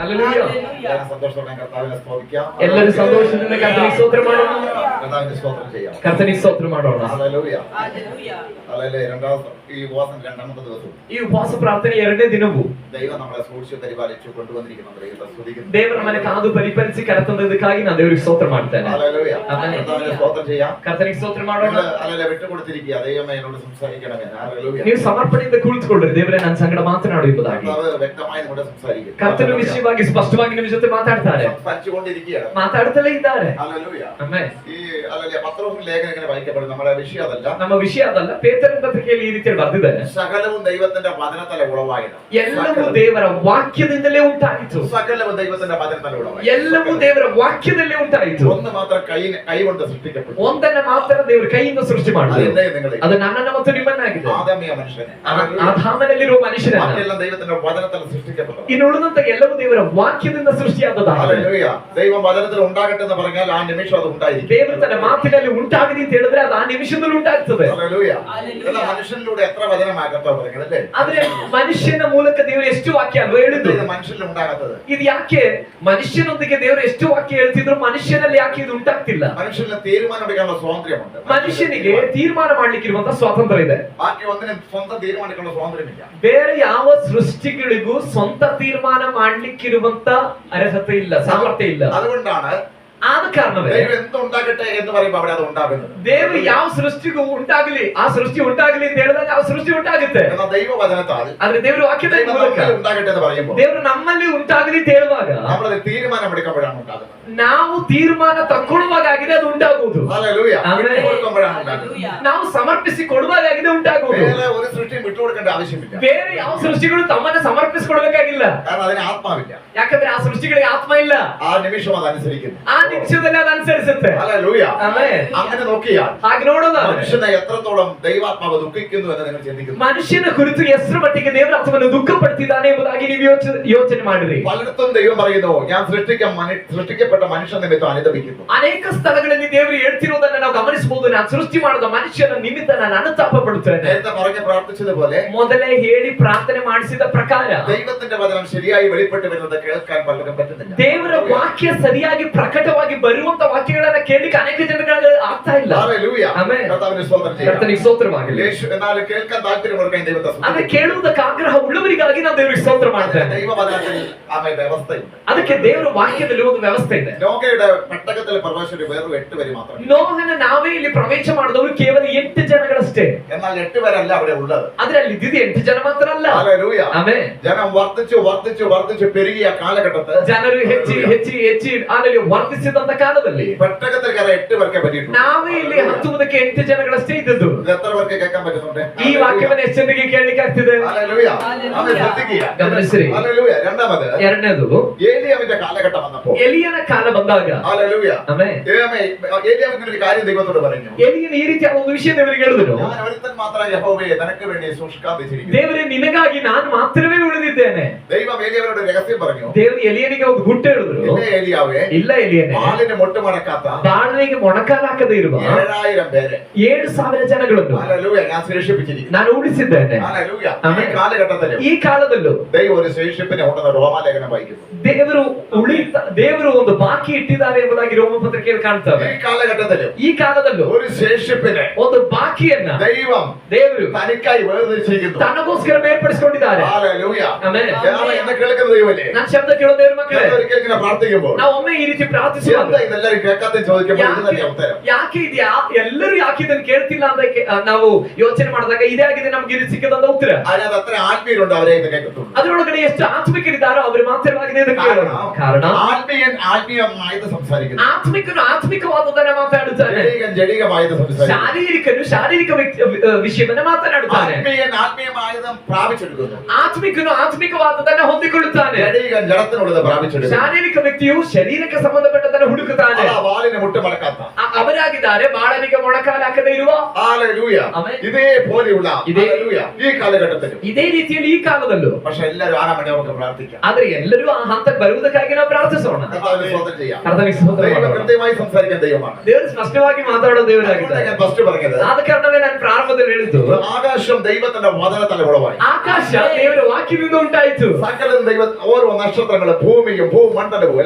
Hallelujah. സന്തോഷത്തോടെ കർത്താവിനെ സ്തുതിക്കാം. എല്ലാവരും സന്തോഷത്തിന്റെ കർത്തനിക്ക് സ്തോത്രമാണോ? കർത്താവിനെ സ്തോത്രം ചെയ്യാം. കർത്തനിക്ക് സ്തോത്രമാണോ? ഹല്ലേലൂയ. ഹല്ലേലൂയ. ഈ ഉപവാസം രണ്ടാമത്തെ ദിവസവും ಈ ಉಪವಾಸ ಪ್ರಾರ್ಥನೆ ಎರಡನೇ ದಿನವೂ ദൈവം നമ്മളെ സൂക്ഷിച്ചു പരിപാലിച്ചു കൊണ്ടുവന്നിരിക്കുന്നു. ദൈവത്തെ സ്തുതിക്കുന്നു. ದೇವರ ಮನೆ ಕಾದು ಪರಿಪಾಲಿಸಿ ಕರೆತಂದದಕ್ಕಾಗಿ ನಾನು ದೇವರಿಗೆ ಸ್ತೋತ್ರ ಮಾಡ್ತೇನೆ. ഹല്ലേലൂയ. ആമേൻ. കർത്താവിനെ സ്തോത്രം ചെയ്യാം. ಕರ್ತನಿಗೆ ಸ್ತೋತ್ರ ಮಾಡೋಣ. ഹല്ലേലൂയ. വിട്ടുകൊടുത്തിരിക്കുക. ദൈവമേ എന്നോട് സംസാരിക്കണമേ. ഹല്ലേലൂയ. ನೀವು ಸಮರ್ಪಣೆಯಿಂದ ಕುಳಿತುಕೊಳ್ಳ್ರಿ. ದೇವರೇ ನನ್ನ ಸಂಗಡ ಮಾತನಾಡು ಎಂಬುದಾಗಿ കർത്താവ് വ്യക്തമായി നമ്മുടെ സംസാരിക്കും. ಕರ್ತನ ವಿಷಯವಾಗಿ ಸ್ಪಷ್ಟವಾಗಿ ನಿಮ್ಮ ಜೊತೆ ಮಾತಾಡ್ತಾರೆ, സംസാരിച്ചുകൊണ്ടിരിക്കുകയാണ്. ಮಾತಾಡ್ತಲೇ ಇದ್ದಾರೆ. ഹല്ലേലൂയ. ಆಮೆನ್. ഈ ഹല്ലേലൂയ പത്രോസിന്റെ ലേഖനം ഇങ്ങനെ വായിക്കപ്പെടും. നമ്മുടെ വിഷയം അതല്ല. ನಮ್ಮ ವಿಷಯ ಅದಲ್ಲ. ಪೇತ್ರನ ಪತ್ರಿಕೆಯಲ್ಲಿ ಈ ರೀತಿ ಬರ್ದಿದ್ದಾನೆ, സകലവും ദൈവത്തിന്റെ വചനത്താൽ ഉളവായതാണ്. ಎಲ್ಲವೂ ದೇವರ ವಾಕ್ಯದಿಂದಲೇ ಉಂಟಾಯಿತು. സകലവും ദൈവത്തിന്റെ വചനത്താൽ ഉളവായി. ಎಲ್ಲವೂ ದೇವರ ವಾಕ್ಯದಲ್ಲೇ ಉಂಟಾಯಿತು. ഒന്ന് മാത്രം കൈകൊണ്ട് സൃഷ്ടിക്കപ്പെട്ടു. ಒಂದನ್ನ ಮಾತ್ರ ದೇವರು ಕೈಯಿಂದ ಸೃಷ್ಟಿ ಮಾಡಿದ್ರು. ಅದು ನನ್ನನ್ನು ಮತ್ತು ನಿಮ್ಮನ್ನಾಗಿದೆ. ആദാമിയ മനുഷ്യനെ, ಆದಾಮನಲ್ಲಿರುವ ಮನುಷ್ಯನನ್ನ. ബാക്കിയെല്ലാം ദൈവത്തിന്റെ വചനത്താൽ സൃഷ്ടിക്കപ്പെട്ടു. ಇನ್ನು ಉಳಿದಂತ ಎಲ್ಲವೂ ದೇವರ ವಾಕ್ಯದಿಂದ ಸೃಷ್ಟಿಯಾದതാണ്. ഹല്ലേലൂയ. ദൈവം വചനത്തിൽ ഉണ്ടാകട്ടെ എന്ന് പറഞ്ഞാൽ ആ നിമിഷം അത് ഉണ്ടായിരിക്കും. ದೇವರು ತನ್ನ ಮಾತಿನಲ್ಲಿ ಉಂಟಾಗಲಿ ಅಂತ ಹೇಳಿದ್ರೆ ಅದು ಆ ನಿಮಿಷದಲ್ಲಿ ಉಂಟಾಗ್ತದೆ. ഹല്ലേലൂയ. ಎಲ್ಲ മനുഷ്യനിലൂടെ എത്ര വചനമാകത്തോ പറയുന്നത് അല്ലേ? ಆದ್ರೆ ಮನುಷ್ಯನ ಮೂಲಕ ದೇವರು ಎಷ್ಟು ವಾಕ್ಯ ಅಲ್ವಾ ಹೇಳಿದ್ದು? ഇത് മനുഷ്യനിൽ ഉണ്ടാകാത്തത്. ಇದು ಯಾಕೆ ಮನುಷ್ಯನೊಂದಿಗೆ ದೇವರು ಎಷ್ಟು ವಾಕ್ಯ ಹೇಳ್ತಿದ್ರು ಮನುಷ್ಯನಲ್ಲಿ ಯಾಕೆ ಇದು ಉಂಟಾಗ್ತಿಲ್ಲ? മനുഷ്യന് തീരുമാനം എടുക്കാനുള്ള സ്വാതന്ത്ര്യമുണ്ട്. ಮನುಷ್ಯನಿಗೆ ತೀರ್ಮಾನ ಮಾಡ್ಲಿಕ್ಕಿರುವಂತ ಸ್ವಾತಂತ್ರ್ಯ ಇದೆ. ബാക്കി ഒന്നിനും സ്വന്തം തീരുമാനിക്കാനുള്ള സ്വാതന്ത്ര്യമില്ല. ಬೇರೆ ಯಾವ ಸೃಷ್ಟಿಗಳಿಗೂ ಸ್ವಂತ ತೀರ್ಮಾನ ಮಾಡ್ಲಿಕ್ಕಿರುವಂತ ಅರ್ಹತೆ ಇಲ್ಲ, ಸಾಮರ್ಥ್ಯ ಇಲ್ಲ. അതുകൊണ്ടാണ് ಆದ ಕಾರಣವೇ ദൈവം എന്തുണ്ടാകട്ടെ എന്ന് പറയുമ്പോൾ അവിടെ അത് ഉണ്ടാകുന്നത്. ದೇವರು ಯಾವ ಸೃಷ್ಟಿಗೂ ಉಂಟಾಗಲಿ, ಆ ಸೃಷ್ಟಿ ಉಂಟಾಗಲಿ ಅಂತ ಹೇಳಿದಾಗ ಆ ಸೃಷ್ಟಿ ಉಂಟಾಗುತ್ತೆ. എന്നാൽ ദൈവവചനത്താൽ ಆದ್ರೆ ದೇವರು ವಾಕ್ಯದ ಮೂಲಕ ഉണ്ടാകട്ടെ എന്ന് പറയുമ്പോൾ ದೇವರು ನಮ್ಮಲ್ಲಿ ಉಂಟಾಗಲಿ ಅಂತ ಹೇಳುವಾಗ നമ്മളത് തീരുമാനം എടുക്കുമ്പോഴാണ് ഉണ്ടാകുന്നത്. ನಾವು ತೀರ್ಮಾನ ತಗೊಳ್ಳುವಾಗ ಆಗಿದೆ ಅದು ಉಂಟಾಗುವುದು. ഹല്ലേലൂയ. ആമേൻ. വിട്ടുകൊടുക്കുമ്പോഴാണ് ഉണ്ടാകുന്നത്. ನಾವು ಸಮರ್ಪಿಸಿ ಕೊಡುವಾಗ ಆಗಿದೆ ಉಂಟಾಗುವುದು. വേറെ ഒരു സൃഷ്ടിയും വിട്ടുകൊടുക്കേണ്ട ആവശ്യമില്ല. ಬೇರೆ ಯಾವ ಸೃಷ್ಟಿಗಳು ತಮ್ಮನ್ನ ಸಮರ್ಪಿಸಿಕೊಡ್ಬೇಕಾಗಿಲ್ಲ. കാരണം അതിന് ആത്മാവില്ല. ಯಾಕಂದ್ರೆ ಆ ಸೃಷ್ಟಿಗಳಿಗೆ ಆತ್ಮ ಇಲ್ಲ. ആ നിമിഷം അത് അനുസരിക്കുന്നു. ಆ ನಿಮಿಷದಲ್ಲಿ ಅದು ಅನುಸರಿಸುತ್ತೆ. ഹല്ലേലൂയ. ಆಮೆನ್. അങ്ങനെ നോക്കിയാൽ ಹಾಗೆ ನೋಡೋದಾದ್ರೆ മനുഷ്യനെ എത്രത്തോളം ദൈവാത്മാവ് ദുഃഖിക്കുന്നു എന്ന് നിങ്ങൾ ചിന്തിക്കുന്നു. ಮನುಷ್ಯನ ಕುರಿತು ಎಷ್ಟರ ಮಟ್ಟಿಗೆ ದೇವರ ಆತ್ಮವನ್ನು ದುಃಖಪಡ್ತಿದ್ದಾನೆ ಎಂಬುದಾಗಿ ನೀವು ಯೋಚನೆ ಮಾಡಿರಿ. പലയിടത്തും ദൈവം പറയുന്നു, ഞാൻ സൃഷ്ടിക്കപ്പെട്ട മനുഷ്യ നിമിത്തം അനുതപിക്കുന്നു. ಅನೇಕ ಸ್ಥಳಗಳಲ್ಲಿ ದೇವರು ಹೇಳ್ತಿರೋದನ್ನ ನಾವು ಗಮನಿಸಬಹುದು. ನಾನು ಸೃಷ್ಟಿ ಮಾಡಿದ ಮನುಷ್ಯನ ನಿಮಿತ್ತ ನಾನು ಅನುತಾಪ ಪಡುತ್ತೇನೆ. നേരത്തെ പറഞ്ഞ് പ്രാർത്ഥിച്ചതുപോലെ ಮೊದಲೇ ಹೇಳಿ ಪ್ರಾರ್ಥನೆ ಮಾಡಿಸಿದ ಪ್ರಕಾರ ദൈവത്തിന്റെ വചനം ശരിയായി വെളിപ്പെട്ട് വരുന്നത് കേൾക്കാൻ പലർക്കും പറ്റുന്നില്ല. ದೇವರ ವಾಕ್ಯ ಸರಿಯಾಗಿ ಪ್ರಕಟವಾಗಿ ಬರುವಂತ ವಾಕ್ಯಗಳನ್ನ ಕೇಳಲಿಕ್ಕೆ ಅನೇಕ ಜನಗಳಿಗೆ ಆಗ್ತಾ ಇಲ್ಲ. ഹല്ലേലൂയ. ಆಮೆನ್. കർത്താവിനെ സ്തോത്രം ചെയ്യുക. ಕರ್ತನಿಗೆ ಸ್ತೋತ್ರವಾಗಲಿ. എന്നാൽ കേൾക്കാൻ താല്പര്യമുള്ളവർക്ക് ദൈവത്തെ ಅದೇ ಕೇಳುವುದಕ್ಕೆ ಆಗ್ರಹ ಉಳ್ಳವರಿಗಾಗಿ ನಾವು ದೇವರಿಗೆ ಸ್ತೋತ್ರ ಮಾಡ್ತೇವೆ. ദൈവവചനത്തിൽ ആമേൻ വ്യവസ്ഥയുണ്ട്. ಅದಕ್ಕೆ ದೇವರ ವಾಕ್ಯದಲ್ಲಿ ಒಂದು ವ್ಯವಸ್ಥೆ ಇದೆ. നോഹയുടെ പെട്ടകത്തിൽ പ്രവേശിച്ച വെറും 8 പേര് മാത്രം. ನೋಹನ ನಾವೇ ಇಲ್ಲಿ ಪ್ರವೇಶ ಮಾಡಿದವರು ಕೇವಲ 8 ಜನಗಳಷ್ಟೇ. എന്നാൽ 8 പേരല്ല അവിടെ ഉള്ളത്. ಆದ್ರೆ ಅಲ್ಲಿ ಇದ್ದಿದ್ದು 8 ಜನ ಮಾತ್ರ ಅಲ್ಲ. ഹല്ലേലൂയ. ಆಮೆನ್. ജനം വർദ്ധിച്ചു പെരുകിയ കാലഘട്ടത്തിൽ ಜನರು ಹೆಚ್ಚಿ ಆಮೇಲೆ ವರ್ಧಿಸಿದಂತ ಕಾಲದಲ್ಲಿ പെട്ടകത്തിൽ കയറാൻ 8 പേർക്കേ പറ്റിയിട്ടുള്ളൂ. ನಾವೇ ಇಲ್ಲಿ ಹತ್ತುವುದಕ್ಕೆ 8 ಜನಗಳಷ್ಟೇ ಇದ್ದದ್ದು. ഇത് എത്ര പേർക്ക് കേൾക്കാൻ പറ്റുന്നുണ്ട്? ಈ ವಾಕ್ಯವನ್ನು ಎಷ್ಟು ಜನರಿಗೆ ಕೇಳಲಿಕ್ಕೆ ಆಗ್ತಿದೆ? ഹല്ലേലൂയ. ആമേൻ. ശ്രദ്ധിക്കുക. ಗಮನಿಸಿರಿ. ഹല്ലേലൂയ. രണ്ടാമത് ಎರಡನೇದು ഏലിയാവിന്റെ കാലഘട്ടം വന്നപ്പോൾ ಎಲಿಯನ ಕಾಲ ಬಂದಾಗ ഹല്ലേലൂയ. ಆಮೆನ್. ഏലിയാവിന് ഒരു കാര്യം ദൈവത്തോട് പറഞ്ഞു. ಎಲಿಯನ ಈ ರೀತಿಯಾದ ಒಂದು ವಿಷಯ ದೇವರಿಗೆ ಹೇಳಿದನು. ഞാൻ ഒരുത്തൻ മാത്രം യഹോവയെ നിനക്ക് വേണ്ടി സൂക്ഷിക്കാതിരിക്കുന്നു. ದೇವರೇ ನಿನಗಾಗಿ ನಾನು ಮಾತ್ರವೇ ಉಳಿದಿದ್ದೇನೆ. ദൈവം ഏലിയാവിനോട് രഹസ്യം പറഞ്ഞു. ದೇವರು ಎಲಿಯನಿಗೆ ಒಂದು ಗುಟ್ಟು ಹೇಳಿದ್ರು. ഇല്ലേ ഏലിയാവേ, ಇಲ್ಲ ಎಲಿಯನೇ, ಬಾಲಿನ ಮೊಟ್ಟು ಮಡಕಾತ ಬಾಳನಿಗೆ ಮೊಣಕಾಲಾಕದೇ ಇರುವ 7000 പേരെ 7,000 ಜನಗಳನ್ನು ഹല്ലേലൂയ ഞാൻ ശേഷിപ്പിച്ചിരിക്കുന്നു. ನಾನು ಉಳಿಸಿದ್ದೇನೆ. ഹല്ലേലൂയ. ഈ ಆಮೆನ್. കാലഘട്ടത്തിൽ ಈ ಕಾಲದಲ್ಲೂ ദൈവം ഒരു ശേഷിപ്പിനെ ഉണ്ടെന്ന് റോമാലേഖനം വായിക്കുന്നു. ದೇವರು ಒಂದು ಬಾಕಿ ಇಟ್ಟಿದ್ದಾರೆ ಎಂಬುದಾಗಿ ರೋಮ ಪತ್ರಿಕೆಯಲ್ಲಿ ಕಾಣ್ತವೆ. ഈ കാലഘട്ടത്തിൽ ಈ ಕಾಲದಲ್ಲೂ ഒരു ശേഷിപ്പിനെ ಒಂದು ಬಾಕಿಯನ್ನ ದೇವರು തനിക്കായി വേർതിരിച്ചിരിക്കുന്നു. ತನಗೋಸ್ಕರ ಬೇರ್ಪಡಿಸಿಕೊಂಡಿದ್ದಾರೆ. ഹല്ലേലൂയ. ಆಮೆನ್. എന്നെ കേൾക്കുന്ന ദൈവമല്ലേ, ನಾನು ಶಬ್ದ ಕೇಳೋ ದೇವರ ಮಕ್ಕಳೇ, ഒരിക്കൽ ഇങ്ങനെ പ്രാർത്ഥിക്കുമ്പോൾ ನಾವು ಒಮ್ಮೆ ಈ ರೀತಿ ಪ್ರಾರ್ಥಿಸುವಾಗ എന്താ ഇതെല്ലാരും കേൾക്കാത്ത ചോദിക്കുമ്പോൾ ഇത് തന്നെ ഉത്തരം. ಯಾಕೆ ಇದು ಎಲ್ಲರೂ ಯಾಕೆ ಇದನ್ನು ಕೇಳ್ತಿಲ್ಲ ಅಂತ ನಾವು ಯೋಚನೆ ಮಾಡಿದಾಗ ಇದೇ ಆಗಿದೆ ನಮ್ಗೆ ಇದು ಸಿಕ್ಕದಂತ ಉತ್ತರ. അതിനകത്ത് അത്ര ആത്മീയരുണ്ട് അവരെ ഇത് കേൾക്കത്തുള്ളൂ. ಅದರೊಳಗಡೆ ಎಷ್ಟು ಆತ್ಮಿಕರಿದ್ದಾರೋ ಅವರು ಮಾತ್ರವಾಗಿ ಇದನ್ನು ಕೇಳೋಣ. ಕಾರಣ ആത്മീയമായത് സംസാരിക്കുന്നു, ಆತ್ಮಿಕನು ಆತ್ಮಿಕವಾದದನ್ನ ಮಾತಾಡುತ್ತಾನೆ, ജഡികമായത് സംസാരിക്കുന്നു, ಶಾರೀರಿಕನು ಶಾರೀರಿಕ ವಿಷಯವನ್ನ ಮಾತನಾಡುತ್ತಾನೆ, ആത്മീയമായത് പ്രാപിച്ചെടുക്കുന്നു, ಆತ್ಮಿಕನು ಆತ್ಮಿಕವಾದದನ್ನ ಹೊಂದಿಕೊಳ್ಳುತ್ತಾನೆ, ജഡികൻ ജഡത്തിനുള്ളത് പ്രാപിച്ചെടുക്കുന്നു, ಶಾರೀರಿಕ ವ್ಯಕ್ತಿಯು ಶರೀರಕ್ಕೆ ಸಂಬಂಧಪಟ್ಟದನ್ನು ಹುಡುಕುತ್ತಾನೆ. വാലിനെ മുട്ടുമടക്കാത്ത ಅವರಾಗಿದ್ದಾರೆ ಬಾಳನಿಗೆ ಮೊಣಕಾಲು ಹಾಕದೇ ಇರುವ. ഹല്ലേലൂയ. ഇതേപോലെയുള്ള ഈ കാലഘട്ടത്തിലും ಇದೇ ರೀತಿಯಲ್ಲಿ ಈ ಕಾಲದಲ್ಲೂ പക്ഷെ എല്ലാവരും ആകാൻ വേണ്ടി നമുക്ക് പ്രാർത്ഥിക്കാം. ಆದ್ರೆ ಎಲ್ಲರೂ ಆ ಹಂತಕ್ಕೆ ಬರುವುದಕ್ಕಾಗಿ ನಾವು ಪ್ರಾರ್ಥಿಸೋಣ. കൃത്യമായി സംസാരിക്കാൻ ദൈവമാണ്. ದೇವರು ಸ್ಪಷ್ಟವಾಗಿ ಮಾತಾಡೋ ದೇವರಾಗಿದ್ದಾರೆ. ഞാൻ ഫസ്റ്റ് പറഞ്ഞത് ಆದ ಕಾರಣವೇ ನಾನು ಪ್ರಾರಂಭ ನಾಮದಲ್ಲಿ ಹೇಳಿದ್ದು ಆಕಾಶಂ ದೈವത്തിന്റെ ವಚನದಲ್ಲಿ ಉಳವಾಯಿ. ಆಕಾಶ ದೇವರ ವಾಕ್ಯದಿಂದ ಉಂಟಾಯಿತು. ಸಕಲ ದೈವ ಓರ್ವ ನಕ್ಷತ್ರಗಳು ಭೂಮಿಯು ಭೂಮಂಡಲವು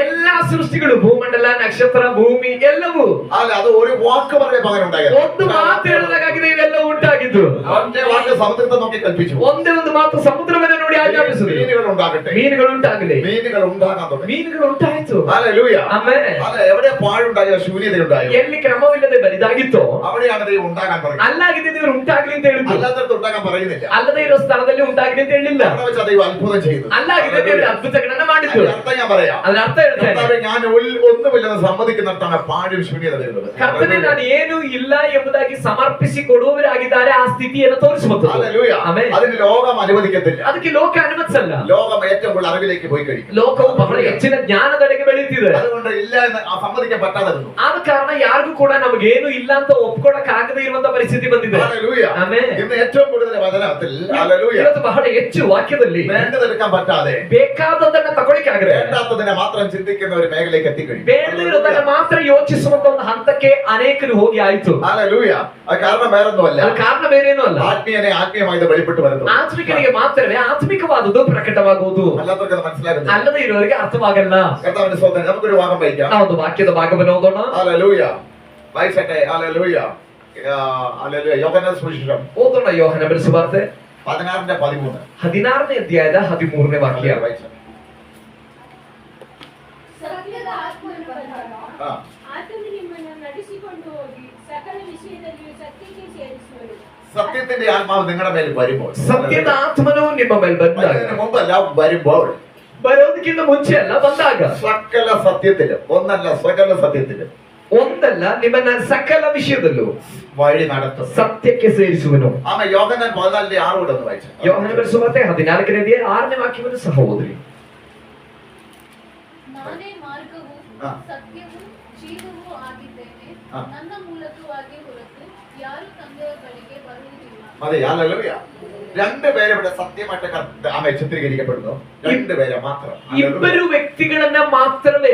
ಎಲ್ಲಾ ಸೃಷ್ಟಿಗಳು ಭೂಮಂಡಲ ನಕ್ಷತ್ರ ಭೂಮಿ ಎಲ್ಲವೂ ಅಲ್ಲ ಅದು ഒരു വാക്ക് പറഞ്ഞ പകരം ഉണ്ടായത്. ಒಂದು ಮಾತು ಹೇಳಲಾಗಿದೆ ಇವೆಲ್ಲ ಉಂಟಾಗಿದ್ದು. ಒಂದೇ ವಾಕ್ಯ ಸಮುದ್ರத்தை നോക്കി കൽപ്പിച്ചു. ಒಂದೇ ಒಂದು ಮಾತು ಸಮುದ್ರವನ್ನ ನೋಡಿ ಆಜ್ಞಾಪಿಸಿದರು. മീനുകൾ ഉണ്ടാകട്ടെ. ಮೀನುಗಳು ಉಂಟಾಗಲಿ. മീനുകൾ ഉണ്ടാകാൻ തുടങ്ങി. ಮೀನುಗಳು ಉಂಟಾಯಿತು. ഹല്ലേലൂയ. ಆಮೆನ್. ಅಲ್ಲ ಎവിടെ ಪಾಳುಂಟಾയോ ಶೂನ್ಯತೆಯುണ്ടായോ ಎಲ್ಲಿ ಕ್ರಮವಿಲ್ಲದೆ ಬರಿದಾಗಿತ್ತೋ അവിടെയാണ് ദൈവം ഉണ്ടാകാൻ പറയുന്നത്. ಅಲ್ಲಾಗಿದೆ ದೇವರು ಉಂಟಾಗಲಿ ಅಂತ ಹೇಳಿದ್ದು. അല്ലാത്തടത്ത് ഉണ്ടാകാൻ പറയുന്നില്ല. ಅಲ್ಲದೆ ಇರೋ ಸ್ಥಳದಲ್ಲಿ ಉಂಟಾಗಲಿ ಅಂತ ಹೇಳಿಲ್ಲ. അവിടെ വെച്ച് ദൈവം അത്ഭുതം ചെയ്തു. ಅಲ್ಲಾಗಿದೆ ದೇವರು ಅದ್ಭುತಗಳನ್ನ ಮಾಡಿದ್ದು. അർത്ഥം ഞാൻ പറയാം. ಅದರ ಅರ್ಥ ಹೇಳ್ತೇನೆ. കർത്താവേ ഞാൻ ഒന്നുമില്ലെന്ന് സമ്മതിക്കുന്നിടത്താണ് പാഴും ശൂന്യത വരുന്നത്. ಕರ್ತನೇ ನಾನು ಏನೂ ಇಲ್ಲ ಎಂಬುದಾಗಿ ಸಮರ್ಪಿಸಿ ಕೊಡುವವರಾಗಿದ್ದಾರೆ ಆ ಸ್ಥಿತಿಯನ್ನು ತೋರಿಸುವಂತದ್ದು. ഹല്ലേലൂയ. ಆಮೆನ್. അതിന് ലോകം അനുവദിക്കത്തില്ല. ಅದಕ್ಕೆ ಲೋಕ ಅನುಮತಿಸಲ್ಲ. ലോകം ഏറ്റവും കൂടുതൽ അറിവിലേക്ക് പോയി കഴിഞ്ഞു. ಲೋಕವು ಬಹಳ ಹೆಚ್ಚಿನ ಜ್ಞಾನದೆಡೆಗೆ ಬೆಳೆಯುತ್ತಿದೆ. അതുകൊണ്ട് ഇല്ല എന്ന് സമ്മതിക്കാൻ പറ്റാതിരുന്നു. ಆದ ಕಾರಣ ಯಾರಿಗೂ ಕೂಡ ನಮಗೇನು ಇಲ್ಲ ಅಂತ ಒಪ್ಕೊಳಕ್ಕಾಗದೇ ಇರುವಂತ ಪರಿಸ್ಥಿತಿ ಬಂದಿದೆ. ഹല്ലേലൂയ. ಆಮೆನ್. ഇന്ന് ഏറ്റവും കൂടുതൽ വചനത്തിൽ ഹല്ലേലൂയ ಇವತ್ತು ಬಹಳ ಹೆಚ್ಚು ವಾಕ್ಯದಲ್ಲಿ വേണ്ടതെടുക്കാൻ പറ്റാതെ ಬೇಕಾದದನ್ನ ತಗೊಳಿಕ್ಕಾಗದೆ വേണ്ടാത്തതിനെ മാത്രം ചിന്തിക്കുന്ന ഒരു മേഖലയിലേക്ക് എത്തിക്കഴിഞ്ഞു. ಬೇಡದೇ ಇರೋದನ್ನ ಮಾತ್ರ ಯೋಚಿಸುವಂತ ಒಂದು ಹಂತಕ್ಕೆ ಅನೇಕರು ಹೋಗಿ ಆಯ್ತು. ഹല്ലേലൂയ. അത് കാരണം വേറൊന്നുമല്ല. ಅದು ಕಾರಣ ಬೇರೇನೂ ಅಲ್ಲ. ആത്മീയനെ ആത്മീയമായി വെളിപ്പെട്ട് വരുന്നു. ಆತ್ಮಿಕರಿಗೆ ಮಾತ್ರವೇ ಆತ್ಮಿಕವಾದದ್ದು ಪ್ರಕಟವಾಗುವುದು. അല്ലാത്തവർക്ക് അത് മനസ്സിലാകുന്നില്ല. ಅಲ್ಲದೆ ಇರೋರಿಗೆ ಅರ್ಥವಾಗಲ್ಲ. കർത്താവിന്റെ സ്വന്തം നമുക്കൊരു ഭാഗം വായിക്കാം. ಆ ಒಂದು ವಾಕ್ಯದ ಭಾಗವನ್ನು ಓದೋಣ. ഹല്ലേലൂയ. വായിച്ചട്ടെ. ഹല്ലേലൂയ. ഹല്ലേലൂയ. യോഹന്നാൻ സുവിശേഷം ಓದೋಣ. ಯೋಹನ ಬರೆದ ಸುವಾರ್ತೆ 16:13. 16ನೇ ಅಧ್ಯಾಯದ 13ನೇ ವಾಕ್ಯ. വായിച്ചട്ടെ. ಸತ್ಯದ ಆತ್ಮನು ಬಂದಾಗ ആ. ಆತನು ನಿಮ್ಮನ್ನು ನಡೆಸಿಕೊಂಡು ಹೋಗಿ ಸಕಲ ವಿಷಯದಲ್ಲಿಯೂ ಸತ್ಯಕ್ಕೆ ಸೇರಿಸುವನು. സത്യത്തിന്റെ ആത്മാവ് നിങ്ങളുടെ മേൽ വരുമ്പോൾ ಸತ್ಯದ ಆತ್ಮನು ನಿಮ್ಮ ಮೇಲೆ ಬಂದಾಗ, അതിന് മുമ്പല്ല വരുമ്പോൾ ಬರೋದಕ್ಕಿಂತ ಮುಂಚೆ ಅಲ್ಲ ಬಂದಾಗ, സകല സത്യത്തിലും ഒന്നല്ല സകല സത്യത്തിലും ಒಂದಲ್ಲ ನಿಮ್ಮನ್ನ ಸಕಲ ವಿಷಯದಲ್ಲೂ വഴി നടത്തും. ಸತ್ಯಕ್ಕೆ ಸೇರಿಸುವನು. ആമ യോഹന്നാൻ 14:6 ഒന്ന് വായിച്ചു. ಯೋಹನ ಬರೆದ ಸುವಾರ್ತೆ 14ನೇ ಅಧ್ಯಾಯ 6ನೇ ವಾಕ್ಯವನ್ನು ಸಹ ಓದ್ರಿ. ನಾನೇ ಮಾರ್ಗವು ಹಾ. ಸತ್ಯವೂ ಜೀವವೂ ಆಗಿದ್ದೇನೆ. ಹಾ. ನನ್ನ ಮೂಲಕವಾಗಿ ಹೊರತು ಯಾರು ತಂದೆಯ ಬಳಿಗೆ ಬರುವುದಿಲ್ಲ. അതെ ഹല്ലേലൂയ. രണ്ടുപേരെ ഇവിടെ സത്യമായിട്ട് ആമേ ചിത്രീകരിക്കപ്പെടുന്നു. രണ്ടുപേരെ മാത്രം. ಇಬ್ಬರು ವ್ಯಕ್ತಿಗಳನ್ನ ಮಾತ್ರವೇ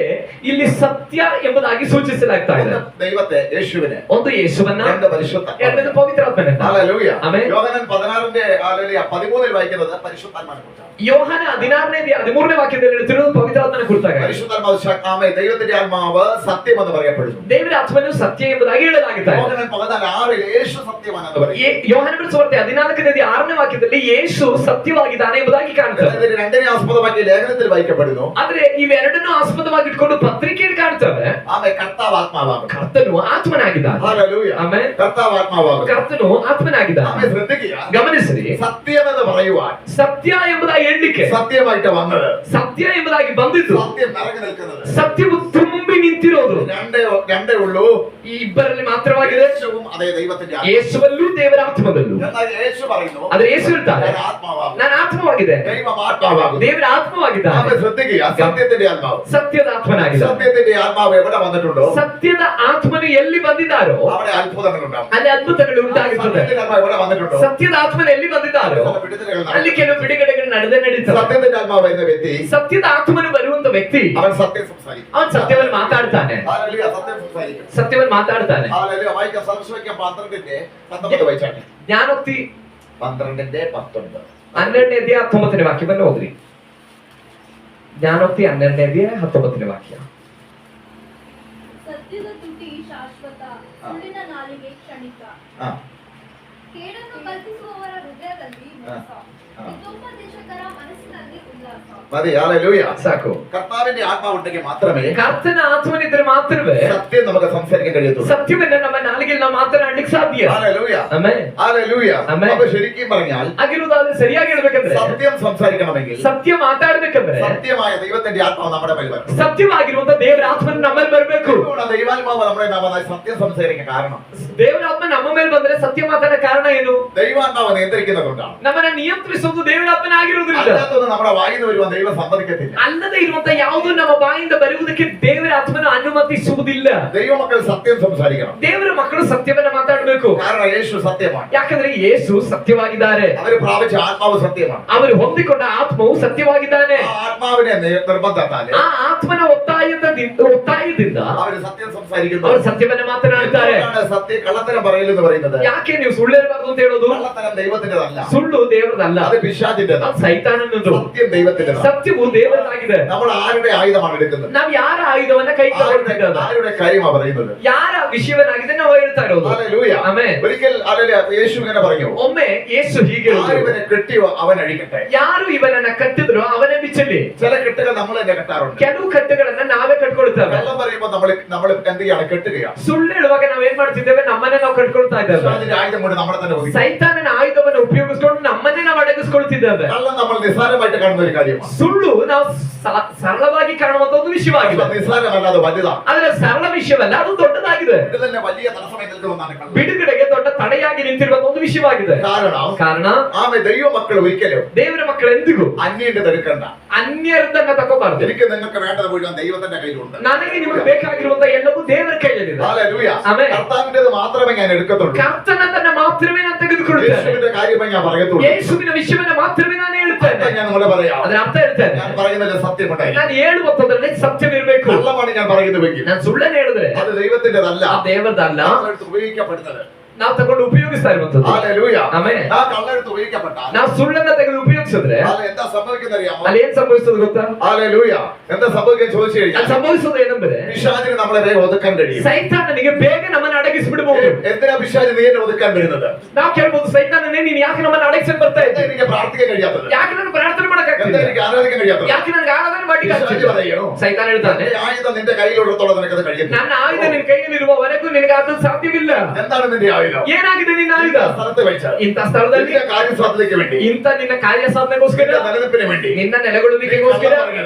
ಇಲ್ಲಿ ಸತ್ಯ ಎಂಬುದಾಗಿ ಸೂಚಿಸಲಾಗ್ತಾ ಇದೆ. ഒന്ന് ദൈവത്തെ യേശുവിനെ, ಒಂದು ಯೇಸುವನ್ನ, രണ്ട് പരിശുദ്ധാത്മാവിനെ. ಎರಡನೇದು ಪವಿತ್ರಾತ್ಮನನ್ನ. ഹല്ലേലൂയ. ആമേൻ. യോഹന്നാൻ 13 വായിക്കുന്നത് പരിശുദ്ധാത്മാവിനെ കുറിച്ചാണ്. ಯೋಹನ 16ನೇ ಅಧ್ಯಾಯ 13ನೇ ವಾಕ್ಯದಲ್ಲಿ ಹೇಳ್ತಿರೋದು ಪವಿತ್ರಾತ್ಮನ ಕುರಿತಾಗಿ. പരിശുദ്ധാത്മാവ് ആമേ ദൈവത്തിന്റെ ആത്മാവ് സത്യം എന്ന് പറയപ്പെടുന്നു. ದೇವರ ಆತ್ಮನು ಸತ್ಯ ಎಂಬುದಾಗಿ ಹೇಳಲಾಗಿದೆ. യോഹന്നാൻ 14:6 യേശു സത്യമാണെന്ന് പറയും. ಯೋಹನ ಬರೆದ ಸುವಾರ್ತೆ 14ನೇ ಅಧ್ಯಾಯ 6ನೇ ವಾಕ್ಯದಲ್ಲಿ ಯೇಸು ಸತ್ಯವಾಗಿದ್ದಾನೆ ಎಂಬುದಾಗಿ ಕಾಣ್ತದೆ. ഇതിന് രണ്ടിനെ ആസ്പദമാക്കി ലേഖനത്തിൽ വായിക്കപ്പെടുന്നു. ಆದ್ರೆ ಇವೆರಡನ್ನೂ ಆಸ್ಪದವಾಗಿ ಇಟ್ಕೊಂಡು ಪತ್ರಿಕೆಯಲ್ಲಿ ಕಾಣ್ತವೆ. ആമേ കർത്താവ് ആത്മാവാകും. ಕರ್ತನು ಆತ್ಮನಾಗಿದ್ದಾನೆ. ഹല്ലേലൂയ. ಆಮೆನ್. കർത്താവ് ആത്മാവാകും. ಕರ್ತನು ಆತ್ಮನಾಗಿದ್ದಾನೆ. ആമേ ശ്രദ്ധിക്കുക. ಗಮನಿಸಿರಿ. സത്യമെന്ന് പറയുവാൻ ಸತ್ಯ ಎಂಬುದಾಗಿ ಹೇಳಿಕೆ, സത്യമായിട്ട് വന്നത്, ಸತ್ಯ ಎಂಬುದಾಗಿ ಬಂದಿದ್ದು, സത്യം നിറഞ്ഞു നിൽക്കുന്നത് ಸತ್ಯವು ತುಂಬಿ ನಿಂತಿರೋದು രണ്ടേ ഉള്ളൂ. ಈ ಇಬ್ಬರಲ್ಲಿ ಮಾತ್ರವಾಗಿದೆ. യേശുവും അതേ ദൈവത്തിന്റെ ആത്മാവും. ಯೇಸುವಲ್ಲೂ ದೇವರ ಆತ್ಮದಲ್ಲೂ. എന്നാൽ യേശു പറയുന്നു ಆದ್ರೆ ಯೇಸು ಹೇಳ್ತಾರೆ, ഞാൻ ആത്മാവാകും. ನಾನು ಆತ್ಮವಾಗಿದೆ. ദൈവം ആത്മാവാകും. ದೇವರ ಆತ್ಮವಾಗಿದ್ದಾನೆ. ആമേ ശ്രദ്ധിക്കുക. സത്യത്തിന്റെ ആത്മാവ്, ಸತ್ಯದ ಆತ್ಮನಾಗಿದ್ದಾನೆ. സത്യത്തിന്റെ ആത്മാവ് എവിടെ വന്നിട്ടുണ്ടോ ಸತ್ಯದ ಆತ್ಮನು ಎಲ್ಲಿ ಬಂದಿದ್ದಾರೋ അവിടെ അത്ഭുതങ്ങൾ ഉണ്ടാവും. ಅಲ್ಲಿ ಅದ್ಭುತಗಳು ಉಂಟಾಗುತ್ತದೆ. സത്യത്തിന്റെ ആത്മാവ് എവിടെ വന്നിട്ടുണ്ടോ ಸತ್ಯದ ಆತ್ಮನ ಎಲ್ಲಿ ಬಂದಿದ್ದಾರೋ ചില പിടുത്തലുകൾ നടക്കും. ಅಲ್ಲಿ ಕೆಲವು ಬಿಡುಗಡೆಗಳು ನಡೆದೇ ನಡೀತವೆ. സത്യത്തിന്റെ ആത്മാവ് എന്ന വ്യക്തി ಸತ್ಯದ ಆತ್ಮನು ಬರುವಂತ ವ್ಯಕ್ತಿ അവൻ സത്യം സംസാരിക്കും. ಅವನು ಸತ್ಯವನ್ನು ಮಾತಾಡ್ತಾನೆ. ഹല്ലേലൂയ. സത്യം സംസാരിക്കും. ಸತ್ಯವನ್ನು ಮಾತಾಡ್ತಾನೆ. ഹല്ലേലൂയ. വായിക്കാം. സർവ്വശക്തൻ 12:19 വായിച്ചാട്ടെ. ಜ್ಞಾನೋಕ್ತಿ 12:19. 12ನೇ ಅಧ್ಯಾಯ 19ನೇ ವಾಕ್ಯವನ್ನು ಓದ್ರಿ. ಜ್ಞಾನೋಕ್ತಿ 12ನೇ ಅಧ್ಯಾಯ 19ನೇ ವಾಕ್ಯ. ಸತ್ಯದ ತುಟಿ ಶಾಶ್ವತ, ಸುಳ್ಳಿನ ನಾಲಿಗೆ ಕ್ಷಣಿಕ. ആ. ಕೇಡನ್ನು ಕಲ್ಪಿಸುವವರ ಹೃದಯದಲ್ಲಿ ಮೋಸ, ಹಿತೋಪದೇಶಕರ ಮನಸ್ಸಿನಲ್ಲಿ ಉಲ್ಲಾಸ. മതി. ഹല്ലേലൂയ. ಸಾಕು. കർത്താവിന്റെ ആത്മാവ് ഉണ്ടെങ്കിൽ മാത്രമേ ಕರ್ತನ ಆತ್ಮನಿದ್ರೆ ಮಾತ್ರವೇ സത്യം നമുക്ക് സംസാരിക്കാൻ കഴിയത്തുള്ളൂ. ಸತ್ಯವನ್ನ ನಮ್ಮ ನಾಲಿಗೆಯಲ್ಲಿ ನಾವು ಮಾತನಾಡ್ಲಿಕ್ಕೆ ಸಾಧ್ಯ. ഹല്ലേലൂയ. ಆಮೆನ್. ഹല്ലേലൂയ. ആമേൻ. അപ്പോൾ ശരിക്കും പറഞ്ഞാൽ ಆಗಿರುವುದಾದ್ರೆ ಸರಿಯಾಗಿ ಹೇಳ್ಬೇಕಂದ್ರೆ, സത്യം സംസാരിക്കണമെങ്കിൽ ಸತ್ಯ ಮಾತಾಡ್ಬೇಕಂದ್ರೆ സത്യമായ ദൈവത്തിന്റെ ആത്മാവ് നമ്മുടെ മേൽ വരണം. ಸತ್ಯವಾಗಿರುವಂತ ದೇವರ ಆತ್ಮನ ನಮ್ಮಲ್ಲಿ ಬರಬೇಕು. എന്തുകൊണ്ടാണ് ദൈവാത്മാവ് നമ്മുടെ നന്നായി സത്യം സംസാരിക്കാൻ കാരണം? ದೇವರ ಆತ್ಮ ನಮ್ಮ ಮೇಲೆ ಬಂದ್ರೆ ಸತ್ಯ ಮಾತಾಡೋ ಕಾರಣ ಕಾರಣ ಏನು? ദൈവാത്മാവ് നിയന്ത്രിക്കുന്നതുകൊണ്ടാണ്. ನಮ್ಮನ್ನ ನಿಯಂತ್ರಿಸುವುದು ದೇವರಾತ್ಮನಾಗಿರುವುದಿಲ್ಲ. അല്ലാത്തത് നമ്മുടെ വായിൽ നിന്ന് വരുവാൻ ദൈവം സമ്മതിക്കത്തില്ല. ಅಲ್ಲದೆ ಇರುವಂತ ಯಾವುದು ನಮ್ಮ ಬಾಯಿಂದ ಬರುವುದಕ್ಕೆ ದೇವರ ಆತ್ಮನ ಅನುಮತಿಸುವುದಿಲ್ಲ. ദൈവമക്കൾ സത്യം സംസാരിക്കണം. ದೇವರ ಮಕ್ಕಳು ಸತ್ಯವನ್ನ ಮಾತಾಡಬೇಕು. കാരണം യേശു സത്യമാണ്. ಯಾಕಂದ್ರೆ ಯೇಸು ಸತ್ಯವಾಗಿದ್ದಾರೆ. അവർ പ്രാപിച്ച ആത്മാവ് സത്യമാണ്. ಅವರು ಹೊಂದಿಕೊಂಡ ಆತ್ಮವು ಸತ್ಯವಾಗಿದ್ದಾನೆ. ആ ആത്മാവിനെ നിർബന്ധത്താൽ ಆ ಆತ್ಮನ ಒತ್ತಾಯದಿಂದ അവർ സത്യം സംസാരിക്കുന്നു. ಅವರು ಸತ್ಯವನ್ನ ಮಾತನಾಡುತ್ತಾರೆ. സത്യം കള്ളത്തരം പറയലെന്ന് പറയുന്നത്. ಯಾಕೆ ನೀವು ಸುಳ್ಳು ಹೇಳಬಾರದು ಅಂತ ಹೇಳೋದು? കള്ളത്തരം ദൈവത്തിൻ്റെതല്ല, ಸುಳ್ಳು ದೇವರದಲ್ಲ, അത് പിശാചിൻ്റെതാണ്. ಅದು ಸೈತಾನನದು. സത്യം ദൈവത്തിൻ്റെതാണ്. ಸತ್ಯವು ದೇವರದಾಗಿದೆ. നമ്മൾ ആരുടെ ആയുധമാണ് എടുക്കുന്നത്? ನಾವು ಯಾರ ಆಯುಧವನ್ನ ಕೈ ತಗೊಂಡಿದ್ದೇವೆ? ആരുടെ കാര്യമാണ് പറയുന്നത്? ಯಾರ ವಿಷಯವನ್ನಾಗಿದೆ ನಾವು ಹೇಳ್ತಾ ಇರೋದು. ഹല്ലേലൂയ. ಆಮೆನ್. ഒരിക്കൽ യേശു ഇങ്ങനെ പറഞ്ഞു, ಒಮ್ಮೆ ಯೇಸು ಹೀಗೆ ಹೇಳಿದ್ರು, ഇവനെ കെട്ടിയോ അവൻ അഴിക്കട്ടെ. ಯಾರು ಇವನನ್ನ ಕಟ್ಟಿದ್ರು ಅವನೇ ಬಿಚ್ಚಲಿ. ചില കെട്ടുകൾ നമ്മൾ തന്നെ കെട്ടാറുണ്ട്. ಕೆಲವು ಕಟ್ಟುಗಳನ್ನ ನಾವೇ ಕಟ್ಕೊಳ್ತೇವೆ. കള്ളം പറയുമ്പോൾ നമ്മൾ എന്ത് ചെയ്യാണ്? കെട്ടുകയാണ്. ಸುಳ್ಳು ಹೇಳುವಾಗ ನಾವ್ ಏನ್ ಮಾಡ್ತಿದ್ದೇವೆ? ನಮ್ಮನ್ನೇ ನಾವು ಕಟ್ಕೊಳ್ತಾ ಇದ್ದೇವೆ. അതിന്റെ ആയുധം കൊണ്ട് നമ്മളെ തന്നെ ഒതുക്കി. ಸೈತಾನನ ಆಯುಧವನ್ನು ಉಪಯೋಗಿಸಿಕೊಂಡು ನಮ್ಮನ್ನೇ ನಾವು ಅಡಗಿಸ್ಕೊಳ್ತಿದ್ದೇವೆ. കള്ളം നമ്മൾ നിസ്സാരമായിട്ട് കാണുന്ന ഒരു കാര്യമാണ്. ಸುಳ್ಳು ನಾವು ಸರಳವಾಗಿ ಕಾಣುವಂತ ಒಂದು ವಿಷಯವಾಗಿದೆ. നിസ്സാരമല്ല, അത് വലുതാണ്. ಆದ್ರೆ ಸರಳ ವಿಷಯವಲ್ಲ, ಅದು ದೊಡ್ಡದಾಗಿದೆ. ഇത് തന്നെ വലിയ തടസ്സമായി നിൽക്കുന്നതാണ് കള്ളം. ಬಿಡುಗಡೆಗೆ ದೊಡ್ಡ ತಡೆಯಾಗಿ ನಿಂತಿರುವ ಒಂದು ವಿಷಯವಾಗಿದೆ. ಕಾರಣ ആമേ ദൈവ മക്കൾ ഒരിക്കലും ದೇವರ ಮಕ್ಕಳು ಎಂದಿಗೂ അന്യന്റെ എടുക്കണ്ട. ಅನ್ಯರದನ್ನ ತಗೋಬಾರದು. എനിക്ക് നിങ്ങൾക്ക് വേണ്ടത് മുഴുവൻ ദൈവത്തിന്റെ കയ്യിലുണ്ട്. ನನಗೆ ನಿಮಗೆ ಬೇಕಾಗಿರುವಂತ ಎಲ್ಲವೂ ದೇವರ ಕೈಯಲ್ಲಿದೆ. ഹല്ലേലൂയ. ಆಮೆನ್. കർത്താവിന്റേത് മാത്രമേ ഞാൻ എടുക്കത്തുള്ളൂ. ಕರ್ತನನ್ನ ಮಾತ್ರವೇ ನಾನು ತೆಗೆದುಕೊಳ್ಳುತ್ತೇನೆ. യേശുവിന്റെ കാര്യമേ ഞാൻ പറയത്തുള്ളൂ. ಯೇಸುವಿನ ವಿಷಯವನ್ನ ಮಾತ್ರವೇ ನಾನು ಹೇಳುತ್ತೇನೆ. ഞാൻ നിങ്ങളെ പറയാം. ಅದರ ಅರ್ಥ ಹೇಳ್ತೇನೆ. ഞാൻ പറയുന്നതിൽ സത്യമുണ്ടായി. ನಾನು ಹೇಳುವಂತದ್ರಲ್ಲಿ ಸತ್ಯವಿರಬೇಕು. കള്ളമാണ് ഞാൻ പറയുന്നതെങ്കിൽ ನಾನು ಸುಳ್ಳನ್ನು ಹೇಳಿದ್ರೆ അത് ദൈവത്തിന്റേതല്ല, ದೇವರದಲ್ಲ. നമ്മളെടുത്ത് ഉപയോഗിക്കപ്പെടുന്നത്. ನಾವು ತಗೊಂಡು ಉಪಯೋಗಿಸ್ತಾ ಇರುವಂತದ್ದು. ഹല്ലേലൂയ. ಆಮೆನ್. ആ കള്ളെടുത്ത് ഉപയോഗിക്കപ്പെട്ടാൽ ನಾವು ಸುಳ್ಳನ್ನ ತೆಗೆದು ಉಪಯೋಗಿಸಿದ್ರೆ എന്താ സംഭവിക്കുന്നത് അറിയാമോ? ಅಲ್ಲಿ ಏನ್ ಸಂಭವಿಸೋದು ಗೊತ್ತಾ? ഹല്ലേലൂയ. എന്താ സംഭവിക്കാൻ ചോദിച്ചു ಅಲ್ಲಿ കഴിഞ്ഞാൽ ಸಂಭವಿಸೋದು ಏನೆಂದರೆ പിശാചിന് നമ്മളെ വേഗം ഒതുക്കാൻ കഴിയും. ಸೈತಾನನಿಗೆ ಬೇಗ ನಮ್ಮನ್ನ ಅಡಗಿಸಿ ಬಿಡಬಹುದು. എന്തിനാ പിശാച് നീ എന്നെ ഒതുക്കാൻ വരുന്നത്? ನಾವು ಕೇಳಬಹುದು, ಸೈತಾನನೇ ನೀನು ಯಾಕೆ ನಮ್ಮನ್ನ ಅಡಗಿಸಿ ಬರ್ತಾ എന്താ ಇದ್ದೆ? എനിക്ക് പ്രാർത്ഥിക്കാൻ കഴിയാത്തത്? ಯಾಕೆ ನಾನು ಪ್ರಾರ್ಥನೆ എന്താ ಮಾಡಕ್ಕಾಗ್ತಿಲ್ಲ? എനിക്ക് ആരാധിക്കാൻ കഴിയാത്തത്? ಯಾಕೆ ನನಗೆ ಆರಾಧನೆ ಮಾಡ್ಲಿಕ್ಕೆ പിശാച് ಆಗ್ತಿಲ್ಲ? പറയണോ? ಸೈತಾನ ಹೇಳ್ತಾನೆ, നിന്റെ ആയുധം നിന്റെ കയ്യിലുള്ളത്തോളം നിനക്കത് കഴിയത്തില്ല. ನನ್ನ ಆಯುಧ ನಿನ್ನ ಕೈಯಲ್ಲಿರುವವರೆಗೂ ನಿನಗೆ ಅದು ಸಾಧ್ಯವಿಲ್ಲ. എന്താണ് നിന്റെ ആയുധം? ಏನಾಗಿದೆ ನಿನ್ನ ಆಯುಧ? സ്ഥലത്ത് വെച്ചാൽ ಇಂಥ ಸ್ಥಳದಲ್ಲಿ നിന്റെ കാര്യസാധ്യതയ്ക്ക് വേണ്ടി, ಇಂಥ ನಿನ್ನ ಕಾರ್ಯ ಸಾಧನೆಗೋಸ್ಕರ, നിന്റെ നിലനിൽപ്പിന് വേണ്ടി ನಿನ್ನ ನೆಲೆಗೊಳ್ಳುವಿಕೆಗೋಸ್ಕರ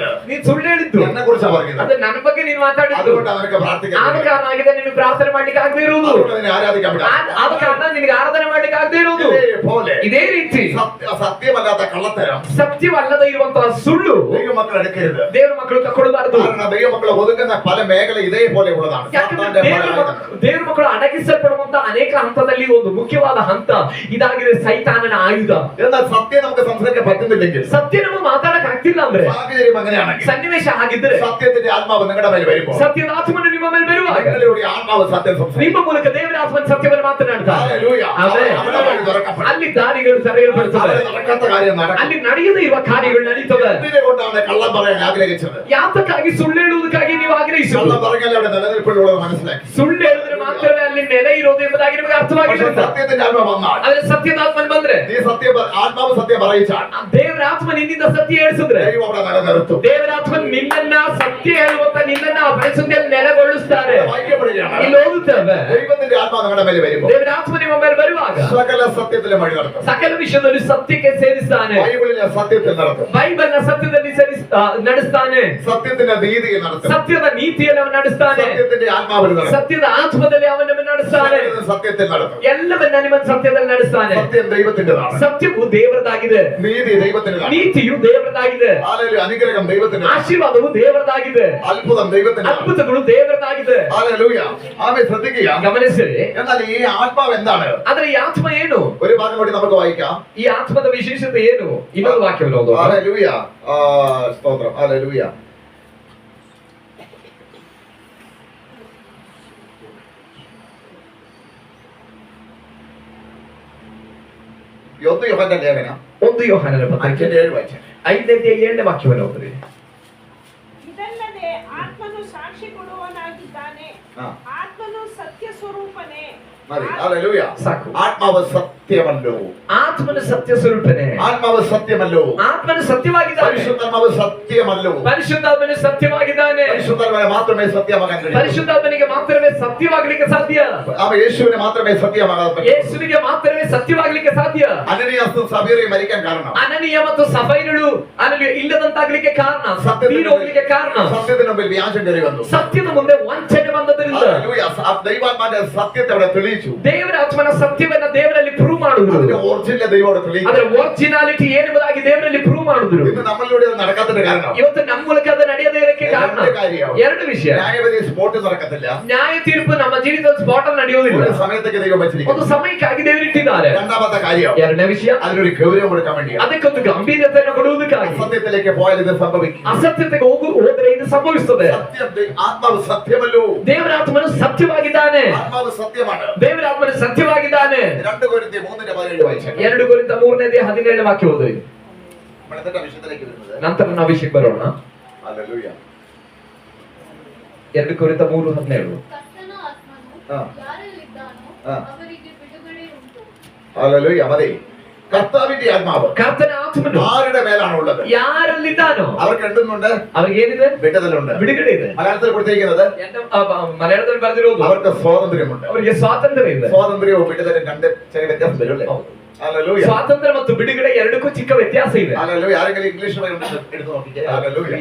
ನೀನು ಸುಳ್ಳು ಹೇಳಿದ್ದು. എന്നെ കുറിച്ചാ പറയുന്നത്. ಅದು ನನ್ನ ಬಗ್ಗೆ ನೀನು ಮಾತಾಡಿದ್ದು. അതുകൊണ്ട് അവനക്ക് പ്രാർത്ഥിക്കാൻ ಆದ കഴിയും. ಕಾರಣ ಆಗಿದೆ ನಿನಗೆ ಪ್ರಾರ್ಥನೆ ಮಾಡ್ಲಿಕ್ಕೆ ಆಗದೆ ಇರುವುದು. അതുകൊണ്ട് നിന്നെ ആരാധിക്കാൻ പറ്റില്ല. ಆದ ಕಾರಣ ನಿನಗೆ ಆರಾಧನೆ ಮಾಡ್ಲಿಕ್ಕೆ ಆಗದೆ ಇರುವುದು. ഇതേപോലെ ಇದೇ ರೀತಿ സത്യമല്ലാത്ത കള്ളത്തരം ಸತ್ಯವಲ್ಲದ ಇರುವಂತಹ ಸುಳ್ಳು ദൈവമക്കൾ എടുക്കരുത്. ದೇವರ ಮಕ್ಕಳು ತಗೊಳ್ಬಾರದು. കാരണം ദൈവമക്കൾ ഒതുങ്ങുന്ന പല മേഖല ഇതേപോലെ ഉള്ളതാണ്. ಯಾಕಂದ್ರೆ ದೇವರ ಮಕ್ಕಳು ಅಡಗಿಸಲ್ಪಡುವಂತ ಅನೇಕ ಹಂತದಲ್ಲಿ ಒಂದು ಮುಖ್ಯವಾದ ಹಂತ ಇದಾಗಿದೆ ಸೈತಾನನ ಆಯುಧ. എന്നാൽ സത്യം നമുക്ക് സംസാരിക്കാൻ പറ്റുന്നില്ലെങ്കിൽ, ಸತ್ಯ ನಮಗೆ ಮಾತಾಡಕ್ ಆಗ್ತಿಲ್ಲ ಅಂದ್ರೆ, സാഹചര്യം അങ്ങനെയാണെങ്കിൽ, ಸನ್ನಿವೇಶ ಆಗಿದ್ರೆ, സത്യത്തിന്റെ ആത്മാവ് നിങ്ങളുടെ മേൽ വരുമ്പോൾ, ಸತ್ಯದ ಆತ್ಮನು ನಿಮ್ಮ ಮೇಲೆ ಬರುವಾಗ നിങ്ങളിലൂടെ ആത്മാവ് സത്യം സംസാരിക്കും. ನಿಮ್ಮ ಮೂಲಕ ದೇವರ ಆತ್ಮನ ಸತ್ಯವನ್ನು ಮಾತನಾಡ್ತಾರೆ. ഹല്ലേലൂയ. ಆಮೆನ್. അവരുടെ വഴി തുറക്കപ്പെടും. ಅಲ್ಲಿ ದಾರಿಗಳು ತೆರೆಯಲ್ಪಡುತ್ತವೆ. അവിടെ നടക്കാത്ത കാര്യം നടക്കും. ಅಲ್ಲಿ ನಡೆಯದೇ ಇರುವ ಕಾರ್ಯಗಳು ನಡೀತವೆ. എന്തിനെ കൊണ്ടാണ് കള്ളം പറയാൻ ആഗ്രഹിച്ചത്? ಯಾತಕ್ಕಾಗಿ ಸುಳ್ಳು ಹೇಳುವುದಕ್ಕಾಗಿ ನೀವು ಆಗ್ರಹಿಸುವುದು? കള്ളം പറഞ്ഞാൽ അവിടെ നിലനിൽപ്പിലുള്ളത് മനസ്സിലാക്കി. ಸುಳ್ಳು ಹೇಳಿದ್ರೆ ಮಾತ್ರವೇ ಅಲ್ಲಿ ನೆಲೆ ಇರೋದು ಎಂಬುದಾಗಿ ನಿಮಗೆ പക്ഷേ ಅರ್ಥವಾಗಿರುತ್ತೆ. സത്യത്തിന്റെ ആത്മാവ് വന്നാൽ, ಆದ್ರೆ ಸತ್ಯದ ಆತ್ಮನ ಬಂದ್ರೆ, നീ ആത്മാവ് സത്യം പറയിച്ചാൽ, ಆ ದೇವರ ಆತ್ಮ ನಿನ್ನಿಂದ ಸತ್ಯ ಹೇಳಿಸಿದ್ರೆ, ദൈവം അവിടെ നിലനിർത്തും. ದೇವರ ಆತ್ಮ ನಿನ್ನನ್ನ ಸತ್ಯ ಹೇಳುವಂತ ನಿನ್ನನ್ನ ಪರಿಸ್ಥಿತಿಯಲ್ಲಿ ನೆಲೆಗೊಳಿಸ್ತಾರೆ. വായിക്കപ്പെടുകയാണ്. ಇಲ್ಲಿ ಓದುತ್ತೇವೆ, ദൈവത്തിന്റെ ആത്മാവ് നമ്മുടെ മേലെ വരുമ്പോൾ ದೇವರ ಆತ್ಮ ನಿಮ್ಮ ಮೇಲೆ ಬರುವಾಗ സകല സത്യത്തിലും വഴി നടത്തും. ಸಕಲ ವಿಷಯದಲ್ಲಿ ಸತ್ಯಕ್ಕೆ ಸೇರಿಸ್ತಾನೆ. ബൈബിളിലെ സത്യത്തിൽ നടത്തും. ಬೈಬಲ್ನ ಸತ್ಯದಲ್ಲಿ ನಡೆಸ್ತಾನೆ. സത്യത്തിന്റെ നീതിയിൽ നടത്തും. ಸತ್ಯದ ನೀತಿಯಲ್ಲಿ ಅವನು ನಡೆಸ್ತಾನೆ. സത്യത്തിന്റെ ആത്മാവിൽ നടത്തും. ಸತ್ಯದ ಆತ್ಮದಲ್ಲಿ ಅವನನ್ನು ನಡೆಸ್ತಾನೆ. സത്യത്തിൽ നടത്തും. ಎಲ್ಲವನ್ನ ನಿಮ್ಮ ಸತ್ಯದಲ್ಲಿ ನಡೆಸ್ತಾನೆ. സത്യം ദൈവത്തിന്റേതാണ്. ಸತ್ಯವು ದೇವರದಾಗಿದೆ. നീതി ദൈവത്തിന്റേതാണ്. ನೀತಿಯು ದೇವರದಾಗಿದೆ. ഹല്ലേലൂയ. അനുഗ്രഹം ദൈവത്തിന്റെ, ಆಶೀರ್ವಾದವು ದೇವರದಾಗಿದೆ. അത്ഭുതം ദൈവത്തിന്റെ, ಅದ್ಭುತಗಳು ದೇವರದಾಗಿದೆ. ഹല്ലേലൂയ. ആമേൻ. ശ്രദ്ധിക്കുക. ಗಮನಿಸಿರಿ. എന്നാൽ ഈ ആത്മാവ് എന്താണ്? ಆದ್ರೆ ಈ ಆತ್ಮ ಏನು? ഒരു ഭാഗം കൂടി നമുക്ക് വായിക്കാം. ಈ ಆತ್ಮದ ವಿಶೇಷತೆ ಏನು? ಇನ್ನೊಂದು ವಾಕ್ಯವನ್ನು ಓದೋಣ. ഹല്ലേലൂയ. സ്തോത്രം. ഹല്ലേലൂയ. യോഹന്നാന്റെ ലേഖനം 1 ಯೋಹಾನನ ಪತ್ರಿಕೆ 5:7 വായിച്ചേ. 5:7 ವಾಕ್ಯವನ್ನು ಓದಿರಿ. ಇದಲ್ಲದೆ ಆತ್ಮನು ಸಾಕ್ಷಿ ಕೊಡುವವನಾಗಿದ್ದಾನೆ. ಹಾ. ಆತ್ಮನು ಸತ್ಯ ಸ್ವರೂಪನೇ. മതി. ഹല്ലേലൂയ. ಸಾಕು. ആത്മാവ് സത്യമല്ലോ. ಆತ್ಮನ ಸತ್ಯ ಸ್ವರೂಪನೇ. ആത്മാവ് സത്യമല്ലോ. ಆತ್ಮನು ಸತ್ಯವಾಗಿದ್ದಾನೆ. പരിശുദ്ധാത്മാവ് സത്യമല്ലോ. ಪರಿಶುದ್ಧಾತ್ಮನು ಸತ್ಯವಾಗಿದ್ದಾನೆ. പരിശുദ്ധാത്മാവിനെ മാത്രമേ സത്യമാകാൻ കഴിയൂ. ಪರಿಶುದ್ಧಾತ್ಮನಿಗೆ ಮಾತ್ರವೇ ಸತ್ಯವಾಗಲಿಕ್ಕೆ ಸಾಧ್ಯ. യേശുവിനെ മാത്രമേ സത്യമാകാൻ പറ്റൂ. ಯೇಸುವಿಗೆ ಮಾತ್ರವೇ ಸತ್ಯವಾಗಲಿಕ್ಕೆ ಸಾಧ್ಯ. അനനിയാസും സഫീറയും മരിക്കാൻ കാരണം, ಅನನೀಯ ಮತ್ತು ಸಫೈರಳು ಇಲ್ಲದಂತಾಗಲಿಕ್ಕೆ ಕಾರಣ, ಹೋಗ್ಲಿಕ್ಕೆ ಕಾರಣ, സത്യത്തിന് മുമ്പിൽ വ്യാജം കയറി വന്നു. ಸತ್ಯದ ಮುಂದೆ ವಂಚನೆ ಬಂದದ್ರಿಂದ ഹല്ലേലൂയ. ദൈവാത്മാവിന്റെ സത്യത്തെ അവിടെ തെളിയിച്ചു. ದೇವರ ಆತ್ಮನ ಸತ್ಯವನ್ನ ದೇವರಲ್ಲಿ ಪ್ರೂವ್ ಮಾಡಿದ್ರು. അതിന്റെ ഒറിജിനൽ ദൈവം തെളിയിക്കും. ಅದರ ಒರಿಜಿನಾಲಿಟಿ ಏನೆಂಬುದಾಗಿ ದೇವರಲ್ಲಿ ಪ್ರೂವ್ ಮಾಡಿದ್ರು. ഇന്ന് നമ്മളിലൂടെ അത് നടക്കാത്തതിന്റെ കാരണം ಇವತ್ತು ನಮ್ಮ ಮೂಲಕ ಅದು ನಡೆಯದೇ ಇರಕ್ಕೆ ಕಾರಣ ಎರಡು ವಿಷಯ. ന്യായവിധി സ്പോട്ട് നടക്കത്തില്ല. ನ್ಯಾಯ ತೀರ್ಪು ನಮ್ಮ ಜೀವಿತದ ಸ್ಪಾಟ್ ಅಲ್ಲಿ ನಡೆಯೋದಿಲ್ಲ. ഒരു സമയത്തേക്ക് ദൈവം ಒಂದು വെച്ചിരിക്കുന്നു. ಸಮಯಕ್ಕಾಗಿ ದೇವರಿಟ್ಟಿದ್ದಾರೆ. രണ്ടാമത്തെ കാര്യം, ಎರಡನೇ ವಿಷಯ, അതിനൊരു ഗൗരവം കൊടുക്കാൻ വേണ്ടിയാണ്. ಅದಕ್ಕೊಂದು ಗಂಭೀರತೆಯನ್ನು ಕೊಡುವುದಕ್ಕಾಗಿ. സത്യത്തിലേക്ക് പോയാൽ ഇത് സംഭവിക്കും. ಅಸತ್ಯತೆಗೆ ಹೋದರೆ ಇದು ಸಂಭವಿಸುತ್ತದೆ. ആത്മാവ് സത്യമല്ലോ. ದೇವರಾತ್ಮನು ಸತ್ಯವಾಗಿದ್ದಾನೆ. ആത്മാവ് സത്യമാണ്. ದೇವರಾತ್ಮನು ಸತ್ಯವಾಗಿದ್ದಾನೆ. 2 കൊരിന്ത്യർ 3:17 വായിച്ചാൽ 2 ಕೊರಿಂಥ 3:17 ವಾಕ್ಯ ಓದಿ. നമ്മുടെ വിഷയത്തിലേക്ക് വരുന്നത്. ನಂತರ ನಾವು ವಿಷಯಕ್ಕೆ ಬರೋಣ. ഹല്ലേലൂയ. 2 ಕೊರಿಂಥ 3:17. ಕರ್ತನ ಆತ್ಮನು ಹಾ. ಯಾರಲ್ಲಿದ್ದಾನೋ ಹಾ. ಅವರಿಗೆ ಬಿಡುಗಡೆ ಉಂಟು. ഹല്ലേലൂയ. മതി. കർത്താവിന്റെ ആത്മാവ് ಕರ್ತನ ಆತ್ಮನು ആരുടെ മേലാണ് ഉള്ളത്? ಯಾರಲ್ಲಿದ್ದಾನೋ അവർക്ക് എന്തുണ്ട്? ಅವರಿಗೆ ಏನಿದೆ? വിടുതലുണ്ട്. ಬಿಡುಗಡೆ ಇದೆ. മലയാളത്തിൽ കൊടുത്തിരിക്കുന്നത് ಮಲಯಾಳದಲ್ಲಿ ಬರೆದಿರೋದು അവർക്ക് സ്വാതന്ത്ര്യമുണ്ട്. ಅವರಿಗೆ ಸ್ವಾತಂತ್ರ್ಯ ಇದೆ. സ്വാതന്ത്ര്യവും വിടുതലും രണ്ട് ചെറിയ വ്യത്യാസം വരും അല്ലേ? ಹೌದು. ഹല്ലേലൂയ. ಸ್ವಾತಂತ್ರ್ಯ ಮತ್ತು ಬಿಡುಗಡೆ ಎರಡಕ್ಕೂ ಚಿಕ್ಕ ವ್ಯತ್ಯಾಸ ಇದೆ. ഹല്ലേലൂയ. ആരെങ്കിലും ഇംഗ്ലീഷ് എടുത്ത് നോക്കിക്കേ. ഹല്ലേലൂയ.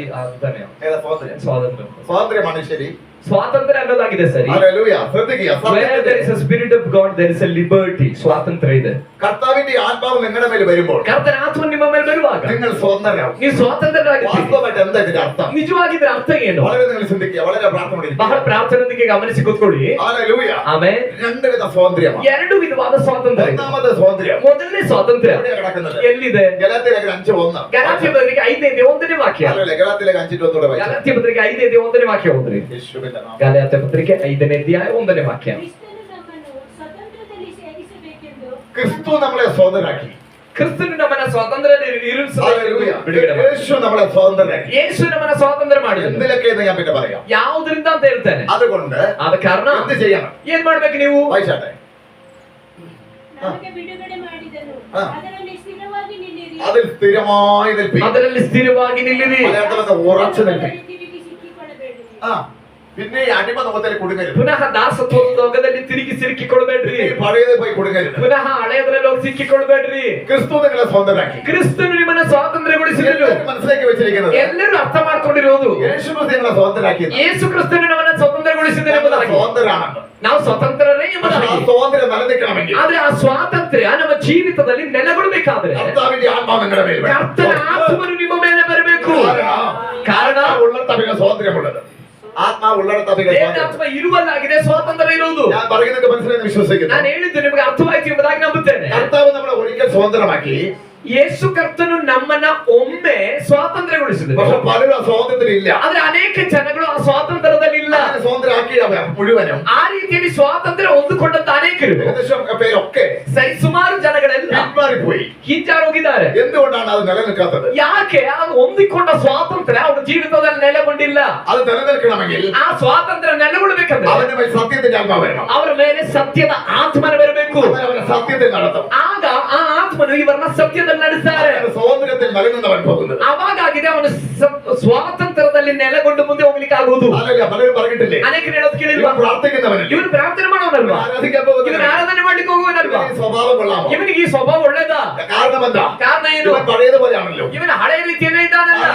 ഏതാ സ്വാതന്ത്ര്യം? ಸ್ವಾತಂತ್ರ್ಯ സ്വാതന്ത്ര്യമാണ് ശരി. ಸ್ವಾತಂತ್ರ್ಯ ಅನ್ನೋದಾಗಿದೆ ಸರಿ. ഹല്ലേലൂയ. ശ്രദ്ധിക്കുക. Where there is a spirit of God, there is a liberty. ಸ್ವಾತಂತ್ರ್ಯ ಇದೆ. കർത്താവിന്റെ ആത്മാവ് നിങ്ങളുടെ മേൽ വരുമ്പോൾ ಕರ್ತನ ಆತ್ಮ ನಿಮ್ಮ ಮೇಲೆ ಬರುವಾಗ നിങ്ങൾ സ്വതന്ത്രരാകും. ನೀವು ಸ್ವಾತಂತ್ರ್ಯರಾಗಿದ್ದೀರಿ. വാസ്തവമായിട്ട് എന്താ ഇതിന്റെ അർത്ഥം? ನಿಜವಾಗಿದ್ರ ಅರ್ಥ ಏನು? വളരെ നിങ്ങൾ ചിന്തിക്കുക. വളരെ പ്രാർത്ഥന ಬಹಳ ಪ್ರಾರ್ಥನೆಯೊಂದಿಗೆ ಗಮನಿಸಿ ಕೂತ್ಕೊಳ್ಳಿ. ഹല്ലേലൂയ. ಆಮೇಲೆ രണ്ട് വിധ സ്വാതന്ത്ര്യമാണ്. ಎರಡು ವಿಧವಾದ ಸ್ವಾತಂತ್ರ್ಯ ಇದೆ. ഒന്നാമത്തെ സ്വാതന്ത്ര്യം ಮೊದಲನೇ ಸ್ವಾತಂತ್ರ್ಯ എവിടെയാണ് കിടക്കുന്നത്? ಎಲ್ಲಿದೆ? ഗലാത്യയിലേക്ക് 5:1. ಗಲಾತ್ಯ ಪತ್ರಿಕೆ 5:1 ವಾಕ್ಯ. ഹല്ലേലൂയ. ഗലാത്യയിലേക്ക് 5:1 വായിച്ചു. ಗಲಾತ್ಯ ಪತ್ರಿಕೆ 5:1 ವಾಕ್ಯ ಓದ್ರಿ. യേശുവിന്റെ നാമത്തിൽ. ಗಲಾತ್ಯ ಪತ್ರಿಕೆ 5:1 ವಾಕ್ಯ. ಕ್ರಿಸ್ತನು ನಮ್ಮನ್ನು ಸ್ವತಂತ್ರದಲ್ಲಿ ಸೇರಿಸಬೇಕೆಂದು ക്രിസ്തു നമ്മളെ സ്വതന്ത്രരാക്കി. ಕ್ರಿಸ್ತನು ನಮ್ಮನ್ನ ಸ್ವಾತಂತ್ರ್ಯದಲ್ಲಿ ಇರಿಸಬೇಕು. ഹല്ലേലൂയ. ಬಿಡುಗಡೆ ಮಾಡಿ. യേശു നമ്മളെ സ്വതന്ത്രരാക്കി. ಯೇಸು ನಮ್ಮನ್ನ ಸ್ವಾತಂತ್ರ್ಯ ಮಾಡಿದನು. എന്തിലൊക്കെ എന്ന് ഞാൻ പിന്നെ പറയാം. ಯಾವುದರಿಂದ ಅಂತ ಹೇಳ್ತೇನೆ. അതുകൊണ്ട് ಆದ ಕಾರಣ എന്ത് ചെയ്യണം? ಏನ್ ಮಾಡ್ಬೇಕು ನೀವು? വായിച്ചാട്ടെ. ನಮಗೆ ಬಿಡುಗಡೆ ಮಾಡಿದನು. ಹಾ. ಅದರಲ್ಲಿ ಸ್ಥಿರವಾಗಿ ನಿಲ್ಲಿರಿ. അതിൽ സ്ഥിരമായി നിൽപ്പി. ಅದರಲ್ಲಿ ಸ್ಥಿರವಾಗಿ ನಿಲ್ಲಿರಿ. മലയാളത്തിൽ ഉറച്ചു നിൽപ്പി. ತಿರುಗಿ ಸಿಕ್ಕಿಕೊಳ್ಳಬೇಡಿರಿ. ആ പിന്നെ ഈ അടിമ നോകത്തിൽ കുടുങ്ങരുത്. ಪುನಃ ದಾಸತ್ವದ ಲೋಕದಲ್ಲಿ ತಿರುಗಿ ಸಿಕ್ಕಿಕೊಳ್ಬೇಡ್ರಿ. ഈ പഴയത് പോയി കുടുങ്ങരുത്. ಪುನಃ ಹಳೆಯದ್ರಲ್ಲಿ ಹೋಗಿ ಸಿಕ್ಕಿಕೊಳ್ಬೇಡ್ರಿ. ക്രിസ്തു നിങ്ങളെ സ്വന്തമാക്കി. ಕ್ರಿಸ್ತನು ನಿಮ್ಮನ್ನ ಸ್ವಾತಂತ್ರ್ಯಗೊಳಿಸಿದನು. എല്ലാവരും മനസ്സിലാക്കി വെച്ചിരിക്കുന്നത് ಎಲ್ಲರೂ ಅರ್ಥ ಮಾಡ್ಕೊಂಡಿರೋದು യേശു ക്രിസ്തു നിങ്ങളെ സ്വതന്ത്രരാക്കിയത്. ಯೇಸು ಕ್ರಿಸ್ತನು ನಮ್ಮನ್ನ ಸ್ವಾತಂತ್ರ್ಯಗೊಳಿಸಿದನು ಎಂಬುದಾಗಿ. സ്വതന്ത്രരാണ്. ನಾವು ಸ್ವತಂತ್ರರೇ പക്ഷേ ಎಂಬುದಾಗಿ. ആ സ്വാതന്ത്ര്യം നിലനിൽക്കണമെങ്കിൽ ಆದ್ರೆ ಆ ಸ್ವಾತಂತ್ರ್ಯ ನಮ್ಮ ಜೀವಿತದಲ್ಲಿ ನೆಲೆಗೊಳ್ಳಬೇಕಾದ್ರೆ കർത്താവിന്റെ ആത്മാവ് നിങ്ങളുടെ മേൽ വേണം. ಕರ್ತನ ಆತ್ಮನು ನಿಮ್ಮ ಮೇಲೆ ಬರಬೇಕು. ಕಾರಣ ഉള്ളിടത്തമിക സ്വാതന്ത്ര്യമുള്ളത്. ആത്മാവ് ഉള്ളിടത്തമിക ದೇವರ സ്വാതന്ത്ര്യം. ಆತ್ಮ ಇರುವಲ್ಲಾಗಿದೆ ಸ್ವಾತಂತ್ರ್ಯ ಇರುವುದು. ഞാൻ പറയുന്നത് മനസ്സിലായി വിശ്വസിക്കുന്നു. ನಾನು ಹೇಳಿದ್ದು ನಿಮಗೆ ಅರ್ಥವಾಯ್ತು ಎಂಬುದಾಗಿ ನಂಬುತ್ತೇನೆ. കർത്താവ് നമ്മളെ ഒരിക്കൽ സ്വതന്ത്രമാക്കി. ಯೇಸು ಕರ್ತನು ನಮ್ಮನ್ನ ಒಮ್ಮೆ ಸ್ವಾತಂತ್ರ್ಯಗೊಳಿಸಿದರು. പക്ഷെ പലരും ആ സ്വാതന്ത്ര്യം ഇല്ല. ಆದ್ರೆ ಅನೇಕ ಜನಗಳು ಆ ಸ್ವಾತಂತ್ರ್ಯದಲ್ಲಿ ಇಲ್ಲ. സ്വാതന്ത്ര്യാക്കിയ മുഴുവനും ಆ ರೀತಿಯಲ್ಲಿ ಸ್ವಾತಂತ್ರ್ಯ ಹೊಂದಿಕೊಂಡಂತ ಅನೇಕರು ഏകദേശം പേരൊക്കെ ಸರಿ ಸುಮಾರು ಜನಗಳೆಲ್ಲ പിന്മാറിപ്പോയി. ಹಿಂಜಾರೋಗಿದ್ದಾರೆ. എന്തുകൊണ്ടാണ് അത് നിലനിൽക്കാത്തത്? ಯಾಕೆ ಆ ಹೊಂದಿಕೊಂಡ ಸ್ವಾತಂತ್ರ್ಯ ಅವರ ಜೀವಿತದಲ್ಲಿ ನೆಲೆಗೊಂಡಿಲ್ಲ? അത് നിലനിൽക്കണമെങ്കിൽ ಆ ಸ್ವಾತಂತ್ರ್ಯ ನೆಲೆಗೊಳ್ಳಬೇಕಂದ್ರೆ അവന്റെ മേൽ സത്യത്തിന്റെ ആത്മാവ് വരണം. ಅವರ ಮೇಲೆ ಸತ್ಯದ ಆತ್ಮನ ಬರಬೇಕು. അവൻ അവനെ സത്യത്തിൽ നടത്തും. ಆಗ ಆ ಆತ್ಮನು ಇವರನ್ನ ಸತ್ಯದಲ್ಲಿ ನಡೆಸ್ತಾರೆ. അവന്റെ സ്വാതന്ത്ര്യത്തിൽ നിലനിന്നവൻ പോകുന്നത്. ಅವಾಗಾಗಿದೆ ಅವನು ಸ್ವಾತಂತ್ರ್ಯದಲ್ಲಿ ನೆಲೆಗೊಂಡು ಮುಂದೆ ಹೋಗ್ಲಿಕ್ಕೆ ಆಗುವುದು. അതല്ല പലരും പറഞ്ഞിട്ടില്ലേ? ಅನೇಕರು ಹೇಳೋದು ಕೇಳಿಲ್ವಾ? ഇവൻ പ്രാർത്ഥിക്കുന്നവനല്ലേ? ಇವನು ಪ್ರಾರ್ಥನೆ ಮಾಡೋನಲ್ವಾ? ആരാധിക്കാൻ ಇವನು പോകുന്നവനല്ലേ? ಆರಾಧನೆ ಮಾಡ್ಲಿಕ್ಕೆ ಹೋಗುವನಲ್ವಾ? ഇവന് ഈ സ്വഭാവം കൊള്ളാമോ? ಇವನಿಗೆ ಈ ಸ್ವಭಾವ ಒಳ್ಳೇದಾ? കാരണം എന്താ? ಕಾರಣ ಏನು? ഇവൻ പഴയതുപോലെയാണല്ലോ. ಇವನ ಹಳೆ ರೀತಿಯಲ್ಲೇ ಇದ್ದಾನಲ್ಲ.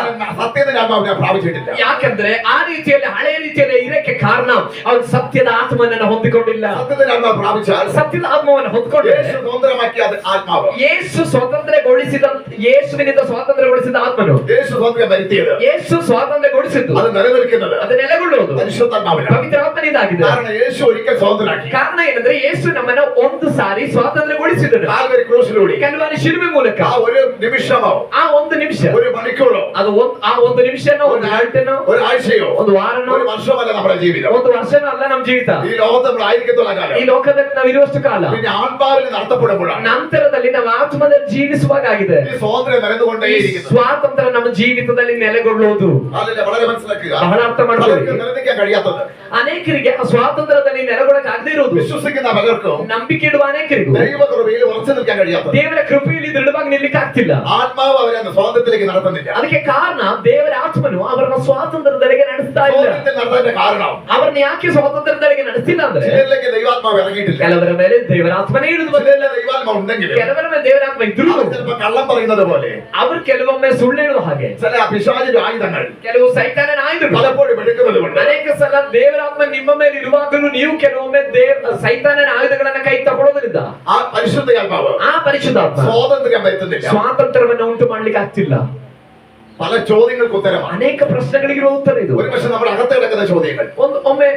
സത്യത്തിന്റെ ആത്മാവിനെ പ്രാപിച്ചിട്ടില്ല. ಯಾಕಂದ್ರೆ ಆ ರೀತಿಯಲ್ಲಿ ಹಳೆ ರೀತಿಯಲ್ಲಿ ಇರಕ್ಕೆ ಕಾರಣ ಅವನು ಸತ್ಯದ ಆತ್ಮನನ್ನ ಹೊಂದಿಕೊಂಡಿಲ್ಲ. സത്യത്തിന്റെ ആത്മാവ് പ്രാപിച്ചാൽ ಸತ್ಯದ ಆತ್ಮವನ್ನು ಹೊಂದ್ಕೊಂಡ್ರೆ യേശു സ്വതന്ത്രമാക്കിയ അത് ആത്മാവ്. ಯೇಸು ಸ್ವಾತಂತ್ರ್ಯಗೊಳಿಸಿದ ಯೇಸುವಿನಿಂದ ಸ್ವಾತಂತ್ರ್ಯಗೊಳಿಸಿದ ಆತ್ಮನು യേശു സ്വാതന്ത്ര്യം വരുത്തിയത് ಯೇಸು ಸ್ವಾತಂತ್ರ್ಯಗೊಳಿಸಿದ್ದು അത് നിലനിൽക്കുന്നത് ಅದು ನೆಲೆಗೊಳ್ಳುವುದು പരിശുദ്ധാത്മാവിലാണ്. ಪವಿತ್ರ ಆತ್ಮನಿಂದಾಗಿದೆ. കാരണം യേശു ഒരിക്കൽ സ്വതന്ത്രനാക്കി. ಕಾರಣ ಏನಂದ್ರೆ ಯೇಸು ನಮ್ಮನ್ನ ಒಂದು ಸಾರಿ ಸ್ವಾತಂತ್ರ್ಯಗೊಳಿಸಿದನು. കാൽവരി ക്രൂശിലൂടെ ಕಲ್ವಾರಿ ಶಿಲುಬೆ ಮೂಲಕ. ആ ഒരു നിമിഷമോ ಆ ಒಂದು ನಿಮಿಷ, ഒരു മണിക്കൂറോ ಅದು ಆ ಒಂದು ನಿಮಿಷನೋ ಒಂದು ಗಂಟೆನೋ ഒരാഴ്ചയോ ಒಂದು ವಾರನೋ ഒരു വർഷമല്ല നമ്മുടെ ജീവിതം. ಒಂದು ವರ್ಷನೋ ಅಲ್ಲ ನಮ್ಮ ಜೀವಿತ. ഈ ലോകത്ത് നമ്മൾ ആയിരിക്കത്തുള്ള കാലം ಈ ಲೋಕದಲ್ಲಿ ನಾವು ಇರುವಷ್ಟು ಕಾಲ പിന്നെ ആത്മാവിൽ നടത്തപ്പെടുമ്പോഴാണ് ನಂತರದಲ್ಲಿ ನಾವು ಆತ್ಮದಲ್ಲಿ ಜೀವಿಸುವಾಗಿದೆ. ഈ സ്വാതന്ത്ര്യം ಈ നിലനിന്നുകൊണ്ടേയിരിക്കുന്നത്. ಸ್ವಾತಂತ್ರ್ಯ ನಮ್ಮ ಜೀವಿತದಲ್ಲಿ ನೆಲೆಗೊಳ್ಳುವುದು. അതല്ലേ വളരെ മനസ്സിലാക്കുക. ಬಹಳ ಅರ್ಥ ಮಾಡ್ಕೊಳ್ಳಿ. പലർക്കും നിലനിൽക്കാൻ കഴിയാത്തത്. ಅನೇಕರಿಗೆ ಆ ಸ್ವಾತಂತ್ರ್ಯದಲ್ಲಿ ನೆಲೆಗೊಳ್ಳಕ್ಕೆ ಆಗದೇ ಇರುವುದು. വിശ്വസിക്കുന്ന പലർക്കും ನಂಬಿಕೆ ಇಡುವ ಅನೇಕರಿಗೂ ദൈവകൃപയിൽ ഉറച്ചു നിൽക്കാൻ കഴിയാത്തത്. ದೇವರ ಕೃಪೆಯಲ್ಲಿ ದೃಢವಾಗಿ ನಿಲ್ಲಕ್ಕೆ ಆಗ್ತಿಲ್ಲ. ആത്മാവ് അവരെ സ്വാതന്ത്ര്യത്തിലേക്ക് നടത്തുന്നില്ല. ಅದಕ್ಕೆ ಕಾರಣ ದೇವರ ಆತ್ಮನು ಅವರನ್ನ ಸ್ವಾತಂತ್ರ್ಯದೆಡೆಗೆ ನಡೆಸ್ತಾ ನಡೆಸ್ತಾ ಇಲ್ಲ. സ്വാതന്ത്ര്യം നടന്നതിന്റെ കാരണം ಅವ್ರನ್ನ ಯಾಕೆ ಸ್ವಾತಂತ್ರ್ಯದೊಳಗೆ ನಡೆಸಿಲ್ಲ ಅಂದ್ರೆ ചിലരിലേക്ക് ദൈവാത്മാവ് ഇറങ്ങിയിട്ടില്ല. ಕೆಲವರ ಮೇಲೆ ದೇವರಾತ್ಮನೇ ಇಳಿದು ಬಂದಿಲ್ಲ. ചിലരിലെ ദൈവാത്മാവ് ഉണ്ടെങ്കിലും ಕೆಲವರ ಮೇಲೆ ದೇವರಾತ್ಮ ಇದ್ರು അവർ ചിലപ്പോൾ കള്ളം പറയുന്നത് പോലെ ಅವರು ಕೆಲವೊಮ್ಮೆ ಸುಳ್ಳು ಹೇಳುವ ಹಾಗೆ ചില പിശാചിന്റെ ആയുധങ്ങൾ ಕೆಲವು ಸೈತಾನನ ಆಯುಧಗಳು പലപ്പോഴും എടുക്കുന്നത് കൊണ്ട് ಅನೇಕ ಸಲ ದೇವರಾತ್ಮ ನಿಮ್ಮ ಮೇಲೆ ಇರುವಾಗಲೂ ನೀವು ಕೆಲವೊಮ್ಮೆ ಸೈತಾನನ ಆಯುಧಗಳನ್ನ ಕೈ ತಗೊಳ್ಳೋದ್ರಿಂದ ആ പരിശുദ്ധാത്മാവ് ಆ ಪರಿಶುದ್ಧಾತ್ಮ സ്വാതന്ത്ര്യം വരുത്തുന്നില്ല. ಸ್ವಾತಂತ್ರ್ಯವನ್ನ ಉಂಟು ಮಾಡ್ಲಿಕ್ಕೆ ಆಗ್ತಿಲ್ಲ. പല ചോദ്യങ്ങൾക്ക് ഉത്തരമാണ്. ಅನೇಕ ಪ್ರಶ್ನೆಗಳಿಗಿರುವ ಉತ್ತರ ಇದು. ഒരു പക്ഷെ നമ്മുടെ അകത്ത് കിടക്കുന്ന ചോദ്യങ്ങൾ ಒಮ್ಮೆ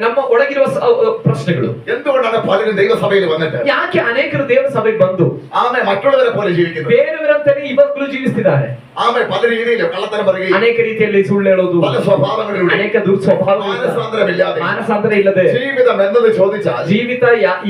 ನಮ್ಮ ಒಳಗಿರುವ ಪ್ರಶ್ನೆಗಳು. എന്തുകൊണ്ടാണ് പലരും ദൈവസഭയിൽ വന്നിട്ട് ಯಾಕೆ ಅನೇಕರು ದೇವರ ಸಭೆಗೆ ಬಂದು ആമേ മറ്റുള്ളവരെ പോലെ ജീവിക്കുന്നത്? ಬೇರೆಯವರಂತೆಯೇ ಇವಾಗಲೂ ಜೀವಿಸ್ತಿದ್ದಾರೆ. ആമേ പല രീതിയിലും കള്ളത്തരം പറയുകയും ಅನೇಕ ರೀತಿಯಲ್ಲಿ ಸುಳ್ಳು ಹೇಳೋದು, പല സ്വഭാവങ്ങളിലൂടെ ಅನೇಕ ದುರ್ಸ್ವಭಾವ, മാനസാന്തരമില്ലാതെ ಮಾನಸಾಂತರ ಇಲ್ಲದೆ ജീവിതം എന്നത് ചോദിച്ചാൽ ಜೀವಿತ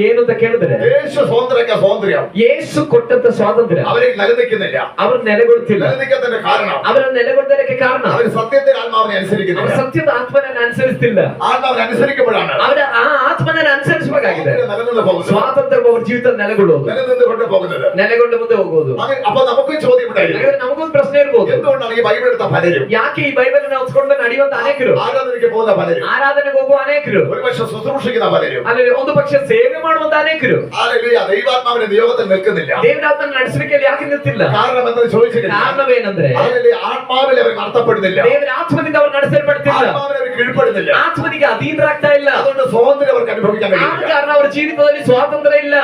ಏನು ಅಂತ ಕೇಳಿದ್ರೆ യേശു സ്വാതന്ത്ര്യം ಯೇಸು ಕೊಟ್ಟಂತ ಸ್ವಾತಂತ್ರ್ಯ അവരെ നിലനിൽക്കുന്നില്ല. ಅವರು ನೆಲೆಗೊಳ್ತಿಲ್ಲ. നിലനിൽക്കുന്നതിന്റെ കാരണം ಅವರನ್ನು ನೆಲೆಗೊಳ್ದಕ್ಕೆ ಕಾರಣ അവർ സത്യത്തിന്റെ ആത്മാവിനെ ಅವರು അനുസരിക്കുന്നില്ല. ಸತ್ಯದ ಆತ್ಮನನ್ನು ಅನುಸರಿಸ್ತಿಲ್ಲ. ആത്മാവിനെ അനുസരിക്കുമ്പോഴാണ് ಅವರ ಆ ಆತ್ಮನನ್ನು ಅನುಸರಿಸಬೇಕಾಗಿದೆ. നിലനിന്ന് പോകുന്നത്, ಸ್ವಾತಂತ್ರ್ಯ ಅವ್ರ ಜೀವಿತ ನೆಲೆಗೊಳ್ಳುವುದು, നിലനിന്ന് കൊണ്ട് പോകുന്നത്. ನೆಲೆಗೊಂಡು ಮುಂದೆ ಹೋಗುವುದು. അപ്പൊ നമുക്കും ചോദ്യം ഉണ്ടായിരുന്നു, ಹಾಗಾದ್ರೆ ನಮಗೊಂದು ಪ್ರಶ್ನೆ ಇರ್ಬೋದು, എന്തുകൊണ്ടാണ് ഈ ബൈബിൾ എടുത്ത പലരും, ಯಾಕೆ ಈ ಬೈಬಲ್ ಹೊತ್ಕೊಂಡು ನಡೆಯುವಂತ ಅನೇಕರು, ആരാധനയ്ക്ക് പോകുന്ന പലരും, ಆರಾಧನೆಗೆ ಹೋಗುವ ಅನೇಕರು, ഒരുപക്ഷെ ശുശ്രൂഷിക്കുന്ന പലരും, ಅಲ್ಲಿ ಒಂದು ಪಕ್ಷ ಸೇವೆ ಮಾಡುವಂತ ಅನೇಕರು ഹല്ലേലൂയ, ദൈവാത്മാവിന്റെ നിയോഗത്തിൽ നിൽക്കുന്നില്ല. ದೇವರಾತ್ಮನ ನಡೆಸಲಿಕ್ಕೆ ಯಾಕೆ ನಿಲ್ತಿಲ್ಲ? കാരണം എന്ന് ചോദിച്ചിട്ടില്ല. ಕಾರಣವೇನೆಂದ್ರೆ ഹല്ലേലൂയ, ആത്മാവിൽ അവർ നടത്തപ്പെടുന്നില്ല. ದೇವರ ಆತ್ಮನಿಂದ ಅವರು ನಡೆಸಲ್ಪಡ್ತಿಲ್ಲ. ആത്മാവിൽ അവർ കീഴ്പ്പെടുന്നില്ല. ಆತ್ಮನಿಗೆ ಅಧೀನರಾಗ್ತಾ ಇಲ್ಲ. അതുകൊണ്ട് സ്വാതന്ത്ര്യം അവർക്ക് അനുഭവിക്കാൻ ಆದ കഴിയില്ല. ಕಾರಣ ಅವರ ಜೀವಿತದಲ್ಲಿ ಸ್ವಾತಂತ್ರ್ಯ ಇಲ್ಲ.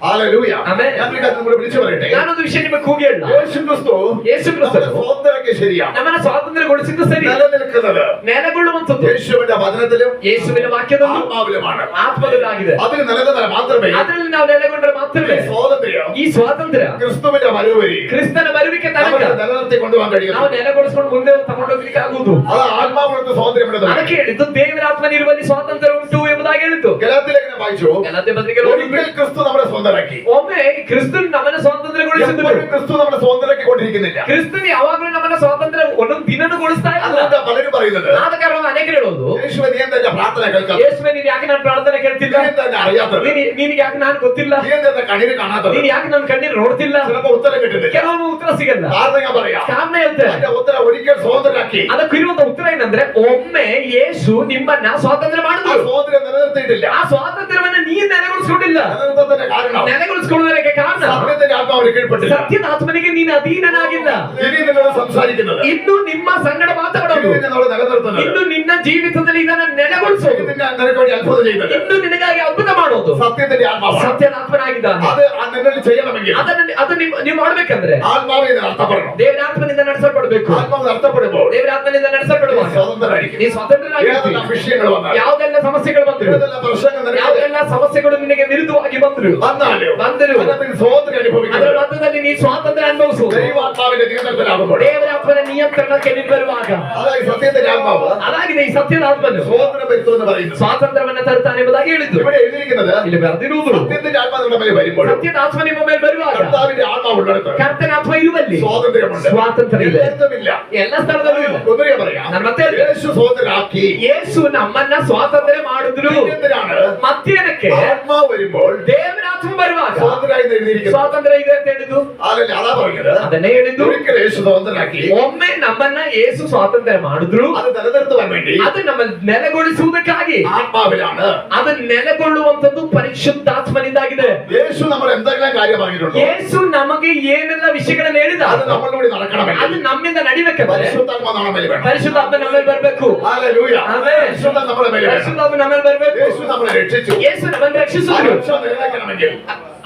Hallelujah, amen. ഞാൻ ഒരു കാര്യം നിങ്ങളെ വിളിച്ചു പറയട്ടെ. ನಾನೊಂದು ವಿಷಯ ನಿಮಗೆ ಕೂಗಿ ಹೇಳ, യേശുക്രിസ്തു ಯೇಸುಕ್ರಿಸ್ತನು നമ്മുടെ സ്വാതന്ത്ര്യമൊക്കെ ശരിയാണ്. ನಮ್ಮನ್ನ ಸ್ವಾತಂತ್ರ್ಯಗೊಳಿಸಿದ್ದು ಸರಿ, നിലനിൽക്കുന്നത് ನೆಲೆಗೊಳ್ಳುವಂತದ್ದು യേശുവിന്റെ വചനത്തിലും ಯೇಸುವಿನ ವಾಕ್ಯದಲ್ಲೂ ആത്മാവിലുമാണ്. ಆತ್ಮದಲ್ಲಾಗಿದೆ. അതിൽ നിലനിന്നാൽ മാത്രമേ ಅದರಲ್ಲಿ ನಾವು ನೆಲೆಗೊಂಡ್ರೆ ಮಾತ್ರವೇ ഈ സ്വാതന്ത്ര്യം ಈ ಸ್ವಾತಂತ್ರ್ಯ ക്രിസ്തുവിന്റെ വരവ് വരെ ಕ್ರಿಸ್ತನ ಬರುವಿಕೆ ತನಕ നമുക്ക് നിലനിർത്തി കൊണ്ടുപോകാൻ കഴിയും. ನಾವು ನೆಲೆಗೊಳಿಸಿಕೊಂಡು ಮುಂದೆ ತಗೊಂಡೋಗ್ಲಿಕ್ಕೆ ಆಗುವುದು. അത് ആത്മാവിനടുത്ത് സ്വാതന്ത്ര്യം ഉണ്ടെന്ന് ಅದಕ್ಕೆ ಹೇಳಿದ್ದು ದೇವರಾತ್ಮನಿರುವಲ್ಲಿ ಸ್ವಾತಂತ್ರ್ಯ ಉಂಟು ಎಂಬುದಾಗಿ ಹೇಳಿದ್ದು. ഗലാത്യലേഖനം വായിച്ചു. ಗಲಾತ್ಯ ಪತ್ರಿಕೆ ഒരിക്കൽ ക്രിസ്തു നമ്മളെ സ്വന്തമാക്കി. ಒಮ್ಮೆ ಕ್ರಿಸ್ತನ್ ನಮ್ಮನ್ನ ಸ್ವಾತಂತ್ರ್ಯಗೊಳಿಸಿದ್ರು. എപ്പോഴും ക്രിസ്തു നമ്മളെ സ്വന്തമാക്കിക്കൊണ്ടിരിക്കുന്നില്ല. ಕ್ರಿಸ್ತನ್ ಯಾವಾಗಲೂ ನಮ್ಮನ್ನ ಸ್ವಾತಂತ್ರ್ಯ ಒಂದೊಂದು ದಿನನೂಗೊಳಿಸ್ತಾ ಇಲ್ಲ. അതുകൊണ്ട് പലരും പറയുന്നത്, ಆದ ಕಾರಣ ಅನೇಕರು ಹೇಳೋದು, യേശുവേ നീ എന്താ എന്റെ പ്രാർത്ഥന കേൾക്കാത്തത്? ಯೇಸುವೆ ನೀನು ಯಾಕೆ ನನ್ನ ಪ್ರಾರ್ಥನೆ ಕೇಳ್ತಿಲ್ಲ? നീ എന്താ എന്നെ അറിയാത്തത്? ನಿನಗೆ ಯಾಕೆ ನಾನು ಗೊತ್ತಿಲ್ಲ? നീ എന്താ എന്റെ കണ്ണിന് കാണാത്തത്? ನೀನು ಯಾಕೆ ನನ್ನ ಕಣ್ಣೀರು ನೋಡ್ತಿಲ್ಲ? ചിലപ്പോ ഉത്തരം കിട്ടുന്നില്ല. ಕೆಲವೊಮ್ಮೆ ಉತ್ತರ ಸಿಗಲ್ಲ. കാരണം ഞാൻ പറയാം, ಕಾರಣ ಹೇಳ್ತಾರೆ, അതിന്റെ ഉത്തരം ഒരിക്കൽ സ്വതന്ത്രരാക്കി. ಅದಕ್ಕೆ ಇರುವಂತ ಉತ್ತರ ಏನಂದ್ರೆ, ಒಮ್ಮೆ ಯೇಸು ನಿಮ್ಮನ್ನ ಸ್ವಾತಂತ್ರ್ಯ ആ ಮಾಡಿದ್ರು. സ്വാതന്ത്ര്യം നിലനിർത്തിയിട്ടില്ല. ಆ ಸ್ವಾತಂತ್ರ್ಯವನ್ನ ನೀನು ನೆಲೆಗೊಳಿಸ್ಕೊಂಡಿಲ್ಲ. നിലനിർത്തത്തിന്റെ കാരണം ನೆಲೆಗೊಳಿಸ್ಕೊಳ್ಳುವುದಕ್ಕೆ ಕಾರಣ സത്യത്തിന്റെ ആത്മാവിന് കീഴ്പ്പെട്ടില്ല. ಸತ್ಯದ ಆತ್ಮನಿಗೆ ನೀನು ಅಧೀನನಾಗಿಲ್ಲ. ഇനി നിന്നോട് സംസാരിക്കുന്നത്, ಇನ್ನು ನಿಮ್ಮ ಸಂಗಡ ഇനി ಮಾತಾಡೋದು, നിന്നോട് നിലനിർത്തുന്നത്, ಇನ್ನು ನಿನ್ನ ಜೀವಿತದಲ್ಲಿ ಇದನ್ನ ನೆಲೆಗೊಳಿಸೋದು, ഇനി നിനക്ക് വേണ്ടി അത്ഭുതം ചെയ്യുന്നത് ಇನ್ನು ನಿನಗಾಗಿ ಅದ್ಭುತ ಮಾಡೋದು സത്യത്തിന്റെ ആത്മാവാണ്. ಸತ್ಯದ ಆತ್ಮನಾಗಿದ್ದಾನೆ. അത് നിന്നിൽ ചെയ്യണമെങ്കിൽ ಅದು ನೀವು ಮಾಡ್ಬೇಕಂದ್ರೆ ആത്മാവിനെ നടത്തപ്പെടണം. ದೇವರಾತ್ಮನಿಂದ ನಡೆಸಲ್ಪಡಬೇಕು. ആത്മാവ് നടത്തപ്പെടുമ്പോൾ ದೇವರಾತ್ಮನಿಂದ ನಡೆಸಲ್ಪಡುವಾಗ സ്വതന്ത്രരായിരിക്കും. ನೀ ಸ್ವತಂತ್ರನಾಗಿರ್ತೀಯ. ഏതെല്ലാം വിഷയങ്ങൾ വന്നാൽ, ಯಾವುದೆಲ್ಲ ಸಮಸ್ಯೆಗಳು ಬಂದ್ರು, ഏതെല്ലാം പ്രശ്നങ്ങൾ നിനക്ക് ಯಾವುದೆಲ್ಲ ಸಮಸ್ಯೆಗಳು ನಿನಗೆ ವಿರುದ್ಧವಾಗಿ ಬಂದ್ರು, വന്നാലും ಬಂದರು, അതിനകത്ത് സ്വാതന്ത്ര്യം ಅದರ അനുഭവിക്കുന്നത് ಮಧ್ಯದಲ್ಲಿ ನೀ ಸ್ವಾತಂತ್ರ್ಯ ಅನುಭವಿಸುವುದು ദൈവാത്മാവിന്റെ നിയന്ത്രണത്തിലാകുമ്പോൾ, ದೇವರಾತ್ಮನ ನಿಯಂತ್ರಣಕ್ಕೆ ನೀನು ಬರುವಾಗ. അതായത് സത്യത്തിന്റെ ആത്മാവ് ಅದಾಗಿದೆ ಈ ಸತ್ಯದ ಆತ್ಮನು സ്വാതന്ത്ര്യം വരുത്തുമെന്ന് പറയുന്നു. ಸ್ವಾತಂತ್ರ್ಯವನ್ನ ತರುತ್ತಾನೆ ಎಂಬುದಾಗಿ ಹೇಳಿದ್ದು. ഇവിടെ എഴുതിയിരിക്കുന്നത് ಇಲ್ಲಿ ಬರೆದಿರುವುದು, സത്യത്തിന്റെ ആത്മാവ് നമ്മുടെ മേൽ വരുമ്പോൾ ಸತ್ಯದ ಆತ್ಮ ನಿಮ್ಮ ಮೇಲೆ ಬರುವಾಗ കർത്താവിന്റെ ആത്മാവ് ഉള്ളിടത്ത് ಕರ್ತನ ಆತ್ಮ ಇರುವಲ್ಲಿ സ്വാതന്ത്ര്യമുണ്ട്. ಸ್ವಾತಂತ್ರ್ಯ ಇದೆ. എല്ലായിടത്തുമില്ല. ಎಲ್ಲ ಸ್ಥಳದಲ್ಲೂ ಇಲ್ಲ. ഒന്നുകൂടി പറയാം, ನಾನು ಮತ್ತೆ ಹೇಳ್ತೇನೆ. യേശു സ്വതന്ത്രരാക്കി. ಯೇಸು ನಮ್ಮನ್ನ ಸ್ವಾತಂತ್ರ್ಯ ಮಾಡಿದ್ರು. എന്തിനാണ്? ಮತ್ತೇನಕ್ಕೆ? ആത്മാവ് വരുമ്പോൾ ದೇವರಾತ್ಮ ಬರುವಾಗ സ്വതന്ത്രരായി എഴുതിയിരിക്കുന്നു. ಸ್ವಾತಂತ್ರ್ಯ ಇದೆ ಅಂತ ಹೇಳಿದ್ದು. അതല്ലേ അതാ പറഞ്ഞത്. ಅದನ್ನೇ ಹೇಳಿದ್ದು. ഒരിക്കൽ യേശു സ്വതന്ത്രരാക്കി. ಒಮ್ಮೆ ನಮ್ಮನ್ನ ಯೇಸು ಸ್ವಾತಂತ್ರ್ಯ ಮಾಡಿದ್ರು. അത് നിലനിർത്തുവാൻ വേണ്ടി ಅದು ನಮ್ಮ ನೆಲೆಗೊಳಿಸುವುದಕ್ಕಾಗಿ, ആത്മാവിലാണ്. ಅದು ನೆಲೆಗೊಳ್ಳುವಂತದ್ದು ಪರಿಶುದ್ಧಾತ್ಮನಿಂದಾಗಿದೆ. യേശു നമ്മൾ എന്തെല്ലാം കാര്യമായിട്ടുണ്ടോ ಯೇಸು ನಮಗೆ ಏನೆಲ್ಲ ವಿಷಯಗಳನ್ನ ಹೇಳಿದ അത് നമ്മളിലൂടെ നടക്കണമെങ്കിൽ ಅದು ನಮ್ಮಿಂದ ನಡಿಬೇಕಂದ್ರೆ പരിശുദ്ധാത്മ നമ്മുടെ മേൽ വേണം. ಪರಿಶುದ್ಧಾತ್ಮ ನಮ್ಮಲ್ಲಿ ಬರ್ಬೇಕು. ഹല്ലേലൂയ. ആമേൻ. പരിശുദ്ധം നമ്മുടെ മേൽ വേണം. ಪರಿಶುದ್ಧಾತ್ಮ ನಮ್ಮಲ್ಲಿ ಬರ್ಬೇಕು. യേശു നമ്മളെ രക്ഷിച്ചു. ಯೇಸು ನಮ್ಮನ್ನು ആ ರಕ್ಷಿಸಿದ್ರು. രക്ഷ നിലനിൽക്കണമെങ്കിൽ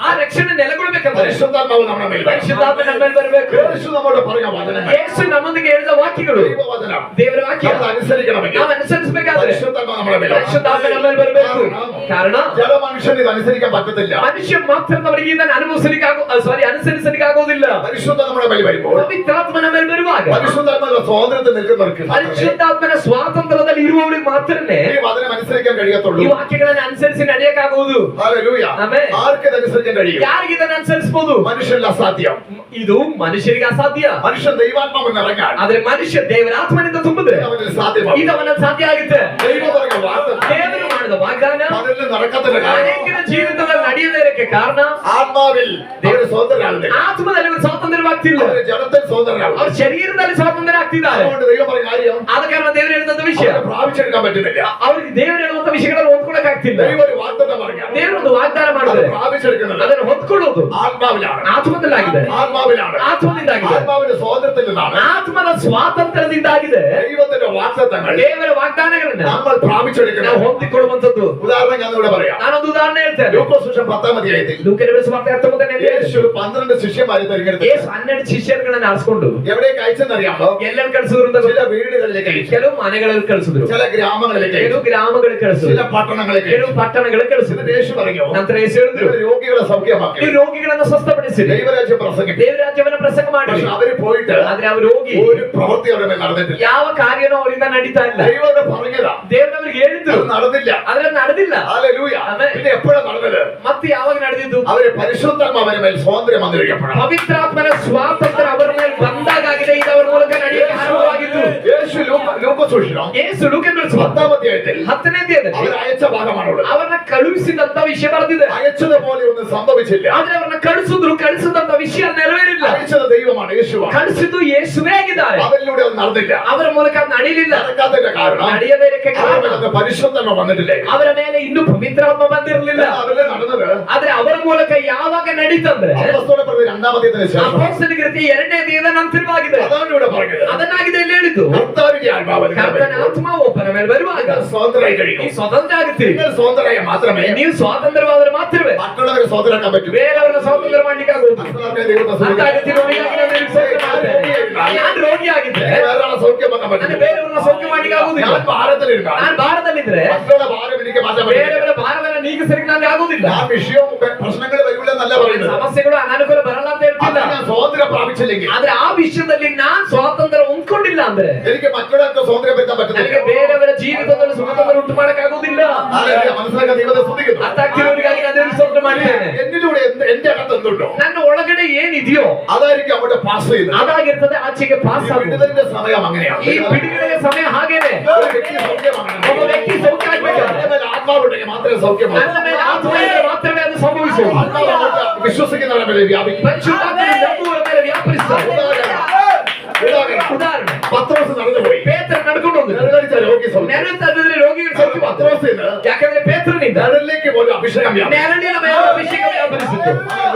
ಆ ರಕ್ಷಣೆ ನೆಲೆಗೊಳ್ಬೇಕಂದ್ರೆ പരിശുദ്ധാത്മാവ് നമ്മുടെ മേൽ വേണം. ಪರಿಶುದ್ಧಾತ್ಮ ನಮ್ಮಲ್ಲಿ ಬರ್ಬೇಕು. യേശു നമ്മോട് പറഞ്ഞ വചനങ്ങൾ, ಯೇಸು ನಮ್ಮೊಂದಿಗೆ ಹೇಳಿದ ವಾಕ್ಯಗಳು, ദൈവവചനം ದೇವರ ವಾಕ್ಯ നമ്മൾ അനുസരിക്കണമെങ്കിൽ ನಾವು ಅನುಸರಿಸಬೇಕಾದ್ರೆ പരിശുദ്ധാത്മാവ് നമ്മുടെ മേൽ വേണം. ಪರಿಶುದ್ಧಾತ್ಮ ನಮ್ಮಲ್ಲಿ ಬರಬೇಕು. ಕಾರಣ ജഡമനുഷ്യന് ഇത് അനുസരിക്കാൻ പറ്റത്തില്ല. ಮನುಷ್ಯ ಮಾತ್ರದವರಿಗೆ ಇದನ್ನು ಅನುಸರಿಸಲಿಕ್ಕೆ ಆಗೋದಿಲ್ಲ. പരിശുദ്ധ നമ്മുടെ മേൽ വരുമ്പോൾ, ಪವಿತ್ರಾತ್ಮ ನಮ್ಮಲ್ಲಿ ಬರುವಾಗ, പരിശുദ്ധാത്മാവിന്റെ സ്വാതന്ത്ര്യത്തിൽ നിൽക്കുന്നവർക്ക് ಪರಿಶುದ್ಧಾತ್ಮನ ಸ್ವಾತಂತ್ರ್ಯದಲ್ಲಿ ಇರುವವರಿಗೆ ಮಾತ್ರನೇ ഈ വചനം അനുസരിക്കാൻ കഴിയത്തുള്ളൂ. ಈ ವಾಕ್ಯಗಳನ್ನು ಅನುಸರಿಸಿ ನಡೆಯಕ್ಕಾಗುವುದು. ഹല്ലേലൂയ. ആമേൻ. ആർക്ക് ഇത് അനുസരിക്കാൻ കഴിയും? ಯಾರಿಗೆ ಇದನ್ನು ಅನುಸರಿಸಬಹುದು? മനുഷ്യന് അസാധ്യം. ಇದು ಮನುಷ್ಯರಿಗೆ ಅಸಾಧ್ಯ. മനുഷ്യൻ ദൈവാത്മാവിൽ ഇറങ്ങാൻ ಆದ್ರೆ ಮನುಷ್ಯ ದೇವರ ಆತ್ಮನಿಂದ ತುಂಬಿದ್ರೆ അവന് സാധ്യമാണ്. ಇದು ಅವನ ಸಾಧ್ಯ ಆಗುತ್ತೆ. ദൈവം പറഞ്ഞ വാഗ്ദത്തം ದೇವರು ಮಾಡಿದ ವಾಗ್ದಾನ പലരും നടക്കാത്തതിന്റെ കാരണം ಅನೇಕರ ಜೀವಿತದಲ್ಲಿ ನಡೆಯದೇ ಕಾರಣ ആത്മാവിൽ അവര് സ്വതന്ത്രരാകുന്നില്ല, ಆತ್ಮದಲ್ಲಿ ಅವರು ಸ್ವಾತಂತ್ರ್ಯವಾಗ್ತಿಲ್ಲ, അവര് ജഡത്തിൽ സ്വതന്ത്രരാകും. ಅವ್ರ ಶರೀರದಲ್ಲಿ ಸ್ವಾತಂತ್ರ್ಯ ಆಗ್ತಿದ್ದಾರೆ. അതുകൊണ്ട് ദൈവം പറഞ്ഞ കാര്യം ಆದ ಕಾರಣ ದೇವರು ಹೇಳಿದಂತ ವಿಷಯ അവരെ പ്രാപിച്ചെടുക്കാൻ പറ്റുന്നില്ല. ಅವ್ರಿಗೆ ದೇವರು ಹೇಳುವಂತ ವಿಷಯಗಳನ್ನು ಹೊಂದ್ಕೊಳಕ್ ಆಗ್ತಿಲ್ಲ. ദൈവം ഒരു വാഗ്ദത്തം പറഞ്ഞാൽ ದೇವರು ಒಂದು ವಾಗ್ದಾನ അത് ಮಾಡಿದ್ರೆ പ്രാപിച്ചെടുക്കുന്നത് ಅದನ್ನು ಹೊಂದ್ಕೊಳ್ಳೋದು ആത്മാവിലാണ്, ಆತ್ಮದಲ್ಲಾಗಿದೆ, ആത്മാവിലാണ്, ಆತ್ಮದಿಂದಾಗಿದೆ, ആത്മാവിന്റെ സ്വാതന്ത്ര്യത്തിൽ നിന്നാണ്. ಆತ್ಮದ ಸ್ವಾತಂತ್ರ್ಯದಿಂದಾಗಿದೆ. ദൈവത്തിന്റെ വാഗ്ദത്തങ്ങൾ ದೇವರ ವಾಗ್ದಾನಗಳನ್ನ നമ്മൾ പ്രാപിച്ചെടുക്കണം. ನಾವು ಹೊಂದಿಕೊಳ್ಳುವಂತದ್ದು. ഉദാഹരണം ഞാൻ ഇവിടെ പറയാം. ನಾನೊಂದು ಉದಾಹರಣೆ ಹೇಳ್ತೇನೆ. ലൂക്കോസ് 10 അധ്യായത്തിൽ ಲೂಕನ ಸುವಾರ್ತೆ 19ನೇ യേശു 12 ಶಿಷ್ಯന്മാരെ തെരഞ്ഞെടുത്തു. ಯೇಸು 12 ಶಿಷ್ಯರುಗಳನ್ನ ಆರಿಸಿಕೊಂಡು എവിടേക്ക് അയച്ചെന്നറിയാമോ? ಎಲ್ಲೆಲ್ಲಿ ಕಳಿಸಿದ್ರು ಅಂತ ചില വീടുകളിലേക്ക് അയച്ചു, ಕೆಲವು ಮನೆಗಳಲ್ಲಿ ಕಳಿಸಿದ್ರು, ചില ഗ്രാമങ്ങളിലേക്ക് ಕೆಲವು അയച്ചു, ಗ್ರಾಮಗಳಿಗೆ ചില ಕಳಿಸಿದ್ರು, പട്ടണങ്ങളിലേക്ക് ಕೆಲವು അയച്ചു. ಪಟ್ಟಣಗಳಿಗೆ ಕಳಿಸಿದ್ರು. എന്നിട്ട് യേശു പറഞ്ഞു, ನಂತರ ಯೇಸು ಹೇಳಿದ್ರು, നിങ്ങൾ രോഗികളെ സൗഖ്യമാക്കി, ನೀವು ರೋಗಿಗಳನ್ನ ಸ್ವಸ್ಥಪಡಿಸಿರಿ, ദൈവരാജ്യം പ്രസംഗിക്കും. ದೇವರಾಜ್ಯವನ್ನ ಪ್ರಸಂಗ ಮಾಡಿ. പക്ഷെ അവര് പോയിട്ട് ಆದ್ರೆ ಅವರು ರೋಗಿ ഒരു പ്രവൃത്തി അവരുടെ മേൽ നടന്നിട്ടില്ല. ಯಾವ ಕಾರ್ಯನೂ ಅವರಿಂದ ನಡೀತಾ ಇಲ್ಲ. ദൈവം പറഞ്ഞതാ, ದೇವರವರಿಗೆ ಹೇಳಿದ್ರು, അത് നടന്നില്ല. ಆದ್ರೆ ಅದು ನಡೆದಿಲ್ಲ. ഹല്ലേലൂയ. ആമേൻ. പിന്നെ എപ്പോഴാണ് നടന്നത്? ಮತ್ತೆ ಯಾವಾಗ ನಡೆದಿದ್ದು? അവര് പരിശുദ്ധാത്മാവ് അവരുടെ മേൽ സ്വാതന്ത്ര്യം വന്നിരിക്കപ്പെടണം. ಪವಿತ್ರಾತ್ಮನ ಸ್ವಾತಂತ್ರ್ಯ ಅವರ ಮೇಲೆ ಬಂದಾಗಿದೆ. ಇದು ಅವರ ಮೂಲಕ ನಡೆಯಕ್ಕೆ ಆರಂಭವಾಗಿದ್ದು. യേശു ലൂക്കോസ് ಯೇಸು ಲೂಕನ 10 അധ്യായത്തിൽ 10ನೇ ಅಧ್ಯಾಯದಲ್ಲಿ അവർ അയച്ച ഭാഗമാണുള്ളത്. ಅವರನ್ನ ಕಳುಹಿಸಿದಂತ ವಿಷಯ ಬರೆದಿದೆ. അയച്ചതുപോലെ ഒന്നും സംഭവിച്ചില്ല. ಆದ್ರೆ ಅವರನ್ನ ಕಳಿಸಿದಂತ ವಿಷಯ ನೆರವೇರಿಲ್ಲ. അയച്ചത് ദൈവമാണ്, യേശുവാണ്. ಕಳಿಸಿದ್ದು ಯೇಸುವೇ ಆಗಿದ್ದಾರೆ. അവരിലൂടെ അത് നടന്നില്ല. ಅವರ ಮೂಲಕ ಅದು ನಡೆಯಲಿಲ್ಲ. നടക്കാത്തതിന്റെ കാരണം ನಡೆಯದೇ ಇರಕ್ಕೆ അവരുടെ ಕಾರಣ മേൽ പരിശുദ്ധാത്മ വന്നിട്ടില്ല. ಅವರ ಮೇಲೆ ಇನ್ನೂ ಪವಿತ್ರಾತ್ಮ ಬಂದಿರಲಿಲ್ಲ. അവരുടെ നടന്നത് ಆದ್ರೆ ಅವರ ಮೂಲಕ ಯಾವಾಗ ನಡೀತಂದ್ರೆ അപ്പോസ്തലപ്രവൃത്തി 2 അധ്യായത്തിന് ശേഷം ಅಪೊಸ್ತಲರಿಗೆ 2ನೇ ಅಧ್ಯಾಯದ ನಂತರವಾಗಿದೆ. അതാണ് ഇവിടെ പറഞ്ഞത്. ಅದನ್ನಾಗಿದೆ ಇಲ್ಲಿ ಹೇಳಿದ್ದು. കർത്താവിന്റെ ആത്മാവ് ಕರ್ತನ ಆತ್ಮ ಒಬ್ಬನ ಮೇಲೆ ಬರುವಾಗ സ്വതന്ത്രരായി കഴിയും. ನೀವು ಸ್ವತಂತ್ರ ಆಗುತ್ತೀರಿ. നിങ്ങൾ സ്വതന്ത്രരായ മാത്രമേ ನೀವು ಸ್ವಾತಂತ್ರ್ಯವಾದರೆ ಮಾತ್ರವೇ മറ്റുള്ളവരെ സ്വതന്ത്രരാക്കാൻ പറ്റൂ. ಬೇರೆಯವರನ್ನ ಸ್ವಾತಂತ್ರ್ಯ ಮಾಡ್ಲಿಕ್ಕೆ ಆಗುವುದು. മറ്റുള്ളവരെ ദൈവത്തെ ಅಂತ സ്വതന്ത്രരാക്കാൻ ಅಗತ್ಯವಾಗಿ ನಾನು ನಿಮಗೆ ಸೌಖ್ಯ ಮಾಡ್ತೇನೆ. ನಾನು ರೋಗಿ ಆಗಿದ್ದೆ വേറൊരാളെ സൗഖ്യമാക്കാൻ ನಾನು പറ്റില്ല. ಬೇರೆಯವರನ್ನ ಸೌಖ್ಯ ಮಾಡ್ಲಿಕ್ಕೆ ಆಗುದಿಲ್ಲ. ഞാൻ ഭാരതത്തിലിരുന്നാൽ ನಾನು ಭಾರತದಲ್ಲಿದ್ರೆ മറ്റുള്ള ഭാരം എനിക്ക് മാറ്റാൻ പറ്റില്ല. ಬೇರೆಯವರ ಭಾರವನ್ನ ನೀಗಿಸಲಿಕ್ಕೆ ನನಗೆ ಆಗುದಿಲ್ಲ. ആ വിഷയവും പ്രശ്നങ്ങൾ വരില്ലെന്നല്ല പറയുന്നത്. ಸಮಸ್ಯೆಗಳು ಅನಾನುಕೂಲ ಬರಲ್ಲ ಅಂತ ಹೇಳ್ತಿಲ್ಲ. അത് ഞാൻ സ്വാതന്ത്ര്യം പ്രാപിച്ചില്ലെങ്കിൽ, ಆದ್ರೆ ಆ ವಿಷಯದಲ್ಲಿ ನಾನ್ ಸ್ವಾತಂತ್ರ್ಯ ಹೊಂದ್ಕೊಂಡಿಲ್ಲ ಅಂದ್ರೆ എനിക്ക് മറ്റുള്ളവർക്ക് സ്വാതന്ത്ര്യം വരുത്താൻ ನನಗೆ പറ്റുന്നില്ല. ಬೇರೆಯವರ ಜೀವಿತದಲ್ಲಿ ಸ್ವಾತಂತ್ರ್ಯ ಉಂಟು ಮಾಡಕ್ ಆಗುದಿಲ್ಲ. മനസ്സിലാക്കാൻ ദൈവത്തെ സ്തുതിക്കുന്നു. ಅರ್ಥ ಆಗ್ತಿರೋರಿಗಾಗಿ ನಾನು ದೇವರಿಗೆ ಸ್ತೋತ್ರ ಮಾಡ್ತೇನೆ. എന്നിലൂടെ എന്റെ അകത്ത് എന്തുണ്ടോ ನನ್ನ ಒಳಗಡೆ ಏನಿದೆಯೋ അതായിരിക്കും അങ്ങോട്ട് പാസ് ചെയ്യുന്നത്. ಅದಾಗಿರ್ತದೆ ಆಚೆಗೆ ಪಾಸ್ ഈ ಆಗುವುದು. വിടുതലിന്റെ സമയം അങ്ങനെയാണ്. ಈ ಬಿಡುಗಡೆಯ ಸಮಯ ಹಾಗೇನೆ. ഒരു വ്യക്തി സൗഖ്യമാകണം. ಒಬ್ಬ ವ್ಯಕ್ತಿ ಸೌಖ್ಯ ಆಗ್ಬೇಕಾದ್ರೆ അവന്റെ മേൽ ആത്മാവുണ്ടെങ്കിൽ മാത്രമേ സൗഖ്യമാകൂ. ನನ್ನ ಮೇಲೆ ಆತ್ಮ ಇದ್ದರೆ ಮಾತ್ರವೇ ಅದು ಸಂಭವಿಸುವುದು. ആത്മാവ് അങ്ങോട്ട് വിശ്വസിക്കുന്നവരുടെ മേലെ വ്യാപിക്കും. ಪರಿಶುದ್ಧಾತ್ಮನು ನಂಬುವವರ ಮೇಲೆ ವ್ಯಾಪರಿಸ್ತಾನೆ. ಉದಾಹರಣೆ പത്രോസ് നടന്നുപോയി. ಪೇತ್ರ ನಡ್ಕೊಂಡು ಹೋದ್ರು. ನೆರಳടിച്ച രോഗി സൗഖ്യം. ನೆರಳು ತಂದಿದ್ರೆ ರೋಗಿಗಳು ಸೌಖ್ಯ ಮಾಡ್ತಾರೆ. പത്രോസിന് ಯಾಕಂದ್ರೆ ಪೇತ್ರನಿಂದ ನೆರಳಿലേക്ക് പോലും അഭിഷേകം വ്യാപിക്കും. ನೆರಳಿನ ಮೇಲೆ ಅಭಿಷೇಕ ವ್ಯಾಪರಿಸಿತು.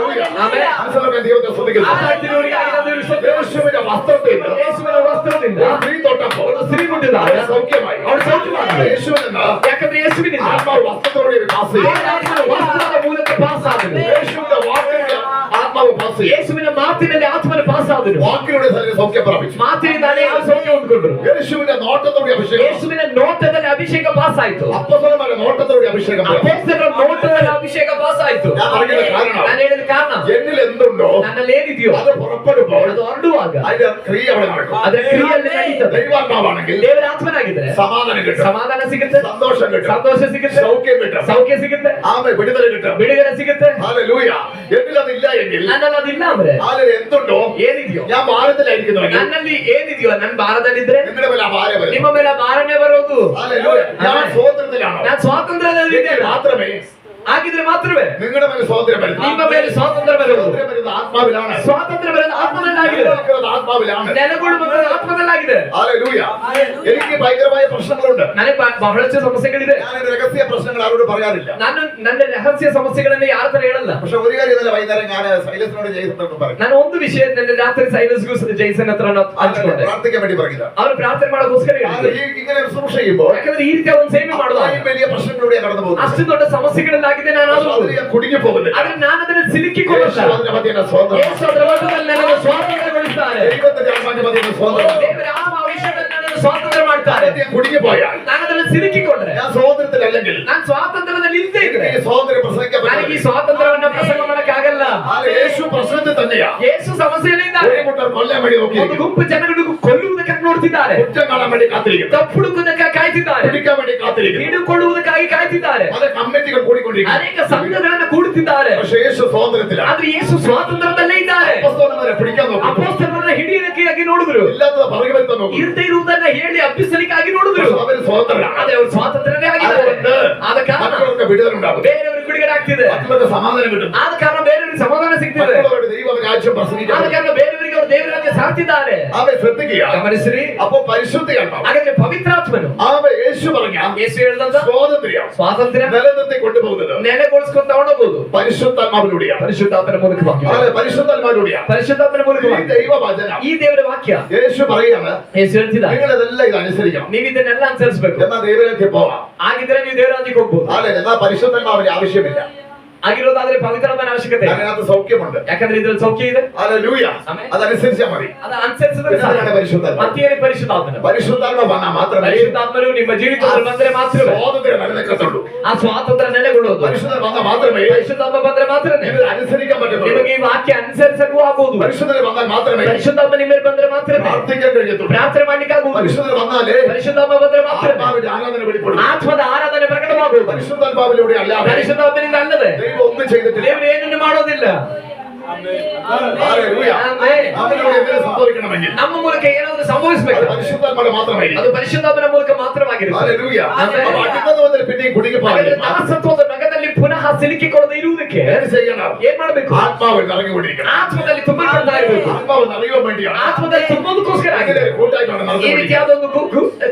ആമേൻ. മനസ്സിലാക്കാൻ ദൈവത്തെ സ്തുതിക്കുന്നു. ಆಸಕ್ತಿಯವರಿಗಾಗಿ ನಾನು ದೇವರಿಗೆ ಸ್ತೋತ್ರ ಮಾಡ್ತೇನೆ. യേശുവിന്റെ വസ്ത്രത്തിൽ ಯೇಸುವಿನ ವಸ್ತ್ರದಿಂದ ഒരു സ്ത്രീ തൊട്ടപ്പോൾ ಒಂದು ಸ್ತ್ರೀ ಮುಟ್ಟಿದಾಗ അവൾ സൗഖ്യമായി. ಅವಳು ಸೌಖ್ಯ ಮಾಡಿದಳು. യേശുവിൽ നിന്ന് ಯಾಕಂದ್ರೆ ಯೇಸುವಿನಿಂದ ആത്മാവ് വസ്ത്രത്തോടെ പാസ് ചെയ്യും. ದೇವರಾತ್ಮನ ವಸ್ತ್ರದ ಮೂಲಕ ಪಾಸ್ ಆದನು. യേശുവിന്റെ വാക്കിന്റെ ആത്മാവ് പാസ് ചെയ്യും. ಯೇಸುವಿನ ಮಾತಿನಲ್ಲಿ ಆತ್ಮನ ಪಾಸ್ ಆದನು. വാക്കിലൂടെ തന്നെ സൗഖ്യം പ്രാപിച്ചു. ಮಾತಿನಿಂದ ಅನೇಕ ಸೌಖ್ಯ ಹೊಂದ್ಕೊಂಡ್ರು. യേശുവിന്റെ നോട്ടത്തോടെ അഭിഷേകം. ಯೇಸುವಿನ ನೋಟದಲ್ಲಿ ಅಭಿಷೇಕ ಪಾಸ್ ಆಯ್ತು. അപ്പോസ്തലന്മാരുടെ നോട്ടത്തോടെ അഭിഷേകം. ಅಪೊಸ್ತಲರ ನೋಟದಲ್ಲಿ ಅಭಿಷೇಕ ಪಾಸ್ ಆಯ್ತು. ഞാൻ പറഞ്ഞത് കാരണം ನಾನು ಹೇಳಿದ ಕಾರಣ എന്നിൽ എന്തുണ്ടോ ನನ್ನಲ್ಲಿ ಏನಿದೆಯೋ അത് പുറപ്പെടുമ്പോൾ ಅದು ಹೊರಡುವಾಗ അതിന്റെ ക്രിയ അവിടെ നടക്കും. ಅದರ ಕ್ರಿಯೆಯಲ್ಲಿ ನಡೀತದೆ. ദൈവാത്മാവാണെങ്കിൽ ದೇವರ ಆತ್ಮನಾಗಿದ್ರೆ സമാധാനം കിട്ടും, ಸಮಾಧಾನ ಸಿಗುತ್ತೆ, സന്തോഷം കിട്ടും, ಸಂತೋಷ ಸಿಗುತ್ತೆ, സൗഖ്യം കിട്ടും, ಸೌಖ್ಯ ಸಿಗುತ್ತೆ, ആമേൻ വിടുതല കിട്ടും. ಬಿಡುಗಡೆ ಸಿಗುತ್ತೆ. ഹല്ലേലൂയ. എന്നിൽ അതില്ല എങ്കിൽ ನನ್ನಲ್ಲಿ ಅದಿಲ್ಲ ಅಂದ್ರೆ അതിൽ എന്തുണ്ടോ ಏನಿದೆಯೋ ഞാൻ ഭാരതത്തിലായിരിക്കുന്നുവെങ്കിൽ ನನ್ನಲ್ಲಿ ಏನಿದೆಯೋ ನನ್ನ ಭಾರದಲ್ಲಿದ್ರೆ നിങ്ങളുടെ മേലെ ആ ഭാരം വരും. ನಿಮ್ಮ ಮೇಲೆ ಭಾರನೇ ಬರೋದು. ഹല്ലേലൂയ. ഞാൻ സ്വാതന്ത്ര്യത്തിലാണോ? ನಾನು ಸ್ವಾತಂತ್ರ್ಯದಲ್ಲಿದ್ದೇನೆ മാത്രമേ ಆಗಿದ್ರೆ ಮಾತ್ರವೇ നിങ്ങളുടെ മേലെ സ്വാതന്ത്ര്യം വരും. ನಿಮ್ಮ ಮೇಲೆ ಸ್ವಾತಂತ್ರ್ಯ ಬರೋದು. സ്വാതന്ത്ര്യം വരുന്നത് ആത്മാവിലാണ്. ಸ್ವಾತಂತ್ರ್ಯ ಬರೋದು ಆತ್ಮದಲ್ಲಾಗಿದೆ. നിലനിൽക്കുന്നത് ആത്മാവിലാണ്. ನೆಲೆಗೊಳ್ಳುವುದು ಆತ್ಮದಲ್ಲಾಗಿದೆ. ഹല്ലേലൂയ. എനിക്ക് ഭയങ്കരമായ പ്രശ്നങ്ങളുണ്ട്. ನನಗೆ ಬಹಳಷ್ಟು ಸಮಸ್ಯೆಗಳಿದೆ. ഞാൻ എന്റെ രഹസ്യ പ്രശ്നങ്ങൾ ആരോട് പറയാറില്ല. ನಾನು ನನ್ನ ರಹಸ್ಯ ಸಮಸ್ಯೆಗಳನ್ನ ಯಾರ ತರ ಹೇಳಲ್ಲ. പക്ഷെ ഒരു കാര്യം ഇന്നലെ വൈകുന്നേരം ഞാൻ സൈലസിനോട് ജയിച്ചിട്ടുണ്ടെന്ന് പറഞ്ഞു. ನಾನು ಒಂದು ವಿಷಯ ನನ್ನ ರಾತ್ರಿ ಸೈಲಸ್ಗೂ ಜೈಸನ್ ಹತ್ರ ಹಂಚ್ಕೊಂಡೆ. പ്രാർത്ഥിക്കാൻ വേണ്ടി പറഞ്ഞില്ല. ಅವರು ಪ್ರಾರ್ಥನೆ ಮಾಡೋಗೋಸ್ಕರ ಹೇಳಿದ್ರು. ഇങ്ങനെ ശുശ്രൂഷ ചെയ്യുമ്പോൾ ಯಾಕಂದ್ರೆ ಈ ರೀತಿಯ ಒಂದು ಸೇವೆ ಮಾಡುವಾಗ അത്രയും വലിയ പ്രശ്നങ്ങളിലൂടെ കടന്നു പോകുന്നു. ಅಷ್ಟು ದೊಡ್ಡ ಸಮಸ್ಯೆಗಳಲ್ಲಾಗಿದೆ ನಾನು. ഞാൻ കുടുങ്ങി പോകുന്നില്ല. ಆದ್ರೆ ನಾನು ಅದನ್ನು ಸಿಲುಕಿಕೊಳ್ಳಲ್ಲ. അതിന്റെ മധ്യ എന്നെ സ്വതന്ത്രം. ಯೇಸು ಅದರ ಮಧ್ಯದಲ್ಲಿ ನನ್ನನ್ನು ಸ್ವಾತಂತ್ರ್ಯಗೊಳಿಸ್ತಾರೆ. ദൈവത്തിന്റെ ആത്മാവിന്റെ മധ്യ എന്നെ സ്വതന്ത്രം. ದೇವರ ಆತ್ಮ ಆ ವಿಷಯದಲ್ಲಿ ನನ್ನನ್ನು ಸ್ವಾತಂತ್ರ್ಯ ಮಾಡ್ತಾರೆ. ഞാൻ കുടുങ്ങി പോയാൽ ನಾನು ಅದನ್ನು ಸಿಲುಕಿಕೊಂಡ್ರೆ ഞാൻ സ്വാതന്ത്ര്യത്തിലല്ലെങ്കിൽ ನಾನು സ്ವಾತಂತ್ರ್ಯದಲ್ಲಿ ಇಲ್ಲದೆ ಇದ್ರೆ എനിക്ക് ഈ സ്വാതന്ത്ര്യം പ്രസംഗിക്കാൻ ನನಗೆ ಈ പറ്റില്ല. ಸ್ವಾತಂತ್ರ್ಯವನ್ನ ಪ್ರಸಂಗ ಮಾಡಕ್ಕಾಗಲ್ಲ. യേശു പ്രശ്നത്തിൽ തന്നെയാ. ಯೇಸು ಸಮಸ್ಯೆಯಲ್ಲಿದ್ದಾರೆ. ഒരു കൂട്ടർ കൊല്ലാൻ വേണ്ടി ಒಂದು നോക്കി ಗುಂಪು ಜನಗಳು ಕೊಲ್ಲುವುದಕ್ಕಾಗಿ ನೋಡ್ತಿದ್ದಾರೆ. കുറ്റം കാണാൻ വേണ്ടി കാത്തിരിക്കുന്നു. ತಪ್ಪು ಹುಡುಕುವುದಕ್ಕಾಗಿ ಕಾಯ್ತಿದ್ದಾರೆ. പിടിക്കാൻ വേണ്ടി കാത്തിരിക്കുന്നു. ಹಿಡಿದುಕೊಳ್ಳುವುದಕ್ಕಾಗಿ ಕಾಯ್ತಿದ್ದಾರೆ. പല കമ്മിറ്റികൾ കൂടിക്കൊണ്ടിരിക്കുന്നു. ಅನೇಕ ಸಂಘಗಳನ್ನ ಕೂಡುತ್ತಿದ್ದಾರೆ. പക്ഷേ യേശു സ്വാതന്ത്ര്യത്തിലാണ്. ಆದ್ರೆ ಯೇಸು ಸ್ವಾತಂತ್ರ್ಯದಲ್ಲೇ ಇದ್ದಾರೆ. അപ്പോസ്തലന്മാരെ പിടിക്കാൻ നോക്കി. ಅಪೊಸ್ತಲರನ್ನ ಹಿಡಿಯಲಿಕ್ಕಾಗಿ ನೋಡಿದ್ರು. ഇല്ലാത്തത് പുറകെ വരുത്താൻ നോക്കി. ಇರದೇ ಇರುವುದನ್ನ ಹೇಳಿ ಅಪ್ಪಿಸಲಿಕ್ಕಾಗಿ ನೋಡಿದ್ರು. അവര് സ്വതന്ത്രരാണ്. ಅದೇ ಅವರು ಸ್ವಾತಂತ್ರ್ಯವೇ ಆಗಿದ್ದಾರೆ. അതുകൊണ്ട് ಆದ വിടുതലുണ്ടാകും. ಬೇರೆಯವ್ರಿಗೆ ಬಿಡುಗಡೆ ಆಗ್ತಿದೆ. മറ്റുള്ളവർക്ക് സമാധാനം കിട്ടും. ಆದ ಕಾರಣ ಬೇರೆಯವರಿಗೆ ಸಮಾಧಾನ ಸಿಗ್ತಿದೆ. മറ്റുള്ളവരുടെ ദൈവരാജ്യം ಆದ പ്രസംഗിക്കാൻ ಕಾರಣ ಬೇರೆಯವರಿಗೆ ಅವರು ದೇವರ ರಾಜ್ಯ ಸಾರ್ತಿದ್ದಾರೆ. അവയെ ശ്രദ്ധിക്കുക. ಗಮನಿಸಿರಿ. അപ്പൊ പരിശുദ്ധിയാത്മാവ് ಹಾಗಾದ್ರೆ ಪವಿತ್ರಾತ್ಮನು അവ യേശു പറഞ്ഞ ಯೇಸು ಹೇಳಿದಂತ ಸ್ವಾತಂತ್ರ್ಯ നിലനിർത്തി കൊണ്ടുപോകുന്നത് ನೆಲೆಗೊಳಿಸ್ಕೊಂಡು ತಗೊಂಡೋಗೋದು പരിശുദ്ധാത്മാവിലൂടെയാണ്. ಪರಿಶುದ್ಧಾತ್ಮನ ಮೂಲಕವಾಗಿ. പരിശുദ്ധാത്മാവിലൂടെയാണ്. ಪರಿಶುದ್ಧಾತ್ಮನ ഈ ಮೂಲಕವಾಗಿ. ദൈവവചനം ಈ ದೇವರ ವಾಕ್ಯ യേശു പറയുകയാണ്, ಯೇಸು ಹೇಳ್ತಿದ್ದಾರೆ, നിങ്ങൾ ഇതെല്ലാം ഇത് അനുസരിക്കണം. ನೀವು ಇದನ್ನೆಲ್ಲ ಅನುಸರಿಸಬೇಕು. എന്നാൽ ദൈവരാജ്യത്തിൽ പോവാം. ಆಗಿದ್ರೆ ನೀವು ದೇವರಾಜ್ಯಕ್ಕೆ ಹೋಗ್ಬೋದು. എന്നാൽ പരിശുദ്ധാത്മാവിന്റെ ആവശ്യമില്ല. ಆಗಿರೋದಾದ್ರೆ ಪವಿತ್ರಾತ್ಮನ ಅವಶ್ಯಕತೆ ಇಲ್ಲ. അതിനകത്ത് സൗഖ്യമുണ്ട്. ಯಾಕಂದ್ರೆ ಇದ್ರಲ್ಲಿ ಸೌಖ್ಯ ಇದೆ. ഹല്ലേലൂയ. ആമേൻ. അതനുസരിച്ചാൽ മതി. ಅದು ಅನುಸರಿಸಿದ್ರೆ ಸಾಕು. ഇതാണ് പരിശുദ്ധാത്മ. ಮತ್ತೇನೆ ಪರಿಶುದ್ಧಾತ್ಮನ. പരിശുദ്ധാത്മ വന്നാൽ മാത്രമേ ಪರಿಶುದ್ಧಾತ್ಮನು ನಿಮ್ಮ ಜೀವಿತದಲ್ಲಿ ಬಂದ್ರೆ ಮಾತ್ರವೇ സ്വാതന്ത്ര്യം നിലനിൽക്കത്തുള്ളൂ. ಆ ಸ್ವಾತಂತ್ರ್ಯ ನೆಲೆಗೊಳ್ಳುವುದು. പരിശുദ്ധാത്മ വന്നാൽ മാത്രമേ ಪರಿಶುದ್ಧಾತ್ಮ ಬಂದ್ರೆ ಮಾತ್ರನೇ ഇതിൽ അനുസരിക്കാൻ പറ്റത്തുള്ളൂ. ನಿಮಗೆ ಈ ವಾಕ್ಯ ಅನುಸರಿಸಕ್ಕೂ ಆಗುವುದು. പരിശുദ്ധന് വന്നാൽ മാത്രമേ ಪರಿಶುದ್ಧಾತ್ಮ ನಿಮ್ಮ ಮೇಲೆ ಬಂದ್ರೆ ಮಾತ್ರನೇ പ്രാർത്ഥിക്കാൻ കഴിയത്തുള്ളൂ. ಪ್ರಾರ್ಥನೆ ಮಾಡ್ಲಿಕ್ಕೆ ಆಗುವುದು. പരിശുദ്ധന് വന്നാലേ ಪರಿಶುದ್ಧಾತ್ಮ ಬಂದ್ರೆ ಮಾತ್ರನೇ ആത്മാവിന്റെ ആരാധന വെളിപ്പെടും. ಆತ್ಮದ ಆರಾಧನೆ ಪ್ರಕಟವಾಗುವುದು. പരിശുദ്ധാത്മാവിലൂടെ അല്ലാതെ ಪರಿಶುದ್ಧಾತ್ಮನಿಂದ ಅಲ್ಲದೆ ദൈവം ഒന്നും ചെയ്തിട്ടില്ല. ದೇವರು ಏನನ್ನು ಮಾಡೋದಿಲ್ಲ. ഹല്ലേലൂയ. ಆಮೆನ್. അതിലൂടെ എന്തെങ്കിലും സംഭവിക്കണമെങ്കിൽ ನಮ್ಮ ಮೂಲಕ ಏನಾದರೂ ಸಂಭವಿಸಬೇಕು. അത് പരിശുദ്ധാത്മാവിന്റെ മാത്രമായിരിക്കും. ಅದು ಪರಿಶುದ್ಧಾತ್ಮನ ಮೂಲಕ ಮಾತ್ರವಾಗಿರುತ್ತೆ. ഹല്ലേലൂയ. ആമേൻ. അപ്പോൾ അടിമത്തം വന്നിട്ട് പിന്നെയും കുടുങ്ങി ಹಾಗಾದ್ರೆ പോകാൻ ದಾಸತ್ವದ ನಗದಲ್ಲಿ ಪುನಃ ಸಿಲುಕಿಕೊಳ್ಳದೆ ಇರುವುದಕ್ಕೆ എന്ത് ചെയ്യണം? ಏನ್ ಮಾಡಬೇಕು? ആത്മാവിൽ നിറഞ്ഞുകൊണ്ടിരിക്കണം. ಆತ್ಮದಲ್ಲಿ ತುಂಬಲ್ಪಡ್ತಾ ಇರಬೇಕು. ആത്മാവ് നിറയുവാൻ വേണ്ടിയാണ് ಆತ್ಮದಲ್ಲಿ ತುಂಬೋದಕ್ಕೋಸ್ಕರ ಆಗಿದೆ. ഇങ്ങനെ കൂട്ടായിട്ടാണ് ಈ നടന്നുകൊണ്ടിരിക്കുന്നത്. ರೀತಿಯಾದ ಒಂದು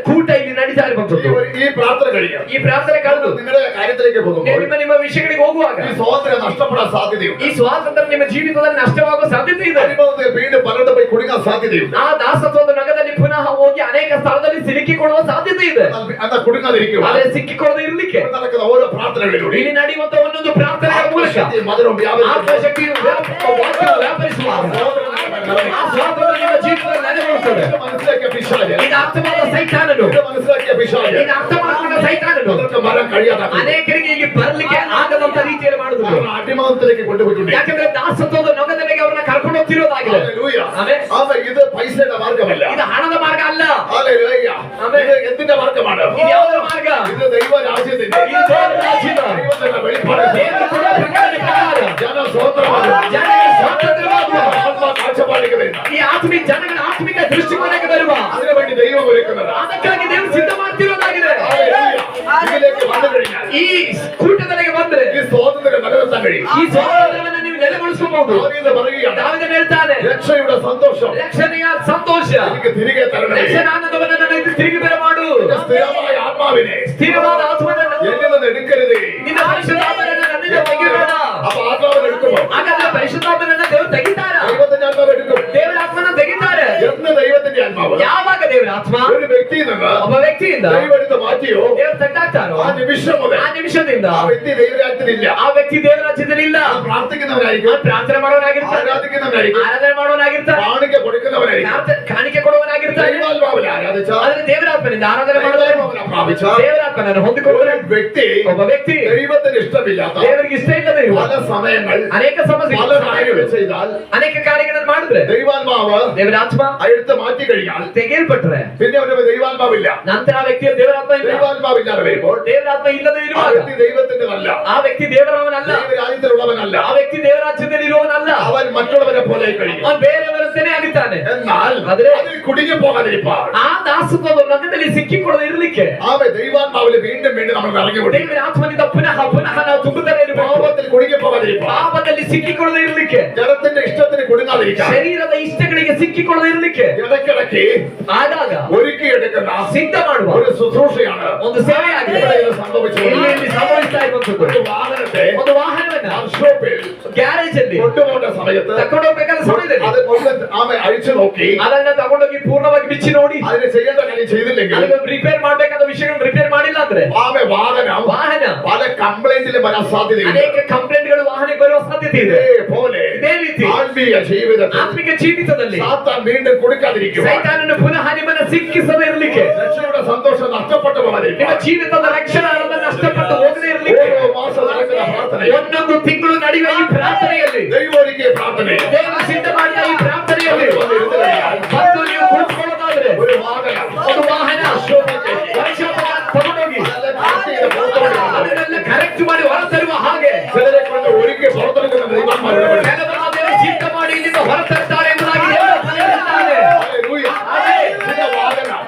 ಕೂಟ ಇಲ್ಲಿ ನಡೀತಾ ಇರುವಂತದ್ದು. ഈ പ്രാർത്ഥന കഴിയാം. ಈ ಪ್ರಾರ್ಥನೆ ಕಳೆದು നിങ്ങളുടെ കാര്യത്തിലേക്ക് പോകുമ്പോൾ ನಿಮ್ಮ ವಿಷಯಗಳಿಗೆ ಹೋಗುವಾಗ ഈ സ്വാതന്ത്ര്യം നഷ്ടപ്പെടാൻ സാധ്യതയുണ്ട്. ಈ ಸ್ವಾತಂತ್ರ್ಯ ನಿಮ್ಮ ಜೀವಿತದಲ್ಲಿ ನಷ್ಟವಾಗುವ ಸಾಧ್ಯತೆ ಇದೆ. അടിമത്തത്തിൽ വീണ്ടും പലരുടെ പോയി കുടുങ്ങാൻ സാധ്യതയുണ്ട്. ಆ ದಾಸತ್ವದ ನಗದಲ್ಲಿ ಪುನಃ ಹೋಗಿ ಅನೇಕ ಸ್ಥಳದಲ್ಲಿ ಸಿಲುಕಿಕೊಳ್ಳುವ ಸಾಧ್ಯತೆ ಇದೆ. എന്നാൽ കുടുങ്ങാതിരിക്കുക ಆದ್ರೆ ಸಿಕ್ಕಿಕೊಳ್ಳದೆ ಇರ್ಲಿಕ್ಕೆ നടക്കുന്ന ഓരോ പ്രാർത്ഥനകളിലൂടെ ಇಲ್ಲಿ ನಡೆಯುವಂತ ಒಂದೊಂದು ಪ್ರಾರ್ಥನೆಗಳ ಮೂಲಕ മധുരവും ಆತ್ಮಶಕ್ತಿಯು ವ್ಯಾಪರಿಸುವಾಗ ಆ ಸ್ವಾತಂತ್ರ್ಯ ನಿಮ್ಮ ಜೀವಿತದಲ್ಲಿ ನೆಲೆಗೊಳ್ಳುತ್ತದೆ. മനസ്സിലാക്കിയ പിശാച് ಇದು ಅರ್ಥವಾದ ಸೈತಾನನು മനസ്സിലാക്കിയ പിശാച് ಇದು ಅರ್ಥ ಮಾಡಿಕೊಂಡ ಸೈತಾನನು അവർക്ക് മരം കഴിയാതാക്കും. ಅನೇಕರಿಗೆ ಇಲ್ಲಿ ಬರಲಿಕ್ಕೆ ಆಗದಂತ ರೀತಿಯಲ್ಲಿ ಮಾಡುವುದು. അടിമത്തത്തിലേക്ക് കൊണ്ടുപോയിട്ടുണ്ട്. ಯಾಕಂದ್ರೆ ದಾಸತ್ವದ ನೊಗದೆಲೆಗೆ ಅವರನ್ನ ಕರ್ಕೊಂಡು ಹೋಗ್ತಿರೋದಾಗಿದೆ. ഹല്ലേലൂയ. ಆಮೆನ್. ആമേൻ. ഇത് പൈസയുടെ മാർഗമല്ല. ಇದು ಹಣದ ಮಾರ್ಗ ಅಲ್ಲ. ഹല്ലേലൂയ. ആമേൻ. ഇത് എന്തിന്റെ മാർഗമാണ്? ಇದು ಯಾವುದರ ಮಾರ್ಗ? ഇത് ദൈവരാജ്യത്തിന്റെ ಇದು ದೇವರ ರಾಜ್ಯದ ദൈവത്തിന്റെ വെളിപ്പാട്. ದೇವರು ಕೊಡುವ ಪ್ರಕಟಣೆ ಪ್ರಕಾರ ജന സ്വതന്ത്രമാണ്. ಜನರಿಗೆ ಸ್ವಾತಂತ್ರ್ಯವಾಗುವ ആത്മാ കാഴ്ചപ്പാടിലേക്ക് വരുന്ന ಈ ಆತ್ಮಿಕ ಜನಗಳ ಆತ್ಮಿಕ ದೃಷ್ಟಿಕೋನಕ್ಕೆ ಬರುವ അതിനുവേണ്ടി ദൈവം ഒരുക്കുന്നത്. ಅದಕ್ಕಾಗಿ ದೇವರು ಸಿದ್ಧ ಮಾಡ್ತಿರೋದಾಗಿದೆ. ഹല്ലേലൂയ. ഇതിലേക്ക് വന്നു കഴിഞ്ഞാൽ ಈ ಕೂಟದಲ್ಲಿಗೆ ಬಂದ್ರೆ ഈ സ്വാതന്ത്ര്യം നിലനിർത്താൻ കഴിയും. ಈ ಸ್ವಾತಂತ್ರ್ಯವನ್ನು ನೀವು ನೆಲೆಗೊಳಿಸಬಹುದು. ദാവീദ് പറയുകയാണ്, ದಾವೀದನು ಹೇಳ್ತಾನೆ, രക്ഷയുടെ സന്തോഷം ರಕ್ಷಣೆಯ ಸಂತೋಷ, എനിക്ക് തിരികെ തരണമേ. ರಕ್ಷಣಾನಂದವನ್ನು ನನಗೆ ತಿರುಗಿ ಬರಮಾಡು. എന്റെ സ്ഥിരമായ ആത്മാവിനെ ಸ್ಥಿರವಾದ ಆತ್ಮನನ್ನು എന്നിൽ നിന്ന് എടുക്കരുതേ. ನಿನ್ನ ಪರಿಶುದ್ಧಾತ್ಮನನ್ನು ನನ್ನಿಂದ ತೆಗಿಬೇಡ. അപ്പൊ ആത്മാവിനെ എടുക്കുമോ? ಹಾಗಾದ್ರೆ ಪರಿಶುದ್ಧಾತ್ಮನನ್ನು ದೇವರು ತೆಗಿತಾರ? ദൈവത്തിന്റെ ആത്മാവ് എടുക്കും. ದೇವರ ಆತ್ಮನ ತೆಗಿತಾರೆ. എന്ന് ദൈവത്തിന്റെ ആത്മാവ് ಯಾವಾಗ ದೇವರ ಆತ್ಮ ഒരു വ്യക്തിയിൽ നിന്ന് ಒಬ್ಬ ವ್ಯಕ್ತಿಯಿಂದ ദൈവം എടുത്ത് മാറ്റിയോ ದೇವರು ತೆಗ್ದಾಕ್ತಾರೋ ആ നിമിഷം മുതൽ ಆ ನಿಮಿಷದಿಂದ ആ വ്യക്തി ദൈവരാജ്യത്തിലില്ല. ಆ ವ್ಯಕ್ತಿ ದೇವರ ರಾಜ್ಯದಲ್ಲಿಲ್ಲ. പ്രാർത്ഥിക്കുന്നവനായിരിക്കും, ಪ್ರಾರ್ಥನೆ ಮಾಡೋನಾಗಿರ್ತಾನೆ, ആരാധിക്കുന്നവനായിരിക്കും, ಆರಾಧನೆ ಮಾಡೋನಾಗಿರ್ತಾನೆ, കാണിക്ക കൊടുക്കുന്നവനായിരിക്കും. ಕಾಣಿಕೆ ಕೊಡುವನಾಗಿರ್ತಾನೆ. ദൈവാത്മാവിൽ ആരാധിച്ച ಆದ್ರೆ ದೇವರಾತ್ಮನಿಂದ ಆರಾಧನೆ ಮಾಡೋದು ദൈവാത്മാവിനെ പ്രാപിച്ച ದೇವರಾತ್ಮನನ್ನು ಹೊಂದಿಕೊಳ್ಳುವ ഒരു വ്യക്തി ಒಬ್ಬ ವ್ಯಕ್ತಿ ദൈവത്തിന് ഇഷ്ടമില്ലാത്ത ದೇವರಿಗೆ ಇಷ್ಟ ಇಲ್ಲದೆ ಇರುವ പല സമയങ്ങൾ ಅನೇಕ പല കാര്യങ്ങൾ ಸಮಸ್ಯೆಗಳು ചെയ്താൽ ಅನೇಕ ಕಾರ್ಯಗಳನ್ನು ಮಾಡಿದ್ರೆ ദൈവാത്മാവ് ದೇವರಾತ್ಮ എടുത്ത് മാറ്റി കഴിഞ്ഞാൽ ತೆಗೆಯಲ್ಪಟ್ರೆ പിന്നെ അവന് ദൈവാത്മാവില്ല. ನಂತರ ಆ ವ್ಯಕ್ತಿಯ ದೇವರಾತ್ಮ ಇಲ್ಲ. ദൈവാത്മാവില്ലാതെ വരുമ്പോൾ ದೇವರಾತ್ಮ ಇಲ್ಲದೆ ആ ಇರುವಾಗ വ്യക്തി ദൈവത്തിൻ്റെതല്ല, ಆ ವ್ಯಕ್ತಿ ದೇವರವನಲ್ಲ. ദൈവരാജ്യത്തിലുള്ളവനല്ല. ಆ ವ್ಯಕ್ತಿ ದೇವರಾಜ್ಯದಲ್ಲಿ ಇರುವವನಲ್ಲ. അവൻ മറ്റുള്ളവരെ പോലെ കഴിയും. ಅವನು ಬೇರೆಯವರಂತೆಯೇ ಆಗಿದ್ದಾನೆ. എന്നാൽ അതിൽ കുടുങ്ങി പോകാതിരിപ്പാൻ ಆ ದಾಸತ್ವದ ನಗದಲ್ಲಿ ಸಿಕ್ಕಿಕೊಳ್ಳದೆ ಇರಲಿಕ್ಕೆ അവൻ ദൈവാത്മാവിൽ വീണ്ടും വീണ്ടും നമ്മൾ ഇറങ്ങിവിടും. ದೇವರ ಆತ್ಮನಿಂದ ಪುನಃ ಪುನಃ ನಾವು ತುಂಬುತ್ತಲೇ ಇರಬೇಕು. പാപത്തിൽ കുടുങ്ങി പോകാതിരിപ്പാൻ, ಪಾಪದಲ್ಲಿ ಸಿಕ್ಕಿಕೊಳ್ಳದೆ ಇರಲಿಕ್ಕೆ, ജനത്തിന്റെ ഇഷ്ടത്തിന് കുടുങ്ങാതിരിക്കാൻ ಶರೀರದ ಇಷ್ಟಗಳಿಗೆ ಸಿಕ್ಕಿಕೊಳ್ಳದೆ ಇರಲಿಕ್ಕೆ ഇടയ്ക്കിടയ്ക്ക് ಆದಾಗ ഒരുക്കിയെടുക്കുന്ന ಸಿದ್ಧ ಮಾಡುವ ഒരു ശുശ്രൂഷയാണ് ಒಂದು ಸೇವೆಯಾಗಿದೆ. ഇവിടെ ഇത് സംഭവിച്ചത്. ಇಲ್ಲಿ ಸಂಭವಿಸ್ತಾ ಇರುವಂತದ್ದು ഒരു വാഹനത്തെ ಒಂದು ವಾಹನವನ್ನ വർക്ക്ഷോപ്പിൽ ಗ್ಯಾರೇಜ್ ಅಲ್ಲಿ കൊണ്ടുപോകുന്ന സമയത്ത് ತಕೊಂಡು ಹೋಗ್ಬೇಕಾದ ಸಮಯದಲ್ಲಿ അത് കൊണ്ട് ആമെ അഴിച്ചു നോക്കി ಅದನ್ನ ತಗೊಂಡೋಗಿ ಪೂರ್ಣವಾಗಿ ಬಿಚ್ಚಿ ನೋಡಿ അതിന് ചെയ്യേണ്ട കാര്യം ചെയ്തില്ലെങ്കിൽ ಅದಕ್ಕೆ ರಿಪೇರ್ ಮಾಡ್ಬೇಕಾದ ವಿಷಯಗಳನ್ನು ರಿಪೇರ್ ಮಾಡಿಲ್ಲ ಅಂದ್ರೆ ആമെ വാഹന പല കംപ്ലൈന്റിലും വരാൻ സാധ്യതയുണ്ട്. ಅನೇಕ ಕಂಪ್ಲೇಂಟ್ಗಳು ವಾಹನಕ್ಕೆ ಬರುವ ಸಾಧ್ಯತೆ ಇದೆ. ഇതേപോലെ ಇದೇ ರೀತಿ ആത്മീയ ജീവിതത്തിൽ ಆತ್ಮಿಕ ಜೀವಿತದಲ್ಲಿ സാത്താൻ വീണ്ടും കൊടുക്കാതിരിക്കുക, ಸೈತಾನನ್ನು ಪುನಃ ನಿಮ್ಮನ್ನ ಸಿಕ್ಕಿಸದೇ ಇರಲಿಕ್ಕೆ, രക്ഷയുടെ സന്തോഷം നഷ്ടപ്പെട്ടു ನಿಮ್ಮ പോകാതിരിക്കുക, ಜೀವಿತದ ರಕ್ಷಣೆ ನಷ್ಟಪಟ್ಟು ಹೋಗದೇ ಇರಲಿಕ್ಕೆ ഓരോ മാസം നടക്കുന്ന പ്രാർത്ഥന, ಒಂದೊಂದು ತಿಂಗಳು ನಡೆಯುವ ಈ ಪ್ರಾರ್ಥನೆಯಲ್ಲಿ ദൈവൊരുക്കിയ പ്രാർത്ഥന, ದೇವರು ಸಿದ್ಧ ಮಾಡಿದ ಈ ಪ್ರಾರ್ಥನೆಯಲ್ಲಿ ಬಂದು ನೀವು ಕುಳಿತುಕೊಳ್ಳೋದಾದ್ರೆ ഒരു വാഹനം ಒಂದು ವಾಹನ ವರ್ಷೋಪಚಾರ ತಗೊಂಡೋಗಿ ಅದನ್ನೆಲ್ಲ ಕರೆಕ್ಟ್ ಮಾಡಿ ಹೊರ ತರುವ ಹಾಗೆ ചിലരെ കൊണ്ട് ഒരുക്കി പുറത്തെടുക്കുന്ന ദൈവന്മാരുടെ ಕೆಲವರು ದೇವರು ಸಿದ್ಧ ಮಾಡಿ ಇಲ್ಲಿಂದ ಹೊರ ತರ್ತಾರೆ ಎಂಬುದಾಗಿ ದೇವರು ಹೇಳ್ತಾರೆ.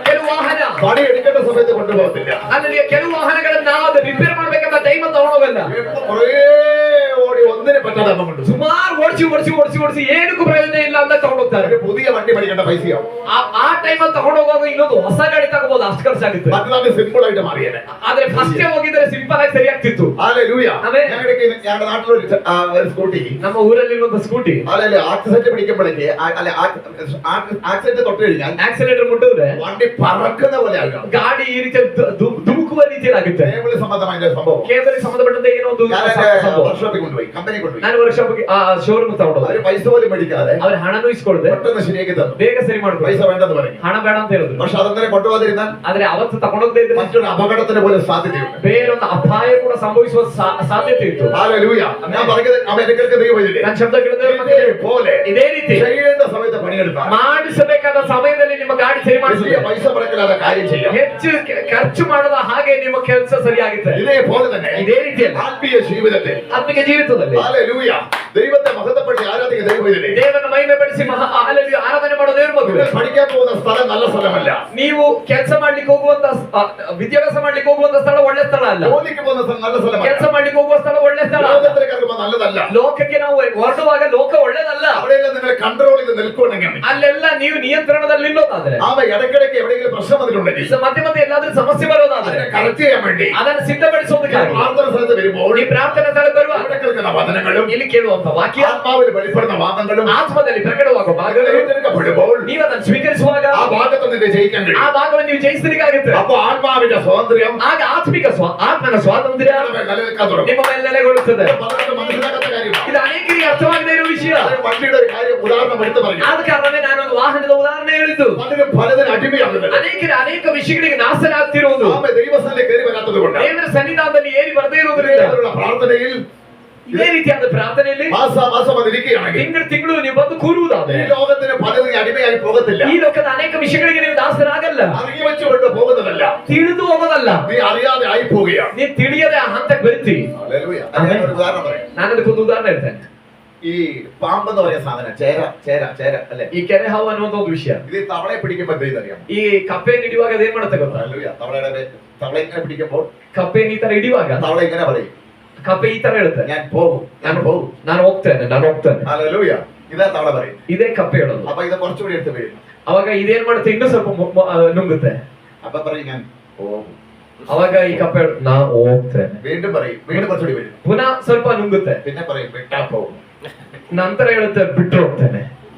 ಕೆಲವು ವಾಹನ പണി എടുക്കേണ്ട സമയത്ത് കൊണ്ടുപോകത്തില്ല. ಅಲ್ಲಿ ಕೆಲವು ವಾಹನಗಳನ್ನ ಅದು ರಿಪೇರ್ ಮಾಡ್ಬೇಕಂತ ಟೈಮ್ ತಗೊಂಡೋಗಲ್ಲ. ಸುಮಾರು ಓಡಿಸಿ ಏನಕ್ಕೂ ಪ್ರಯೋಜನ ಇಲ್ಲ ಅಂತ ತಗೊಂಡೋಗ್ತಾರೆ. ഒരു പുതിയ വണ്ടി മേടിക്കേണ്ട പൈസയാവും. ಆ ಟೈಮಲ್ಲಿ ತಗೊಂಡೋಗುವಾಗ ಇನ್ನೊಂದು ಹೊಸ ಗಾಡಿ ತಗೋಬಹುದು, ಅಷ್ಟು ಖರ್ಚಾಗುತ್ತೆ. മറ്റന്നാൾ സിമ്പിൾ ആയിട്ട് മാറിയേനെ. ಆದ್ರೆ ಫಸ್ಟ್ ಹೋಗಿದ್ರೆ ಸಿಂಪಲ್ ಆಗಿ ಸರಿಯಾಗ್ತಿತ್ತು. ഹല്ലേലൂയ. ആമേൻ. ഞങ്ങളുടെ നാട്ടിൽ ഒരു സ്കൂട്ടി, ನಮ್ಮ ಊರಲ್ಲಿರುವಂತ ಸ್ಕೂಟಿ അല്ലെ ആക്സിഡന്റ് പിടിക്കുമ്പോഴേക്ക് ആക്സിഡന്റ് തൊട്ട് കഴിഞ്ഞാൽ ಆಕ್ಸಿಲೇಟರ್ ಮುಟ್ಟಿದ್ರೆ വണ്ടി പറക്കുന്ന പോലെ ആകും. ಗಾಡಿ ಈ ರೀತಿ ಧುಮುಕುವ ರೀತಿಯಲ್ಲಿ ಆಗುತ್ತೆ. കേബിൾ സംബന്ധമായ സംഭവം. ಕೇಬಲ್ ಸಂಬಂಧಪಟ್ಟಂತೆ ಏನೋ ಒಂದು ഞാൻ ಸಂಭವ. വർക്ക്ഷോപ്പിൽ കൊണ്ടുപോയി, കമ്പനി കൊണ്ടുപോയി. ನಾನು ವರ್ಷ ಶೋರೂಮ್ ತಗೊಂಡು അവര് പൈസ പോലും മേടിക്കാതെ ಅವ್ರ ಹಣನೂ ಇಸ್ಕೊಳ್ದೆ പെട്ടെന്ന് ശരിയാക്കി തന്നു. ಬೇಗ ಸರಿ ಮಾಡ್ಕೊಂಡು പൈസ വേണ്ടെന്ന് പറയും. ಹಣ ಬೇಡ ಅಂತ ಹೇಳಿದ್ರು. പക്ഷെ അതെങ്ങനെ കൊണ്ടുപോകാതിരുന്നാൽ ಆದ್ರೆ ಅವತ್ತು ತಗೊಂಡೋಗದೆ ಇದ್ರೆ മറ്റൊരു അപകടത്തിന് പോലും സാധ്യതയുണ്ട്. ಬೇರೊಂದು ಅಪಾಯ ಕೂಡ ಸಂಭವಿಸುವ ಸಾಧ್ಯತೆ ಇತ್ತು. ഹല്ലേലൂയ. ഞാൻ പറഞ്ഞത് അമേരിക്കർക്ക് ദൈവമില്ലേ? ನನ್ನ ಶಬ್ದ ಕೇಳಿದ್ರೆ പോലെ ಇದೇ ರೀತಿ ചെയ്യേണ്ട സമയത്ത് പണിയെടുത്താൽ ಮಾಡಿಸಬೇಕಾದ ಸಮಯದಲ್ಲಿ ನಿಮ್ಮ ಗಾಡಿ ಸರಿ വലിയ ಮಾಡಿಸಿದ್ರೆ പൈസ മുടക്കില്ലാതെ കാര്യം ചെയ്യാം. ಹೆಚ್ಚು ಖರ್ಚು ಮಾಡದ ಹಾಗೆ ನಿಮ್ಮ ಕೆಲಸ ಸರಿಯಾಗುತ್ತೆ. ഇതേപോലെ തന്നെ ಇದೇ ರೀತಿಯಲ್ಲಿ ആത്മീയ ജീവിതത്തിൽ ಆತ್ಮಿಕ ಜೀವಿತದಲ್ಲಿ ഹല്ലേലൂയ ദൈവത്തെ മഹത്വപ്പെടുത്തി ആരാധിക്കുന്ന ദൈവമില്ലേ? ದೇವರನ್ನು ಮಹಿಮೆ ಪಡಿಸಿ ಆರಾಧನೆ ಮಾಡೋ ದೇವರ ಮಗುವೆ, പഠിക്കാൻ പോകുന്ന സ്ഥലം നല്ല സ്ഥലമല്ല. ನೀವು ಕೆಲಸ ಮಾಡ್ಲಿಕ್ಕೆ ಹೋಗುವಂತ ವಿದ್ಯಾಭ್ಯಾಸ ಮಾಡ್ಲಿಕ್ಕೆ ಹೋಗುವಂತ ಸ್ಥಳ ಒಳ್ಳೆ ಸ್ಥಳ ಅಲ್ಲ. ജോലിക്ക് പോകുന്ന സ്ഥലം നല്ല സ്ഥലമല്ല. ಕೆಲಸ ಮಾಡ್ಲಿಕ್ಕೆ ಹೋಗುವ ಸ್ಥಳ ಒಳ್ಳೆ ಸ್ಥಳ ಅಲ್ಲ. ലോകത്തിലേക്ക് ഇറങ്ങുമ്പോൾ നല്ലതല്ല. ಲೋಕಕ್ಕೆ ನಾವು ಹೊರಡುವಾಗ ಲೋಕ ಒಳ್ಳೆದಲ್ಲ. അവിടെയെല്ലാം നിങ്ങൾ കൺട്രോൾ ചെയ്ത് നിൽക്കുന്നുണ്ടെങ്കിൽ ಅಲ್ಲೆಲ್ಲ ನೀವು ನಿಯಂತ್ರಣದಲ್ಲಿ ನಿಲ್ಲೋದಾದ್ರೆ, ആമ ഇടയ്ക്കിടയ്ക്ക് എവിടെയെങ്കിലും പ്രശ്നം വന്നിട്ടുണ്ടെങ്കിൽ ಮತ್ತೆ എല്ലാದ್ರೂ ಸಮಸ್ಯೆ ಬರೋದಾದ್ರೆ അതിനെ കറക്റ്റ് ചെയ്യാൻ വേണ്ടി ಅದನ್ನು ಸಿದ್ಧಪಡಿಸೋದಕ್ಕಾಗಿ പ്രാർത്ഥന സ്ഥലത്ത് വരുമ്പോൾ ಈ ಪ್ರಾರ್ಥನಾ ಸ್ಥಳಕ್ಕೆ ಬರುವ ഇവിടെ കേൾക്കുന്ന വചനങ്ങളും ಇಲ್ಲಿ ಕೇಳುವಂತ ವಾಕ್ಯ ആത്മാവിൽ വെളിപ്പെടുന്ന വാദങ്ങളും ಆತ್ಮದಲ್ಲಿ ಪ್ರಕಟವಾಗುವ ಭಾಗಗಳು ഏറ്റെടുക്കപ്പെടുമ്പോൾ ನೀವು ಅದನ್ನು ಸ್ವೀಕರಿಸುವಾಗ ആ ഭാഗത്ത് നിന്നെ ജയിക്കാൻ ಆ കഴിയും. ಭಾಗವನ್ನು ನೀವು ಜಯಿಸಲಿಕ್ಕಾಗುತ್ತೆ. അപ്പൊ ആത്മാവിന്റെ സ്വാതന്ത്ര്യം ಆಗ ಆತ್ಮನ ಸ್ವಾತಂತ್ರ್ಯ നിലനിൽക്കാൻ തുടങ്ങും. ನಿಮ್ಮ ಮೇಲೆ ನೆಲೆಗೊಳ್ಳುತ್ತದೆ. പലർക്കും മനസ്സിലാക്കാത്ത കാര്യമാണ്. ಇದು ಅನೇಕರಿಗೆ ಅರ್ಥವಾಗದೇ ಇರುವ ವಿಷಯ. വണ്ടിയുടെ ഒരു കാര്യം ഉദാഹരണം എടുത്ത് പറഞ്ഞു. ಆದ ಕಾರಣವೇ ನಾನೊಂದು ವಾಹನದ ಉದಾಹರಣೆ ಹೇಳಿದ್ದು. പലരും പലതിന് അടിമയാകുന്നത് ಅನೇಕ ವಿಷಯಗಳಿಗೆ ನಾಶನಾಗ್ತಿರುವುದು ആമ ദൈവസ്ഥലത്തിൽ കയറി വരാത്തത് കൊണ്ട് ದೇವರ ಸನ್ನಿಧಾನದಲ್ಲಿ ಏರಿ ಬರದೇ ಇರುವುದರಿಂದ. പ്രാർത്ഥനയിൽ ಇದೇ ರೀತಿಯಾದ ಪ್ರಾರ್ಥನೆಯಲ್ಲಿ മാസം അതിരിക്കുകയാണെങ്കിൽ ತಿಂಗಳು ನೀವು ಬಂದು ಕೂರುವುದಾದ್ರೆ ഈ ലോകത്തിന് പലതിന് അടിമയായി പോകത്തില്ല. ಈ ಲೋಕದ ಅನೇಕ ವಿಷಯಗಳಿಗೆ ನೀವು ದಾಸರಾಗಲ್ಲ. അറിഞ്ഞു വെച്ചുകൊണ്ട് പോകുന്നതല്ല, ತಿಳಿದು ಹೋಗೋದಲ್ಲ. നീ അറിയാതെ ആയി പോവുകയാണ്. ನೀ ತಿಳಿಯದೆ ಆ ಹಂತಕ್ಕೆ ಬರ್ತೀವಿ. ഹല്ലേലൂയ. അതിന് ഒരു ഉദാഹരണം പറയാം. ನಾನು ಅದಕ್ಕೊಂದು ಉದಾಹರಣೆ ಹೇಳ್ತೇನೆ. ഈ പാമ്പെന്ന് പറയുന്ന സാധനം ചേര അല്ലെ? ಈ ಕೆರೆ ಹಾವು ಅನ್ನುವಂತ ಒಂದು ವಿಷಯ. ഇത് തവളയെ പിടിക്കുമ്പോൾ എന്ത് അറിയാം? ಈ ಕಪ್ಪೆ ಹಿಡಿಯುವಾಗ ಅದೇನ್ ಮಾಡುತ್ತೆ ಗೊತ್ತಾ? ഹല്ലേലൂയ. തവള ഇങ്ങനെ പിടിക്കുമ്പോൾ ಕಪ್ಪೆ ಈ ತರ ಹಿಡಿಯುವಾಗ തവള ഇങ്ങനെ പറയും, ಕಪ್ಪೆ ಈ ತರ ಹೇಳುತ್ತೆ, ഞാൻ പോകും. ನಾನು ಹೋಗ್ತೇನೆ. ഹല്ലേലൂയ. ഇതാ തവള പറയും. ಇದೇ ಕಪ್ಪೆ ಹೇಳೋದು. അപ്പൊ ഇത് കുറച്ചുകൂടി എടുത്ത് വീഴും. ಅವಾಗ ಇದೇನ್ ಮಾಡುತ್ತೆ, ಇನ್ನೂ ಸ್ವಲ್ಪ ನುಂಗುತ್ತೆ. അപ്പൊ പറയും ഞാൻ പോകും. ಅವಾಗ ಈ ಕಪ್ಪೆ ನಾ ಹೋಗ್ತೇನೆ. വീണ്ടും പറയും, വീണ്ടും കുറച്ചുകൂടി വരും. ಪುನಃ ಸ್ವಲ್ಪ ನುಂಗುತ್ತೆ. പിന്നെ പറയും വിട്ടാ പോകും. ನಂತರ ಹೇಳುತ್ತೆ ಬಿಟ್ಟು ಹೋಗ್ತೇನೆ.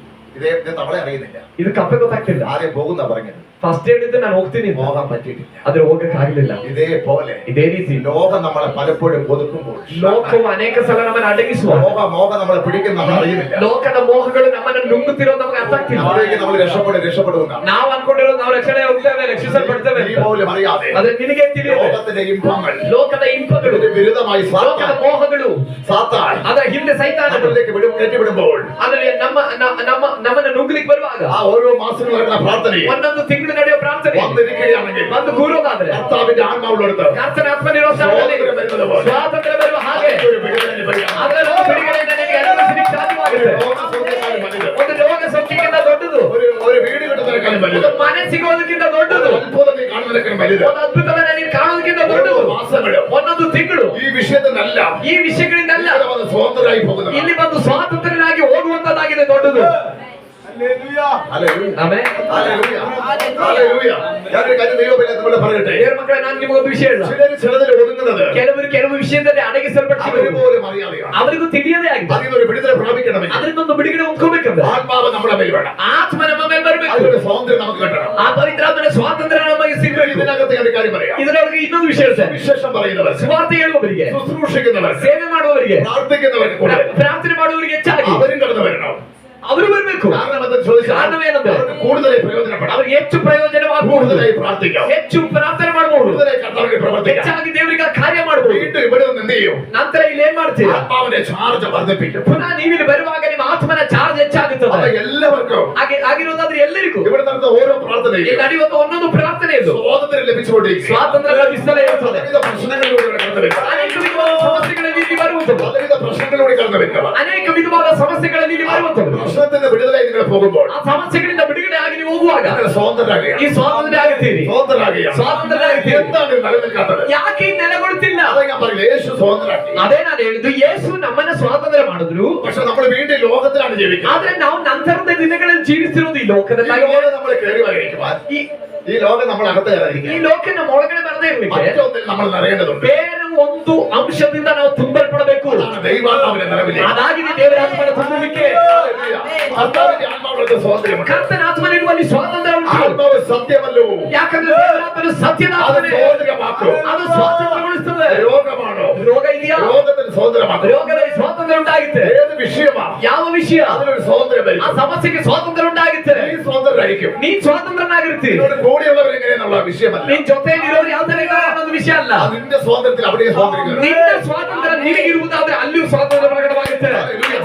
ഇത് തവളെ അറിയുന്നില്ല. ಇದು ಕಪ್ಪೆ ಗೊತ್ತಾಗ್ತಿಲ್ಲ. ആദ്യം പോകുന്ന പറഞ്ഞത് ಫಸ್ಟ್ ಹೇಳಿದ್ದು ನಾನು ಹೋಗ್ತೀನಿ ಅಂತ. പോകാൻ പറ്റിയിട്ടില്ല. ಆದ್ರೆ ಹೋಗಕ್ ಆಗ್ಲಿಲ್ಲ. ഇതേപോലെ ಇದೇ ರೀತಿ ലോകം നമ്മളെ പലപ്പോഴും ഒതുക്കുമ്പോൾ ಲೋಕವು ಅನೇಕ ಸಲ ನಮ್ಮನ್ನು ಅಡಗಿಸುವ മോഹം നമ്മളെ പിടിക്കുന്ന നമ്മൾ അറിയുന്നില്ല. ಲೋಕದ ಮೋಹಗಳು ನಮ್ಮನ್ನು ನುಂಗುತ್ತಿರೋದು ನಮಗೆ ಅರ್ಥ ಆಗ್ತಿಲ್ಲ. നമ്മളിലേക്ക് നമ്മൾ രക്ഷപ്പെടുന്ന ನಾವು ಅನ್ಕೊಂಡಿರೋದು ನಾವು ರಕ್ಷಣೆ ಹೋಗ್ತೇವೆ, ರಕ್ಷಿಸಲ್ಪಡ್ತೇವೆ നീ പോലും അറിയാതെ ಆದ್ರೆ ನಿನಗೆ ತಿಳಿಯದೆ ലോകത്തിന്റെ ഇമ്പങ്ങൾ ಲೋಕದ ಇಂಪಗಳು, ഇതിന് വിരുദ്ധമായി ಲೋಕದ ಮೋಹಗಳು, സാത്താൻ ಅದರ ಹಿಂದೆ ಸೈತಾನಗಳು നമ്മളിലേക്ക് കയറ്റിവിടുമ്പോൾ ಆದ್ರೆ ನಮ್ಮನ್ನು ನುಗ್ಗಲಿಕ್ಕೆ ಬರುವಾಗ ആ ഓരോ മാസങ്ങൾ നടക്കുന്ന പ്രാർത്ഥനയും ಒಂದೊಂದು ತಿಂಗಳು ನಡೆಯುವ ಪ್ರಾರ್ಥನೆ വന്നിരിക്കുകയാണെങ്കിൽ ಬಂದು ಕೂರೋದಾದ್ರೆ കർത്താവിന്റെ ആത്മാവിലെടുത്ത് ಕರ್ತನ ಆತ್ಮನಿರೋ ಸ್ಥಳದಲ್ಲಿ ಸ್ವಾತಂತ್ರ್ಯ ಬರುವ ಹಾಗೆ ಅದರಲ್ಲಿ ಒಂದು ಬಿಡುಗಡೆಯಿಂದ ನಿನಗೆ ಅನುಭವಿಸಲಿಕ್ಕೆ ಸಾಧ್ಯವಾಗುತ್ತೆ. ಒಂದು ರೋಗ ಸೋಂಕಿಗಿಂತ ದೊಡ್ಡದು, ഒരു വീട് കിട്ടുന്നതിനേക്കാളും ಒಂದು വലുത്, ಮನೆ ಸಿಗೋದಕ್ಕಿಂತ ದೊಡ್ಡದು, അത്ഭുതം നീ കാണുന്നതിനേക്കാളും വലുത്, ಒಂದು ಅದ್ಭುತವನ್ನ ನೀನು ಕಾಣೋದಕ್ಕಿಂತ ದೊಡ್ಡದು, മാസങ്ങളും ಒಂದೊಂದು ತಿಂಗಳು ഈ വിഷയത്തിനല്ല ಈ ವಿಷಯಗಳಿಂದಲ್ಲ സ്വതന്ത്രരായി പോകുന്നത്. ಇಲ್ಲಿ ಬಂದು ಸ್ವಾತಂತ್ರ್ಯನಾಗಿ ಹೋಗುವಂತದ್ದಾಗಿದೆ ದೊಡ್ಡದು. ಆಮೆನ್. ഞാനൊരു കാര്യം ദൈവമേ നമ്മളെ പറയട്ടെ. ದೇವರ ಮಕ್ಕಳೇ, ನಾನು ನಿಮಗೊಂದು ವಿಷಯ ಹೇಳ. ചിലതിൽ ഒതുങ്ങുന്നത് ಕೆಲವು ವಿಷಯದಲ್ಲಿ ಅಡಗಿಸಲ್ಪಡ್ತಾರೆ, അവര് പോലും അറിയാതെയാണ്. ಅವರಿಗೂ ತಿಳಿಯದೇ ಆಗಿದೆ. അതിനൊരു വിടുതല പ്രാപിക്കണമെങ്കിൽ ಅದರಿಂದೊಂದು ಬಿಡುಗಡೆ ಹೊಂದ್ಕೋಬೇಕಂದ್ರೆ ആത്മാവ് നമ്മുടെ മേൽ വേണം. ಆತ್ಮ ನಮ್ಮ ಮೇಲೆ ಬರಬೇಕು. അതിനൊരു സ്വാതന്ത്ര്യം നമുക്ക് കിട്ടണം. ಆ ಪವಿತ್ರಾತ್ಮನ ಸ್ವಾತಂತ್ರ್ಯ ನಮಗೆ ಸಿಗಬೇಕು. ഇതിനകത്ത് ഞാൻ ഒരു കാര്യം പറയാം. ಇದರೊಳಗೆ ಇನ್ನೊಂದು ವಿಷಯ ಇರುತ್ತೆ. വിശേഷം പറയുന്നവർ, ಸುವಾರ್ತೆ ಹೇಳುವವರಿಗೆ, ശുശ്രൂഷിക്കുന്നവർ, ಸೇವೆ ಮಾಡುವವರಿಗೆ, പ്രാർത്ഥിക്കുന്നവർക്ക് കൂടെ ಪ್ರಾರ್ಥನೆ ಮಾಡುವವರಿಗೆ ಹೆಚ್ಚಾಗಿ അവരും കടന്നു വരണം. ಅವರು ಬರಬೇಕು. കാരണം എന്താണെന്ന് ചോദിച്ചാൽ ಕಾರಣವೇನೆಂದ್ರೆ അവർക്ക് കൂടുതലായി പ്രയോജനപ്പെടാം, ಅವರಿಗೆ ಹೆಚ್ಚು ಪ್ರಯೋಜನವಾಗಬಹುದು, കൂടുതലായി പ്രാർത്ഥിക്കാം, ಹೆಚ್ಚು ಪ್ರಾರ್ಥನೆ ಮಾಡಬಹುದು, കൂടുതലായി കർത്താവിനെ പ്രവർത്തിക്കാം. ಹೆಚ್ಚಾಗಿ ದೇವರಿಗೆ ಕಾರ್ಯ ಮಾಡಬಹುದು. വീണ്ടും ഇവിടെ നിന്ന് എന്ത് ചെയ്യും? ನಂತರ ಇಲ್ಲಿ ಏನ್ ಮಾಡ್ತೀರಾ? ആത്മാവിന്റെ ചാർജ് വർദ്ധിപ്പിക്കും. ಪುನಃ ನೀವಿಲ್ಲಿ ಬರುವಾಗ ನಿಮ್ಮ ಆತ್ಮನ ಚಾರ್ಜ್ ಹೆಚ್ಚಾಗುತ್ತದೆ. അപ്പൊ എല്ലാവർക്കും ಆಗಿರೋದಾದ್ರೆ ಎಲ್ಲರಿಗೂ ഇവിടെ നടന്ന ഓരോ ಇಲ್ಲಿ പ്രാർത്ഥനയും ನಡೆಯುವಂತ ಒಂದೊಂದು ಪ್ರಾರ್ಥನೆ ಇದು സ്വാതന്ത്ര്യം ലഭിച്ചുകൊണ്ടിരിക്കും. ಸ್ವಾತಂತ್ರ್ಯ ಲಭಿಸಲೇ ಇರುತ್ತದೆ. പലവിധ പ്രശ്നങ്ങളിലൂടെ കടന്നു വരുക, ಅನೇಕ ವಿಧವಾದ ಸಮಸ್ಯೆಗಳಲ್ಲಿ ಇಲ್ಲಿ ಬರುವಂತದ್ದು, പലവിധ പ്രശ്നങ്ങളിലൂടെ കടന്നു വരുക. ಅನೇಕ ವಿಧವಾದ ಸಮಸ್ಯೆಗಳಲ್ಲಿ ಇಲ್ಲಿ ಬರುವಂತದ್ದು, പ്രശ്നത്തിന്റെ വിടുതലായി നിങ്ങൾ പോകുമ്പോൾ ಆ ಸಮಸ್ಯೆಗಳಿಂದ ಬಿಡುಗಡೆ ಆಗಿ ನೀವು ಹೋಗುವಾಗ നിങ്ങൾ സ്വതന്ത്രരാകുകയാണ്. ಈ ಸ್ವಾತಂತ್ರ್ಯ ಆಗುತ್ತೀರಿ. സ്വതന്ത്രരാകുകയാണ്. സ്വാതന്ത്രರಾಗುತ್ತೀರಿ. എന്താണ് ഇത് നിലനിൽക്കാത്തത്? ಯಾಕೆ ಇದು ನೆಲೆಗೊಳ್ತಿಲ್ಲ? അതാ ഞാൻ പറയുന്നത്, യേശു സ്വതന്ത്രരാക്കി. ಅದೇ ನಾನು ಹೇಳಿದ್ದು, ಯೇಸು ನಮ್ಮನ್ನ ಸ್ವಾತಂತ್ರ್ಯ ಮಾಡಿದ್ರು. പക്ഷെ നമ്മൾ വീണ്ടും ലോകത്തിലാണ് ജീവിക്കുന്നത്. ಆದ್ರೆ ನಾವು ನಂತರದ ದಿನಗಳಲ್ಲಿ ಜೀವಿಸ್ತಿರೋದು ಈ ഈ ಲೋಕದಲ್ಲಾಗಿದೆ. ലോകം നമ്മൾ കയറി വരയ്ക്കുവാൻ, ഈ ലോകം നമ്മൾ അകത്ത് ಈ കയറാതിരിക്കാൻ ಲೋಕ ನಮ್ಮ ಒಳಗಡೆ ಬರದೇ ಇರ್ಲಿಕ್ಕೆ മറ്റൊന്നിൽ നമ്മൾ നിറയേണ്ടതുണ്ട്. ಬೇರೆ ಒಂದು ಅಂಶದಿಂದ ನಾವು ತುಂಬಲ್ಪಡಬೇಕು. അതാണ് ദൈവാത്മാവിന്റെ നിറവിലേക്ക്. ಅದಾಗಿದೆ ದೇವರ ಆತ್ಮನ ತುಂಬಲಿಕ್ಕೆ. കർത്താവിന്റെ ആത്മാവിന്റെ സ്വാതന്ത്ര്യമുണ്ട്. ಕರ್ತನ ಆತ್ಮನಿರುವಲ್ಲಿ ಸ್ವಾತಂತ್ರ್ಯ ಉಂಟು. ആത്മാവ് സത്യമല്ലോ. ಯಾಕಂದ್ರೆ ದೇವರ ಆತ್ಮನು ಸತ್ಯದ അത് ಆತ್ಮನೇ. സ്വാതന്ത്ര്യമാക്കും. ಅದು ಸ್ವಾತಂತ್ರ್ಯಗೊಳಿಸ್ತದೆ. രോഗമാണോ? ರೋಗ ಇದೆಯಾ? രോഗത്തിന് സ്വാതന്ത്ര്യമാക്കും. ರೋಗದಲ್ಲಿ ಸ್ವಾತಂತ್ರ್ಯ ಉಂಟಾಗುತ್ತೆ. ഏത് വിഷയമാണ് ಯಾವ ವಿಷಯ? അതിനൊരു സ്വാതന്ത്ര്യം വരും. ಆ ಸಮಸ್ಯೆಗೆ ಸ್ವಾತಂತ್ರ್ಯ ಉಂಟಾಗುತ್ತೆ. നീ സ്വതന്ത്രരായിരിക്കും. ನೀನ್ ಸ್ವಾತಂತ್ರ್ಯನಾಗಿರ್ತೀರಿ. നിന്നോട് കൂടിയുള്ളവർ എങ്ങനെയെന്നുള്ള വിഷയമല്ല. ನಿನ್ ಜೊತೆಯಲ್ಲಿರೋರು ಯಾವ ತರ ಇದ್ದಾರೆ ಅನ್ನೋದು ವಿಷಯ ಅಲ್ಲ. അതിന്റെ സ്വാതന്ത്ര്യത്തിൽ അവിടെ സ്വാതന്ത്ര്യം. ನಿನ್ನ ಸ್ವಾತಂತ್ರ್ಯ ನಿನಗಿರುವುದಾದ್ರೆ ಅಲ್ಲಿಯೂ ಸ್ವಾತಂತ್ರ್ಯ ಪ್ರಕಟವಾಗುತ್ತೆ.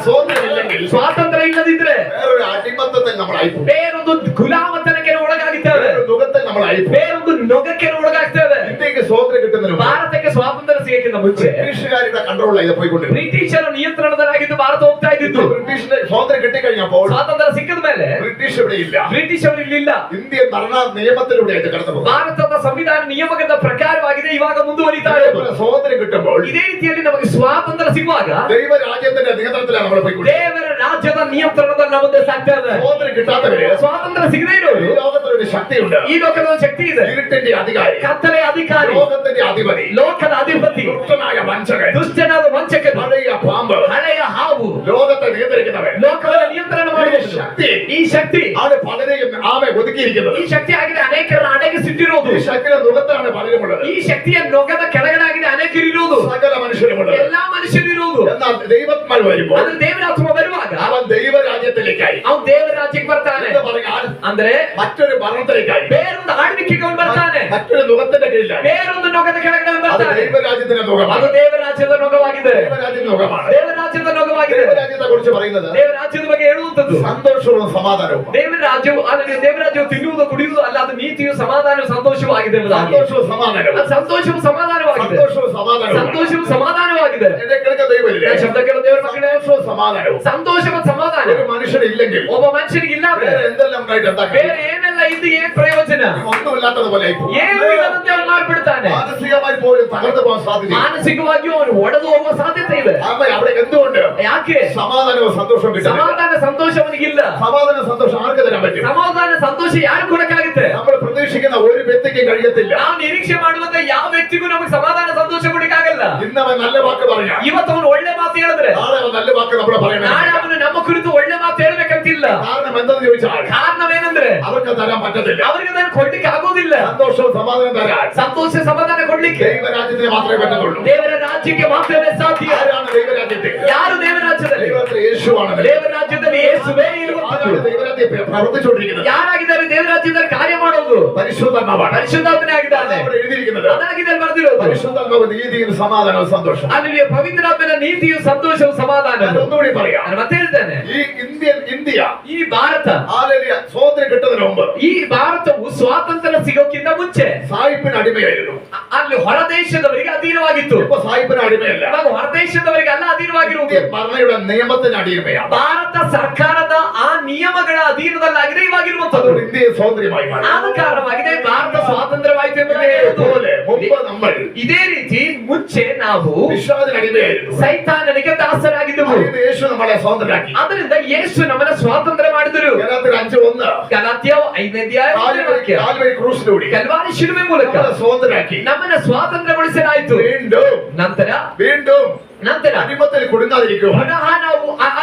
സ്വാതന്ത്ര്യമില്ലെങ്കിൽ, ಸ್ವಾತಂತ್ರ್ಯ ಇಲ್ಲದಿದ್ರೆ വേറൊരു അടിമത്തത്തിൽ നമ്മളായിപ്പോകും. ಬೇರೊಂದು ಗುಲಾಮತನಕ್ಕೆ ಒಳಗಾಗಿದ್ದೇವೆ. വേറൊരു നുഖത്തിൽ നമ്മളായിപ്പോകും. ಬೇರೊಂದು ನೊಗಕ್ಕೆ ಒಳಗಾಗ್ತೇವೆ. ഇന്ത്യക്ക് സ്വാതന്ത്ര്യം കിട്ടുന്നതിന് മുമ്പ് ಭಾರತಕ್ಕೆ ಸ್ವಾತಂತ್ರ್ಯ ಸಿಗಕ್ಕಿಂತ ಮುಂಚೆ ബ്രിട്ടീഷുകാരുടെ കൺട്രോളിലായി പോയിക്കൊണ്ടിരുന്നത്. ಬ್ರಿಟಿಷರ ನಿಯಂತ್ರಣದಲ್ಲಾಗಿದ್ದು ಭಾರತ ಹೋಗ್ತಾ ಇದ್ದಿದ್ದು. ബ്രിട്ടീഷിന്റെ സ്വാതന്ത്ര്യം കിട്ടിക്കഴിഞ്ഞപ്പോൾ ಸ್ವಾತಂತ್ರ್ಯ ಸಿಕ್ಕದ ಮೇಲೆ ബ്രിട്ടീഷ് ഇവിടെ ഇല്ല. ಬ್ರಿಟಿಷ್ ಅವರು ಇಲ್ಲಿಲ್ಲ. ഇന്ത്യൻ ഭരണ നിയമത്തിലൂടെയായിട്ട് കടന്നു പോകും. ಭಾರತದ ಸಂವಿಧಾನ ನಿಯಮದ ಪ್ರಕಾರವಾಗಿದೆ ಇವಾಗ ಮುಂದುವರಿತಾ ಇರೋದು. സ്വാതന്ത്ര്യം കിട്ടുമ്പോൾ ಇದೇ ರೀತಿಯಲ್ಲಿ ನಮಗೆ ಸ್ವಾತಂತ್ರ್ಯ ಸಿಗುವಾಗ ദൈവരാജ്യത്തിന്റെ നിയന്ത്രണത്തിലാണ് നമ്മൾ പോയിക്കൊണ്ടിരുന്നത്. ದೇವರ ರಾಜ್ಯದ ನಿಯಂತ್ರಣದಲ್ಲಿ ನಾವು ಮುಂದೆ ಸಾಗ್ತಾ ಇದೆ. സ്വാതന്ത്ര്യം കിട്ടാത്തവര്, ಸ್ವಾತಂತ್ರ್ಯ ಸಿಗದೇ ಇರೋರು, ഈ ലോകത്തിലൊരു ശക്തിയുണ്ട്. ಈ ಲೋಕದ ಒಂದು ಶಕ್ತಿ ಇದೆ. ഇരുട്ടിന്റെ അധികാരി, ಕತ್ತಲೆಯ ಅಧಿಕಾರಿ, ലോകത്തിന്റെ അധിപതി, ಲೋಕದ ಅಧಿಪತಿ, ദുഷ്ടനായ വഞ്ചകൻ, ದುಷ್ಟನಾದ ವಂಚಕನು, പഴയ പാമ്പ്, ಹಳೆಯ ಹಾವು, ലോകത്തെ നിയന്ത്രിക്കുന്നവൻ, ಲೋಕವನ್ನು ನಿಯಂತ್ರಣ ಮಾಡುವ ശക്തി, ಈ ಶಕ್ತಿ, ആണ് പലരെയും ആമെ ഒതുക്കിയിരിക്കുന്നത്. ಈ ಶಕ್ತಿ ಆಗಿದೆ ಅನೇಕರನ್ನು ಅಡಗಿಸಿಟ್ಟಿರೋದು. ഈ ശക്തിയുടെ മുഖത്താണ് പലരുമുള്ളത്. ಈ ಶಕ್ತಿಯ ನೊಗದ ಕೆಳಗಡೆ ಆಗಿದೆ ಅನೇಕರಿರೋದು. സകല മനുഷ്യരുമുള്ളത്. ಎಲ್ಲಾ ಮನುಷ್ಯರಿರೋದು. എന്നാൽ ദൈവത്മാർ വരുമ്പോൾ ಅದು ದೇವರಾತ್ಮ ಬರುವಾಗ അവൻ ദൈവരാജ്യത്തിലേക്കായി, ಅವನು ದೇವರ ರಾಜ್ಯಕ್ಕೆ ಬರ್ತಾನೆ. എന്ന് പറഞ്ഞാൽ ಅಂದ್ರೆ മറ്റൊരു ഭരണത്തിലേക്കായി, ಬೇರೊಂದು ಆಳ್ವಿಕೆಗೆ ಅವನು ಬರ್ತಾನೆ. മറ്റൊരു മുഖത്തിന്റെ കീഴിലായി. ಬೇರೊಂದು ನೊಗದ ಕೆಳಗಡೆ ಅವನು അത് ಬರ್ತಾನೆ. ദൈവരാജ്യത്തിന്റെ മുഖമാണ്. ಅದು ದೇವರ ರಾಜ್ಯದ ನೊಗವಾಗಿದೆ. ദൈവരാജ്യത്തിന്റെ മുഖമാണ്. ದೇವರ ರಾಜ್ಯದ ನೊಗವಾಗಿದೆ. ദൈവരാജ്യത്തെ കുറിച്ച് പറയുന്നത് ದೇವರ ರಾಜ್ಯದ ಬಗ್ಗೆ ಹೇಳುವಂತದ್ದು സന്തോഷവും സമാധാനവും. ದೇವರ ರಾಜ್ಯವು ಆದರೆ ದೇವರ ರಾಜ್ಯವು ತಿನ್ನುವುದು ಕುಡಿಯುವುದು ಅಲ್ಲ, ಅದು ನೀತಿಯು ಸಮಾಧಾನವು ಸಂತೋಷವಾಗಿದೆ ಎಂಬುದಾಗಿ. സന്തോഷവും സമാധാനവും. ಅದು ಸಂತೋಷವು ಸಮಾಧಾನವಾಗಿದೆ. സന്തോഷവും സമാധാനവും. ಸಂತೋಷವು ಸಮಾಧಾನವಾಗಿದೆ. എന്റെ കേൾക്കുന്ന ദൈവമില്ലേ? ನಾನು ಶಬ್ದ ಕೇಳೋ ದೇವರ ಮಕ್ಕಳೇ, സന്തോഷവും സമാധാനവും. ಸಂತೋಷ ಮತ್ತು ಸಮಾಧಾನ ഒരു മനുഷ്യനില്ലെങ്കിൽ ಒಬ್ಬ ಮನುಷ್ಯನಿಗೆ ಇಲ್ಲ ಅಂದ್ರೆ വേറെ എന്തെല്ലാം ഉണ്ടായിട്ട് എന്താ ಬೇರೆ ಏನೆಲ್ಲ ಇದು ಏನ್ ಪ್ರಯೋಜನ? ഒന്നുമില്ലാത്തതുപോലെ ആയിപ്പോകും. ಏನು ಇಲ್ಲದಂತೆ ಅವನು ಮಾಡ್ಬಿಡ್ತಾನೆ. മാനസികമായി പോലും തകർന്നു പോകാൻ സാധ്യത. ಮಾನಸಿಕವಾಗಿಯೂ ಅವನು ಒಡೆದು ಹೋಗುವ ಸಾಧ್ಯತೆ ಇದೆ. അവിടെ എന്തുകൊണ്ട് ಯಾಕೆ? സമാധാനവും സന്തോഷവും കിട്ടുന്നില്ല. ಸಮಾಧಾನ ಸಂತೋಷ ಅವನಿಗಿಲ್ಲ. സമാധാന സന്തോഷം ആർക്ക് തരാൻ പറ്റും? ಸಮಾಧಾನ ಸಂತೋಷ ಯಾರು ಕೊಡಕ್ಕಾಗುತ್ತೆ? നമ്മൾ പ്രതീക്ഷിക്കുന്ന ഒരു വ്യക്തിക്കും കഴിയത്തില്ല. ನಾವು ನಿರೀಕ್ಷೆ ಮಾಡುವಂತ ಯಾವ ವ್ಯಕ್ತಿಗೂ ನಮಗೆ ಸಮಾಧಾನ ಸಂತೋಷ ಕೊಡಕ್ಕಾಗಲ್ಲ. ഇന്നവൻ നല്ല വാക്ക് പറഞ്ഞ, ಇವತ್ತು ಅವನು ಒಳ್ಳೆ ಮಾತು ಹೇಳಿದ್ರೆ നാളെ അവൻ നല്ല വാക്ക് നമ്മളെ പറയണം. ನಾಳೆ ಅವನು ನಮ್ಮ ಕುರಿತು ಒಳ್ಳೆ ಮಾತು ಹೇಳ್ಬೇಕಂತಿಲ್ಲ. കാരണം എന്തെന്ന് ചോദിച്ചാൽ ಕಾರಣವೇನೆಂದ್ರೆ അവർക്ക് തരാൻ പറ്റത്തില്ല. ಅವರಿಗೆ ಅದನ್ನು ಕೊಡ್ಲಿಕ್ಕೆ ಆಗೋದಿಲ್ಲ. സന്തോഷവും സമാധാനം തരാൻ ಸಂತೋಷ ಸಮಾಧಾನ ಕೊಡ್ಲಿಕ್ಕೆ ദൈവരാജ്യത്തിന് മാത്രമേ പറ്റത്തുള്ളൂ. ದೇವರ ರಾಜ್ಯಕ್ಕೆ ಮಾತ್ರವೇ ಸಾಧ್ಯ. ആരാണ് ദൈവരാജ്യത്തിൽ? ಯಾರು ದೇವರ ರಾಜ್ಯದಲ್ಲಿ? ദൈവത്തിൽ യേശുവാണ്. ದೇವರ ರಾಜ್ಯದಲ್ಲಿ ಯೇಸುವೇ ಇರುವಂತದ್ದು. ആരാണ് ദൈവരാജ്യത്തെ പ്രവർത്തിച്ചുകൊണ്ടിരിക്കുന്നത്? ಯಾರಾಗಿದ್ದಾರೆ ದೇವರ ರಾಜ್ಯದಲ್ಲಿ ಕಾರ್ಯ ಮಾಡೋದು? പരിശുദ്ധാത്മാവാണ്. ಪರಿಶುದ್ಧಾತ್ಮನೇ ಆಗಿದ್ದಾನೆ. അവിടെ എഴുതിയിരിക്കുന്നത് ಅದಾಗಿದೆ ಅಲ್ಲಿ ಬರ್ದಿರೋದು. പരിശുദ്ധാത്മാവ് നീതിയും സമാധാനവും സന്തോഷം. ಅಲ್ಲಿ ಪವಿತ್ರಾತ್ಮನ ನೀತಿಯು ಸಂತೋಷವು ಸಮಾಧಾನ. ഞാൻ ഒന്നുകൂടി പറയാം. ನಾನು ಮತ್ತೆ ಹೇಳ್ತೇನೆ, ഈ ഇന്ത്യ ಈ ಭಾರತ, ആലലിയ സ്വാതന്ത്ര്യം കിട്ടുന്നതിന് മുമ്പ് ಈ ಭಾರತವು ಸ್ವಾತಂತ್ರ್ಯ ಸಿಗೋಕ್ಕಿಂತ ಮುಂಚೆ സായിപ്പിന് അടിമയായിരുന്നു. ಅಲ್ಲಿ ಹೊರ ದೇಶದವರಿಗೆ ಅಧೀನವಾಗಿತ್ತು. ഇപ്പൊ സായിപ്പിന് അടിമയല്ല. ಇವಾಗ ಹೊರ ದೇಶದವರಿಗೆ ಅಲ್ಲ ಅಧೀನವಾಗಿರುವುದು. ഇന്ത്യൻ ഭരണയുടെ നിയമത്തിന് അടിമയാണ്. ಭಾರತ ಸರ್ಕಾರದ ಆ ನಿಯಮಗಳ ಅಧೀನದಲ್ಲಾಗಿದೆ ಇವಾಗಿರುವಂತದ್ದು. അതുകൊണ്ട് ഇന്ത്യയെ സ്വാതന്ത്ര്യമായി മാറി. ಆದ ಕಾರಣವಾಗಿದೆ ಭಾರತ ಸ್ವಾತಂತ್ರ್ಯವಾಯಿತು ಎಂಬುದೇ ಹೇಳುವುದು. പോലെ മുമ്പ് നമ്മൾ ಇದೇ ರೀತಿ ಮುಂಚೆ ನಾವು പിശാചിന് അടിമയായിരുന്നു. ಸೈತಾನನಿಗೆ ದಾಸರಾಗಿದ್ದೆವು. അതിന് യേശു നമ്മളെ സ്വതന്ത്രരാക്കി. ಅದರಿಂದ ಯೇಸು ನಮ್ಮನ್ನ ಸ್ವಾತಂತ್ರ್ಯ ಮಾಡಿದರು. ഗലാത്യർ 5:1 ಗಲಾತ್ಯ 5ನೇ ಅಧ್ಯಾಯ 1ನೇ ವಾಕ್ಯ. കാൽവരി ക്രൂസിലൂടെ ಕಲ್ವಾರಿ ಶಿಲುಬೆ ಮೂಲಕ നമ്മളെ സ്വതന്ത്രരാക്കി. ನಮ್ಮನ್ನ ಸ್ವಾತಂತ್ರ್ಯಗೊಳಿಸಲಾಯಿತು. വീണ്ടും ನಂತರ അടിമത്തിൽ കുടുങ്ങാതിരിക്കുക. ಪುನಃ ನಾವು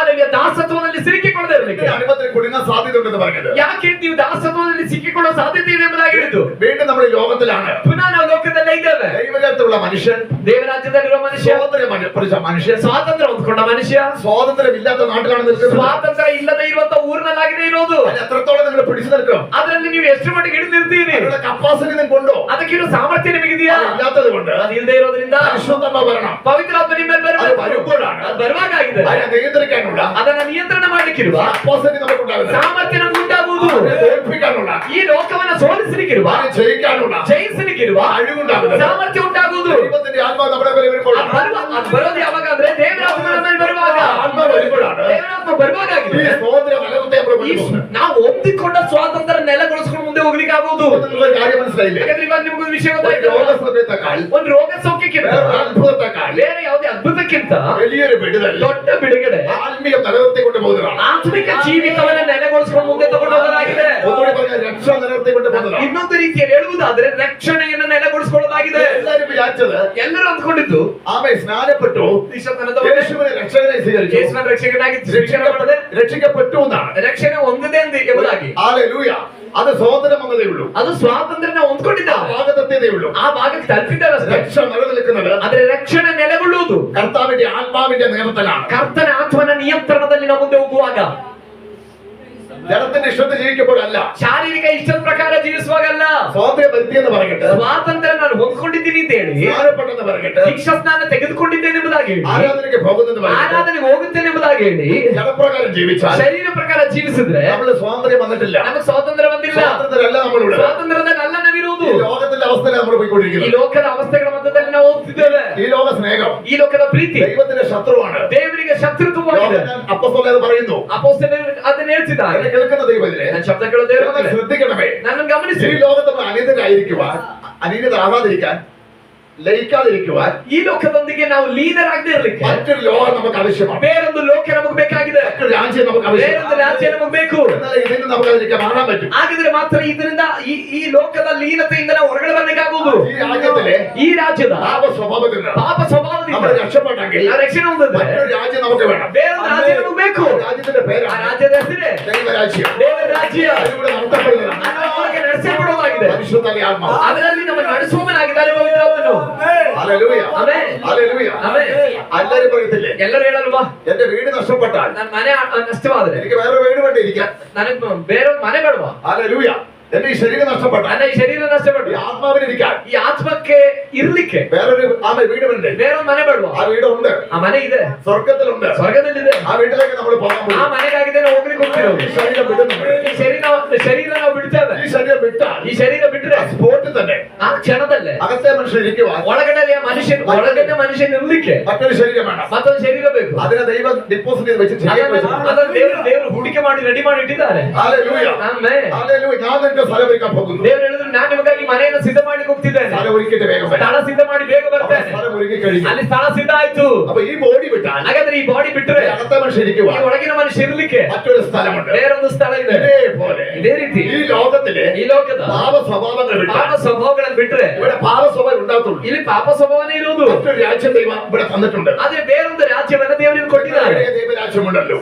ದಾಸತ್ವದಲ್ಲಿ ಸಿಲುಕಿಕೊಳ್ಳದೆ ಇರಲಿಕ್ಕೆ. അടിമത്തിൽ കുടുങ്ങാൻ സാധ്യത ഉണ്ടെന്ന് പറഞ്ഞത് ಯಾಕೆ ನೀವು ದಾಸತ್ವದಲ್ಲಿ ಸಿಕ್ಕಿಕೊಳ್ಳೋ ಸಾಧ್ಯತೆ ಇದೆ ಎಂಬುದಾಗಿ ಹೇಳಿದ್ದು. വീണ്ടും നമ്മൾ ഈ ലോകത്തിലാണ്. ಪುನಃ ನಾವು ಲೋಕದಲ್ಲೇ ಇದ್ದೇವೆ. ദൈവരാജ്യത്തിലുള്ള മനുഷ്യൻ, ದೇವರಾಜ್ಯದಲ್ಲಿರುವ ಮನುಷ್ಯ, സ്വാതന്ത്ര്യം മനുഷ്യൻ, ಸ್ವಾತಂತ್ರ್ಯ ಹೊಂದ್ಕೊಂಡ ಮನುಷ್ಯ, സ്വാതന്ത്ര്യമില്ലാത്ത നാട്ടിലാണ് നിൽക്കുന്നത്. ಸ್ವಾತಂತ್ರ್ಯ ಇಲ್ಲದೆ ಇರುವಂತ ಊರಿನಲ್ಲಾಗಿದೆ ಇರೋದು. അത് എത്രത്തോളം നിങ്ങൾ പിടിച്ചു നിൽക്കും? ಅದರಲ್ಲಿ ನೀವು ಎಷ್ಟು ಮಟ್ಟಿಗೆ ಹಿಡಿದು ನಿಲ್ತೀರಿ? അതിനുള്ള കപ്പാസിറ്റി നിങ്ങൾക്കുണ്ടോ? ಅದಕ್ಕಿರೋ ಸಾಮರ್ಥ್ಯ ನಿಮಗಿದೆಯಾ? ഇല്ലാത്തത് കൊണ്ട് ಅದು ಇಲ್ಲದೆ ಇರೋದ್ರಿಂದ പരിശുദ്ധാത്മാവ് വരണം. ಪವಿತ್ರಾತ್ಮ ನಿಮ್ಮ ಮೇಲೆ അത് ಬರಬೇಕು. വരുമ്പോഴാണ് ಅದು ಬರುವಾಗ ಆಗಿದೆ. അതിനെ നിയന്ത്രിക്കാനുള്ള ಅದನ್ನ ನಿಯಂತ್ರಣ ಮಾಡಲಿಕ್ಕಿರುವ കപ്പാസിറ്റി നമുക്കുണ്ടാകുന്നത്. ಸಾಮರ್ಥ್ಯ ನಮ್ಗೆ ಉಂಟಾಗುವುದು. അതിനെ തോൽപ്പിക്കാനുള്ള, ಈ ಲೋಕವನ್ನ ಸೋಲಿಸಲಿಕ್ಕಿರುವ, അതിനെ ജയിക്കാനുള്ള ಜಯಿಸಲಿಕ್ಕಿರುವ കഴിവുണ്ടാകുന്നത്. ಸಾಮರ್ಥ್ಯ ಉಂಟಾಗುವುದು. ദൈവത്തിന്റെ ആത്മാവ് നമ്മുടെ മേലെ വരുമ്പോൾ ಅದು ಬರೋದು ಯಾವಾಗ ಅಂದ್ರೆ ದೇವರ ಆತ್ಮ ನಮ್ಮ ಮೇಲೆ ಬರುವಾಗ ಬರುವಾಗ ಆತ್ಮ വരുമ്പോഴാണ് ದೇವರಾತ್ಮ ಬರುವಾಗಾಗಿದೆ ಈ ಸ್ವಾತಂತ್ರ್ಯ ನೆಲಗುತ್ತೆ ಈ ನಾವು ಒಪ್ಪಿಕೊಂಡ ಸ್ವಾತಂತ್ರ್ಯ ನೆಲೆಗೊಳಿಸ್ಕೊಂಡು ಮುಂದೆ ಹೋಗ್ಲಿಕ್ಕೆ ಆಗೋದು. ಕಾರ್ಯ മനസ്സിലായില്ലേ? ಯಾಕಂದ್ರೆ ಇವಾಗ ನಿಮಗೊಂದು ವಿಷಯ ഒരു ಗೊತ್ತಾಯ್ತು. രോഗസൗഖ്യത്തെക്കാൾ ಒಂದು ರೋಗ ಸೌಖ್ಯಕ್ಕಿಂತ വേറൊരു അത്ഭുതത്തെക്കാൾ ಬೇರೆ ಯಾವುದೇ ಅದ್ಭುತಕ್ಕಿಂತ വലിയൊരു വിടുതൽ ದೊಡ್ಡ ಬಿಡುಗಡೆ ആത്മീയ നിലനിർത്തി കൊണ്ടുപോകുന്നതാണ്. ಆತ್ಮಿಕ ಜೀವಿತವನ್ನ ನೆಲೆಗೊಳಿಸ್ಕೊಂಡು ಮುಂದೆ ತಗೊಂಡು ಹೋಗಲಾಗಿದೆ. ഒന്നുകൂടി പറഞ്ഞാൽ രക്ഷ നിലനിർത്തി കൊണ്ടുപോകുന്നതാണ്. ಇನ್ನೊಂದು ರೀತಿಯಲ್ಲಿ ಹೇಳುವುದಾದ್ರೆ ರಕ್ಷಣೆಯನ್ನು ನೆಲೆಗೊಳಿಸಿಕೊಳ್ಳಲಾಗಿದೆ. എല്ലാവരും വിചാരിച്ചത് ಎಲ್ಲರೂ ಅಂದ್ಕೊಂಡಿದ್ದು ആമേ സ്നാനപ്പെട്ടു യേശുവിനെ രക്ഷകനായി സ്വീകരിച്ചു ಯೇಸುವಿನ ರಕ್ಷಕನಾಗಿ ಸ್ವೀಕಾರ ಮಾಡದೆ രക്ഷിക്കപ്പെട്ടു എന്നാണ്. ರಕ್ಷಣೆ ಹೊಂದಿದೆ ಎಂಬುದಾಗಿ. ഹല്ലേലൂയ. അത് സ്വാതന്ത്ര്യം വന്നതേ ഉള്ളൂ. ಅದು ಸ್ವಾತಂತ್ರ್ಯನ ಹೊಂದ್ಕೊಂಡಿದ್ದಾರೆ. ഭാഗത്തെത്തിയതേ ഉള്ളൂ. ಆ ಭಾಗಕ್ಕೆ ತಲುಪಿದ್ದಾರೆ. രക്ഷ നിലനിൽക്കുന്നത് ಆದ್ರೆ ರಕ್ಷಣೆ ನೆಲೆಗೊಳ್ಳುವುದು കർത്താവിന്റെ ആത്മാവിന്റെ നിയമത്തിലാണ്. ಕರ್ತನ ಆತ್ಮನ ನಿಯಂತ್ರಣದಲ್ಲಿ ನಾವು ಮುಂದೆ ಹೋಗುವಾಗ, ജനത്തിന്റെ ഇഷ്ടത്തിൽ ജീവിക്കുമ്പോഴല്ല, ಶಾರೀರಿಕ ಇಷ್ಟದ ಪ್ರಕಾರ ಜೀವಿಸುವಾಗಲ್ಲ. സ്വാതന്ത്ര്യം വരുത്തിയെന്ന് പറയട്ടെ, ಸ್ವಾತಂತ್ರ್ಯ ನಾನು ಹೊಂದ್ಕೊಂಡಿದ್ದೀನಿ ಅಂತ ಹೇಳಿ, സ്നാനപ്പെട്ടെന്ന് പറയട്ടെ, ದೀಕ್ಷಾ ಸ್ನಾನ ತೆಗೆದುಕೊಂಡಿದ್ದೇನೆ ಎಂಬುದಾಗಿ ಹೇಳಿ, ആരാധനയ്ക്ക് പോകുന്നെന്ന് പറയട്ടെ, ಆರಾಧನೆಗೆ ಹೋಗುತ್ತೇನೆ ಎಂಬುದಾಗಿ ಹೇಳಿ, ജനപ്രകാരം ജീവിച്ചാൽ ಶರೀರ ಪ್ರಕಾರ ಜೀವಿಸಿದ್ರೆ നമ്മൾ സ്വാതന്ത്ര്യം വന്നിട്ടില്ല. ನಮಗೆ ಸ್ವಾತಂತ್ರ್ಯ ಬಂದಿಲ್ಲ. സ്വാതന്ത്ര്യമല്ല നമ്മളിവിടെ. ಸ್ವಾತಂತ್ರ್ಯದಲ್ಲಿ ಅಲ್ಲ ನಾವಿರುವುದು. ഈ ലോകത്തിന്റെ അവസ്ഥയിലാണ് നമ്മൾ ಈ പോയിക്കൊണ്ടിരിക്കുന്നത്. ಲೋಕದ ಅವಸ್ಥೆಗಳ ಮಧ್ಯದಲ್ಲಿ ನಾವು ಹೋಗ್ತಿದ್ದೇವೆ. ഈ ലോക സ്നേഹം ಈ ಲೋಕದ ಪ್ರೀತಿ ദൈവത്തിന്റെ ശത്രുവാണ്. ದೇವರಿಗೆ ಶತ್ರುತ್ವವಾಗಿದೆ. അപ്പോസ്തലൻ പറയുന്നു, ಅಪೊಸ್ತಲರು ಅದನ್ನ ಹೇಳ್ತಿದ್ದಾರೆ. എന്നെ കേൾക്കുന്ന ദൈവത്തിലെ ನನ್ನ ಶಬ್ದ ಕೇಳೋ ದೇವರೇ, ശ്രദ്ധിക്കണമേ. ನನ್ನನ್ನು ಗಮನಿಸಿ. ഈ ലോകത്ത് നമ്മൾ അനീതരായിരിക്കുവാൻ, അനീതരാകാതിരിക്കാൻ, ലയിക്കാതിരിക്കുവാൻ ಈ ಲೋಕದೊಂದಿಗೆ ನಾವು ಲೀನರಾಗದೆ ಇರಲಿಕ್ಕೆ മറ്റൊരു ലോകം നമുക്ക് ആവശ്യമാണ്. ಬೇರೊಂದು ಲೋಕ ನಮಗೆ ಬೇಕಾಗಿದೆ. മറ്റൊരു രാജ്യം നമുക്ക് ಬೇರೊಂದು ആവശ്യമാണ്. ರಾಜ್ಯ ನಮಗೆ ಬೇಕು. എന്നാൽ ഇതിന് നമുക്ക് അതിലേക്ക് മാറാൻ പറ്റും. ಹಾಗಿದ್ರೆ ಮಾತ್ರ ಇದರಿಂದ ಈ ಲೋಕದ ಲೀನತೆಯಿಂದ ನಾವು ಹೊರಗಡೆ ಬರ್ಲಿಕ್ಕಾಗುವುದು. ഈ രാജ്യത്തിലെ ಈ ರಾಜ್ಯದ പാപ സ്വഭാവത്തിൽ നിന്ന് ಪಾಪ ಸ್ವಭಾವದಿಂದ നമ്മൾ രക്ഷപ്പെട്ടെങ്കിൽ ನಾವು ರಕ್ಷಣೆ ಹೊಂದಿದ್ರೆ മറ്റൊരു രാജ്യം നമുക്ക് വേണം. ಬೇರೊಂದು ರಾಜ್ಯ ನಮಗೆ ಬೇಕು. ആ രാജ്യത്തിന്റെ ಆ പേരാണ് ರಾಜ್ಯದ ಹೆಸರೇ ദൈവരാജ്യം. ದೇವರ ರಾಜ್ಯ. അതിലൂടെ നടത്തപ്പെടുന്നതാണ് ನಮಗೆ ನಡೆಸಲ್ಪಡುವುದಾಗಿದೆ. പരിശുദ്ധാത്മാ ആത്മാവ്. ಅದರಲ್ಲಿ ನಮ್ಮ ನಡೆಸುವವನಾಗಿದ್ದಾನೆ ಪವಿತ್ರಾತ್ಮನು. ഹല്ലേലൂയ. ಆಮೆನ್. ഹല്ലേലൂയ. ಆಮೆನ್. എല്ലാവരും പറയത്തില്ലേ, ಎಲ್ಲರೂ ಹೇಳಲ್ವಾ, എന്റെ വീട് നഷ്ടപ്പെട്ടാൽ ನನ್ನ ಮನೆ ನಷ್ಟವಾದ್ರೆ എനിക്ക് വേറെ വീട് വേണ്ടിയിരിക്കാം. ನನಗೆ ಬೇರೊಂದು ಮನೆ ಬೇಡವಾ? ഹല്ലേലൂയ. എന്റെ ഈ ശരീരം നഷ്ടപ്പെട്ടാൽ ನನ್ನ ಈ ಶರೀರ ನಷ್ಟಪಟ್ಟು ഈ ആത്മാവിനിരിക്കാൻ ಈ ಆತ್ಮಕ್ಕೆ ಇರ್ಲಿಕ್ಕೆ വേറൊരു വീട് വേണ്ടേ? ಬೇರೊಂದು ಮನೆ ಬೇಡವಾ? ആ വീടുണ്ട്, ಆ ಮನೆ ಇದೆ, സ്വർഗത്തിലുണ്ട്. ಸ್ವರ್ಗದಲ್ಲಿದೆ. ആ വീട്ടിലേക്ക് നമ്മൾ പോകാൻ ಆ പോകും. ಮನೆಗಾಗಿದೆ ನಾವು ಹೋಗ್ಲಿಕ್ಕೆ ಹೋಗ್ತಿರೋದು. ഈ ശരീരം വിടുന്നു. ಈ ಶರೀರ ನಾವು ಬಿಡ್ತೇವೆ. ഈ ശരീരം വിട്ടാൽ ಈ ಶರೀರ ಬಿಟ್ರೆ സ്പോട്ടിൽ തന്നെ ಆ ಕ್ಷಣದಲ್ಲೇ അകത്തെ മനുഷ്യൻ ഇരിക്കുവാൻ ಒಳಗಡೆ ಮನುಷ್ಯನ ಇರ್ಲಿಕ್ಕೆ മറ്റൊരു ശരീരം വേണം. ಮತ್ತೊಂದು ಶರೀರ ಬೇಕು. അതിനെ ദൈവം ഡിപ്പോസിറ്റ് ചെയ്ത് വെച്ച് ചെയ്യാൻ വെച്ചിട്ടുണ്ട്. ಅದನ್ನು ದೇವರು ಹೂಡಿಕೆ ಮಾಡಿ ರೆಡಿ ಮಾಡಿ ಇಟ್ಟಿದ್ದಾರೆ. ഹല്ലേലൂയ. ಆಮೆನ್. ഹല്ലേലൂയ. ഞാൻ നിന്റെ സ്ഥലം ഒരുക്കാൻ പോകുന്നു. ದೇವರು ಹೇಳಿದ್ರು, ನಾನು ನಿಮಗಾಗಿ ಮನೆಯನ್ನು ಸಿದ್ಧ ಮಾಡ್ಲಿಕ್ಕೆ ಹೋಗ್ತಿದ್ದೇನೆ. സ്ഥലം ഒരുക്കിയിട്ട് വേഗം വരാം. ಸ್ಥಳ ಸಿದ್ಧ ಮಾಡಿ ಬೇಗ ಬರ್ತೇನೆ. സ്ഥലം ഒരുക്കി കഴിഞ്ഞു. ಅಲ್ಲಿ ಸ್ಥಳ ಸಿದ್ಧ ಆಯ್ತು. അപ്പൊ ഈ ബോഡി വിട്ടാൽ ಹಾಗಾದ್ರೆ ಈ ಬಾಡಿ ಬಿಟ್ಟರೆ അകത്തെ മനുഷ്യൻ ಈ ഇരിക്കുവാൻ ಒಳಗಿನ ಮನುಷ್ಯ ಇರ್ಲಿಕ್ಕೆ മറ്റൊരു സ്ഥലമുണ്ട്. ಬೇರೊಂದು ಸ್ಥಳ ಇದೆ. ഇതേപോലെ ಇದೇ ರೀತಿ ഈ ലോകത്തിലെ ಈ ಲೋಕದ പാപ സ്വഭാവങ്ങൾ ಪಾಪ വിട്ടാൽ ಸ್ವಭಾವಗಳನ್ನು ಬಿಟ್ರೆ ഇവിടെ പാപ സ്വഭാവം ഉണ്ടാകത്തുള്ളൂ. ಇಲ್ಲಿ ಪಾಪ ಸ್ವಭಾವನೇ ಇರುವುದು. മറ്റൊരു രാജ്യം ദൈവം ഇവിടെ തന്നിട്ടുണ്ട്. ಆದ್ರೆ ಬೇರೊಂದು ರಾಜ್ಯವನ್ನ ದೇವರಿಗೆ ಕೊಟ್ಟಿದ್ದಾರೆ. ദൈവരാജ്യമുണ്ടല്ലോ.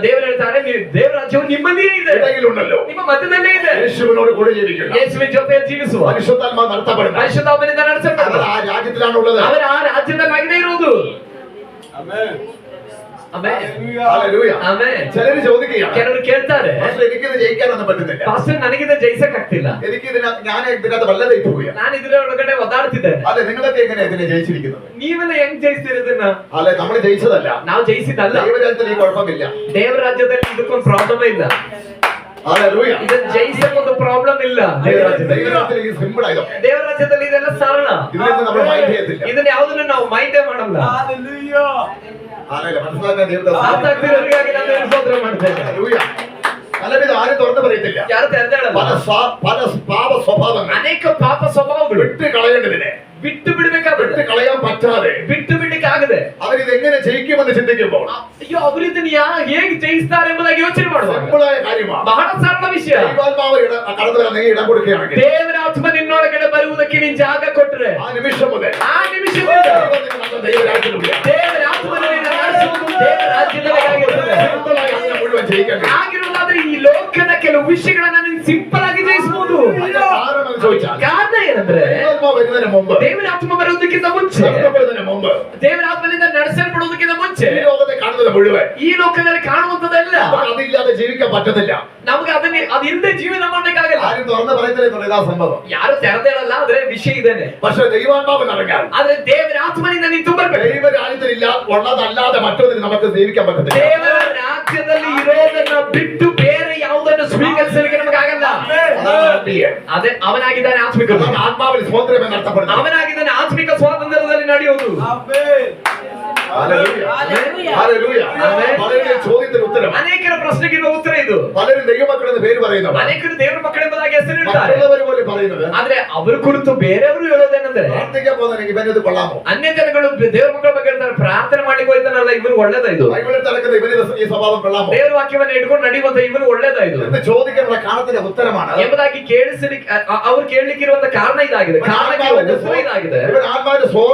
ದೇವರು ಹೇಳ್ತಾರೆ, ದೇವರ ರಾಜ್ಯವು ನಿಮ್ಮಲ್ಲಿಯೇ ಇದೆ, ഇടയിലുണ്ടല്ലോ. ನಿಮ್ಮ ಮಧ್ಯದಲ್ಲೇ ಇದೆ. യേശുവിനോട് കൂടെ ജീവിക്കുന്നു. ಯೇಸುವಿನ ಜೊತೆ ಜೀವಿಸುವ പരിശുദ്ധാത്മാ നടത്തപ്പെടുന്നു. ಪರಿಶುದ್ಧಾತ್ಮನಿಂದ അവർ ನಡೆಸಲ್ಪಡುವ ആ രാജ്യത്തിലാണുള്ളത്. ಅವರು ಆ ರಾಜ್ಯದಲ್ಲಾಗಿದೆ ಇರುವುದು. ಆಮೆನ್. ഹല്ലേലൂയ. ಆಮೆನ್. ചിലര് ചോദിക്കുകയാണ്, ಕೆಲವರು ಕೇಳ್ತಾರೆ, പക്ഷേ എനിക്കിത് ജയിക്കാനൊന്നും പറ്റുന്നില്ല. ಪಾಸ್ಟರ್ ನನಗಿದ ಜಯಿಸಕ್ ಆಗ್ತಿಲ್ಲ, ഞാൻ ഇതിനകത്ത് വല്ലതായി പോവുകയാണ്. ನಾನು ಇದರ ಒಳಗಡೆ ಒದ್ದಾಡ್ತಿದ್ದೇನೆ. അല്ലെ, നിങ്ങളൊക്കെ എങ്ങനെയാ ഇതിനെ ജയിച്ചിരിക്കുന്നത്? ನೀವೆಲ್ಲ ಹೆಂಗ್ ಜಯಿಸ್ತೀರಿ ಇದನ್ನ? അല്ലെ, നമ്മൾ ജയിച്ചതല്ല. ನಾವು ಜಯಿಸಿದಲ್ಲ. ദൈവരാജ്യത്തിൽ ഈ കുഴപ്പമില്ല. ದೇವರ ರಾಜ್ಯದಲ್ಲಿ ಇದಕ್ಕೊಂದು ಪ್ರಾಬ್ಲಮ್ ಇಲ್ಲ. ഹല്ലേലൂയ. ಇದನ್ನ ಜಯಿಸಕ್ ಒಂದು ಪ್ರಾಬ್ಲಮ್ ಇಲ್ಲ. ദൈവരാജ്യത്തിൽ ഈ സിമ്പിൾ ആയതോ. ದೇವರ ರಾಜ್ಯದಲ್ಲಿ ಇದೆಲ್ಲ ಸರಳ. ഇതിനൊന്നും നമ്മൾ മൈൻഡ് ചെയ്യത്തില്ല. ಇದನ್ನ ಯಾವುದನ್ನು ನಾವು ಮೈಂಡೇ ಮಾಡಲ್ಲ. ആണല്ലേ, മനസ്സിലാക്കാൻ ദൈവത്തെ ಆಸಕ್ತಿಯವರಿಗಾಗಿ ನಾನು ದೇವರ ಸ್ತೋತ್ರ ಮಾಡ್ತೇನೆ. ഹല്ലേലൂയ. പലവിധ ആരും തുറന്നു പറയത്തില്ല. ಯಾರು ತೆರೆದೇಳಲ್ಲ. പല പാപ സ്വഭാവങ്ങൾ ಅನೇಕ ಪಾಪ ಸ್ವಭಾವಗಳು വിട്ട് കളയേണ്ടതിനെ ಬಿಟ್ಟು ಬಿಡಬೇಕಾಗುತ್ತೆ. വിട്ട് കളയാൻ പറ്റാതെ ಬಿಟ್ಟು ಬಿಡ್ಲಿಕ್ಕೆ ಆಗದೆ അവരിത് എങ്ങനെ ജയിക്കുമെന്ന് ചിന്തിക്കുമ്പോൾ ಅಯ್ಯೋ ಅವರು ಇದನ್ನ ಹೇಗೆ ಜಯಿಸ್ತಾರೆ ಎಂಬುದಾಗಿ ಯೋಚನೆ ಮಾಡುವಾಗ സിമ്പിളായ കാര്യമാണ്. ಬಹಳ ಸರಳ ವಿಷಯ. ദൈവാത്മാവ് കടന്നു വരാൻ നീ ഇടം കൊടുക്കുകയാണെങ്കിൽ ದೇವರ ಆತ್ಮ ನಿನ್ನೊಳಗಡೆ ಬರುವುದಕ್ಕೆ ನೀನು ಜಾಗ ಕೊಟ್ಟರೆ ആ നിമിഷം മുതൽ ಆ ನಿಮಿಷದಿಂದ ദൈവരാജ്യത്തിലൂടെ ದೇವರ ಆತ್ಮನಿಂದ ನಡೆಸುವುದು ದೇವರ ರಾಜ್ಯದಲ್ಲಾಗಿರುತ್ತದೆ. സിമ്പിളായി അങ്ങനെ മുഴുവൻ ജയിക്കാൻ ಆಗಿರುವುದಾದ್ರೆ ಈ ಲೋಕದ ಕೆಲವು ವಿಷಯಗಳನ್ನ ನೀನು ಸಿಂಪಲ್ ಆಗಿ ಜಯಿಸಬಹುದು. കാരണം ചോദിച്ചാൽ ಕಾರಣ ಏನಂದ್ರೆ ദൈവാത്മാവ് വരുന്നതിന് മുമ്പ്, ದೇವರ ಆತ್ಮ ಬರುವುದಕ್ಕಿಂತ ಮುಂಚೆ, നടത്തപ്പെടുന്നതിന് മുമ്പ് ದೇವರ ಆತ್ಮನಿಂದ ನಡೆಸಲ್ಪಡುವುದಕ್ಕಿಂತ ಮುಂಚೆ ഈ ലോകത്തെ കാണുന്നത് മുഴുവൻ ಈ ಲೋಕದಲ್ಲಿ ಕಾಣುವಂತದಲ್ಲ. അതില്ലാതെ ജീവിക്കാൻ പറ്റത്തില്ല. ನಮಗೆ ಅದಿಲ್ಲದೆ ಜೀವನ ಮಾಡ್ಲಿಕ್ಕಾಗಲ್ಲ. ആരും തുറന്ന് പറയത്തില്ല ഇതാ സംഭവം. ಯಾರು ತೆರೆದೇಳಲ್ಲ, ಆದ್ರೆ ವಿಷಯ ಇದೇನೆ. പക്ഷെ ദൈവാത്മാവ് നടക്കാൻ ಆದ್ರೆ ದೇವರ ಆತ್ಮನಿಂದ ನೀನು ತುಂಬಬೇಕು. ദൈവരാജ്യത്തിലില്ല ഉള്ളതല്ലാതെ മറ്റൊന്നിന് നമുക്ക് ജീവിക്കാൻ പറ്റത്തില്ല. ದೇವರ ರಾಜ್ಯದಲ್ಲಿ ಇರೋದನ್ನ ಬಿಟ್ಟು ಬೇರೆ ಯಾವುದನ್ನು ಸ್ವೀಕರಿಸಲಿಕ್ಕೆ ನಮಗಾಗಲ್ಲ. ಅದೇ ಅವನಾಗಿದ್ದಾನೆ ಆತ್ಮಿಕ. ആത്മാവിൽ സ്വാതന്ത്ര്യം നടത്തപ്പെടുന്നു. ಅವನಾಗಿದ್ದಾನೆ ಆತ್ಮಿಕ ಸ್ವಾತಂತ್ರ್ಯದಲ್ಲಿ ನಡೆಯುವುದು. ഹല്ലേലൂയ. Hallelujah. ഹല്ലേലൂയ. ആമേൻ. പലരുടെയും ചോദ്യത്തിന് ഉത്തരം. ಅನೇಕರ ಪ್ರಶ್ನೆಗೆ ಇರುವ ಉತ್ತರ ಇದು. പലരും ദൈവമക്കളെന്ന് പേര് പറയുന്നവർ ಅನೇಕರು ದೇವರ ಮಕ್ಕಳೆಂಬುದಾಗಿ ಹೆಸರಿಡ್ತಾರೆ. മറ്റുള്ളവർ പോലെ പറയുന്നത് ಆದ್ರೆ ಅವರ ಕುರಿತು ಬೇರೆಯವರು ಹೇಳೋದೇನೆಂದ್ರೆ, പ്രാർത്ഥിക്കാൻ പോകുന്നവർക്ക് ഇവനിത് കൊള്ളാമോ? ಅನ್ಯ ಜನಗಳು ದೇವರ ಮಕ್ಕಳ ಬಗ್ಗೆ ಹೇಳ್ತಾರೆ, ಪ್ರಾರ್ಥನೆ ಮಾಡ್ಲಿಕ್ಕೆ ಹೋಯ್ತಾನಲ್ಲ ಇವನು ಒಳ್ಳೇದ ಇದು, ബൈബിളിൽ നടക്കുന്ന ഇവനിത് ഈ സ്വഭാവം കൊള്ളാമോ ದೇವರ ವಾಕ್ಯವನ್ನ ಇಟ್ಕೊಂಡು ನಡೆಯುವಂತ ಇವನು ಒಳ್ಳೇದ ಇದು എന്ന് ചോദിക്കാനുള്ള കാരണത്തിന്റെ ഉത്തരമാണ് ಎಂಬುದಾಗಿ ಅವ್ರು ಕೇಳಲಿಕ್ಕಿರುವಂತ ಕಾರಣ ಇದಾಗಿದೆ. ಕಾರಣಕ್ಕೆ ಉತ್ತರ ಇದಾಗಿದೆ. ഇവൻ ആത്മാവിന്റെ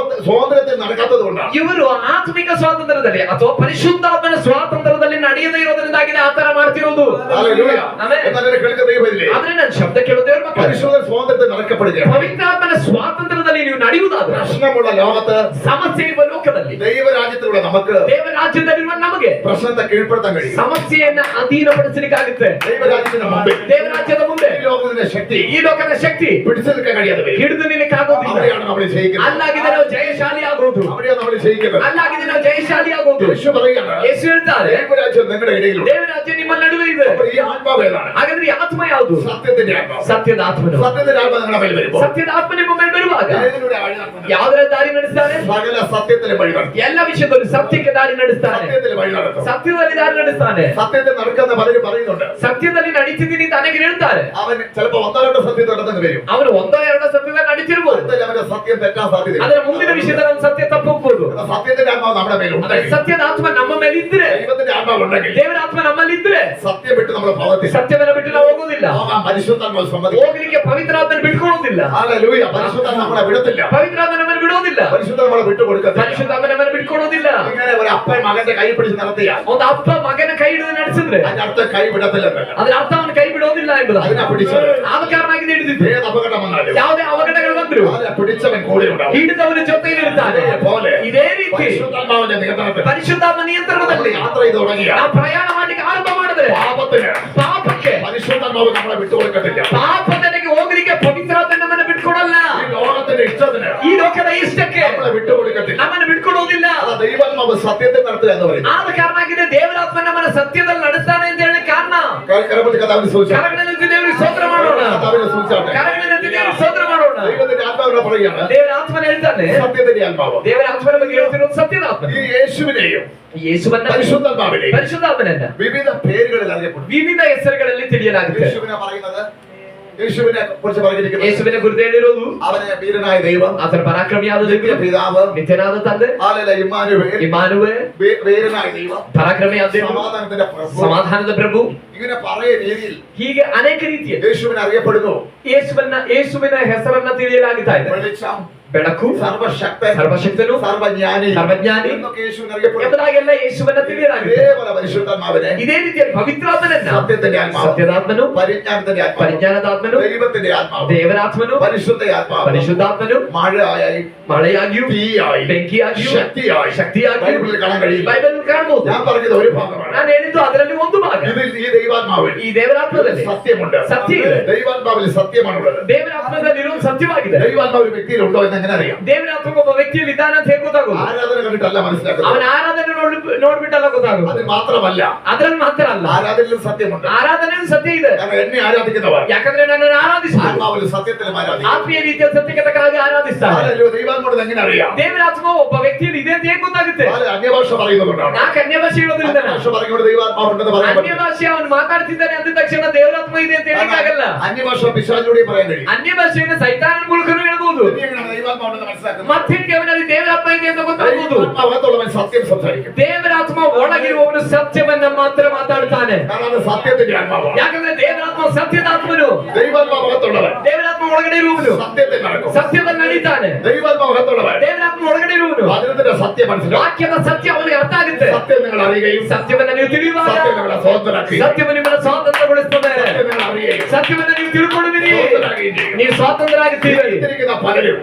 സ്വാതന്ത്ര്യത്തിൽ നടക്കാത്തത് കൊണ്ടാണ്. ಇವರು ಆತ್ಮಿಕ ಸ್ವಾತಂತ್ರ್ಯದಲ್ಲಿ ಅಥವಾ ಪರಿಶುದ್ಧಾತ್ಮನ ಸ್ವಾತಂತ್ರ್ಯದಲ್ಲಿ ನಡೆಯದೇ ಇರೋದ್ರಿಂದಾಗಿದೆ ಆತರ ಮಾಡ್ತಿರೋದು. ഹല്ലേലൂയ. ಆಮೆನ್. എന്നാൽ എന്നെ കേൾക്കുന്ന ദൈവമല്ലേ, ಆದ್ರೆ ನಾನು ಶಬ್ದ ಕೇಳೋ ದೇವರ ಮಕ್ಕಳು, പരിശുദ്ധ സ്വാതന്ത്ര്യത്തിൽ നടക്കപ്പെടുകയാണ്. ಪವಿತ್ರಾತ್ಮನ ಸ್ವಾತಂತ್ರ್ಯದಲ್ಲಿ ನೀವು ನಡೆಯುವುದಾದ್ರೆ, പ്രശ്നമുള്ള ലോകത്ത് ಸಮಸ್ಯೆ ಇರುವ ಲೋಕದಲ್ಲಿ ദൈവരാജ്യത്തിലുള്ള നമുക്ക് ದೇವರ ರಾಜ್ಯದಲ್ಲಿರುವ ನಮಗೆ പ്രശ്നത്തെ കീഴ്പ്പെടുത്താൻ കഴിയും. ಸಮಸ್ಯೆಯನ್ನ ಅಧೀನಪಡಿಸಲಿಕ್ಕಾಗುತ್ತೆ. ദൈവരാജ്യത്തിന്റെ മുമ്പിൽ ದೇವರಾಜ್ಯದ ಮುಂದೆ ഈ ലോകത്തിന്റെ ശക്തി ಈ ಲೋಕದ ಶಕ್ತಿ പിടിച്ചു നിൽക്കാൻ കഴിയാതെ വരും. ಹಿಡಿದು ನಿಲ್ಲಕ್ಕಾಗೋದಿಲ್ಲ. അവിടെയാണ് നമ്മൾ ജയിക്കുന്നത്. ಅಲ್ಲಾಗಿದೆ ನಾವು ಜಯಶಾಲಿ ಆಗೋದು. അവിടെയാണ് നമ്മൾ ജയിക്കുന്നത്. ಅಲ್ಲಾಗಿದೆ ನಾವು ಜಯಶಾಲಿ ಆಗೋದು. യേശു പറയുകയാണ്, ಯೇಸು ಹೇಳ್ತಾರೆ, ദൈവരാജ്യം നിങ്ങളുടെ ഇടയിലുണ്ട്. ದೇವರಾಜ್ಯ ನಿಮ್ಮ ನಡುವೆ ಇದೆ. അപ്പോൾ ഈ ആത്മാവ് ഏതാണ്? ಹಾಗಾದ್ರೆ ಈ ಆತ್ಮ ಯಾವುದು? സത്യത്തിന്റെ ആത്മാവ്. ಸತ್ಯದ ಆತ್ಮನು. സത്യത്തിന്റെ ആത്മാവ് നിങ്ങളുടെ മേൽ വരുമ്പോൾ ಸತ್ಯದ ಆತ್ಮ ನಿಮ್ಮ ಮೇಲೆ ಬರುವಾಗ ഏതിലൂടെ വഴി നടത്തുന്നത്? ಯಾವುದರ ದಾರಿ ನಡೆಸ್ತಾನೆ? സകല സത്യത്തിലെ വഴി നടത്തും. ಎಲ್ಲ ವಿಷಯದಲ್ಲೂ ಸತ್ಯಕ್ಕೆ ದಾರಿ ನಡೆಸ್ತಾನೆ. സത്യത്തിലെ വഴി നടത്തും. ಸತ್ಯದಲ್ಲಿ ದಾರಿ ನಡೆಸ್ತಾನೆ. സത്യത്തിൽ നടക്കുന്ന പലരും പറയുന്നുണ്ട്, ಸತ್ಯದಲ್ಲಿ ನಡೀತಿದ್ದೀನಿ ಅಂತ ಅನೇಕರು ಹೇಳ್ತಾರೆ. അവൻ ചിലപ്പോൾ ഒന്നോ രണ്ടോ സത്യത്തിൽ നടന്നു വരും. ಅವನು ಒಂದೋ ಎರಡೋ ಸತ್ಯದಲ್ಲಿ ನಡೀತಿರ್ಬೋದು. അടുത്ത അവന്റെ സത്യം തെറ്റാൻ സാധ്യതയില്ല. ಅದರ ಮುಂದಿನ ವಿಷಯದಲ್ಲಿ ಒಂದು ಸತ್ಯ ತಪ್ಪೋಗ್ಬೋದು. സത്യത്തിന്റെ ആത്മാവ് നമ്മുടെ ಆದ್ರೆ മേലുണ്ടെങ്കിൽ, ಸತ್ಯದ ಆತ್ಮ ನಮ್ಮ ಮೇಲೆ ಇದ್ರೆ, ദൈവത്തിന്റെ ആത്മാവ് ഉണ്ടെങ്കിൽ ದೇವರ ಆತ್ಮ ನಮ್ಮಲ್ಲಿ ಇದ್ರೆ സത്യം വിട്ട് നമ്മൾ പോകത്തില്ല. ಸತ್ಯವನ್ನ ಬಿಟ್ಟು ನಾವು ಹೋಗೋದಿಲ್ಲ. പോകാൻ പരിശുദ്ധാത്മാവ് സമ്മതിക്കും. ಹೋಗ್ಲಿಕ್ಕೆ ಪವಿತ್ರಾತ್ಮನ ಬಿಟ್ಕೊಳ್ಳೋದಿಲ್ಲ. ഹല്ലേലൂയ. പരിശുദ്ധാത്മാവ് നമ്മളെ വിടത്തില്ല. ಪವಿತ್ರಾತ್ಮ ನಮ್ಮನ್ನು ಬಿಡೋದಿಲ್ಲ. പരിശുദ്ധ നമ്മളെ വിട്ടുകൊടുക്കത്തില്ല. ಪರಿಶುದ್ಧಾತ್ಮ ನಮ್ಮನ್ನು ಬಿಟ್ಕೊಳ್ಳೋದಿಲ್ಲ. ഇങ്ങനെ ഒരു അപ്പൻ മകന്റെ കൈ പിടിച്ച് നടത്തിയാൽ ಒಂದು ಅಪ್ಪ ಮಗನ ಕೈ ಹಿಡಿದು ನಡೆಸಿದ್ರೆ അതിന്റെ അർത്ഥം കൈ വിടത്തില്ലെന്നല്ല. ಅದರ ಅರ್ಥ ಅವನ ಕೈ ಬಿಡೋದಿಲ್ಲ ಎಂಬುದು. അതിനെ പിടിച്ചത് ಆದ ಕಾರಣವಾಗಿ ಹಿಡಿದಿದ್ದು. ഏത് അപകടം വന്നാലും ಯಾವುದೇ ಅವಘಡಗಳು ಬಂದ್ರು അതിനെ പിടിച്ചവൻ കൂടെ ഉണ്ടാവും. ಹಿಡಿದವನ ಜೊತೆಯಲ್ಲಿರ್ತಾನೆ. പോലെ ಇದೇ ರೀತಿ പരിശുദ്ധാത്മാവിന്റെ നിയന്ത്രണത്തിൽ ಪರಿಶುದ್ಧಾತ್ಮ ನಿಯಂತ್ರಣದಲ್ಲಿ നമ്മൾ യാത്ര ചെയ്ത് തുടങ്ങിയാൽ ನಾವು ಪ್ರಯಾಣ ಮಾಡ್ಲಿಕ್ಕೆ ಆರಂಭ ಮಾಡಿದ್ರೆ പാപത്തിന് ಪಾಪಕ್ಕೆ പരിശുദ്ധാത്മാവ് നമ്മളെ വിട്ടുകൊടുക്കത്തില്ല. ಪಾಪದನೆಗೆ ಹೋಗ್ಲಿಕ್ಕೆ ಪವಿತ್ರಾತ್ಮ ನಮ್ಮನ್ನು ಬಿಟ್ಕೊಡಲ್ಲ. ഈ ലോകത്തിന്റെ ഇഷ്ടത്തിന് ಈ ಲೋಕದ ಇಷ್ಟಕ್ಕೆ നമ്മളെ വിട്ടുകൊടുക്കത്തില്ല. ನಮ್ಮನ್ನು ಬಿಟ್ಕೊಡೋದಿಲ್ಲ. അതാ ദൈവാത്മാവ് സത്യത്തിൽ നടത്തുക എന്ന് പറയുന്നത്. ಆದ ಕಾರಣ ಆಗಿದೆ ದೇವರಾತ್ಮ ನಮ್ಮನ್ನ ಸತ್ಯದಲ್ಲಿ ನಡೆಸ್ತಾನೆ ಅಂತ ಹೇಳಿ ಕಾರಣ. കരപതി കഥാവിന് സൂചിച്ചാണ്. ಕರಗಣೆಯಲ್ಲಿ ದೇವರಿಗೆ ಸ್ತೋತ್ರ ಮಾಡೋಣ. കഥാവിനെ സൂചിച്ചാട്ടെ. ಕರಗಣೆಯಲ್ಲಿ ದೇವರಿಗೆ ಸ್ತೋತ್ರ ಮಾಡೋಣ. ദൈവത്തിന്റെ ആത്മാവിനെ പറയുകയാണ്, ದೇವರ ಆತ್ಮನ ಹೇಳ್ತಾನೆ, സത്യത്തിന്റെ ആത്മാവ് ದೇವರ ಆತ್ಮನ ಬಗ್ಗೆ ಹೇಳ್ತಿರೋದು ಸತ್ಯದ ಆತ್ಮ. ഈ യേശുവിനെയും ಯೇಸುವನ್ನ പരിശുദ്ധാത്മാവിനെയും ಪರಿಶುದ್ಧಾತ್ಮನನ್ನ വിവിധ പേരുകളിൽ അറിയപ്പെടും. ವಿವಿಧ ಹೆಸರುಗಳಲ್ಲಿ ತಿಳಿಯಲಾಗುತ್ತೆ. യേശുവിനെ പറയുന്നത്, യേശുവിനെ കുറിച്ച് പറഞ്ഞിരിക്കുന്നത്, ಯೇಸುವಿನ ಕುರಿತು ಹೇಳಿರೋದು അവനെ വീരനായ ദൈവം, ಆತನ ಪರಾಕ್ರಮಿಯಾದ നിത്യ ದೇವರು, പിതാവ്, ನಿತ್ಯನಾದ ತಂದೆ, ആലല ഇമ്മാനുവേൽ, ಇಮ್ಮಾನುವೆ, വീരനായ ദൈവം, ಪರಾಕ್ರಮಿಯಾದ ದೇವರು, സമാധാനത്തിന്റെ പ്രഭു, ಸಮಾಧಾನದ ಪ್ರಭು. ഇങ്ങനെ പറയുന്ന രീതിയിൽ ಹೀಗೆ ಅನೇಕ ರೀತಿಯ യേശുവിനെ അറിയപ്പെടുന്നു. ಯೇಸುವಿನ ಹೆಸರನ್ನ ತಿಳಿಯಲಾಗುತ್ತಾ ಇದೆ. വെളിച്ചം, ಬೆಳಕು, സർവശക്തൻ, ಸರ್ವಶಕ್ತನು, സർവജ്ഞാനി, ಸರ್ವಜ್ಞಾನಿ എന്നൊക്കെ യേശുവിനെ അറിയപ്പെടുന്നു. ಎಂಬುದಾಗೆಲ್ಲ ಯೇಸುವನ್ನ ತಿಳಿಯಲಾಗುತ್ತೆ. ഇതേപോലെ പരിശുദ്ധാത്മാവിനെ ಇದೇ ರೀತಿಯಲ್ಲಿ ಪವಿತ್ರಾತ್ಮನನ್ನ സത്യത്തിന്റെ ആത്മാവ്, ಸತ್ಯದಾತ್ಮನು, പരിജ്ഞാനത്തിന്റെ ആത്മാവ്, ಪರಿಜ್ಞಾನದಾತ್ಮನು, ദൈവത്തിന്റെ ആത്മാവ്, ದೇವರಾತ್ಮನು, പരിശുദ്ധ ആത്മാവ്, ಪರಿಶುದ್ಧಾತ್ಮನು, മഴയായി, ಮಳೆಯಾಗಿಯೂ, തീയായി, ಬೆಂಕಿಯಾಗಿಯೂ, ശക്തിയായി ബൈബിളിൽ കാണാൻ കഴിയില്ല. ಬೈಬಲ್ ಕಾಣಬಹುದು. ഞാൻ പറഞ്ഞത് ഒരു ഭാഗമാണ്. ನಾನು ಹೇಳಿದ್ದು ಅದರಲ್ಲಿ ಒಂದು ಭಾಗ. ഇതിൽ ഈ ദൈവാത്മാവിൽ ಈ ದೇವರಾತ್ಮದಲ್ಲಿ സത്യമുണ്ട്. സത്യം ಇದೆ. ദൈവാത്മാവിൽ സത്യമാണുള്ളത്. ದೇವರಾತ್ಮದಲ್ಲಿರುವುದು ಸತ್ಯವಾಗಿದೆ. ദൈവാത്മാവ് ഒരു വ്യക്തിയിലുണ്ടോ എന്ന് എങ്ങനെ അറിയാം? ದೇವರಾತ್ಮ ಒಬ್ಬ ವ್ಯಕ್ತಿಯಲ್ಲಿ ಇದ್ದಾನೆ ಅಂತ ಹೇಗೆ ಗೊತ್ತಾಗೋದು? ആരാധന കണ്ടിട്ടല്ല മനസ്സിലാക്കുന്നത്. ಅವನ ಆರಾಧನೆ ನೋಡ್ಬಿಟ್ಟಲ್ಲ ಗೊತ್ತಾಗೋದು. അത് മാത്രമല്ല, ಅದ್ರಲ್ಲಿ ಮಾತ್ರ ಅಲ್ಲ, ആരാധനയിലും സത്യമുണ്ട്. ಆರಾಧನೆಯೂ ಸತ್ಯ ಇದೆ. കാരണം എന്നെ ആരാധിക്കുന്നവർ ಯಾಕಂದ್ರೆ ನನ್ನನ್ನು ಆರಾಧಿಸ್ತಾರೆ, ആത്മാവിൽ സത്യത്തിലും ആരാധിക്കും. ಆತ್ಮೀಯ ರೀತಿಯ ಸತ್ಯಕ್ಕೆ ತಕ್ಕಾಗಿ ಆರಾಧಿಸ್ತಾರೆ. ദൈവാത്മാവ് എങ്ങനെ അറിയാം? ದೇವರಾತ್ಮ ಒಬ್ಬ ವ್ಯಕ್ತಿಯಲ್ಲಿ ಇದೆ ಅಂತ ಹೇಗೆ ಗೊತ್ತಾಗುತ್ತೆ? അന്യഭാഷ പറയുന്നതുകൊണ്ടാണ്. ನಾಲ್ಕು ಅನ್ಯ ಭಾಷೆ ಇರೋದ್ರಿಂದ ഭാഷ പറഞ്ഞുകൊണ്ട് ദൈവാത്മാവ് ഉണ്ടെന്ന് പറയാൻ ಅನ್ಯ ಭಾಷೆ ಅವನು ಮಾತಾಡ್ತಿದ್ದಾನೆ ಅಂದ ತಕ್ಷಣ ದೇವರಾತ್ಮ ಇದೆ ಅಂತ ಹೇಳಿಕ್ಕಾಗಲ್ಲ. അന്യഭാഷ പിശാചിലൂടെ പറയാൻ കഴിയും. ಅನ್ಯ ಭಾಷೆಯನ್ನು ಸೈತಾನನ ಮೂಲಕನೂ ಹೇಳ್ಬೋದು. ദൈവാത്മാവ് ഉണ്ടെന്ന് മനസ്സിലാക്കുന്നത്. ಮತ್ತೆ ಅವನಲ್ಲಿ ದೇವರಾತ್ಮ ಇದೆ ಅಂತ ಗೊತ್ತಾಗಬಹುದು. ദൈവാത്മാവത്തുള്ളവൻ സത്യം സംസാരിക്കും. ದೇವರಾತ್ಮ ಒಳಗಿರುವವನು ಸತ್ಯವನ್ನ ಮಾತ್ರ ಮಾತಾಡ್ತಾನೆ. കാരണം അത് സത്യത്തിന്റെ ആത്മാവാണ്. ಯಾಕಂದ್ರೆ ದೇವರಾತ್ಮ ಸತ್ಯದ ಆತ್ಮನು. ദൈവാത്മാവത്തുള്ളവൻ ದೇವರಾತ್ಮ ಒಳಗಡೆ ಇರುವವನು സത്യത്തിൽ നടക്കും. ಸತ್ಯವನ್ನು ನಡೀತಾನೆ. ദൈവാത്മാവത്തുള്ളവൻ ದೇವರಾತ್ಮ ಒಳಗಡೆ ಇರುವವನು വചനത്തിന്റെ സത്യം മനസ്സിലാക്കും. ವಾಕ್ಯದ ಸತ್ಯ ಅವನಿಗೆ ಅರ್ಥ ಆಗುತ್ತೆ. സത്യം നിങ്ങൾ അറിയുകയും ಸತ್ಯವನ್ನ ನೀವು ತಿಳಿಯುವಾಗ സത്യം നിങ്ങളെ സ്വതന്ത്രരാക്കുകയും ಸತ್ಯವನ್ನು ನಿಮ್ಮನ್ನು ಸ್ವಾತಂತ್ರ್ಯಗೊಳಿಸುತ್ತದೆ. സത്യം നിങ്ങൾ അറിയുകയും ಸತ್ಯವನ್ನ ನೀವು ತಿಳ್ಕೊಳ್ಳುವಿರಿ, സ്വതന്ത്രരാകുകയും ചെയ്യും. ನೀವು ಸ್ವಾತಂತ್ರ್ಯರಾಗುತ್ತೀರಿ. ഇരിക്കുന്ന പലരും,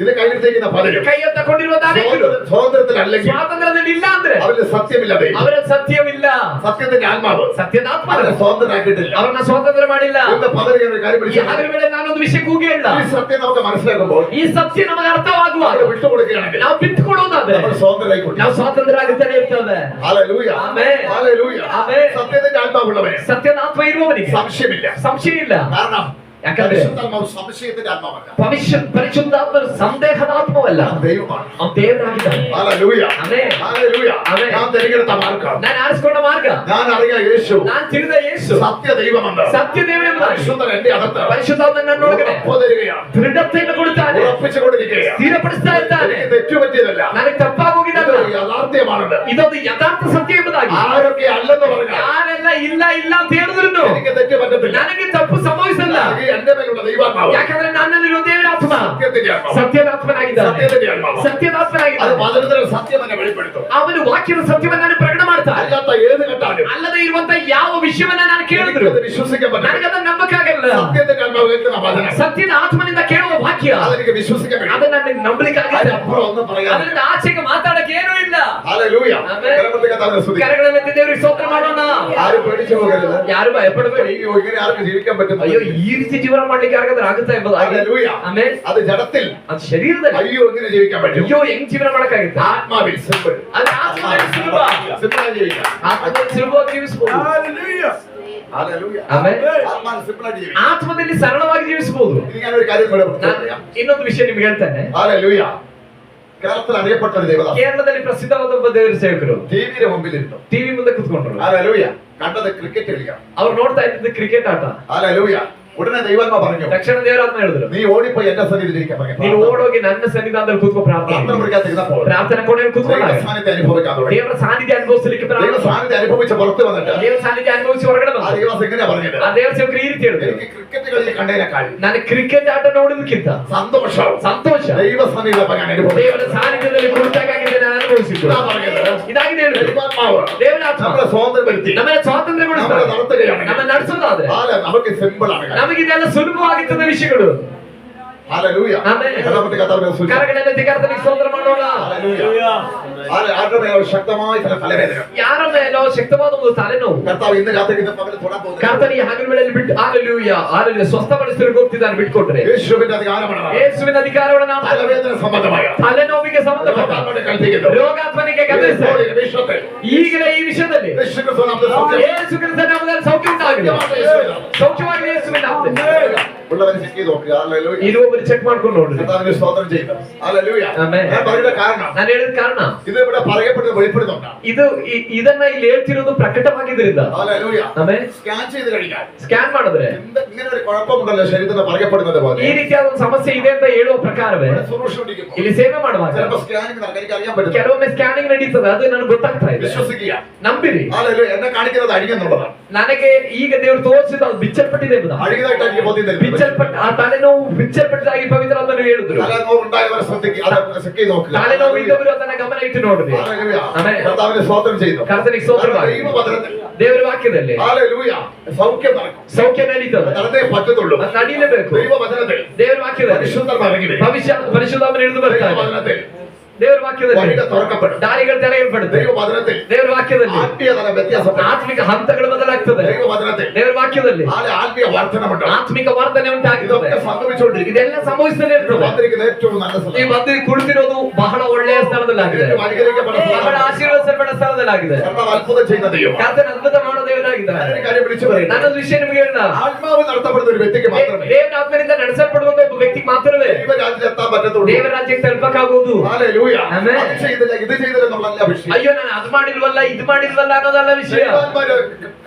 ഇത് കയ്യിലിരിക്കുന്ന പലരും ಕೈ ಎತ್ತಕೊಂಡಿರುವ ಅನೇಕರು സ്വാതന്ത്ര്യത്തിലല്ലെങ്കിൽ ಸ್ವಾತಂತ್ರ್ಯದಲ್ಲಿ ಇಲ್ಲ ಅಂದ್ರೆ അവരുടെ സത്യമില്ലാതെ ಅವರ ಸತ್ಯವಿಲ್ಲ. സത്യത്തിന്റെ ആത്മാവ് ಸತ್ಯದ ಆತ್ಮ അവരെ സ്വതന്ത്രരാക്കിയിട്ടില്ല. ಅವರನ್ನ ಸ್ವಾತಂತ್ರ್ಯ ಮಾಡಿಲ್ಲ. ഇന്ന് പലരും ഒരു കാര്യം ಈ പിടിച്ചു. ಹಾಗೆ ವೇಳೆ ನಾನೊಂದು ವಿಷಯ ಕೂಗಿ ಹೇಳ, ഈ സത്യം നമുക്ക് മനസ്സിലാക്കുമ്പോൾ ಈ ಸತ್ಯ ನಮಗೆ ಅರ್ಥವಾಗುವಾಗ അവരെ വിട്ടുകൊടുക്കുകയാണെങ്കിൽ ನಾವು ಬಿಟ್ಟುಕೊಡೋದಾದ್ರೆ നമ്മൾ സ്വതന്ത്രരായിക്കൊള്ളും. ನಾವು ಸ್ವಾತಂತ್ರ್ಯರಾಗುತ್ತಲೇ ಇರ್ತೇವೆ. ഹല്ലേലൂയ. ആമേൻ. ഹല്ലേലൂയ. ആമേൻ. സത്യത്തിന്റെ ആത്മാവുള്ളവനെ ಸತ್ಯದ ಆತ್ಮ ಇರುವವನಿಗೆ സംശയമില്ല. ಸಂಶಯ ಇಲ್ಲ. കാരണം ಯಾಕಂದ್ರೆ പരിശുദ്ധാത്മാവ് സംശയത്തിന്റെ ആത്മാവല്ല, ಪರಿಶುದ್ಧಾತ್ಮ ಸಂದೇಹದಾತ್ಮವಲ್ಲ, ദൈവമാണ്. ಅವ್ನು ದೇವರಾಗಿದ್ದಾನೆ. Hallelujah, amen. ഹല്ലേലൂയ. ആമേൻ. ഞാൻ തിരഞ്ഞെടുത്ത മാർഗ്ഗം, ನಾನು ಆರಿಸಿಕೊಂಡ ಮಾರ್ಗ, ഞാൻ അറിയ യേശു ನಾನು ತಿಳಿದ ಯೇಸು സത്യ ദൈവമെന്ന്, ಸತ್ಯ ದೇವರೆಂಬುದಾಗಿ പരിശുദ്ധൻ എന്റെ അകത്ത് ಪರಿಶುದ್ಧಾತ್ಮ ನನ್ನೊಳಗಡೆ ഉറപ്പ് തരികയാണ്, ದೃಢತೆಯನ್ನು ಕೊಡುತ್ತಾನೆ, ഉറപ്പിച്ചുകൊണ്ടിരിക്കുകയാണ്. ಸ್ಥಿರಪಡಿಸ್ತಾ ಇದ್ದಾನೆ. എനിക്ക് തെറ്റുപറ്റിയതല്ല, ನನಗೆ ತಪ್ಪಾಗೋಗಿದ್ದಲ್ಲ, ഇത് യാഥാർത്ഥ്യമാണെന്ന്. ಇದೊಂದು ಯಥಾರ್ಥ ಸತ್ಯ ಎಂಬುದಾಗಿ ആരൊക്കെ അല്ലെന്ന് പറഞ്ഞാൽ ಯಾರೆಲ್ಲ ಇಲ್ಲ ಇಲ್ಲ ಅಂತ ಹೇಳಿದ್ರು എനിക്ക് തെറ്റ് പറ്റത്തില്ല. ನನಗೆ ತಪ್ಪು ಸಂಭವಿಸಲ್ಲ. ഈ എന്റെ മേലുള്ള ദൈവാത്മാവ് ಯಾಕಂದ್ರೆ ನನ್ನಲ್ಲಿರುವ ದೇವರ ಆತ್ಮ സത്യത്തിന്റെ ആത്മാവ്, ಸತ್ಯದಾತ್ಮನಾಗಿದ್ದಾನೆ. സത്യത്തിന്റെ ആത്മാവ്. അത് ಸತ್ಯದಾತ್ಮನಾಗಿದ್ದಾನೆ. വചനത്തിലെ സത്യം എന്നെ വെളിപ്പെടുത്തും. ಅವನು ವಾಕ್ಯದ ಸತ್ಯವನ್ನ ಪ್ರಕಟ ಮಾಡ್ತಾನೆ. അല്ലാത്ത ഏത് കേട്ടാലും ಅಲ್ಲದೆ ಇರುವಂತ ಯಾವ ವಿಷಯವನ್ನ ನಾನು ಕೇಳಿದ್ರು എനിക്കത് വിശ്വസിക്കാൻ പറ്റില്ല. ನನಗದನ್ನ ನಂಬಕ್ಕಾಗಲ್ಲ. സത്യത്തിന്റെ ആത്മാവ് കേൾക്കുന്ന വചനം ಸತ್ಯದ ಆತ್ಮನಿಂದ ಕೇಳುವ ವಾಕ್ಯ അതെനിക്ക് വിശ്വസിക്കാൻ കഴിയും. ಅದನ್ನ ನನಗೆ ನಂಬಲಿಕ್ಕಾಗಲ್ಲ. അതിനപ്പുറം ഒന്നും പറയാനില്ല. ಅದರಿಂದ ಆಚೆಗೆ ಮಾತಾಡಕ್ಕೆ ಏನೂ ಇಲ್ಲ. ഹല്ലേലൂയ. ആമേൻ. കരമത്തെ കർത്താവിനെ സ്തുതിക്കുക. ಕರಗಳನ್ನೆತ್ತಿ ದೇವರಿಗೆ ಸ್ತೋತ್ರ ಮಾಡೋಣ. ആരും പേടിച്ചു പോകരുത്. ಯಾರು ಭಯಪಡಬೇಡಿ. അയ്യോ, ഇങ്ങനെ ആർക്കും ജീവിക്കാൻ പറ്റും? ಅಯ್ಯೋ ಈ ರೀತಿ ಜೀವನ ಮಾಡ್ಲಿಕ್ಕೆ ಯಾರಿಗಾದ್ರೂ ಆಗುತ್ತಾ ಎಂಬುದಾಗಿ. ഹല്ലേലൂയ. ಆಮೇಲೆ അത് ജഡത്തിൽ ಅದು ಶರೀರದಲ್ಲಿ അയ്യോ എങ്ങനെ ജീവിക്കാൻ പറ്റും? ಅಯ್ಯೋ ಹೆಂಗ್ ಜೀವನ ಮಾಡಕ್ಕಾಗುತ್ತೆ? ആത്മാവിൽ സിമ്പിൾ. ಅದು ಆತ್ಮದಲ್ಲಿ ಸುಲಭ. സിമ്പിളായി ജീവിക്കാം. ಆತ್ಮದಲ್ಲಿ ಸುಲಭವಾಗಿ ಜೀವಿಸಬಹುದು. ഹല്ലേലൂയ. ഹല്ലേലൂയ. ആമേൻ. ആത്മാവിൽ സിമ്പിളായി ജീവിക്കാം. ಆತ್ಮದಲ್ಲಿ ಸರಳವಾಗಿ ಜೀವಿಸಬಹುದು. ഇനി ഞാനൊരു കാര്യം കൂടെ ನಾನು പറയാം. ಇನ್ನೊಂದು ವಿಷಯ ನಿಮ್ಗೆ ಹೇಳ್ತೇನೆ. ഹല്ലേലൂയ. കേരളത്തിൽ അറിയപ്പെട്ട ഒരു ദേവദാസൻ ಕೇರಳದಲ್ಲಿ ಪ್ರಸಿದ್ಧವಾದ ಒಬ್ಬ ದೇವರ ಸೇವಕರು ടിവിയുടെ മുമ്പിലിരുന്നു. ಟಿವಿ ಮುಂದೆ ಕುತ್ಕೊಂಡ್ರು. ഹല്ലേലൂയ. കണ്ടത് ക്രിക്കറ്റ് കളിക്കാം. ಅವ್ರು ನೋಡ್ತಾ ಇದ್ದಿದ್ದು ಕ್ರಿಕೆಟ್ ಆಟ. ഹല്ലേലൂയ. ഉടനെ ദൈവാത്മാ പറഞ്ഞു, ತಕ್ಷಣ ದೇವರಾತ್ಮ ಹೇಳಿದ್ರು, നീ ഓടിപ്പോയി എന്റെ സന്നിധിയിലിരിക്കാൻ ನೀನು ಓಡೋಗಿ ನನ್ನ ಸನ್ನಿಧಾನದಲ್ಲಿ ಕೂತ್ಕೊ ಪ್ರಾರ್ಥನೆ പറഞ്ഞു. ಪ್ರಾರ್ಥನೆ ಕೊನೆಯಲ್ಲಿ ಕೂತ್ಕೊಂಡಾಗ സാന്നിധ്യം അനുഭവിക്കാൻ തുടങ്ങി. ದೇವರ ಸಾನ್ನಿಧ್ಯ ಅನುಭವಿಸಲಿಕ್ಕೆ ദൈവ ಪ್ರಾರಂಭ. സാന്നിധ്യം അനുഭവിച്ച് പുറത്ത് വന്നിട്ട് ದೇವರ ಸಾನ್ನಿಧ್ಯ ಅನುಭವಿಸಿ ಹೊರಗಡೆ ആ ಬಂದ. ദൈവദാസൻ എങ്ങനെയാ പറഞ്ഞത്? ಆ ದೇವರ ಸೇವಕರು ಈ ರೀತಿ ಹೇಳಿದ್ರು, എനിക്ക് ക്രിക്കറ്റ് കളി കണ്ടതിനേക്കാൾ ನಾನು ಕ್ರಿಕೆಟ್ ಆಟ ನೋಡೋದಕ್ಕಿಂತ സന്തോഷം ಸಂತೋಷ ദൈവ സന്നിധിയിലപ്പോ ഞാൻ അനുഭവിച്ചു. ದೇವರ ಸಾನ್ನಿಧ್ಯದಲ್ಲಿ ಕುಳಿತಾಗಿದೆ ನಾನು ಅನುಭವಿಸಿದ್ದು. ഇതാ പറഞ്ഞത്. ಇದಾಗಿದೆ ಹೇಳಿದ್ರು. ദൈവാത്മാവ് ದೇವರಾತ್ಮ നമ്മളെ സ്വാതന്ത്ര്യപ്പെടുത്തി ನಮ್ಮನ್ನ ಸ್ವಾತಂತ್ರ್ಯಗೊಳಿಸ್ತಾರೆ. നമ്മളെ നടത്തുകയാണ്. ನಮ್ಮ ನಡೆಸೋದಾದ್ರೆ നമുക്ക് സിമ്പിൾ ആണ്. ನಮಗಿದೆಲ್ಲ ಸುಲಭವಾಗಿರ್ತದ ವಿಷಯಗಳು. ഹല്ലേലൂയ. ആമേൻ. കർത്താവിന്റെ കർത്താവിനെ സ്തുതിക്കുക. ಕರಗಳೆತ್ತಿ ಕರ್ತನಿಗೆ ಸ್ತೋತ್ರ ಮಾಡೋಣ. ഹല്ലേലൂയ. ആരുടെ മേൽ ശക്തമായ ചില തലവേദന. ಯಾರ ಮೇಲೋ ಶಕ್ತವಾದ ಒಂದು ತಲೆನೋವು കർത്താവ് ഇന്ന് രാത്രി ഇന്ന് പകൽ തൊടാൻ പോകുന്നു. ಕರ್ತನಿಗೆ ಹಗಲು ವೇಳೆಯಲ್ಲಿ ಬಿಟ್ಟು ಹಾಲೆಲೂಯಾ ಹಾಲೆಲೂಯಾ ಸ್ವಸ್ಥಪಡಿಸಲಿಕ್ಕೆ ಹೋಗ್ತಿದ್ದಾನೆ. ಬಿಟ್ಕೊಟ್ರೆ യേശുവിന്റെ അധികാരമാണ്. ಯೇಸುವಿನ ಅಧಿಕಾರವನ್ನು ನಾವು തലവേദന സംബന്ധമായ ತಲೆನೋವಿಗೆ ಸಂಬಂಧಪಟ್ಟ കർത്താവിനെ കൽപ്പിക്കുന്നു. ರೋಗಾತ್ಮನಿಗೆ ಗಮನಿಸಿ വിഷയത്തിൽ ಈಗಲೇ ಈ ವಿಷಯದಲ್ಲಿ യേശുക്രിസ്തു നമ്മുടെ സൗഖ്യം ಯೇಸು ಕ್ರಿಸ್ತನ ನಾಮದಲ್ಲಿ ಸೌಖ್ಯ ಉಂಟಾಗಲಿ. ಸೌಖ್ಯವಾಗಲಿ ಯೇಸುವಿನ ನಾಮದಲ್ಲಿ. ഉള്ളവരെ ചെക്ക് ചെയ്ത് നോക്കുക. ഹല്ലേലൂയ. ಇರುವವರು ಚೆಕ್ ಮಾಡ್ಕೊಂಡು ನೋಡ್ರಿ. കർത്താവിനെ സ്തോത്രം ചെയ്യുക. ഹല്ലേലൂയ. ആമേൻ. ഞാൻ പറയുന്ന കാരണം ನಾನು ಹೇಳಿದ ಕಾರಣ ഇത് ഇവിടെ പറയപ്പെടുന്നത് വെളിപ്പെടുന്നുണ്ട്. ಇದನ್ನ ಇಲ್ಲಿ ಹೇಳ್ತಿರೋದು ಪ್ರಕಟವಾಗಿದ್ದರಿಂದ. ഹല്ലേലൂയ. ಆಮೇಲೆ സ്കാൻ ചെയ്ത് കഴിഞ്ഞാൽ ಸ್ಕ್ಯಾನ್ ಮಾಡಿದ್ರೆ ഇങ്ങനെ ഒരു കുഴപ്പമുണ്ടല്ലോ ശരീരത്തിന് പറയപ്പെടുന്നത് പോലെ ಈ ರೀತಿಯಾದ ಒಂದು ಸಮಸ್ಯೆ ಇದೆ ಅಂತ ಹೇಳುವ ಪ್ರಕಾರವೇ സൊല്യൂഷൻ ഉണ്ടിരിക്കുന്നു. ಇಲ್ಲಿ ಸೇವೆ ಮಾಡುವಾಗ ചിലപ്പോൾ സ്കാനിങ് എനിക്ക് അറിയാൻ പറ്റും. ಕೆಲವೊಮ್ಮೆ ಸ್ಕ್ಯಾನಿಂಗ್ ನಡೀತದೆ. ಅದು ನನಗೆ ಗೊತ್ತಾಗ್ತಾ ಇದೆ. വിശ്വസിക്കുക. ನಂಬಿರಿ. ഹല്ലേലൂയ. എന്നെ കാണിക്കുന്നത് അഴികെന്നുള്ളതാണ്. ನನಗೆ ಈಗ ದೇವರು ತೋರಿಸಿದ ಅದು ಬಿಚ್ಚಲ್ಪಟ್ಟಿದೆ ಎಂಬುದಾಗಿ. അഴികതായിട്ട് എനിക്ക് ബോധ്യം തരുന്നു. ಬಿಚ್ಚಲ್ಪಟ್ಟ ಆ ತಲೆನೋವು ಬಿಚ್ಚಲ್ಪಟ್ಟದಾಗಿ ಪವಿತ್ರಾತ್ಮನು ಹೇಳಿದ್ರು. തലനോവ് ഉണ്ടായവരെ ശ്രദ്ധിക്കുക. അത് ചെക്ക് ചെയ്ത് നോക്കുക. ತಲೆನೋವು ಇದ್ದವರು ಅದನ್ನ ಗಮನ ಇಟ್ಟು ನೋಡ್ರಿ. ഹല്ലേലൂയ. ಆಮೆನ್. കർത്താവിനെ സ്തോത്രം ചെയ്യുന്നു. ಕರ್ತನಿಗೆ ಸ್ತೋತ್ರವಾಗಲಿ. ദൈവവചനത്തിൽ ದೇವರ ವಾಕ್ಯದಲ್ಲಿ ഹല്ലേലൂയ സൗഖ്യം നടക്കും. ಸೌಖ್ಯ ನಡೀತದೆ. നടന്നേ പറ്റത്തുള്ളൂ. ಅದು ನಡೀಲೇಬೇಕು. ദൈവവചനത്തിൽ ದೇವರ ವಾಕ್ಯದಲ್ಲಿ പരിശുദ്ധർ ഇറങ്ങി വരും. ಪರಿಶುದ್ಧಾತ್ಮನು ಇಳಿದು ಬರ್ತಾನೆ. ദൈവവചനത്തിൽ ದೇವರ ವಾಕ್ಯದಲ್ಲಿ വഴികൾ തുറക്കപ്പെടും. ದಾರಿಗಳು ತೆರೆಯಲ್ಪಡುತ್ತೆ. ദൈവവചനത്തിൽ ದೇವರ ವಾಕ್ಯದಲ್ಲಿ ആത്മീയ തല വ്യത്യാസപ്പെടും. ಆತ್ಮಿಕ ಹಂತಗಳು ಬದಲಾಗ್ತದೆ. ദൈവവചനത്തിൽ ದೇವರ ವಾಕ್ಯದಲ್ಲಿ ആത്മീയ വർധനമുണ്ട്. ಆತ್ಮಿಕ ವರ್ಧನೆ ಉಂಟಾಗ್ತದೆ. ഇതൊക്കെ സംഭവിച്ചുകൊണ്ടിരിക്കും. ಇದೆಲ್ಲ ಸಂಭವಿಸ್ತಲೇ ಇರ್ತದೆ. വന്നിരിക്കുന്ന ഏറ്റവും നല്ല ಈ സ്ഥലം. ಬಂದು ಕುಳಿತಿರೋದು ಬಹಳ ಒಳ್ಳೆಯ ಸ್ಥಳದಲ್ಲಾಗಿದೆ. ഏറ്റവും അനുഗ്രഹിക്കപ്പെട്ട ಬಹಳ സ്ഥലം. ಆಶೀರ್ವದಿಸಲ್ಪಟ್ಟ ಸ್ಥಳದಲ್ಲಾಗಿದೆ. കർത്താവ് അത്ഭുതം ചെയ്യുന്ന ദൈവം. ಕರ್ತನ ಅದ್ಭುತ ಮಾಡೋ ದೇವರಾಗಿದ್ದಾನೆ. ഞാനൊരു കാര്യം വിളിച്ചു പറയുന്നു. ನಾನೊಂದು ವಿಷಯ ನಿಮಗೆ ಹೇಳಿದ, ആത്മാവ് നടത്തപ്പെടുന്ന ഒരു വ്യക്തിക്ക് മാത്രമേ ದೇವರ ಆತ್ಮನಿಂದ ನಡೆಸಲ್ಪಡುವಂತ ಒಬ್ಬ ವ್ಯಕ್ತಿಗೆ ಮಾತ್ರವೇ ദൈവരാജ്യത്തിൽ എത്താൻ പറ്റത്തുള്ളൂ. ದೇವರ ರಾಜ್ಯಕ್ಕೆ ತಲುಪಕ್ಕಾಗುವುದು. ഹല്ലേലൂയ. ആമേൻ. അത് ചെയ്തില്ല ഇത് ചെയ്തില്ല എന്നുള്ളതല്ല വിഷയം. ಅಯ್ಯೋ ನಾನು ಅದು ಮಾಡಿಲ್ವಲ್ಲ ಇದು ಮಾಡಿಲ್ವಲ್ಲ ಅನ್ನೋದಲ್ಲ ವಿಷಯ. ദൈവാത്മാര്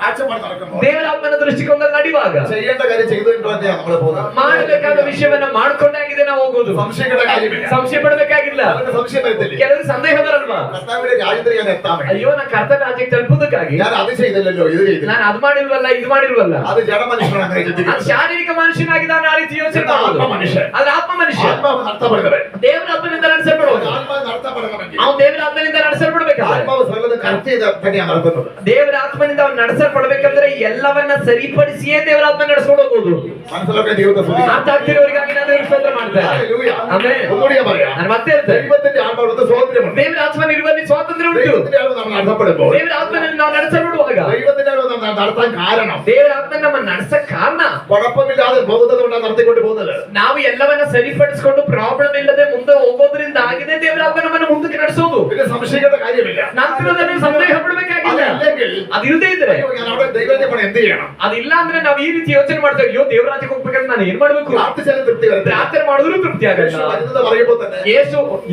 കാഴ്ചപ്പാട് നടക്കുമ്പോൾ ದೇವರ ಆತ್ಮನ ದೃಷ್ಟಿಕೋನದಲ್ಲಿ ನಡೆಯುವಾಗ ചെയ്യേണ്ട കാര്യം ചെയ്തുകൊണ്ട് തന്നെയാണ് നമ്മൾ പോകുന്നത്. ಮಾಡಬೇಕಾದ ವಿಷಯವನ್ನ ಮಾಡ್ಕೊಂಡಾಗಿದೆ ನಾವು ಹೋಗೋದು. സംശയിക്കേണ്ട കാര്യമില്ല. ಸಂಶಯ ಪಡಬೇಕಾಗಿಲ್ಲ. അവർക്ക് സംശയം വരത്തില്ലേ? ಕೆಲವರು ಸಂದೇಹ ಬರಲ್ವಾ? കർത്താവിന്റെ രാജ്യത്തിൽ ഞാൻ എത്താൻ വേണ്ടി ಅಯ್ಯೋ ನಾನು ಕರ್ತನ ರಾಜ್ಯಕ್ಕೆ ತಲುಪುವುದಕ್ಕಾಗಿ ഞാൻ അത് ചെയ്തില്ലല്ലോ ഇത് ചെയ്തില്ല. ನಾನು ಅದು ಮಾಡಿಲ್ವಲ್ಲ ಇದು ಮಾಡಿಲ್ವಲ್ಲ. അത് ജഡമനുഷ്യനാണ് അങ്ങനെ ಅದು ചിന്തിക്കുന്നത്. ಶಾರೀರಿಕ ಮನುಷ್ಯನಾಗಿದ್ದಾನೆ ಆ ರೀತಿ ಯೋಚನೆ ആത്മ ಮಾಡೋದು. മനുഷ്യൻ. ಅದು ಆತ್ಮ ಮನುಷ್ಯ. ആത്മാവ് നടത്തപ്പെടുന്നവൻ. ದೇವರ ಆತ್ಮನಿಂದ ನಡೆಸಲ್ಪಡುವುದು. ആത്മാവ് നടത്തപ്പെടണമെങ്കിൽ ಅವನು ದೇವರ ಆತ್ಮನಿಂದ ನಡೆಸಲ್ಪಡಬೇಕಾದ್ರೆ ആത്മാവ് സകലതും കറക്റ്റ് ചെയ്ത് തന്നെയാണ് നടത്തുന്നത്. ದೇವರ ಆತ್ಮನಿಂದ ಅವನು ನಡೆಸಲ್ಪಡಬೇಕಂದ್ರೆ ಎಲ್ಲವನ್ನ ಸರಿಪಡಿಸಿಯೇ ದೇವರ ಆತ್ಮ ನಡೆಸ್ಕೊಂಡು ಹೋಗೋದು. മനസ്സിലൊക്കെ ദൈവത്തെ സ്തുതിക്കുക. ಅರ್ಥ ಆಗ್ತಿರೋರಿಗಾಗಿ ನಾನು ದೇವ್ರಿಗೆ ಸ್ತೋತ್ರ ಮಾಡ್ತಾರೆ. Hallelujah. ಆಮೆನ್. ഒന്നുകൂടി ഞാൻ പറയാം. ನಾನು ಮತ್ತೆ ಹೇಳ್ತೇನೆ, ദൈവത്തിന്റെ ആത്മാവിന് സ്വാതന്ത്ര്യമുണ്ട്. ದೇವರ ಆತ್ಮನಿರುವಲ್ಲಿ ಸ್ವಾತಂತ್ರ್ಯ ಉಂಟು. ദൈവത്തിന്റെ ആത്മാവ് നമ്മൾ നടത്തപ്പെടുമ്പോൾ ದೇವರ ಆತ್ಮನಲ್ಲಿ ನಾವು ನಡೆಸಲ್ಪಡುವಾಗ ദൈവത്തിന്റെ ആത്മാവ് നമ്മൾ നടത്താൻ കാരണം ದೇವರ ಆತ್ಮ ನಮ್ಮ ನಡೆಸಕ್ ಕಾರಣ കുഴപ്പമില്ലാതെ പോകുന്നത് കൊണ്ടാണ് നടത്തിക്കൊണ്ട് പോകുന്നത്. ನಾವು ಎಲ್ಲವನ್ನ ಸರಿಪಡಿಸಿಕೊಂಡು ಪ್ರಾಬ್ಲಮ್ ಇಲ್ಲದೆ ಮುಂದೆ ಹೋಗೋದ್ರಿಂದ ಆಗಿದೆ ದೇವರ ಆತ್ಮ ನಮ್ಮನ್ನು ಮುಂದಕ್ಕೆ ನಡೆಸೋದು. പിന്നെ സംശയിക്കേണ്ട കാര്യമില്ല. ನಂತರದಲ್ಲಿ ಸಂದೇಹ ಪಡಬೇಕಾಗಿಲ್ಲ. അതല്ലെങ്കിൽ ಅದಿಲ್ಲದೆ ಇದ್ರೆ ഞാൻ അവിടെ ദൈവത്തെ പണി എന്ത് ചെയ്യണം? ಅದಿಲ್ಲ ಅಂದ್ರೆ ನಾವು ಈ ರೀತಿ ಯೋಚನೆ ಮಾಡ್ತೇವೆ, ಅಯ್ಯೋ ದೇವರಾಜ್ಯಕ್ಕೆ ಹೋಗ್ಬೇಕಂದ್ರೆ ನಾನು ಏನ್ ಮಾಡ್ಬೇಕು? പ്രാർത്ഥിച്ചാലും തൃപ്തി വരത്തില്ല. ಪ್ರಾರ್ಥನೆ ಮಾಡಿದ್ರು ತೃಪ್ತಿ ಆಗಲ್ಲ. വരുന്നത് പറയുമ്പോൾ തന്നെ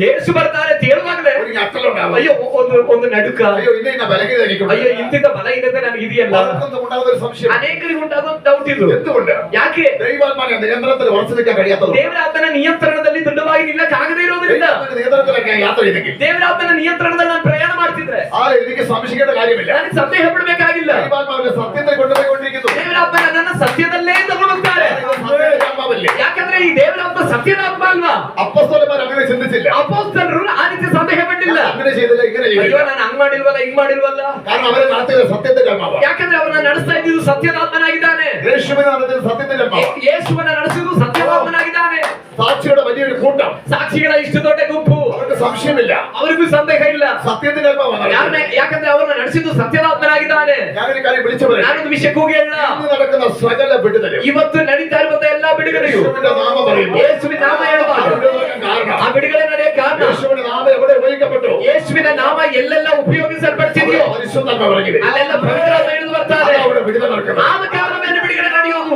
ಯೇಸು ಬರ್ತಾರೆ ಅಂತ ಹೇಳುವಾಗಲೇ ഒരു ഞെട്ടലുണ്ടാവും. ಅಯ್ಯೋ ಒಂದು ನಡುಕ, അയ്യോ ഇന്ന ബലഹീനത എനിക്കുണ്ട്. ಅಯ್ಯೋ ಇಂತಿದ್ದ ಬಲ ಇಲ್ಲದೆ ನನಗೆ ಇದೆಯಲ್ಲ. പലർക്കും ഉണ്ടാകുന്ന ഒരു സംശയം. ಅನೇಕರಿಗೆ ಉಂಟಾದ ಡೌಟ್ ಇದು. എന്തുകൊണ്ട്? ಯಾಕೆ? ദൈവാത്മാവിന്റെ നിയന്ത്രണത്തിൽ ഉറച്ചു നിൽക്കാൻ കഴിയാത്തത്. ದೇವರಾತ್ಮನ ನಿಯಂತ್ರಣದಲ್ಲಿ ದೃಢವಾಗಿ ನಿಲ್ಲಕ್ಕಾಗದೇ ಇರೋದ್ರಿಂದ. ദൈവത്തിന്റെ നിയന്ത്രണത്തിലൊക്കെ യാത്ര ചെയ്തെങ്കിൽ ದೇವರಾತ್ಮನ ನಿಯಂತ್ರಣದಲ್ಲಿ ನಾನು ಪ್ರಯಾಣ ಮಾಡ್ತಿದ್ರೆ എനിക്ക് സംശയിക്കേണ്ട കാര്യമില്ല. ನನಗೆ ಸಂದೇಹ ಪಡಬೇಕಾಗಿಲ್ಲ. ദൈവാത്മാവിന്റെ സത്യത്തെ കൊണ്ടുപോയിക്കൊണ്ടിരിക്കുന്നു. ದೇವರಾತ್ಮ ನನ್ನನ್ನು ಸತ್ಯದಲ್ಲೇ ತಗೊಂಡೋಗ್ತಾರೆ. ಯಾಕಂದ್ರೆ ಈ ದೇವರಾತ್ಮ ಸತ್ಯದ ಆತ್ಮ ಅಲ್ವಾ? അപ്പോസ്തലന്മാർ അങ്ങനെ ചിന്തിച്ചില്ല. ಅಪೊಸ್ತಲರು ಆ ರೀತಿ ಸಂದೇಹ ಪಟ್ಟಿಲ್ಲ. അങ്ങനെ ചെയ്തില്ല, ಇങ്ങനെ ಅಯ್ಯೋ ചെയ്തില്ല. ನಾನು ಹಂಗ್ ಮಾಡಿಲ್ವಲ್ಲ ಹಿಂಗ್ ಮಾಡಿಲ್ವಲ್ಲ. കാരണം അവരെ നടത്തിയത് സത്യത്തിന്റെ ആത്മാവാണ്. ಯಾಕಂದ್ರೆ ಅವರನ್ನ ನಡೆಸ್ತಾ ಇದ್ದು ಸತ್ಯದ ಆತ್ಮನಾಗಿದ್ದಾನೆ. യേശുവിനെ നടത്തിയത് സത്യത്തിന്റെ ആത്മാവാണ്. ಯೇಸುವನ್ನ ನಡೆಸಿದ್ದು ಸತ್ಯದ ಆತ್ಮನಾಗಿದ್ದಾನೆ. സാക്ഷിയുടെ വലിയൊരു കൂട്ടം, ಸಾಕ್ಷಿಗಳ ಇಷ್ಟು ದೊಡ್ಡ ಗುಂಪು, അവർക്ക് സംശയമില്ല, ಅವರಿಗೂ ಸಂದೇಹ ಇಲ್ಲ. സത്യത്തിന്റെ ആത്മാവാണ്. ಯಾಕಂದ್ರೆ ಅವರನ್ನ ನಡೆಸಿದ್ದು ಸತ್ಯದ ಆತ್ಮನಾಗಿದ್ದಾನೆ. ഞാനൊരു കാര്യം വിളിച്ചു പറയാം. ನಾನೊಂದು ವಿಷಯಕ್ಕೆ ಹೋಗಿ ಹೇಳ, ഇന്ന് നടക്കുന്ന സകല വിടുതലും ಇವತ್ತು ನಡೀತಾ ಇರುವಂತ ಎಲ್ಲಾ ಬಿಡುಗಡೆಯು യേശുവിന്റെ നാമം പറയുന്നു. ಯೇಸುವಿನ ನಾಮ ಹೇಳುವಾಗ കാരണം ಆ ಬಿಡುಗಡೆ ನಡೆಯಕ್ಕೆ ಕಾರಣ യേശുവിന്റെ നാമം എവിടെ ഉപയോഗിക്കപ്പെട്ടു? ಯೇಸುವಿನ ನಾಮ ಎಲ್ಲೆಲ್ಲ ಉಪಯೋಗಿಸಲ್ಪಡ್ತಿದೆಯೋ പരിശുദ്ധാത്മ പറഞ്ഞില്ലേ? ಅಲ್ಲೆಲ್ಲ ಪವಿತ್ರಾತ್ಮ ಇಳಿದು ಬರ್ತಾರೆ. അവിടെ വിടുതൽ നടക്കുന്നത്. ಆದ ಕಾರಣದಲ್ಲಿ ಬಿಡುಗಡೆ ನಡೆಯುವುದು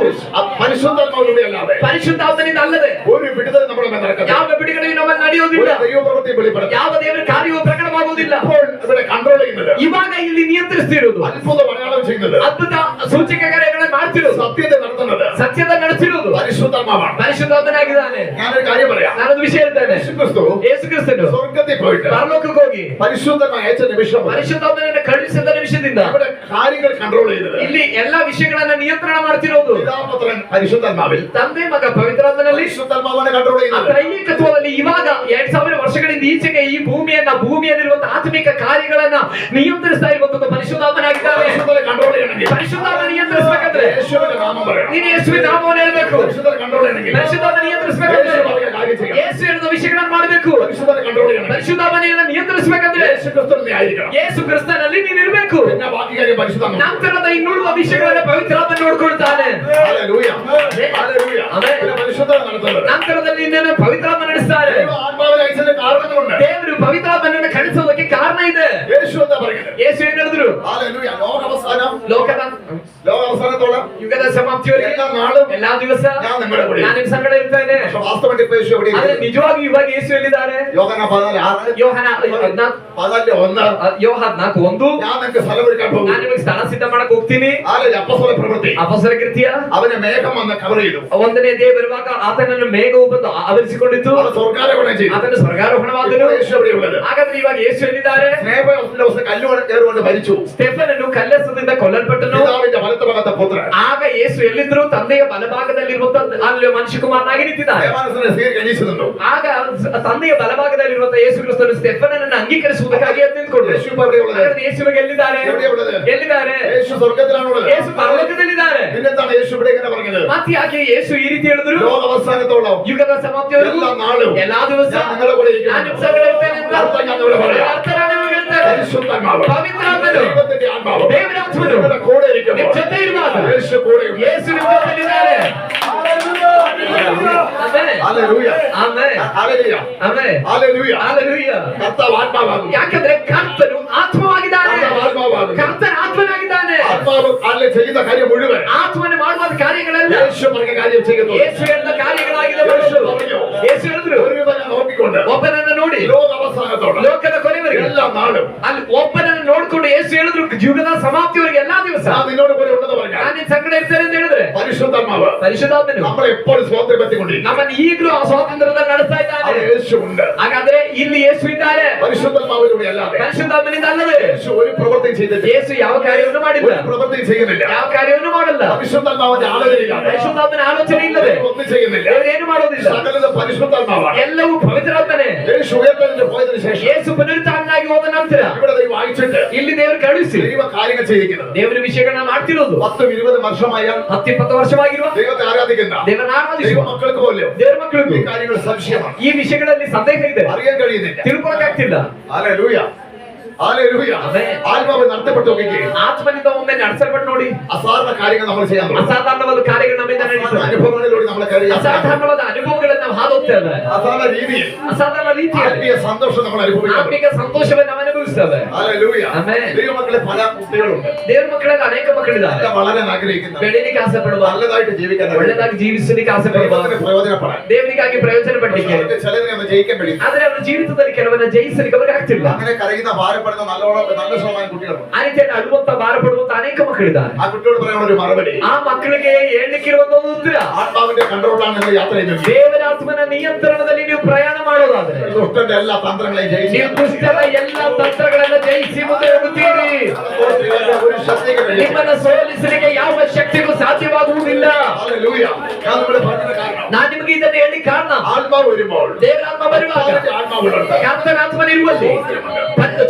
പരിശുദ്ധാത്മാവിലൂടെ അല്ലാതെ ಪರಿಶುದ್ಧಾತ್ಮನಿಂದ ಅಲ್ಲದೆ ഒരു വിടുതൽ നമ്മുടെ മേൽ നടക്കുന്നത്. ಯಾವ ಬಿಡುಗಡೆಯೂ ನಮ್ಮಲ್ಲಿ ನಡೆಯುವುದಿಲ್ಲ. ദൈവപ്രവൃത്തി വെളിപ്പെടുത്തും. ಯಾವ ದೇವರ ಕಾರ್ಯವೂ ಪ್ರಕಟವಾಗುವುದಿಲ್ಲ. ഇപ്പോൾ ഇവിടെ കൺട്രോൾ ചെയ്യുന്നത്, ಇವಾಗ ಇಲ್ಲಿ ನಿಯಂತ್ರಿಸ್ತಿರುವುದು, അത്ഭുത മലയാളം ചെയ്യുന്നത്, ಅದ್ಭುತ ಸೂಚಕ ಕಾರ್ಯಗಳನ್ನು ಮಾಡ್ತಿರೋದು, സത്യത്തെ നടത്തുന്നത് ಸತ್ಯದ ನಡೆಸಿರುವುದು പരിശുദ്ധാത്മാവാണ്. ಪರಿಶುದ್ಧಾತ್ಮನಾಗಿದ್ದಾನೆ. ഞാനൊരു കാര്യം പറയാം. ನಾನೊಂದು ವಿಷಯ ಹೇಳ್ತೇನೆ. യേശുക്രിസ്തു ಯೇಸು ಕ್ರಿಸ್ತನು സ്വർഗ്ഗത്തിൽ പോയിട്ട് ಪರಲೋಕಕ್ಕೆ ಹೋಗಿ പരിശുദ്ധമായി അയച്ച നിമിഷം മുതൽ ಪರಿಶುದ್ಧಾತ್ಮನನ್ನು ಕಳುಹಿಸಿದ ನಿಮಿಷದಿಂದ ഇവിടെ കാര്യങ്ങൾ കൺട്രോൾ ചെയ്യുന്നത് ಇಲ್ಲಿ ಎಲ್ಲಾ ವಿಷಯಗಳನ್ನ ನಿಯಂತ್ರಣ ಮಾಡ್ತಿರೋದು പിതാപുത്രൻ പരിശുദ്ധാത്മാവിൽ, ತಂದೆ ಮಗ ಪವಿತ್ರಾತ್ಮನಲ್ಲಿ പരിശുദ്ധാത്മാവാണ് കൺട്രോൾ ಆ ചെയ്യുന്നത്. ತ್ರೈಕತ್ವದಲ್ಲಿ ಇವಾಗ 2000 ವರ್ಷಗಳಿಂದ ಈಚೆಗೆ ಈ ಭೂಮಿಯಲ್ಲಿರುವಂತಹ ಆತ್ಮಿಕ ಕಾರ್ಯಗಳನ್ನ ನಿಯಂತ್ರಿಸ್ತಾ ಇರುವಂತದ್ದು ಪರಿಶುದ್ಧಾತ್ಮನಾಗಿದ್ದಾನೆ. പരിശുദ്ധനെ കൺട്രോൾ ചെയ്യണമെങ്കിൽ ಪರಿಶುದ್ಧಾತ್ಮ ನಿಯಂತ್ರಿಸಬೇಕಂದ್ರೆ യേശുവിന്റെ നാമം പറയണം. ನೀನು ಯೇಸುವಿನ ನಾಮವನ್ನು ಹೇಳಬೇಕು. പരിശുദ്ധനെ കൺട്രോൾ ചെയ്യണമെങ്കിൽ ಪರಿಶುದ್ಧಾತ್ಮ ನಿಯಂತ್ರಿಸಬೇಕಂದ್ರೆ യേശു പറഞ്ഞ കാര്യം ചെയ്യണം. ಯೇಸು ಹೇಳಿದ ವಿಷಯಗಳನ್ನು ಮಾಡಬೇಕು. പരിശുദ്ധനെ കൺട്രോൾ ചെയ്യണം. ಪರಿಶುದ್ಧಾತ್ಮನೆಯನ್ನು ನಿಯಂತ್ರಿಸಬೇಕಂದ್ರೆ യേശു ക്രിസ്തുവിനെ ആയിരിക്കണം. ಯೇಸು ಕ್ರಿಸ್ತನಲ್ಲಿ ನೀನು ಇರಬೇಕು. പിന്നെ ബാക്കി കാര്യം പരിശുദ്ധാത്മ. ನಂತರದ ಇನ್ನುಳಿದ ವಿಷಯಗಳನ್ನ ಪವಿತ್ರಾತ್ಮ ನೋಡ್ಕೊಳ್ತಾನೆ. ഹല്ലേലൂയ. ഹല്ലേലൂയ. ആമേൻ. പിന്നെ പരിശുദ്ധനെ നടത്തുന്നത്. ನಂತರದಲ್ಲಿ ನಿನ್ನನ್ನು ಪವಿತ್ರಾತ್ಮ ನಡೆಸ್ತಾರೆ. ദൈവ ആത്മാവിനെ അയച്ചതിന് കാരണമുണ്ട്. ದೇವರು ಪವಿತ್ರಾತ್ಮನನ್ನು ಕಳಿಸೋದಕ್ಕೆ ಕಾರಣ ಇದೆ. യേശു എന്താ പറയുന്നത്? ಯೇಸು ಏನ್ ಹೇಳಿದ್ರು? ഹല്ലേലൂയ. ലോകാവസാനം, ಲೋಕದ ಯುಗದ ಸಮಾಪ್ತಿಯವರೆಗೆ എല്ലാ നാളും ಎಲ್ಲಾ ದಿವಸ ഞാൻ നിങ്ങളുടെ കൂടെ. ನಾನು ನಿಮ್ ಸಂಗಡ ಇರ್ತೇನೆ. പക്ഷെ വാസ്തവത്തിൽ ഇപ്പോ യേശു ಆದ್ರೆ എവിടെയാണ്? ನಿಜವಾಗಿ ಇವಾಗ ಯೇಸು ಎಲ್ಲಿದ್ದಾರೆ? യോഹന്നാൻ 14:6, ಯೋಹನ 14:1 ഞാൻ നിങ്ങൾക്ക് സ്ഥലം ഒരുക്കാൻ പോകും. ನಾನು ನಿಮಗೆ ಸ್ಥಳ ಸಿದ್ಧ ಮಾಡಕ್ ಹೋಗ್ತೀನಿ. അപ്പോസ്തല പ്രവൃത്തി, ಅಪೊಸ್ತಲ ಕೃತ್ಯ അവനെ മേഘം വന്ന് കവർ ചെയ്തു. 1ನೇ ಅಧ್ಯಾಯ ಬರುವಾಗ ಆತನನ್ನು ಮೇಘವು ಬಂದು ಆವರಿಸಿಕೊಂಡಿತ್ತು. അവൻ സ്വർഗ്ഗാരോഹണം ചെയ്തു. ಆತನು ಸ್ವರ್ಗಾರೋಹಣವಾದನು. ഇപ്പോൾ യേശു എവിടെയുള്ളത്? ಹಾಗಾದ್ರೆ ಇವಾಗ ಯೇಸು ಎಲ್ಲಿದ್ದಾರೆ? സ്നേഹോപദേശ കല്ലുകൊണ്ട് കയറുകൊണ്ട് മരിച്ചു. ಸ್ಟೆಫನನ್ನು ಕಲ್ಲೆಸದಿಂದ ಕೊಲ್ಲಲ್ಪಟ್ಟನು. പിതാവിന്റെ വലത്തുഭാഗത്തെ പുത്രൻ. ಆಗ ಯೇಸು ಎಲ್ಲಿದ್ರು? ತಂದೆಯ ಬಲಭಾಗದಲ್ಲಿರುವಂತ ಅಲ್ಲಿ ಮನುಷ್ಯಕುಮಾರನಾಗಿ ನಿಂತಿದ್ದಾನೆ. ദേവാനന്ദനെ സ്വീകരിക്കുന്നു. ಆಗ ತಂದೆಯ ಬಲಭಾಗದಲ್ಲಿರುವಂತ ಯೇಸು ಕ್ರಿಸ್ತನು ಸ್ಟೆಫನನನ್ನು ಅಂಗೀಕರಿಸುವುದಕ್ಕಾಗಿ ಎದ್ದು ನಿಂತ್ಕೊಂಡ್ರು. യേശു ഇപ്പോൾ എവിടെയുള്ളത്? ಹಾಗಾದ್ರೆ ಯೇಸು ಇವಾಗ ಎಲ್ಲಿದ್ದಾರೆ? എവിടെയുള്ളത്? ಎಲ್ಲಿದ್ದಾರೆ? യേശു സ്വർഗ്ഗത്തിലാണുള്ളത്. ಯೇಸು ಪರಲೋಕದಲ್ಲಿದ್ದಾರೆ. പിന്നെന്താണ് യേശു ഇവിടെ ഇങ്ങനെ പറഞ്ഞത്? ಮತ್ತೆ ಯಾಕೆ ಯೇಸು ಈ ರೀತಿ ಹೇಳಿದ್ರು? ലോക അവസാനത്തോളം ಯುಗದ ಸಮಾಪ್ತಿಯವರೆಗೂ എല്ലാ നാളും ಎಲ್ಲಾ ದಿವಸ ഞാൻ നിങ്ങളുടെ കൂടെ ഇരിക്കുന്നു. ನಾನು ನಿಮ್ಮ ಸಂಗಡ ಇರ್ತೇನೆ ಅಂತ അർത്ഥം ഞാൻ ഇവിടെ പറയാം. ಅರ್ಥ ನಾನು ನಿಮಗೆ ಹೇಳ್ತೇನೆ. പരിശുദ്ധാത്മാവ്, ಪವಿತ್ರಾತ್ಮನು, ദൈവത്തിന്റെ ആത്മാവ് ದೇವರಾತ್ಮನು നിങ്ങളുടെ കൂടെ ನಿಮ್ಮ ഇരിക്കുമ്പോൾ ಜೊತೆ ಇರುವಾಗ യേശു കൂടെയുണ്ട്. ಯೇಸು ನಿಮ್ಮ ಜೊತೆಲಿದ್ದಾರೆ. Amen. Hallelujah. Amen. Hallelujah. Amen. Hallelujah. Hallelujah. കർത്താവ് ആത്മാവാകുന്നു. ಯಾಕಂದ್ರೆ ಕರ್ತನು ಆತ್ಮವಾಗಿದ್ದಾನೆ. കർത്താവ് ആത്മാവാകുന്നു. ಕರ್ತನ ಆತ್ಮನಾಗಿದ್ದಾನೆ. ആത്മാവ് അല്ലെ ചെയ്യുന്ന കാര്യം മുഴുവൻ ಆತ್ಮನು ಮಾಡುವ ಕಾರ್ಯಗಳೆಲ್ಲ യേശു പറഞ്ഞ കാര്യം ചെയ്യുന്നു. ಯೇಸು ಹೇಳಿದ ಕಾರ್ಯಗಳಾಗಿದೆ. യേശു പറഞ്ഞു. ಯೇಸು ಹೇಳಿದ್ರು, ഒരുവനെ നോക്കിക്കൊണ്ട് ಒಬ್ಬನನ್ನು ನೋಡಿ ലോക അവസാനത്തോളം ಲೋಕದ ಕೊನೆವರೆಗೆ എല്ലാ നാളും ಅಲ್ಲಿ ಒಬ್ಬನನ್ನು ನೋಡ್ಕೊಂಡು ಯೇಸು ಹೇಳಿದ್ರು ಯುಗದ ಸಮಾಪ್ತಿವರೆಗೆ ಎಲ್ಲಾ ದಿವಸ ഞാൻ നിന്നോട് കൂടെ ഉണ്ടെന്ന് പറഞ്ഞാൽ ನಾನು ನಿನ್ ಸಂಗಡ ಇರ್ತೇನೆ ಅಂತ ಹೇಳಿದ್ರೆ പരിശുദ്ധാത്മാവ് ಪರಿಶುದ್ಧಾತ್ಮನು നമ്മളെ എപ്പോഴും സ്വാതന്ത്ര്യപ്പെടുത്തിക്കൊണ്ടിരിക്കും. ನಮ್ಮನ್ನು ಈಗಲೂ ಆ ಸ್ವಾತಂತ್ರ್ಯದಲ್ಲಿ ನಡೆಸ್ತಾ ಇದ್ದಾನೆ. അവിടെ യേശു ഉണ്ട്. ಹಾಗಾದ್ರೆ ಇಲ್ಲಿ ಯೇಸು ಇದ್ದಾರೆ. പരിശുദ്ധാത്മാവിലൂടെ അല്ലാതെ ಪರಿಶುದ್ಧಾತ್ಮನಿಂದ ಅಲ್ಲದೆ യേശു ഒരു പ്രവൃത്തി ചെയ്തിട്ടില്ല. ಯೇಸು ಯಾವ ಕಾರ್ಯವನ್ನು ಮಾಡಿಲ್ಲ, ഒരു പ്രവൃത്തി ചെയ്യുന്നില്ല. ಯಾವ ಕಾರ್ಯವನ್ನು ಮಾಡಲ್ಲ. പരിശുദ്ധാത്മാവിന്റെ ആലോചനയില്ലാതെ ಪರಿಶುದ್ಧಾತ್ಮನ ಆಲೋಚನೆ ಇಲ್ಲದೆ ഒന്നും ചെയ്യുന്നില്ല. ದೇವರು ಏನು ಮಾಡೋದಿಲ್ಲ. സകലതും പരിശുദ്ധാത്മാവാണ്. ಎಲ್ಲವೂ ಪವಿತ್ರಾತ್ಮನೆ. യേശു ഉയർത്തതിന് പോയതിനു ശേഷം ಯೇಸು ಪುನರುತ್ಥಾನನಾಗಿ ಹೋದ ನಂತರ ഇവിടെ ദൈവം അയച്ചിട്ട് ಇಲ್ಲಿ ದೇವರು ಕಳುಹಿಸಿ ദൈവ കാര്യങ്ങൾ ചെയ്യിക്കുന്നത് ದೇವರ ವಿಷಯಗಳನ್ನ ಮಾಡ್ತಿರೋದು 10-20 വർഷമായ 10-20 ವರ್ಷವಾಗಿರುವ ദൈവത്തെ ആരാധിക്കുന്ന ದೇವರನ್ನ ദൈവ ಆರಾಧಿಸುವ മക്കൾക്ക് പോലും ದೇವರ ಮಕ್ಕಳಿಗೂ ഈ കാര്യങ്ങൾ സംശയമാണ്, ಈ ವಿಷಯಗಳಲ್ಲಿ ಸಂದೇಹ ಇದೆ, അറിയാൻ കഴിയുന്നില്ല. ತಿಳ್ಕೊಳಕ್ಕಾಗ್ತಿಲ್ಲ. Hallelujah, hallelujah. ആമേൻ. ആത്മാവ് നടത്തപ്പെട്ടു നോക്കിക്കേ, ಆತ್ಮನಿಂದ ಒಮ್ಮೆ ನಡೆಸಲ್ಪಟ್ಟು ನೋಡಿ അസാധാരണ കാര്യങ്ങൾ നമ്മൾ ചെയ്യാൻ തുടങ്ങും. ಅಸಾಧಾರಣವಾದ ಕಾರ್ಯಗಳು ನಮ್ಮಿಂದ ನಡೀತವೆ. അനുഭവങ്ങളിലൂടെ നമ്മളെ കഴിയാൻ ಅಸಾಧಾರಣವಾದ ಅನುಭವಗಳನ್ನು ನಾವು ಹಾದು ಹೋಗ್ತೇವೆ. അസാധാരണ രീതിയിൽ ಅಸಾಧಾರಣ ರೀತಿಯಲ್ಲಿ ആത്മീയ സന്തോഷം നമ്മൾ അനുഭവിക്കണം. ಆತ್ಮಿಕ ಸಂತೋಷವನ್ನು ನಾವು ಅನುಭವಿಸ್ತೇವೆ. ഹല്ലേലൂയ. ആമേൻ. ദൈവമക്കളെ പല കുട്ടികളുണ്ട്, ದೇವರ ಮಕ್ಕಳಲ್ಲಿ ಅನೇಕ ಮಕ್ಕಳಿದ್ದಾರೆ, വളരെ ആഗ്രഹിക്കുന്ന ಬೆಳೀಲಿಕ್ಕೆ ಆಸೆ ಪಡುವ, നല്ലതായിട്ട് ജീവിക്കാൻ ಒಳ್ಳೆದಾಗಿ ಜೀವಿಸಲಿಕ್ಕೆ ಆಸೆ ಪಡುವ, ദൈവത്തിന് പ്രയോജനപ്പെടാൻ, ದೇವರಿಗಾಗಿ ಪ್ರಯೋಜನ ಪಡಲಿಕ್ಕೆ, ചിലതിനെ ഒന്ന് ജയിക്കാൻ കഴിയും. ಆದ್ರೆ ಅವರ ಜೀವಿತದಲ್ಲಿ ಕೆಲವನ್ನ ಜಯಿಸಲಿಕ್ಕೆ ಅವರಿಗೆ ಆಗ್ತಿಲ್ಲ. അങ്ങനെ കരയുന്ന ഭാരപ്പെടുന്ന നല്ല ശതമാനം കുട്ടികളുണ്ട്. ಆ ರೀತಿಯಾಗಿ ಅಳುವಂತ ಭಾರ ಪಡುವಂತ ಅನೇಕ ಮಕ್ಕಳಿದ್ದಾರೆ. ആ കുട്ടിയോട് പറയാനുള്ള ഒരു മറുപടി, ಆ ಮಕ್ಕಳಿಗೆ ಹೇಳಲಿಕ್ಕಿರುವಂತ ಒಂದು ಉತ್ತರ, ആത്മാവിന്റെ കൺട്രോളാണ് നിങ്ങൾ യാത്ര ചെയ്യുന്നത്. ದೇವರಾತ್ಮನ ನಿಯಂತ್ರಣದಲ್ಲಿ ನೀವು ಪ್ರಯಾಣ ಮಾಡೋದಾದ್ರೆ ദുഷ്ടന്റെ എല്ലാ തന്ത്രങ്ങളെയും ജയിച്ച് ನೀವು ದುಷ್ಟರ ಎಲ್ಲ ತಂತ್ರಗಳೆಲ್ಲ ಜಯಿಸಿ ಮುಂದೆ ಹೋಗುತ್ತೀರಿ. ഒരു ശക്തിക്ക് കഴിയും. ನಿಮ್ಮನ್ನ ಸೋಲಿಸಲಿಕ್ಕೆ ಯಾವ ಶಕ್ತಿಗೂ ಸಾಧ್ಯವಾಗುವುದಿಲ್ಲ. ഹല്ലേലൂയ. ഞാൻ ഇവിടെ പറഞ്ഞ കാരണം, ನಾನು ನಿಮಗೆ ಇದನ್ನು ಹೇಳಿ ಕಾರಣ, ആത്മാവ് വരുമ്പോൾ ದೇವರಾತ್ಮ ಬರುವಾಗ ആത്മാവുണ്ട്. ಕರ್ತನಾತ್ಮನಿರುವಲ್ಲಿ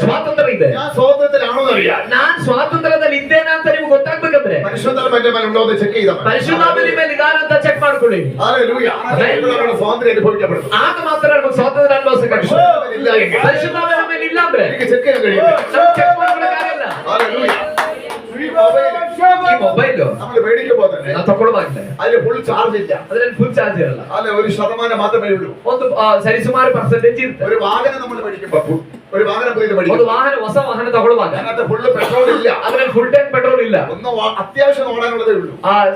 ಸ್ವಾತಂತ್ರ್ಯ ಇದೆ. ഞാൻ സ്വാതന്ത്ര്യത്തിലാണോ എന്നറിയാൻ ನಾನ್ ಸ್ವಾತಂತ್ರ್ಯದಲ್ಲಿ ಇದ್ದೇನೆ ಅಂತ ನಿಮ್ಗೆ ಗೊತ್ತಾಗ್ಬೇಕಂದ್ರೆ പരിശുദ്ധാത്മ എന്റെ മേൽ ഉണ്ടോ എന്ന് ചെക്ക് ചെയ്താൽ മതി. ಪರಿಶುದ್ಧಾತ್ಮ ನಿಮ್ಮ ಮೇಲೆ ಇದಾನ ಅಂತ ಚೆಕ್ ಮಾಡ್ಕೊಳ್ಳಿ. ഹല്ലേലൂയ. നമ്മൾ സ്വാതന്ത്ര്യം അനുഭവിക്കപ്പെടും. ಆಗ ಮಾತ್ರ ನಮಗೆ ಸ್ವಾತಂತ್ರ್ಯ ಅನುಭವಿಸಕ್ಕೆ ഇല്ല എങ്കിൽ ಪರಿಶುದ್ಧಾತ್ಮ ನಮ್ಮ ಮೇಲೆ ಇಲ್ಲ ಅಂದ್ರೆ എനിക്ക് ചെക്ക് ചെയ്യാൻ കഴിയില്ല. ನಾವು ಚೆಕ್ ಮಾಡ್ಕೊಳ್ಳೋಕ್ಕಾಗಲ್ಲ. ഹല്ലേലൂയ. ഈ ಮೊಬೈಲ್ നമ്മൾ മേടിക്കുമ്പോൾ തന്നെ ನಾವು ತಗೊಳ್ಳುವಾಗಲೇ അതിൽ ഫുൾ ചാർജ് ഇല്ല. ಅದ್ರಲ್ಲಿ ಫುಲ್ ಚಾರ್ಜ್ ಇರಲ್ಲ, അല്ലെ, 1% മാത്രമേ ഉള്ളൂ. ಒಂದು ಸರಿಸುಮಾರು ಪರ್ಸೆಂಟೇಜ್ ಇರುತ್ತೆ. ഒരു വാഹനം നമ്മൾ മേടിക്കുമ്പോൾ ഒരു വാഹനം പോയി ಒಂದು മേടിക്കും, ವಾಹನ ಹೊಸ ವಾಹನ ತಗೊಳ್ಳುವಾಗ അതിനകത്ത് ഫുള്ള് പെട്രോൾ ഇല്ല. ಅದ್ರಲ್ಲಿ ಫುಲ್ ಟ್ಯಾಂಕ್ ಪೆಟ್ರೋಲ್ ಇಲ್ಲ, ഒന്ന് അത്യാവശ്യം ഓടാനുള്ളതേ ഉള്ളൂ.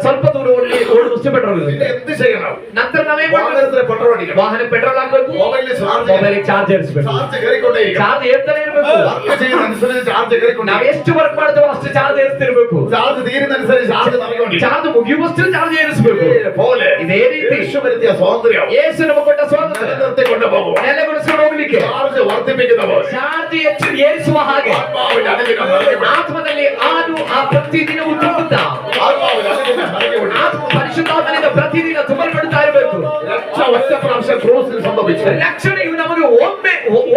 ಸ್ವಲ್ಪ ದೂರ ಓಡುವಷ್ಟು ಪೆಟ್ರೋಲ್ പിന്നെ ಇರುತ್ತೆ. എന്ത് ചെയ്യണം? ನಂತರ ನಾವೇನ್ ಮಾಡ್ಬೇಕು? വാഹനത്തിന് പെട്രോൾ അടിക്കണം, ವಾಹನ ಪೆಟ್ರೋಲ್ ಹಾಕ್ಬೇಕು, ಮೊಬೈಲ್ ಚಾರ್ಜ್ ಮೊಬೈಲ್ ಚಾರ್ಜ್ ಏರಿಸಬೇಕು, ചാർജ് കയറിക്കൊണ്ടേയിരിക്കണം. ಚಾರ್ಜ್ ಏರ್ತಾನೆ ಇರಬೇಕು. വർക്ക് ചെയ്യുന്നതനുസരിച്ച് ചാർജ് ನಾವ್ കയറിക്കൊണ്ടേ, ಎಷ್ಟು ವರ್ಕ್ ಮಾಡ್ತೇವೋ ಅಷ್ಟು ಚಾರ್ಜ್ ಏರಿಸ್ತಿರ್ಬೇಕು. ചാർജ് തീരുന്നതനുസരിച്ച് ചാർജ് നൽകിക്കൊണ്ടിരിക്കണം. ಚಾರ್ಜ್ ಮುಗಿಯುವಷ್ಟು ಚಾರ್ಜ್ ಏರಿಸಬೇಕು. പോലെ ಇದೇ ರೀತಿ യേശു വരുത്തിയ സ്വാതന്ത്ര്യം ಯೇಸು ನಮಗೆ ಕೊಟ್ಟ ಸ್ವಾತಂತ್ರ್ಯ നിലനിർത്തി കൊണ്ടുപോകും. ನೆಲೆಗೊಳಿಸಿಕೊಂಡು ಹೋಗ್ಲಿಕ್ಕೆ ചാർജ് വർദ്ധിപ്പിക്കുന്ന പോലെ ಚಾರ್ಜ್ ಹೆಚ್ಚು ಏರಿಸುವ ಹಾಗೆ ആത്മാവിന്റെ അനുഗ്രഹം നൽകപ്പെടും. ಆತ್ಮದಲ್ಲಿ ಆನು ಆ ಪ್ರತಿದಿನವೂ ತುಂಬುತ್ತಾ ആത്മാവിന്റെ അനുഗ്രഹം നൽകപ്പെടും. ಆತ್ಮ ಪರಿಶುದ್ಧಾತ್ಮನಿಂದ ಪ್ರತಿದಿನ ತುಂಬಲ್ಪಡುತ್ತಾ ಇರಬೇಕು. ഒറ്റ പ്രാവശ്യം ക്രൂസിൽ സംഭവിച്ചു. ರಕ್ಷಣೆಯು ನಮಗೆ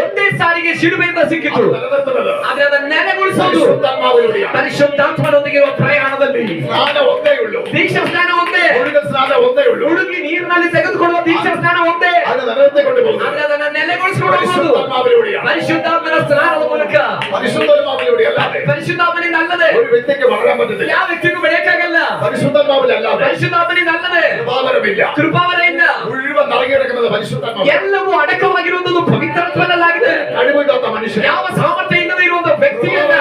ಒಂದೇ ಸಾರಿಗೆ ಶಿಲುಬೆಯಿಂದ ಸಿಕ್ಕಿತು. നിലനിർത്തുന്നത് ಆದ್ರೆ ಅದನ್ನ ನೆಲೆಗೊಳಿಸೋದು പരിശുദ്ധാത്മാവിലൂടെയാണ്. ಪರಿಶುದ್ಧಾತ್ಮನೊಂದಿಗಿರುವ ಪ್ರಯಾಣದಲ್ಲಿ. സ്നാനം ഒന്നേ ഉള്ളൂ. ದೀಕ್ಷಾ ಸ್ನಾನ ಒಂದೇ, മുഴുവൻ സ്നാനം ഒന്നേ ഉള്ളൂ. ಹುಡುಗಿ ನೀರಿನಲ್ಲಿ ತೆಗೆದುಕೊಳ್ಳುವ ದೀಕ್ಷಾ ಸ್ನಾನ ಒಂದೇ, അത് നിലനിർത്തിക്കൊണ്ട് പോകുന്നത് ಆದ್ರೆ ಅದನ್ನ ನೆಲೆಗೊಳಿಸಿಕೊಂಡು ಹೋಗುವುದು പരിശുദ്ധാത്മാവിലൂടെയാണ്. ಪರಿಶುದ್ಧಾತ್ಮನ ಸ್ನಾನದ ಮೂಲಕ. പരിശുദ്ധാത്മാവിലൂടെ അല്ലാതെ ಪರಿಶುದ್ಧಾತ್ಮನಿಂದ ಅಲ್ಲದೆ ഒരു വ്യക്തിക്ക് വളരാൻ പറ്റത്തില്ല. ಯಾವ ವ್ಯಕ್ತಿಗೂ ಬೆಳೆಯಕ್ಕಾಗಲ್ಲ. പരിശുദ്ധാത്മാവിലല്ലാതെ ಪರಿಶುದ್ಧಾತ್ಮನಿಂದ ಅಲ್ಲದೆ കൃപാവരമില്ല. ಕೃಪಾವರ ಇಲ್ಲ. മുഴുവൻ നിറങ്ങിയെടുക്കുന്നത് പരിശുദ്ധാത്മാവ്. ಎಲ್ಲವೂ ಅಡಕವಾಗಿರುವುದು ಪವಿತ್ರತ್ವದಲ್ಲಾಗಿದೆ. കഴിവില്ലാത്ത മനുഷ്യൻ ಯಾವ ಸಾಮರ್ಥ್ಯ ಇಲ್ಲದೆ ಇರುವಂತ ವ್ಯಕ್ತಿಯನ್ನ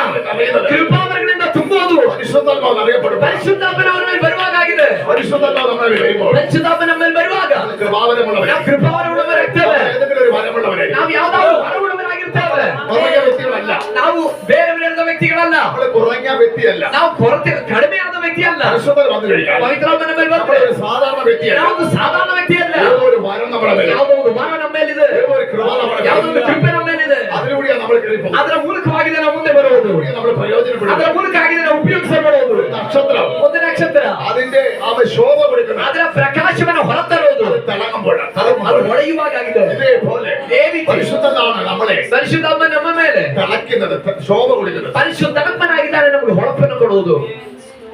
ಕೃಪಾವರಗಳಿಂದ ತುಂಬುವುದು പരിശുദ്ധാത്മാവ് അറിയപ്പെടും. ಪರಿಶುದ್ಧಾತ್ಮನ ಅವರ ಮೇಲೆ ಬರುವಾಗಿದೆ. പരിശുദ്ധാത്മാവ് നമ്മുടെ വരുമ്പോൾ ಪರಿಶುದ್ಧಾತ್ಮ ನಮ್ಮ ಮೇಲೆ ಬರುವಾಗ കൃപാവരമുള്ളവരെ, ನಾವು ಕೃಪಾವರ ಉಳ್ಳವರಾಗ್ತೇವೆ. ഏതെങ്കിലും ഒരു വരമുള്ളവരെ, ನಾವು ಯಾವ್ದಾದ್ರು ವರ ಉಳ್ಳವರಾಗಿರ್ತೇವೆ. കുറഞ്ഞ വ്യക്തികളല്ല. ನಾವು ಬೇರೆ ಬೇರೆ ವ್ಯಕ್ತಿಗಳಲ್ಲ. നമ്മള് കുറഞ്ഞ വ്യക്തിയല്ല. ನಾವು ಕಡಿಮೆಯಾದ ವ್ಯಕ್ತಿ ಅಲ್ಲ. പരിശുദ്ധർ വന്നു കഴിഞ്ഞാൽ ಪವಿತ್ರಾತ್ಮ ನಮ್ಮ ಮೇಲೆ നമ്മള് ಬರ್ತದೆ. ഒരു സാധാരണ വ്യക്തിയല്ല. ನಾವು ಒಂದು ಸಾಧಾರಣ ವ್ಯಕ್ತಿ ಅಲ್ಲ. ഏതോ ഒരു വരം നമ്മുടെ മേലെ, ಯಾವುದೋ ಒಂದು ವರ ನಮ್ಮ ಮೇಲಿದೆ, ഏതോ ഒരു കൃപ നമ്മുടെ ಯಾವುದೋ ಒಂದು മേലെ. ಕೃಪೆ ನಮ್ಮ ಮೇಲಿದೆ. അതിലൂടെയാണ് നമ്മൾ കയറിപ്പോകുന്നത്. ಅದರ ಮೂಲಕವಾಗಿದೆ ನಾವು ಮುಂದೆ ಬರುವುದು. നമ്മൾ പ്രയോജനപ്പെടുന്നത്. ಅದರ ಮೂಲಕ ಆಗಿದೆ ನಾವು ಉಪಯೋಗಿಸಬಹುದು. നക്ഷത്രം ಒಂದು ನಕ್ಷತ್ರ അതിന്റെ ശോഭ കൊടുക്കുന്നത് ಅದರ ಪ್ರಕಾಶವನ್ನು ಹೊರತರುವುದು അത് തിളങ്ങുമ്പോഴാണ്. ಅದು ಹೊಳೆಯುವಾಗ ಆಗಿದೆ. ഇതേപോലെ പരിശുദ്ധനാണ് നമ്മളെ ಪರಿಶುದ್ಧಾತ್ಮ ನಮ್ಮ ಮೇಲೆ തിളക്കുന്നത്, ശോഭ കൊടുക്കുന്നത്. ಪರಿಶುದ್ಧಾತ್ಮನಾಗಿದ್ದಾನೆ ನಮಗೆ ಹೊಳಪನ್ನು ಕೊಡುವುದು.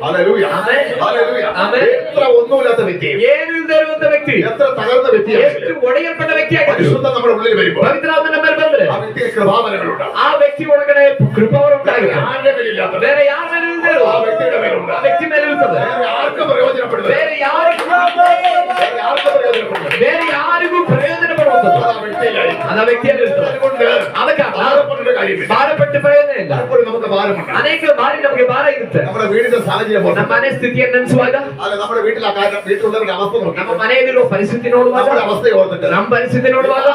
ഹല്ലേലൂയ. ആമേൻ. ഹല്ലേലൂയ. ആമേൻ. എത്ര ഒന്നുമില്ലാത്ത വ്യക്തി, ಏನು ಇಲ್ಲದೆ ಇರುವಂತ ವ್ಯಕ್ತಿ, എത്ര തകർന്ന വ്യക്തിയാണ്, ಎಷ್ಟು ಒಡೆಯಲ್ಪಟ್ಟ ವ್ಯಕ್ತಿಯಾಗಿದ್ದು പരിശുദ്ധം നമ്മുടെ ഉള്ളിൽ വരുമ്പോൾ ಪವಿತ್ರಾತ್ಮ ನಮ್ಮ ಮೇಲೆ ಬಂದ್ರೆ ആ വ്യക്തിക്ക് കൃപാവരങ്ങളുണ്ട്. ಆ ವ್ಯಕ್ತಿ ಒಳಗಡೆ ಕೃಪಾವರ ಉಂಟಾಗಿದೆ. ആരുടെ മേലില്ലാത്തത് ಬೇರೆ ಯಾರ ಮೇಲೆ ಇಲ್ಲದೆ ಇರೋದು ആ വ്യക്തിയുടെ മേലുണ്ട്. ಆ ವ್ಯಕ್ತಿ ಮೇಲೆ ಇರುತ್ತದೆ. വേറെ ആർക്കും പ്രയോജനപ്പെടുന്നത്, ಬೇರೆ ಯಾರಿಗೂ വേറെ ആർക്കും പ്രയോജനപ്പെടുന്നത് ಬೇರೆ ಯಾರಿಗೂ ಪ್ರಯೋಜನ ಪಡುವಂಥದ್ದು ആ വ്യക്തിയിലായി. ಅದು ಆ ವ್ಯಕ್ತಿಯಲ್ಲಿ ಇರ್ತದೆ. അതുകൊണ്ട് ಅದಕ್ಕೆ ഭാരപ്പെടേണ്ട കാര്യമില്ല. ಭಾರಪಟ್ಟ ಪ್ರಯೋಜನ ಇಲ್ಲ. അപ്പോൾ നമുക്ക് ഭാരമുണ്ട്. ಅನೇಕ ಬಾರಿ ನಮಗೆ ಭಾರ ಇರುತ್ತೆ. നമ്മുടെ വീടിന്റെ സാഹചര്യം പോലെ. ನಮ್ಮ ಮನೆ ಸ್ಥಿತಿಯನ್ನು ನೆನೆಸುವಾಗ, അല്ല, നമ്മുടെ വീട്ടിലെ കാര്യം, വീട്ടിലുള്ളവരുടെ അവസ്ഥ ನಮ್ಮ നോക്കണം. ಮನೆಯಲ್ಲಿರುವ ಪರಿಸ್ಥಿತಿ ನೋಡುವಾಗ, നമ്മുടെ അവസ്ഥയെ ഓർത്തിട്ട് ನಮ್ಮ ಪರಿಸ್ಥಿತಿ ನೋಡುವಾಗ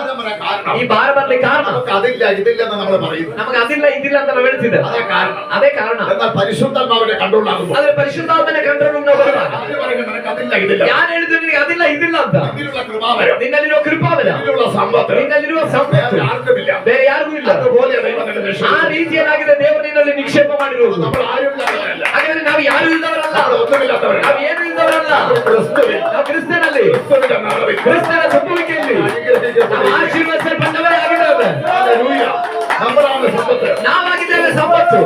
കാരണം ಈ ಭಾರ ಬರ್ಲಿಕ್ಕೆ ಕಾರಣ നമുക്ക് അതില്ല ഇതില്ല എന്ന് നമ്മൾ പറയുന്നു. ನಮಗೆ ಅದಿಲ್ಲ ಇದಿಲ್ಲ ಅಂತ ನಾವು ಹೇಳ್ತಿದ್ದೆ. അതാ കാരണം. ಅದೇ ಕಾರಣ. എന്നാൽ പരിശുദ്ധാത്മാവിന്റെ കൺട്രോളാകുമ്പോൾ ಆದ್ರೆ ಪರಿಶುದ್ಧಾತ್ಮನ ಕಂಟ್ರೋಲ್ ನಾವು ಬರುವಾಗ ആര് പറയുന്നത് നിനക്ക് അതില്ല ഇതില്ല, ಯಾರು ಹೇಳಿದ್ರು ನಿನಗೆ ಅದಿಲ್ಲ ಇದಿಲ್ಲ ಅಂತ? ഇതിലുള്ള കൃപാവരം, ನಿನ್ನಲ್ಲಿರುವ ಕೃಪಾವರ, ഇതിലുള്ള സമ്പത്ത് ನಿನ್ನಲ್ಲಿರುವ ಸಂಪತ್ತು വേറെ ആർക്കുമില്ല. ಬೇರೆ ಯಾರಿಗೂ ಇಲ್ಲ. അതുപോലെ ദൈവം നിന്നെ ಆ രക്ഷിക്കും. ರೀತಿಯಲ್ಲಾಗಿದೆ ದೇವರು ನಿನ್ನಲ್ಲಿ ನಿಕ್ಷೇಪ ಮಾಡಿರುವುದು. നമ്മൾ ആരുമില്ലാത്തവരല്ല, ಹಾಗಾದ್ರೆ ನಾವು ಯಾರು ಇಲ್ಲದವರಲ್ಲ, നമ്മൾ ഒന്നുമില്ലാത്തവരല്ല. ನಾವು ಏನು ಇಲ್ಲದವರಲ್ಲ. നമ്മൾ ക്രിസ്തുവിൽ, ನಾವು ಕ್ರಿಸ್ತನಲ್ಲಿ, ക്രിസ്തുവിന്റെ നാമത്തിൽ ಕ್ರಿಸ್ತನ ತುಂಬುವಿಕೆಯಲ್ಲಿ ನಾವು അനുഗ്രഹിക്കപ്പെട്ടിരിക്കുന്നു. ಆಶೀರ್ವದಿಸಲ್ಪಟ್ಟವರೇ ಆಗಿದ್ದೇವೆ. ഹല്ലേലൂയ. നമ്മളാണ് സമ്പത്ത്. ನಾವಾಗಿದ್ದೇವೆ ಸಂಪತ್ತು.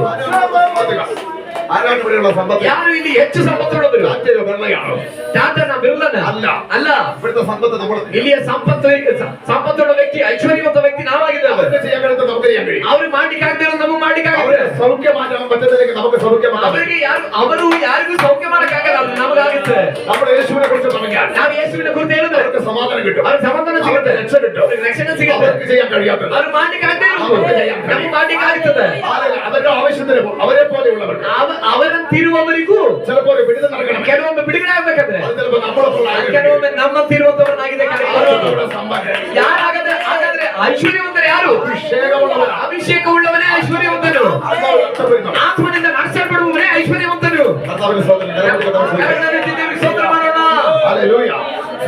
ആരാണ് ഇവിടെയുള്ള സമ്പത്ത്? ಯಾರು ಇಲ್ಲಿ ಹೆಚ್ಚು ಸಂಪತ್ತುಳ್ಳವರು? രാജ്യം വെള്ളയാണോ? ಚಾತನ ಬಿರುದನ ಅಲ್ಲ. ಅಲ್ಲ. ഇവിടുത്തെ സമ്പത്ത് നമ്മൾ ಇಲ್ಲಿಯ ಸಂಪತ್ತುಳ್ಳ ವ್ಯಕ್ತಿ, ಐಶ್ವರ್ಯವಂತ ವ್ಯಕ್ತಿ ನಾವಾಗಿದ್ದೇವೆ. അവർക്ക് ചെയ്യാൻ കഴിയുന്നത് നമുക്ക് ചെയ്യാൻ കഴിയും. ಅವರು ಮಾಡ್ಲಿಕ್ಕೆ ಆಗದೆ ನಮಗೆ ಮಾಡ್ಲಿಕ್ಕೆ അവരെ ಆಗುತ್ತೆ. സൗഖ്യമാക്കാൻ പറ്റുന്നതിലേക്ക് നമുക്ക് സൗഖ്യമാക്കാം. ಅವರಿಗೆ ಅವರು ಯಾರಿಗೂ ಸೌಖ್ಯ ಮಾಡಕ್ಕಾಗಲ್ಲ, ಅದು ನಮಗಾಗುತ್ತೆ. നമ്മൾ യേശുവിനെ കുറിച്ച് പറഞ്ഞാൽ ನಾವು ಯೇಸುವಿನ ಕುರಿತು ಹೇಳಿದ್ರೆ അവർക്ക് സമാധാനം കിട്ടും, ಅವ್ರಿಗೆ ಸಮಾಧಾನ ಸಿಗುತ್ತೆ, രക്ഷ കിട്ടും. ಅವ್ರಿಗೆ ರಕ್ಷಣೆ ಸಿಗುತ್ತೆ. അവർക്ക് ചെയ്യാൻ കഴിയാത്തത് ಅವ್ರು ಮಾಡ್ಲಿಕ್ಕೆ ಆಗದೆ ನಮಗೆ ಮಾಡ್ಲಿಕ್ಕೆ ಆಗ್ತದೆ. അവരുടെ ആവശ്യത്തിന് അവരെ പോലെയുള്ളവർ ಅವರಂತಿರುವವರಿಗೂ ചിലപ്പോൾ വിടുതൽ നടക്കണം. ಕೆಲವೊಮ್ಮೆ ಬಿಡುಗಡೆ ಆಗ್ಬೇಕಾದ್ರೆ അത് ചിലപ്പോൾ നമ്മളെപ്പോലുള്ള ആളുകൾ. ಕೆಲವೊಮ್ಮೆ ನಮ್ಮಂತಿರುವಂತವರನ್ನಾಗಿದೆ. അവരുടെ സമ്പന്നൻ. ಯಾರಾಗದೆ ಹಾಗಾದ್ರೆ ಐಶ್ವರ್ಯವಂತರು ಯಾರು? അഭിഷേകമുള്ളവർ. ಅಭಿಷೇಕವುಳ್ಳವನೇ ಐಶ್ವರ್ಯವಂತನು. ആത്മാവ് രക്ഷപ്പെടുന്നു. ಆತ್ಮನಿಂದ ನಡೆಸಲ್ಪಡುವವನೇ ಐಶ್ವರ್ಯವಂತನು. കർത്താവിന്റെ സ്തോത്രം. ದೇವರಿಗೆ ಸ್ತೋತ್ರ ಮಾಡೋಣ. ഹല്ലേലൂയ.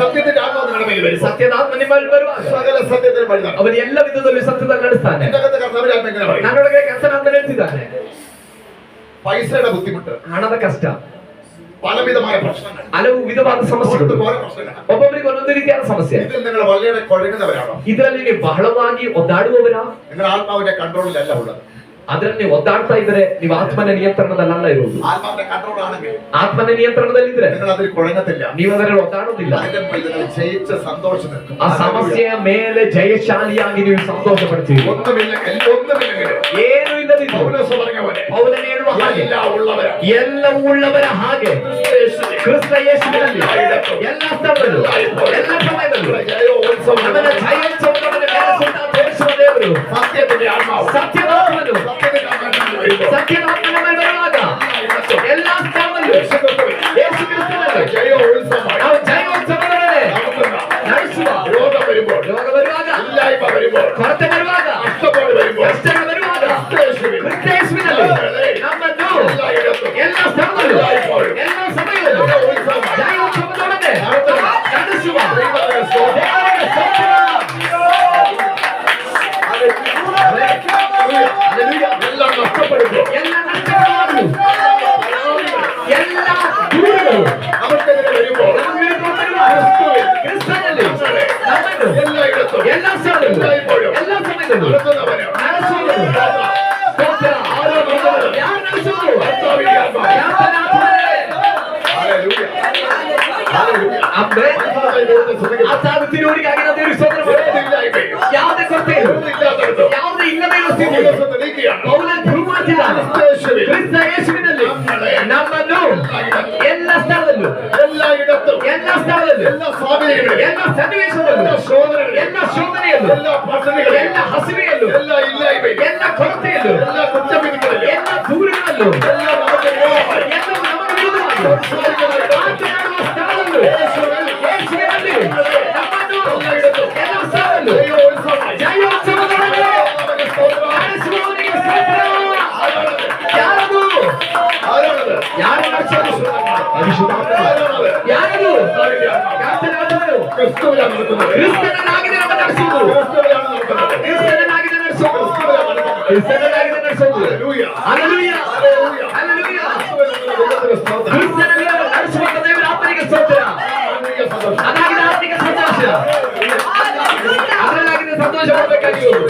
സത്യത്തിന്റെ ആത്മാവ് നിങ്ങളുടെ മേൽ വരും. ಸತ್ಯದ ಆತ್ಮ ನಿಮ್ಮಲ್ಲಿ ಬರುವಾಗ സകല സത്യത്തിന് വഴി നടക്കും. ಅವನು ಎಲ್ಲ ವಿಧದಲ್ಲಿ ಸತ್ಯದಲ್ಲಿ ನಡೆಸ್ತಾನೆ. ഇതിനകത്ത് കർത്താവിന്റെ ആത്മ എങ്ങനെ പറയും? ನನ್ನೊಳಗೆ ಕೆಲಸ ಅಂತ ಹೇಳ್ತಿದ್ದಾನೆ. പൈസയുടെ ബുദ്ധിമുട്ട്, ಹಣದ ಕಷ್ಟ, പലവിധമായ പ്രശ്നങ്ങൾ, ಹಲವು ವಿಧವಾದ ಸಮಸ್ಯೆಗಳು, ഓരോ പ്രശ്നങ്ങൾ. ಒಬ್ಬೊಬ್ಬರಿಗೆ ಒಂದೊಂದು ರೀತಿಯಾದ ಸಮಸ್ಯೆ. ഇതിൽ നിങ്ങൾ വളരെ കുഴങ്ങുന്നവരാണോ? ಇದರಲ್ಲಿ ನೀವು ಬಹಳವಾಗಿ ಒದ್ದಾಡುವವರ? നിങ്ങൾ ആത്മാവിന്റെ കൺട്രോളിലല്ല ഉള്ളത്. ಅದರಲ್ಲಿ ನೀವು ಒದ್ದಾಡ್ತಾ ಇದ್ರೆ ನೀವು ಆತ್ಮನ ನಿಯಂತ್ರಣದಲ್ಲ ಇರುವುದು. ആത്മാവിന്റെ കൺട്രോൾ ആണെങ്കിൽ ಆತ್ಮನ ನಿಯಂತ್ರಣದಲ್ಲಿದ್ರೆ നിങ്ങൾ അതിൽ കുഴങ്ങത്തില്ല. ನೀವು ಅದರಲ್ಲಿ ಒದ್ದಾಡುವುದಿಲ್ಲ. അതിന്റെ മേൽ നിങ്ങൾ ജയിച്ച സന്തോഷം നിൽക്കും. ಆ ಸಮಸ್ಯೆಯ ಮೇಲೆ ಜಯಶಾಲಿಯಾಗಿ ನೀವು ಸಂತೋಷ ಪಡ್ತೀವಿ. ഒന്നുമില്ലെങ്കിൽ ಏನು ಇಲ್ಲದಿದ್ದು പൗലോസ് പറഞ്ഞ പോലെ ಪೌಲನು ಹೇಳುವ ಹಾಗೆ ಎಲ್ಲವೂ ಉಳ್ಳವರ ಹಾಗೆ ಕ್ರಿಸ್ತ ಯೇಸುವಿನಲ್ಲಿ ಎಲ್ಲ ಸ್ಥಳದಲ್ಲೂ ಎಲ್ಲ ಸಮಯದಲ್ಲೂ ಅವನ ಜಯೋತ್ಸವವನ್ನು ನೆಲೆಸುತ್ತಾ ತೋರಿಸುವ ದೇವರು സത്യത്തിന്റെ ആത്മാവ് ಸತ್ಯದ ಆತ್ಮನು ಸತ್ಯದ ಆತ್ಮನ ಮೇಲೆ ಬರುವಾಗ ಎಲ್ಲ ಸ್ಥಳದಲ್ಲೂ ಯೇಸು ಕ್ರಿಸ್ತನಲ್ಲಿ ನಾವು ಜಯೋತ್ಸವವನ್ನು ನಡೆಸುವ ರೋಗ ಬರುವಾಗ ಕೊರತೆ ಬರುವಾಗ ಕಷ್ಟಗಳು ಬರುವಾಗ ಕ್ರಿಸ್ತ ಯೇಸುವಿನಲ್ಲಿ ನಮ್ಮನ್ನು ಎಲ್ಲ ಸ್ಥಳದಲ್ಲೂ ಎಲ್ಲ ಸಮಯದಲ್ಲೂ ಜಯೋತ್ಸವದೊಡನೆ ನಡೆಸುವ ದೇವರಿಗೆ ಸ್ತೋತ್ರ. എല്ലാം നഷ്ടപ്പെടുന്നു. ಎಲ್ಲ ನಷ್ಟಗಳು, ಎಲ್ಲ ದೂರಗಳು നമുക്കെതിരെ വരുമ്പോൾ ನಮ್ಮ ವಿರುದ್ಧ ಬರುವಾಗ ಕ್ರಿಸ್ತನಲ್ಲಿ ನಮ್ಮನ್ನು എല്ലായിടത്തും ಎಲ್ಲ ಸ್ಥಳದಲ್ಲೂ ಎಲ್ಲ ಸಮಯದಲ್ಲೂ നടത്തുന്നവന് ನಡೆಸುವುದು ಸ್ತೋತ್ರ. ಯಾರು ನಡೆಸುವುದು? കർത്താവിന്റെ ആത്മാവ്. ಯಾತನ ಆತ್ಮನೇ. ഹല്ലേലൂയ. ഹല്ലേലൂയ. ಆಮೇಲೆ മനസ്സിലായി ദൈവത്തെ സ്തുതിക്കുന്നു. ಆ ಸಾಗುತ್ತಿರುವವರಿಗಾಗಿ ನಾವು ದೇವರಿಗೆ ಸ್ತೋತ್ರ ಮಾಡ್ತೇವೆ. ഏതില്ലായ്മയും ಯಾವುದೇ ಕೊರತೆ ಇಲ್ಲ, ഒന്നുമില്ലാത്തടത്തും ಯಾವುದೇ ಇಲ್ಲದೇ ಇರುವ ಸ್ಥಿತಿ പൗലോസ് തെളിയിക്കുകയാണ്. ಪೌಲನು ಪ್ರೂವ್ ಮಾಡ್ತಿದ್ದಾನೆ. യേശുവിൽ ಕ್ರಿಸ್ತ ಯೇಸುವಿನಲ್ಲಿ ನಮ್ಮನ್ನು ಎಲ್ಲ ಸ್ಥಳದಲ್ಲೂ എല്ലായിടത്തും ಎಲ್ಲ ಸ್ಥಳದಲ್ಲೂ എല്ലാ സാഹചര്യങ്ങളിലും ಎಲ್ಲ ಸನ್ನಿವೇಶದಲ್ಲೂ എല്ലാ ശോധനകളിലും ಎಲ್ಲ ಶೋಧನೆಯಲ್ಲೂ എല്ലാ പദ്ധതികളിലും ಎಲ್ಲ ಹಸಿವೆಯಲ್ಲೂ എല്ലാ ഇല്ലായ്മയിലും ಎಲ್ಲ ಕೊರತೆಯಲ್ಲೂ എല്ലാ കുറ്റവിധികളിലും ಎಲ್ಲ ದೂರಗಳಲ್ಲೂ എല്ലാ നമുക്ക് വിരോധമായി ಎಲ್ಲ ನಮಗೆ ವಿರುದ್ಧವಾಗಿ ಮಾತನಾಡುವ ಸ್ಥಳದಲ್ಲೂ ಯೇಸುವಿನಲ್ಲಿ ನಮ್ಮನ್ನು ಎಲ್ಲ ಸ್ಥಳದಲ್ಲೂ ಜಯೋತ್ಸವದೊಳಗೆ ನಡೆಸುವವನಿಗೆ ಸ್ತೋತ್ರ. ಯಾರದು? ആരാണത്? ಯಾರು ನಡೆಸೋದು? ಯಾರದು? ಕರ್ತನ ಆತ್ಮನು ക്രിസ്തുവിലാണ് നടത്തുന്നത്. ಕ್ರಿಸ್ತನಾಗಿದೆ ನಮ್ಮ ನಡೆಸುವುದು. ക്രിസ്തുവിലാണ് നടത്തുന്നത്. ಕ್ರಿಸ್ತನಾಗಿದೆ ನಡೆಸೋದು. ಕ್ರಿಸ್ತನಾಗಿದೆ ನಡೆಸೋದು. ഹല്ലേലൂയ. ಹಲ್ಲೆಲೂಯಾ. ഹല്ലേലൂയ. ಹಲ್ಲೆಲೂಯಾ. ദൈവത്തിന്റെ സ്തോത്രം. ಕ್ರಿಸ್ತನಲ್ಲಿ ನಡೆಸುವಂತ ದೇವರ ಆತ್ಮನಿಗೆ ಸ್ತೋತ್ರ. ആത്മീയ സന്തോഷം. ಅದಾಗಿದೆ ಆತ್ಮಿಕ ಸಂತೋಷ. ಅದರಲ್ಲಾಗಿದೆ ಸಂತೋಷ ಪಡಬೇಕಾಗಿರೋದು.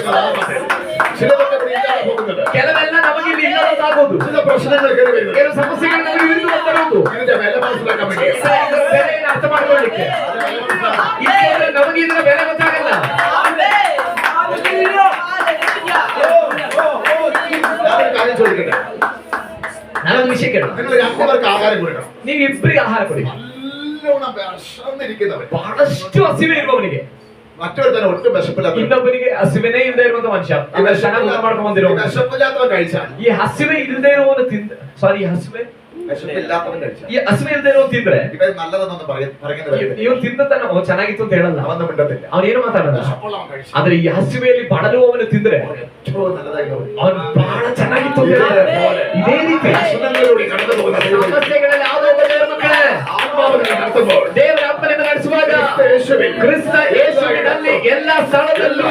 ചിലതൊക്കെ ഇവിടെ ഇല്ലാതെ പോകുന്നത്. ಕೆಲವೆಲ್ಲ ನಮಗೆ ಇಲ್ಲಿ ಇಲ್ಲದಾಗುವುದು. ചില പ്രശ്നങ്ങൾ കയറി വരുന്നത്. ಕೆಲವು ಸಮಸ್ಯೆಗಳು ನಮಗೆ ವಿರುದ್ಧ ಬರುವುದು. ഇതിന്റെ വില മനസ്സിലാക്കാൻ വേണ്ടി ಇದರ ಬೆಲೆಯನ್ನು ಅರ್ಥ ಮಾಡ್ಕೊಳ್ಳಿಕ್ಕೆ ಇಲ್ಲದ್ರೆ ನಮಗೆ ಇದರ ಬೆಲೆ ಗೊತ್ತಾಗಲ್ಲ. ഞാനൊരു കാര്യം ചോദിക്കട്ടെ. ನಾನೊಂದು ವಿಷಯ ಕೇಳ, നിങ്ങൾ രണ്ടുപേർക്ക് ആഹാരം കൊടുക്കണം. ನೀವು ಇಬ್ಬರಿಗೆ ಆಹಾರ ಕೊಡಿ. നല്ലോണം വിശന്നിരിക്കുന്നവർ, ಬಹಳಷ್ಟು ಹಸಿವೆ ಇರುವವನಿಗೆ മറ്റൊരു തന്നെ ഒട്ടും വിശപ്പില്ലാത്ത, ಇನ್ನೊಬ್ಬನಿಗೆ ಹಸಿವೆನೇ ಇಲ್ಲದೆ ಇರುವಂತ ಮನುಷ್ಯ ಚೆನ್ನಾಗಿ ಊಟ ಮಾಡ್ಕೊಂಡು ಬಂದಿರೋ വിശപ്പില്ലാത്തവൻ കഴിച്ചാൽ, ಈ ಹಸಿವೆ ಇಲ್ಲದೆ ಇರುವವನು ತಿಂದ ಸಾರಿ ಹಸಿವೆ വിശപ്പില്ലാത്തവൻ കഴിച്ചാൽ ಈ ಹಸಿವೆ ಇಲ್ಲದೆ ಇರುವವನು ತಿಂದ್ರೆ ഇവർ നല്ലതെന്നൊന്നും പറയുന്നത് ಇವ್ನು ತಿಂದದ್ದನ್ನ ಚೆನ್ನಾಗಿತ್ತು ಅಂತ ಹೇಳಲ್ಲ, അവന്ന് മിണ്ടത്തില്ല. ಅವನೇನು ಮಾತಾಡಲ್ಲ. വിശപ്പുള്ളവൻ കഴിച്ചാൽ ಆದ್ರೆ ಈ ಹಸಿವೆಯಲ್ಲಿ ಬಡಲುವವನು ತಿಂದ್ರೆ ഏറ്റവും നല്ലതായി തോന്നും. ಅವನು ಬಹಳ ಚೆನ್ನಾಗಿತ್ತು ಅಂತ ಹೇಳ್ತಾರೆ. ಇದೇ ರೀತಿ പ്രശ്നങ്ങളിലൂടെ കടന്നു പോകുന്ന ദൈവം ಸಮಸ್ಯೆಗಳಲ್ಲಿ ಯಾವುದೋ ಒಬ್ಬ ದೇವರ ಮಕ್ಕಳೇ ആത്മാവിനെ നടത്തുമ്പോൾ ದೇವರ ಅಪ್ಪನಿಂದ ನಡೆಸುವಾಗ യേശുവിൽ ಕ್ರಿಸ್ತ ಯೇಸುವಿನಲ್ಲಿ ಎಲ್ಲ ಸ್ಥಳದಲ್ಲೂ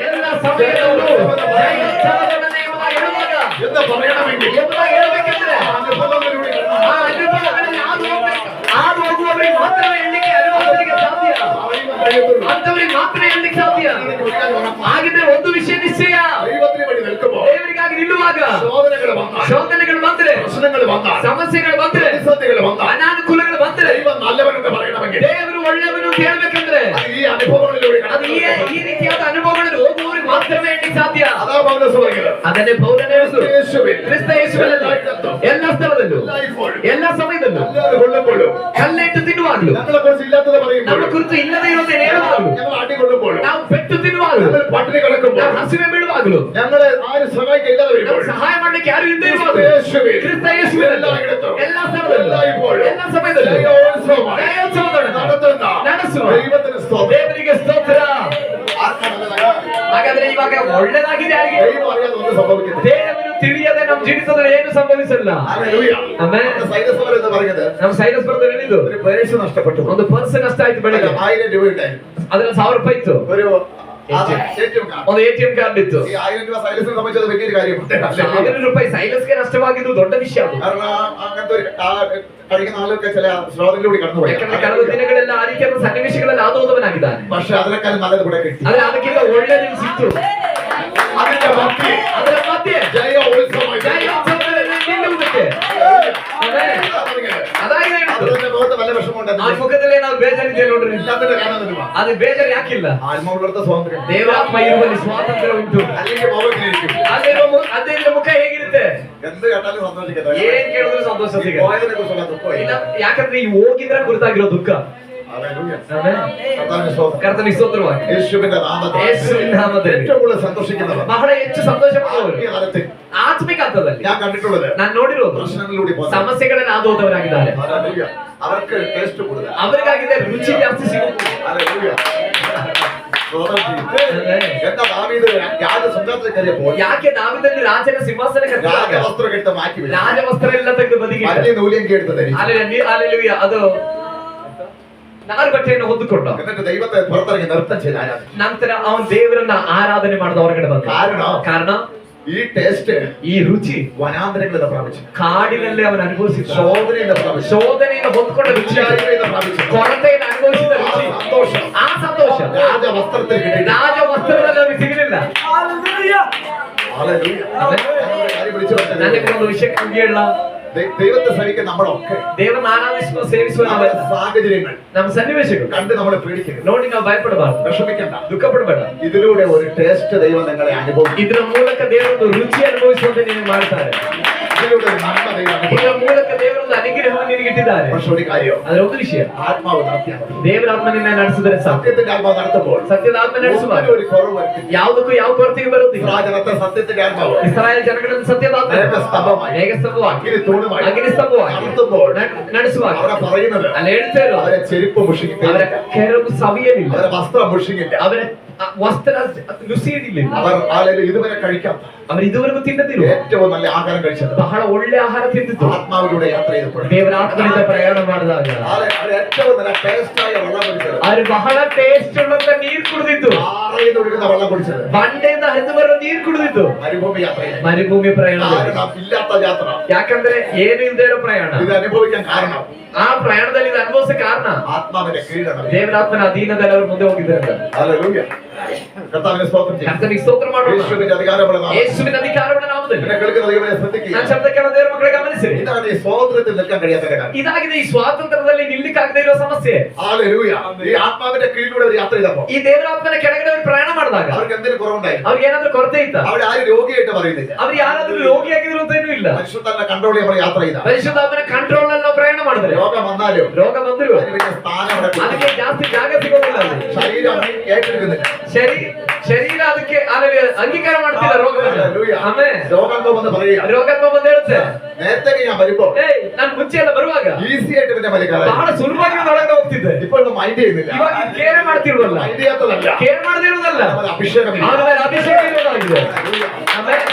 ಎಲ್ಲ ಸಮಯದಲ್ಲೂ ಜಯೋತ್ಸವವನ್ನು ಎಂಬುದಾಗಿ ಹೇಳುವಾಗ എന്ന് പറയണമെങ്കിൽ ಎಂಬುದಾಗಿ ಹೇಳಬೇಕಂದ್ರೆ അനുഭവങ്ങളിലൂടെ ಆ ಅನುಭವಗಳಲ್ಲಿ ಹಾದು ಹೋಗುವವರಿಗೆ ಮಾತ್ರ ಹೇಳಲಿಕ್ಕೆ ಅನುಭವಗಳಿಗೆ ಸಾಧ್ಯ, ಅಂತವರಿಗೆ ಮಾತ್ರ ಹೇಳಲಿಕ್ಕೆ ಸಾಧ್ಯ. ಹಾಗಿದ್ರೆ ಒಂದು ವಿಷಯ ನಿಶ್ಚಯ, ദൈവത്തിന് വേണ്ടി നിൽക്കുമ്പോൾ ದೇವರಿಗಾಗಿ ನಿಲ್ಲುವಾಗ ശോധനകൾ വന്നാൽ ಶೋಧನೆಗಳು ಬಂದ್ರೆ ಬಂದ್ರೆ, പ്രശ്നങ്ങൾ വന്നാൽ, ಸಮಸ್ಯೆಗಳು ಬಂದ್ರೆ, പ്രതിസന്ധികൾ വന്നാൽ, ಅನಾನುಕೂಲಗಳು ಬಂದ್ರೆ, ദൈവം നല്ലവനെന്ന് പറയണമെങ്കിൽ ದೇವರು ಒಳ್ಳೆಯವನು ಅಂತ ಹೇಳ್ಬೇಕಂದ್ರೆ അത് ഈ അനുഭവങ്ങളിലൂടെ ಅದು ಈ ರೀತಿಯಾದ ಅನುಭವಗಳನ್ನು ಹೋಗುವವರಿಗೆ ಮಾತ್ರವೇ ಹೇಳಲಿಕ್ಕೆ ಸಾಧ್ಯ. അതാ പൗലോസ് പറയുന്നത്. ಅದನ್ನೇ ಪೌಲನು ಹೇಳುವುದು. യേശുവിൽ ಕ್ರಿಸ್ತ ಯೇಸುವಿನಲ್ಲಿ ಎಲ್ಲ ಸ್ಥಳದಲ್ಲೂ ಎಲ್ಲ ಸಮಯದಲ್ಲೂ അല്ലാതെ കൊള്ളുമ്പോഴും ಕಲ್ಲಿಟ್ಟು ತಿನ್ನುವಾಗಲೂ ഞങ്ങളെ കുറിച്ച് ഇല്ലാത്തത് പറയുമ്പോൾ ನಮ್ಮ ಕುರಿತು ಇಲ್ಲದೆ ಇರೋದೇನು ಹೇಳುವಾಗಲೂ ഞങ്ങൾ അടികൊള്ളുമ്പോഴും ನಾವು ಪೆಟ್ಟು ತಿನ್ನುವಾಗಲೂ ഞങ്ങൾ പട്ടിണി കിടക്കുമ്പോൾ ನಾವು ಹಸಿವೆ ಬೀಳುವಾಗಲೂ ഞങ്ങളെ ആരും സഹായിക്കില്ലാതെ ನಮ್ಗೆ വരുമ്പോൾ ಸಹಾಯ ಮಾಡ್ಲಿಕ್ಕೆ ಯಾರು ಇಲ್ಲದೆ ಇರುವಾಗ യേശുവിൽ ಕ್ರಿಸ್ತ ಯೇಸುವಿನಲ್ಲಿ ಎಲ್ಲ ಸ್ಥಳದಲ್ಲೂ ಎಲ್ಲ ಸಮಯದಲ್ಲೂ ജയോത്സവമായി ಜಯೋತ್ಸವಗಳನ್ನು നടത്തുന്ന ನಡೆಸುವ ദൈവത്തിന് സ്തോത്രം. ದೇವರಿಗೆ ಸ್ತೋತ್ರ. ആർക്കാണത്? ಹಾಗಾದ್ರೆ ಇವಾಗ ಒಳ್ಳೆದಾಗಿದೆ ಯಾರಿಗೆ? ദൈവം അറിയാതെ ഒന്നും സംഭവിക്കുന്നില്ല. ದೇವರು ತಿಳಿಯದೆ ನಮ್ಮ ಜೀವಿತದಲ್ಲಿ ಏನು ಸಂಭವಿಸಲ್ಲ. ഹല്ലേലൂയ. ಆಮೆನ್. നമ്മുടെ സൈലസ് ബ്രദർ എന്ന് പറഞ്ഞത് ನಮ್ಮ ಸೈರಸ್ ಬ್ರದರ್ ಹೇಳಿದ್ದು ഒരു പേഴ്സ് നഷ്ടപ്പെട്ടു. ಒಂದು ಪರ್ಸ್ ನಷ್ಟ ಆಯ್ತು ಬೆಳಿಗ್ಗೆ. 1000 രൂപ ഉണ്ടായിരുന്നു. ಅದ್ರಲ್ಲಿ 1000 ರೂಪಾಯಿ ಇತ್ತು. ഒരു ATM കാർഡ്. ಒಂದು ATM ಕಾರ್ಡ್ ಇತ್ತು. ഈ 1000 രൂപ സൈലസിനെ സംബന്ധിച്ചത് വലിയൊരു കാര്യമാണ്. 1000 ರೂಪಾಯಿ ಸೈಲಸ್ಗೆ ನಷ್ಟವಾಗಿದ್ದು ದೊಡ್ಡ ವಿಷಯ ಅದು. കാരണം അങ്ങനത്തെ ഒരു കഴിക്കുന്ന ആളൊക്കെ ചില ശ്ലോകങ്ങളിലൂടെ കടന്നുപോയി. ಯಾಕಂದ್ರೆ ಕಳೆದ ದಿನಗಳೆಲ್ಲ ಆ ರೀತಿಯಾದ ಸನ್ನಿವೇಶಗಳಲ್ಲಿ ಆದೋದವನಾಗಿದ್ದಾನೆ. പക്ഷെ അതിനേക്കാൾ നല്ലത് ഇവിടെ കിട്ടി. ಆದ್ರೆ ಅದಕ್ಕಿಂತ ಒಳ್ಳೆದು ಸಿಕ್ತು. അതിന്റെ മധ്യേ ಅದರ ಮಧ್ಯೆ ജയോത്സവമായി. ಜಯೋತ್ಸವದಲ್ಲಿ ನಿಲ್ಲುವುದಕ್ಕೆ. ಆಮೆನ್. ಅದಾಗಿದೆ ಹೇಳುದು. അതിന്റെ മുഖത്ത് വല്ല വിഷമമുണ്ടെന്ന് ಆ ಮುಖದಲ್ಲಿ ಏನಾದ್ರು ಬೇಜಾರಿದೆ ನೋಡ್ರಿ. ഇല്ലാത്തതിന്റെ കാരണം എന്തുവാ? ಅದು ಬೇಜಾರು ಯಾಕಿಲ್ಲ? ആത്മാവുള്ളവരുടെ സ്വാതന്ത്ര്യം. ದೇವರಾತ್ಮ ಇರುವಲ್ಲಿ ಸ್ವಾತಂತ್ರ್ಯ ಉಂಟು. അല്ലെങ്കിൽ മുഖത്തിലിരിക്കും. ಅದೇ ಮುಖ ಹೇಗಿರುತ್ತೆ? എന്ത് കേട്ടാലും സന്തോഷിക്കുന്നത്. ಏನ್ ಕೇಳಿದ್ರು ಸಂತೋಷ ಸಿಗುತ್ತೆ. പോയതിനെ കുറിച്ചുള്ള ദുഃഖമായി. ಇಲ್ಲ, ಯಾಕಂದ್ರೆ ಈ ಹೋಗಿದ್ರೆ ಗುರುತಾಗಿರೋ ದುಃಖ. ഹല്ലേലൂയ. ಆಮೆನ್. കർത്താവിന്റെ സ്തോത്രം. ಕರ್ತನಿಗೆ ಸ್ತೋತ್ರವಾಗಿ. യേശുവിന്റെ നാമത്തിൽ ಯೇಸುವಿನ ನಾಮದಲ್ಲಿ ഏറ്റവും കൂടുതൽ സന്തോഷിക്കുന്നവർ ಬಹಳ ಹೆಚ್ಚು ಸಂತೋಷ ಪಡುವವರು ഈ കാലത്ത് ಆತ್ಮಿಕ ಅರ್ಥದಲ್ಲಿ ഞാൻ കണ്ടിട്ടുള്ളത് ನಾನು ನೋಡಿರೋದು പ്രശ്നങ്ങളിലൂടെ പോകുന്ന ಸಮಸ್ಯೆಗಳನ್ನು ಆದೋದವರಾಗಿದ್ದಾರೆ. ഹല്ലേലൂയ. അവർക്ക് ടേസ്റ്റ് കൂടുതൽ. ಅವರಿಗಾಗಿದೆ ರುಚಿ ಜಾಸ್ತಿ ಸಿಗುತ್ತೆ. ഹല്ലേലൂയ. സ്തോത്രം ചെയ്യും. എന്താ ദാവീദ് രാജസിംഹാസനത്തിൽ കയറിയപ്പോൾ ಯಾಕೆ ದಾವೀದನು ರಾಜನ ಸಿಂಹಾಸನಕ್ಕೆ രാജവസ്ത്രം എടുത്ത് മാറ്റി വെച്ചു. ರಾಜವಸ್ತ್ರ ಎಲ್ಲ ತೆಗೆದು ಬದಿಗಿಟ್ಟ. മഞ്ഞ നൂലിയങ്കി എടുത്ത് ധരിച്ചു. ಅಲ್ಲೆಲೂಯ. ಅದು ನಾರು ಬಟ್ಟೆಯನ್ನು ಹೊದ್ದುಕೊಂಡ. എന്നിട്ട് ദൈവത്തെ പുറത്തിറങ്ങി നൃത്തം ചെയ്ത് ആരാധിച്ചു. ನಂತರ ಅವನು ದೇವರನ್ನ ಆರಾಧನೆ ಮಾಡಿದ ಹೊರಗಡೆ ಬಂದ. ಕಾರಣ ഈ ടേസ്റ്റ് ಈ ರುಚಿ വനാന്തരങ്ങളിൽ പ്രാപിച്ചു. ಕಾಡಿನಲ್ಲಿ ಅವನು ಅನುಭವಿಸಿದ ശോധനയിൽ പ്രാപിച്ചു. ಶೋಧನೆಯನ್ನು ಹೊಂದ್ಕೊಂಡ ರುಚಿ, പ്രാപിച്ചു. ಕೊರತೆಯನ್ನು ಅನುಭವಿಸಿದ ರುಚಿ, സന്തോഷം. ಆ ಸಂತೋಷ രാജവസ്ത്രത്തിൽ കിട്ടി. ರಾಜವಸ್ತ್ರದಲ್ಲಿ ಅವನಿಗೆ ಸಿಗಲಿಲ್ಲ. ഹല്ലേലൂയ. ഞാനൊരു കാര്യം വിളിച്ചു പറഞ്ഞത് ನನಗೆ ಒಂದು ವಿಷಯ ಹೇಳ. ദൈവത്തെ സേവിക്കാൻ നമ്മളൊക്കെ ದೇವರನ್ನ ಆರಾಧಿಸುವ ಸೇವಿಸುವ നമ്മുടെ സാഹചര്യങ്ങൾ ನಮ್ಮ ಸನ್ನಿವೇಶಗಳು കണ്ട് നമ്മളെ പേടിക്കരുത്. ನೋಡಿ ನಾವು ಭಯಪಡಬಾರದು, വിഷമിക്കണ്ട. ದುಃಖ ಪಡಬೇಡ. ഇതിലൂടെ ഒരു ടേസ്റ്റ് ദൈവം നിങ്ങളെ അനുഭവിക്കും. ಇದರ ಮೂಲಕ ದೇವರೊಂದು ರುಚಿ ಅನುಭವಿಸುವಂತೆ ನೀವು ಮಾಡ್ತಾರೆ. ഇതിലൂടെ ഒരു നന്മ ദൈവം അനുഭവിക്കും. ಇದರ ಮೂಲಕ ದೇವರೊಂದು ಅನುಗ್ರಹವನ್ನು ನಿನಗೆ ಇಟ್ಟಿದ್ದಾರೆ. പക്ഷെ ഒരു കാര്യം, ಅದರ ಒಂದು ವಿಷಯ, ആത്മാവ് നടത്തിയാൽ മതി. ದೇವರ ಆತ್ಮನಿಂದ ನಡೆಸಿದರೆ ಸಾಕು. സത്യത്തിന്റെ ആത്മാവ് നടത്തുമ്പോൾ ಸತ್ಯದ ಆತ್ಮ ನಡೆಸುವಾಗ ഒരു കുറവ് വരത്തില്ല. ಯಾವುದಕ್ಕೂ ಯಾವ ಕೊರತೆಯೂ ಬರುವುದಿಲ್ಲ. ജനത്തെ സത്യത്തിന്റെ ആത്മാവ് ಇಸ್ರಾಯೇಲ್ ಜನಗಳನ್ನು ಸತ್ಯದ ಆತ್ಮ മേഘസ്തംഭമായി, ಮೇಘಸ್ತಂಭವಾಗಿ, അഗ്നിത്തൂണുമായി ಅಗ್ನಿಸ್ತಂಭವಾಗಿ നടത്തുമ്പോൾ ನಡೆಸುವಾಗ അവിടെ പറയുന്നത് ಅಲ್ಲಿ ಹೇಳ್ತಾ ಇರೋದು അവരെ ചെരുപ്പ് ಅವರ മുഷിക്കില്ല, ಕೆರವು ಸವಿಯಲಿಲ್ಲ, അവരെ വസ്ത്രം മുഷിക്കില്ല, ಅವರ ವಸ್ತ್ರ ನುಸಿಯಲಿಲ್ಲ, അവർ ആളുകൾ ഇതുവരെ കഴിക്കാത്ത ಅವರು ಇದುವರೆಗೂ ತಿನ್ನದಿರುವ ഏറ്റവും നല്ല ആഹാരം കഴിച്ചത് ಬಹಳ ಒಳ್ಳೆ ಆಹಾರ ತಿಂದಿದ್ದು ആത്മാവിലൂടെ യാത്ര ചെയ്തപ്പോൾ ದೇವರ ಆತ್ಮನಿಂದ ಪ್ರಯಾಣ ಮಾಡಿದಾಗ അവർ ഏറ്റവും നല്ല ടേസ്റ്റായ വെള്ളം കുടിച്ചത്, ಅವರು ಬಹಳ ಟೇಸ್ಟ್ ಉಳ್ಳಂತ ನೀರು ಕುಡಿದಿದ್ದು, പാറയിൽ നിന്ന് ഒഴുകുന്ന വെള്ളം കുടിച്ചത്, ಬಂಡೆಯಿಂದ ಹರಿದು ಬರೋ ನೀರು ಕುಡಿದಿದ್ದು മരുഭൂമി യാത്രയിൽ ಮರುಭೂಮಿ ಪ್ರಯಾಣ. കാരണം ഇല്ലാത്ത യാത്ര. ಯಾಕಂದ್ರೆ ಏನು ಇಲ್ಲದೆ ಇರೋ ಪ್ರಯಾಣ. ഇത് അനുഭവിക്കാൻ കാരണം ಆ ಪ್ರಯಾಣದಲ್ಲಿ ಇದು ಅನುಭವಿಸ ಕಾರಣ ആത്മാവിന്റെ കീഴടങ്ങൽ. ದೇವರಾತ್ಮನ ಅಧೀನದಲ್ಲಿ ಅವರು ಮುಂದೆ ಹೋಗಿದ್ದಾರೆ. ഹല്ലേലൂയ. കർത്താവിനെ സ്തോത്രം ചെയ്യും. ಕರ್ತನಿಗೆ ಸ್ತೋತ್ರ ಮಾಡೋಣ. യേശുവിന്റെ അധികാരമുള്ള നാമത്തിൽ ಯೇಸುವಿನ ಅಧಿಕಾರಗಳ ನಾಮದಲ್ಲಿ എന്നെ കേൾക്കുന്ന ദൈവമേ ശ്രദ്ധിക്കുക. ನಾನು ಶಬ್ದ ಕೇಳೋ ದೇವರ ಮಕ್ಕಳೇ ಗಮನಿಸಿರಿ. ഇതാണ് ഈ സ്വാതന്ത്ര്യത്തിൽ നിൽക്കാൻ കഴിയാത്ത കാര്യം. ಇದಾಗಿದೆ ಈ ಸ್ವಾತಂತ್ರ್ಯದಲ್ಲಿ ನಿಲ್ಲಿಕ್ಕಾಗದೇ ಇರೋ ಸಮಸ್ಯೆ. ഹല്ലേലൂയ. ഈ ആത്മാവിന്റെ കീഴിലൂടെ ഒരു യാത്ര ചെയ്തപ്പോൾ ಈ ದೇವರಾತ್ಮನ ಕೆಳಗಡೆ ಅವರು ಪ್ರಯಾಣ ಮಾಡಿದಾಗ അവർക്ക് എന്തെങ്കിലും കുറവുണ്ടായി? ಅವ್ರಿಗೆ ಏನಾದ್ರೂ ಕೊರತೆ ಇತ್ತ? അവിടെ ആരും രോഗിയായിട്ട് പറയുന്നില്ല. ಅವ್ರು ಯಾರಾದ್ರೂ ರೋಗಿಯಾಗಿದ್ರು ಅಂತ ಏನೂ ಇಲ್ಲ. പരിശുദ്ധനെ കൺട്രോൾ ചെയ്യാൻ നമ്മൾ യാത്ര ചെയ്ത ಪರಿಶುದ್ಧಾತ್ಮನ ಕಂಟ್ರೋಲ್ ಅಲ್ಲಿ ನಾವು ಪ್ರಯಾಣ ಮಾಡಿದ್ರೆ രോഗം വന്നാലും ರೋಗ ಬಂದ್ರು അതിന് വലിയ സ്ഥാനം അവിടെ കൊടുക്കില്ല. ಅದಕ್ಕೆ ಜಾಸ್ತಿ ಜಾಗ ಸಿಗೋದಿಲ್ಲ. ಅಲ್ಲಿ ശരീരം ഏറ്റെടുക്കുന്നില്ല. ಶರೀರ ಅದಕ್ಕೆ ಅಂಗೀಕಾರ ಮಾಡ್ತಿಲ್ಲ ರೋಗವನ್ನು. ಆಮೇಲೆ രോഗം വന്ന് പറയുക, ರೋಗಾತ್ಮ ಬಂದು ಹೇಳುತ್ತೆ, നേരത്തെ ഞാൻ വരുമ്പോ ನಾನು ಮುಂಚೆ ಎಲ್ಲ ಬರುವಾಗ ഈസി ആയിട്ട് പിന്നെ വലിയ ಬಹಳ ಸುಲಭವಾಗಿ ಒಳಗೆ ಹೋಗ್ತಿದ್ದೆ. ഇപ്പോൾ മൈൻഡ് ചെയ്യുന്നില്ല. ಇವಾಗ ಕೇರ್ ಮಾಡ್ತಿಲ್ವಲ್ಲ, മൈൻഡ് ചെയ്യാത്തതല്ല, ಕೇರ್ ಮಾಡದಿರೋದಲ್ಲ, നമ്മുടെ അഭിഷേകം ഇല്ല. ಅವರ ಮೇಲೆ ಅಭಿಷೇಕ ಇರೋದಾಗಿದೆ. ಆಮೇಲೆ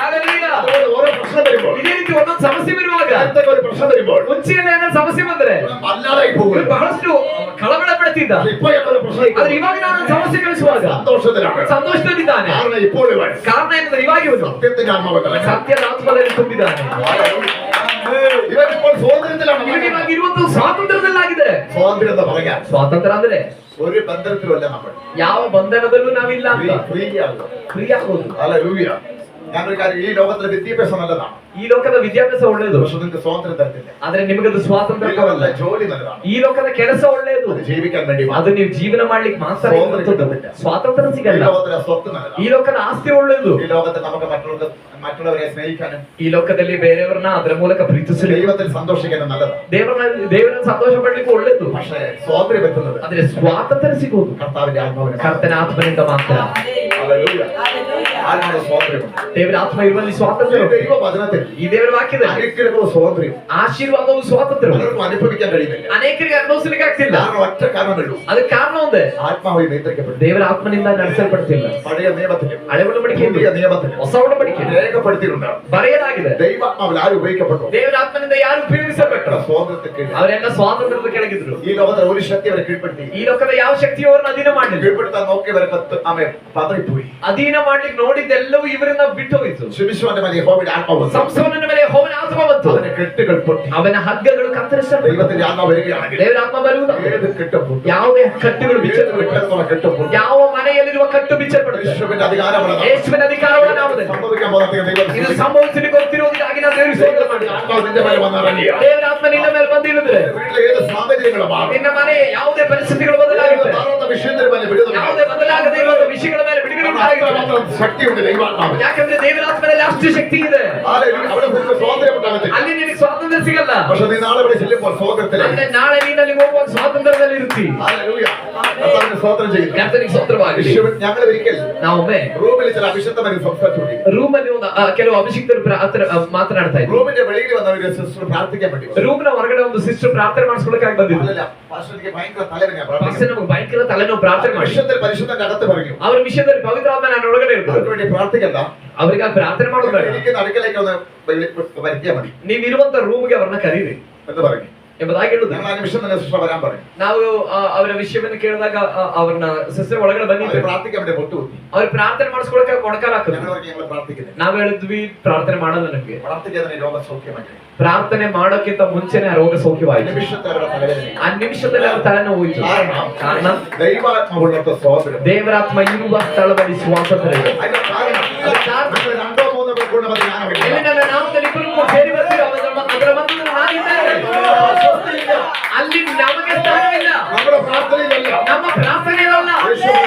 ഹല്ലേലൂയ. അതുപോലെ ഓരോ പ്രശ്നം വരുമ്പോൾ, ಇದೇ ರೀತಿ ಒಂದೊಂದು ಸಮಸ್ಯೆ ಬರುವಾಗ, നേരത്തെ ഒരു പ്രശ്നം വരുമ്പോൾ ಮುಂಚೆನೇ ಏನಾದ್ರು ಸಮಸ್ಯೆ ಬಂದ್ರೆ അല്ലാതായി പോകും. ಇವ್ರು ಬಹಳಷ್ಟು ಕಳವಳ ಪಡ್ತಿದ್ದ. ഇപ്പൊ എന്നൊരു പ്രശ്നം ഇല്ല. ಆದ್ರೆ ಇವಾಗ ನಾನು ಸಮಸ್ಯೆ ಕಳಿಸುವಾಗ സന്തോഷത്തിലാണ്. ಸಂತೋಷದಲ್ಲಿದ್ದಾನೆ. കാരണം ഇപ്പോൾ ഇവൻ ಕಾರಣ ಏನಂದ್ರೆ ಇವಾಗ ಇವನು സത്യത്തിന്റെ ആത്മാവല്ല, ಸತ್ಯದ ಆತ್ಮದಲ್ಲಿ ತುಂಬಿದ್ದಾನೆ. ഇവൻ ഇപ്പോൾ സ്വാതന്ത്ര്യത്തിലാണ്. ಇವನು ಇವಾಗ ಇರುವಂತ ಸ್ವಾತಂತ್ರ್ಯದಲ್ಲಾಗಿದೆ. സ്വാതന്ത്ര്യം എന്ന് പറയാൻ ಸ್ವಾತಂತ್ರ್ಯ ಅಂದ್ರೆ ഒരു ബന്ധത്തിലുമല്ല നമ്മൾ. ಯಾವ ಬಂಧನದಲ್ಲೂ ನಾವಿಲ್ಲ ಅಂತ ഫ്രീ ആകും. ಫ್ರೀ ಆಗೋದು. ഹല്ലേലൂയ. ഞാനൊരു കാര്യം, ഈ ലോകത്തിലെ വിദ്യാഭ്യാസം നല്ലതാണ്, ಈ ಲೋಕದ ವಿದ್ಯಾಭ್ಯಾಸ ಒಳ್ಳೆಯದು, പക്ഷെ നിങ്ങൾക്ക് സ്വാതന്ത്ര്യം തരത്തില്ല. ಆದ್ರೆ ನಿಮಗದು ഈ ಸ್ವಾತಂತ್ರ್ಯ ലോകത്തിലെ ಕೊಡಲ್ಲ. ജോലി നല്ലതാണ്, ಈ ಲೋಕದ ಕೆಲಸ ಒಳ್ಳೆಯದು, അത് ജീവിക്കാൻ വേണ്ടി ಅದು ನೀವು ಜೀವನ ಮಾಡ್ಲಿಕ್ಕೆ ಮಾತ್ರ ಇರುವಂತದ್ದು. ಸ್ವಾತಂತ್ರ್ಯ ഈ ಸಿಗಲ್ಲ. ലോകത്തിലെ സ്വത്ത് ಈ നല്ലതാണ്, ಲೋಕದ ಆಸ್ತಿ ಒಳ್ಳೆಯದು. ഈ ലോകത്തിൽ നമുക്ക് മറ്റുള്ളവരെ സ്നേഹിക്കാനും ಈ ಲೋಕದಲ್ಲಿ ಬೇರೆಯವರನ್ನ ಅದರ ಮೂಲಕ ಪ್ರೀತಿಸಲಿ, ദൈവത്തിൽ സന്തോഷിക്കാനും നല്ലതാണ്. ದೇವರನ್ನ ಸಂತೋಷ ಪಡ್ಲಿಕ್ಕೆ ಒಳ್ಳೆಯದು. പക്ഷേ സ്വാതന്ത്ര്യം എത്തുന്നത് ಆದ್ರೆ ಸ್ವಾತಂತ್ರ್ಯ ಸಿಗುವುದು കർത്താവിന്റെ ആത്മാവിനെ ಕರ್ತನ ಆತ್ಮನಿಂದ ಮಾತ್ರ. ഹല്ലേലൂയ. ആത്മാവിന്റെ സ്വാതന്ത്ര്യമുണ്ട്. ದೇವರ ಆತ್ಮ ಇರುವಲ್ಲಿ ಸ್ವಾತಂತ್ರ್ಯ ಉಂಟು. ദൈവവചനത്തിൽ ಈ ದೇವರ ವಾಕ್ಯದಲ್ಲಿ അനുഗ്രഹവും സ്വാതന്ത്ര്യവും ಆಶೀರ್ವಾದವು ಸ್ವಾತಂತ್ರ್ಯ പലർക്കും അനുഭവിക്കാൻ കഴിയുന്നില്ല. ಅನೇಕರಿಗೆ ಅನುಭವಿಸಲಿಕ್ಕೆ ಆಗ್ತಿಲ್ಲ. കാരണം ഒറ്റ കാരണമേ, ಅದಕ್ಕೆ ಕಾರಣ ಒಂದೇ, ആത്മാവിൽ നിയന്ത്രിക്കപ്പെട്ടു. ದೇವರ ಆತ್ಮನಿಂದ ನಡೆಸಲ್ಪಡ್ತಿಲ್ಲ. പഴയ നിയമത്തിലും ಹಳೆ ಒಡಂಬಡಿಕೆಯಲ್ಲಿ പുതിയ നിയമത്തിലും ಹೊಸ ಒಡಂಬಡಿಕೆಯಲ್ಲಿ രേഖപ്പെടുത്തിയിട്ടുണ്ട്. ಬರೆಯಲಾಗಿದೆ, ദൈവാത്മാവിൽ ആര് ഉപയോഗിക്കപ്പെട്ടു, ದೇವರ ಆತ್ಮನಿಂದ ಯಾರು ಉಪಯೋಗಿಸಲ್ಪಟ್ಟರು സ്വാതന്ത്ര്യത്തിൽ കീഴിൽ. ಅವರೆಲ್ಲ ಸ್ವಾತಂತ್ರ್ಯದ ಕೆಳಗಿದ್ರು. ഈ ലോകത്തിലെ ഒരു ശക്തി അവരെ കീഴ്പ്പെടുത്തി. ಈ ಲೋಕದ ಯಾವ ಶಕ್ತಿಯು ಅವರನ್ನು ಅಧೀನ ಮಾಡಲಿಲ್ಲ. കീഴ്പ്പെടുത്താൻ നോക്കിയവരൊക്കെ പതറിപ്പോയി. ಅಧೀನ ಮಾಡ್ಲಿಕ್ಕೆ ನೋಡಿದ್ದೆಲ್ಲವೂ ಇವರಿಂದ ಬಿಟ್ಟು ಹೋಯಿತು. ശിശുവിന്റെ ಮೇಲೆ ಯೆಹೋವയുടെ ಆತ್ಮ ಬಂತು. ಸಂಸೋನನ ಮೇಲೆ ಯೆಹೋವನ ಆತ್ಮ ಬಂತು. അവന്റെ കെട്ടുകൾ പൊട്ടി. ಅವನ ಹಗ್ಗಗಳು ಕತ್ತರಿಸಲ್ಪಟ್ಟವು. ദൈവത്തിന്റെ ആത്മാവ് വരികയാണെങ്കിൽ ದೇವರ ಆತ್ಮ ಬರುವುದು, ഏത് കെട്ടും പൊട്ടി. ಯಾವುದೇ ಕಟ್ಟುಗಳು ಬಿಚ್ಚಲ್ಪಟ್ಟವು, കെട്ടും പൊട്ടി. ಯಾವ ಮನೆಯಲ್ಲಿರುವ ಕಟ್ಟು ಬಿಚ್ಚಲ್ಪಡುತ್ತೆ. യേശുവിന്റെ അധികാരമുള്ള ಯೇಸುವಿನ ಅಧಿಕಾರವುಳ್ಳ ನಾಮದಲ್ಲಿ സംഭവിക്കാൻ പോകുന്ന ಇದು ദൈവം ಸಂಭವಿಸಲಿಕ್ಕೆ ಗೊತ್ತಿರುವುದಕ್ಕಾಗಿ ನಾವು ದೇವರಿಗೆ ಸ್ತೋತ್ರ ಮಾಡ್ತೇವೆ. ആത്മാവ് നിന്റെ മേലെ വന്നിറങ്ങിയ ದೇವರ ಆತ್ಮ ನಿನ್ನ ಮೇಲೆ ಬಂದಿಳಿದ್ರೆ വീട്ടിലെ ഏത് സാഹചര്യങ്ങളും മാറും. ನಿನ್ನ ಮನೆ ಯಾವುದೇ ಪರಿಸ್ಥಿತಿಗಳು ಬದಲಾಗುತ್ತೆ, മാറാത്ത വിഷയത്തിന് മേലെ വിടുതല. ಯಾವುದೇ ಬದಲಾಗದೇ ಇರುವ ವಿಷಯಗಳ ಮೇಲೆ ಬಿಡುಗಡೆ ಉಂಟಾಗುತ್ತೆ. മാത്രം ശക്തിയുണ്ട് ദൈവാത്മാവിന്. ಯಾಕಂದ್ರೆ ದೇವರ ಆತ್ಮದಲ್ಲಿ ಅಷ್ಟು ಶಕ್ತಿ ಇದೆ. ഹല്ലേലൂയ. അവിടെ നിനക്ക് സ്വാതന്ത്ര്യം ഉണ്ടാകത്തില്ല. ಅಲ್ಲಿ ನಿನಗೆ ಸ್ವಾತಂತ್ರ್ಯ ಸಿಗಲ್ಲ. പക്ഷെ നീ നാളെ ഇവിടെ ചെല്ലുമ്പോൾ സ്വാതന്ത്ര്യത്തിലേക്ക്. ಅಂದ್ರೆ ನಾಳೆ ನೀನಲ್ಲಿ ಹೋಗುವಾಗ ಸ್ವಾತಂತ್ರ್ಯದಲ್ಲಿ ಇರ್ತಿ. ഹല്ലേലൂയ. കർത്താവിന് സ്തോത്രം ചെയ്യുന്നു. ಕರ್ತನಿಗೆ ಸ್ತೋತ್ರವಾಗಲಿ. ഞങ്ങൾ ഒരിക്കൽ ನಾವೊಮ್ಮೆ റൂമിൽ ചില അഭിഷക്തമാരെ സംസാരിച്ചുകൊണ്ടിരിക്കും. ರೂಮ್ ಅಲ್ಲಿ ಒಂದು ಕೆಲವು ಅಭಿಷಿಕ್ತರು ಮಾತನಾಡ್ತಾ ಇದ್ರು. റൂമിന്റെ വെളിയിൽ വന്ന ഒരു സിസ്റ്റർ പ്രാർത്ഥിക്കാൻ വേണ്ടി വന്നു. ರೂಮ್ನ ಹೊರಗಡೆ ಒಂದು ಸಿಸ್ಟರ್ ಪ್ರಾರ್ಥನೆ ಮಾಡಿಸ್ಕೊಳ್ಳೋಕೆ ಬಂದಿದ್ರು. അല്ലല്ല, പാസ്റ്റർക്ക് ഭയങ്കര തലവേദന. ಪಾಸ್ಟರ್ ನಮಗೆ ಭಯಂಕರ ತಲೆನೋವು, ಪ್ರಾರ್ಥನೆ ಮಾಡಿ. വിഷയത്തിൽ പരിശുദ്ധന്റെ അകത്ത് പറഞ്ഞു, ಅವರ ವಿಷಯದಲ್ಲಿ ಪವಿತ್ರಾತ್ಮ ನಾನು ಒಳಗಡೆ ಇರ್ತಾರೆ. അവർക്ക് വേണ്ടി പ്രാർത്ഥിക്കണ്ട, ಅವರಿಗೆ ಪ್ರಾರ್ಥನೆ ಮಾಡೋದು ಬೇಡ, എനിക്ക് അടുക്കലേക്ക് ഒന്ന് വരുത്തിയാൽ മതി ನೀವು ಇರುವಂತ ರೂಮ್ಗೆ ಅವರನ್ನ ಕರೀರಿ എന്ന് പറഞ്ഞു. ಎಂಬುದಾಗಿ ಹೇಳುದು. ഞങ്ങൾ ആ നിമിഷം തന്നെ സിസ്റ്റർ വരാൻ പറഞ്ഞു. ನಾವು ಅವರ ವಿಷಯವನ್ನು ಕೇಳಿದಾಗ ಅವ್ರನ್ನ ಸಿಸ್ಟರ್ ಒಳಗಡೆ ಬಂದಿದ್ರು. പ്രാർത്ഥിക്കാൻ വേണ്ടി പൊട്ടുകുത്തി. ಅವ್ರು ಪ್ರಾರ್ಥನೆ ಮಾಡಿಸ್ಕೊಳಕ್ಕೆ ಕೊಡಕಾಲ ಹಾಕಿದ್ರು. ഞങ്ങൾ പ്രാർത്ഥിക്കുന്നത്, ನಾವ್ ಹೇಳಿದ್ವಿ ಪ್ರಾರ್ಥನೆ ಮಾಡಲ್ಲ ನಮ್ಗೆ. പ്രാർത്ഥിക്കാതെ രോഗ സൗഖ്യമാക്കി. ಪ್ರಾರ್ಥನೆ ಮಾಡೋಕ್ಕಿಂತ ಮುಂಚೆನೆ ಆ ರೋಗ ಸೌಖ್ಯವಾಯಿತು. നിമിഷത്തെ അവരുടെ തലവേദന. ಆ ನಿಮಿಷದಲ್ಲಿ ಅವ್ರ ತಲೆನೋವು ಹೋಯ್ತು. ಕಾರಣ ദൈവാത്മാവുള്ള സ്വാതന്ത്ര്യം. ದೇವರಾತ್ಮ ಇರುವ ಸ್ಥಳದಲ್ಲಿ ಸ್ವಾತಂತ್ರ್ಯ ಇದೆ. അതിന്റെ കാരണം നിങ്ങൾ രണ്ടോ മൂന്നോ പേർ കൂടെ മതി ജ്ഞാനമില്ല. ಎಲ್ಲಿ ನನ್ನ ನಾಮದಲ್ಲಿ ಇಬ್ಬರು ಸೇರಿ ಬರ್ತೀರೋ ಅದರ ಮಧ್ಯದಲ್ಲಿ ನಾನಿದ್ದೇನೆ. ಅಲ್ಲಿ ನಮಗೆ ಸ್ಥಾನವಿಲ್ಲ, നമ്മുടെ പ്രാർത്ഥനയിലല്ല, ನಮ್ಮ ಪ್ರಾರ್ಥನೆಯಲ್ಲ,